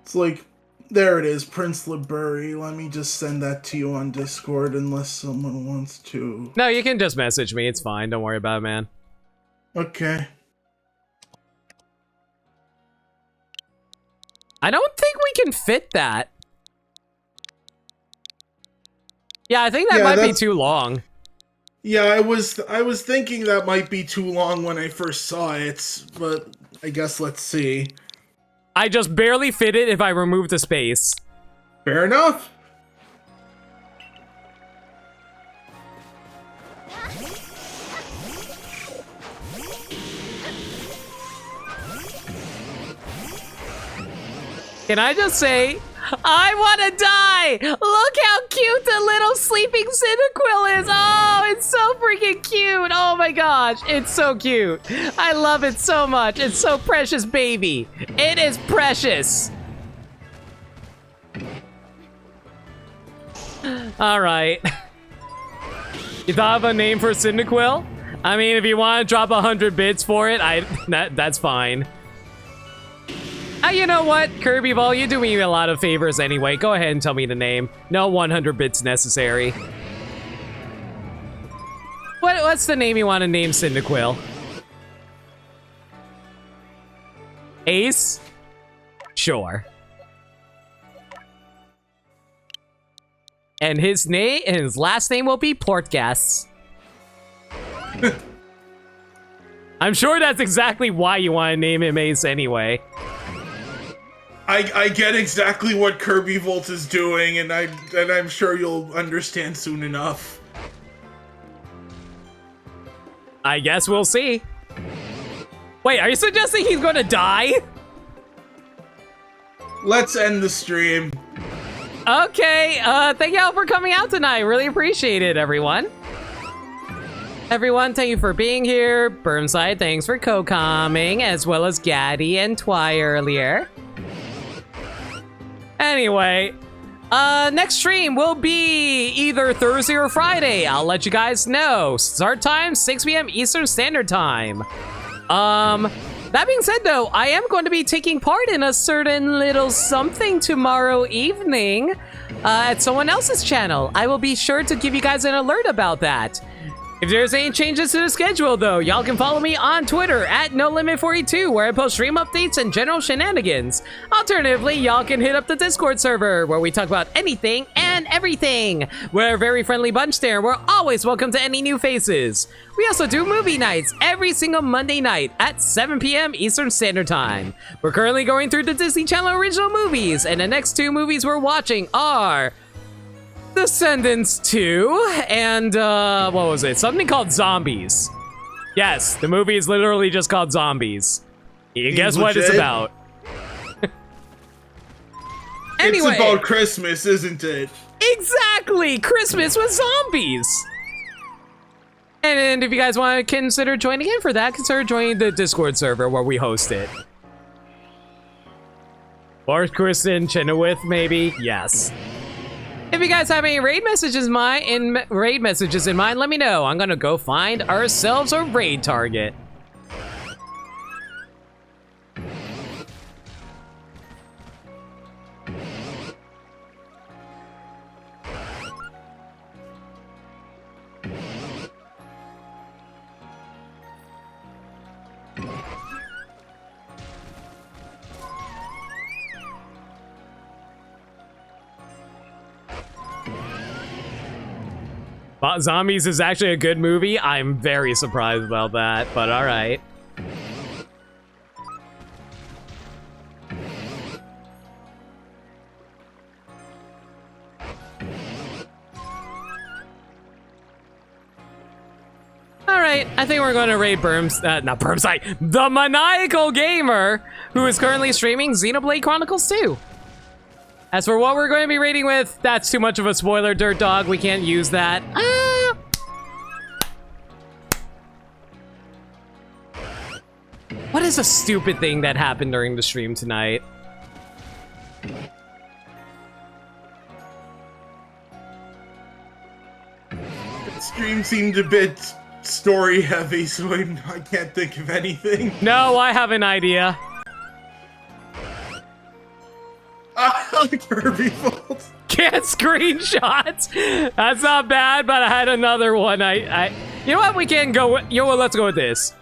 It's like, there it is, Prince Liburry. Let me just send that to you on Discord unless someone wants to. No, you can just message me. It's fine. Don't worry about it, man. Okay. I don't think we can fit that. Yeah, I think that might be too long. Yeah, I was thinking that might be too long when I first saw it, but I guess let's see. I just barely fit it if I remove the space. Fair enough. Can I just say, I want to die! Look how cute the little sleeping Cyndaquil is! Oh, it's so freaking cute! Oh my gosh, it's so cute! I love it so much! It's so precious, baby! It is precious! Alright. You thought of a name for Cyndaquil? I mean, if you want to drop 100 bits for it, that's fine. You know what, Kirby Ball, you do me a lot of favors anyway. Go ahead and tell me the name. No 100 bits necessary. What's the name you want to name Cyndaquil? Ace? Sure. And his last name will be Portgas. I'm sure that's exactly why you want to name him Ace anyway. I get exactly what Kirby Volt is doing, and I'm sure you'll understand soon enough. I guess we'll see. Wait, are you suggesting he's gonna die? Let's end the stream. Okay, thank y'all for coming out tonight. Really appreciate it, everyone. Everyone, thank you for being here. Burnside, thanks for co-comming, as well as Gaddy and Twy earlier. Anyway, next stream will be either Thursday or Friday. I'll let you guys know. Start time, 6 p.m. Eastern Standard Time. That being said, though, I am going to be taking part in a certain little something tomorrow evening at someone else's channel. I will be sure to give you guys an alert about that. If there's any changes to the schedule, though, y'all can follow me on Twitter at NoLimit42, where I post stream updates and general shenanigans. Alternatively, y'all can hit up the Discord server, where we talk about anything and and everything. We're a very friendly bunch there. We're always welcome to any new faces. We also do movie nights every single Monday night at 7 p.m. Eastern Standard Time. We're currently going through the Disney Channel original movies, and the next 2 movies we're watching are Descendants 2 and, what was it? Something called Zombies. Yes, the movie is literally just called Zombies. You guess what it's about. Anyway. It's about Christmas, isn't it? Exactly! Christmas with zombies! And if you guys want to consider joining in for that, consider joining the Discord server where we host it. Or Kristen Chenoweth, maybe? Yes. If you guys have any raid messages in mind, let me know. I'm gonna go find ourselves a raid target. Zombies is actually a good movie. I'm very surprised about that, but all right. All right, I think we're going to raid the Maniacal Gamer, who is currently streaming Xenoblade Chronicles 2. As for what we're going to be raiding with, that's too much of a spoiler, Dirt Dog. We can't use that. What is a stupid thing that happened during the stream tonight? The stream seemed a bit story heavy, so I can't think of anything. No, I have an idea. Kirby fault. Can't screenshot. That's not bad, but I had another one. You know what? We can go with, you know what? Let's go with this.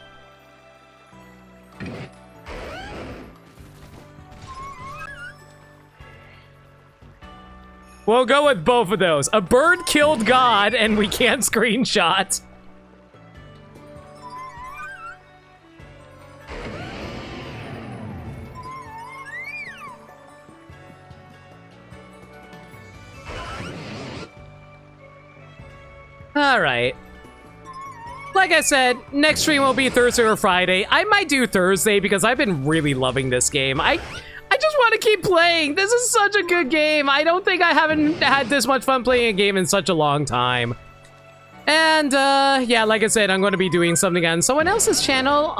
We'll go with both of those. A bird killed God, and we can't screenshot. All right. Like I said, next stream will be Thursday or Friday. I might do Thursday because I've been really loving this game. I just want to keep playing. This is such a good game. I don't think I haven't had this much fun playing a game in such a long time. And yeah, like I said, I'm going to be doing something on someone else's channel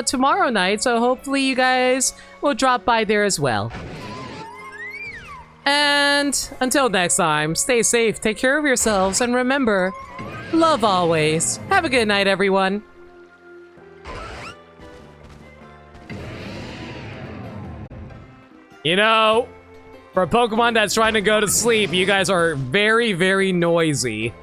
tomorrow night. So hopefully you guys will drop by there as well. And until next time, stay safe, take care of yourselves, and remember, love always. Have a good night, everyone. You know, for a Pokemon that's trying to go to sleep, you guys are very, very noisy.